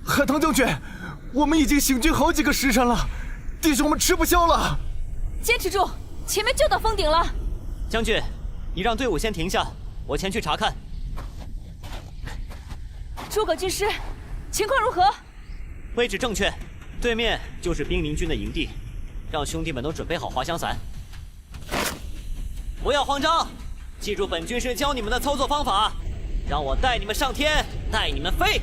海棠将军，我们已经行军好几个时辰了，弟兄们吃不消了。坚持住，前面就到峰顶了。将军，你让队伍先停下，我前去查看。诸葛军师，情况如何？位置正确，对面就是兵宁军的营地，让兄弟们都准备好滑翔伞。不要慌张，记住本军师教你们的操作方法，让我带你们上天，带你们飞。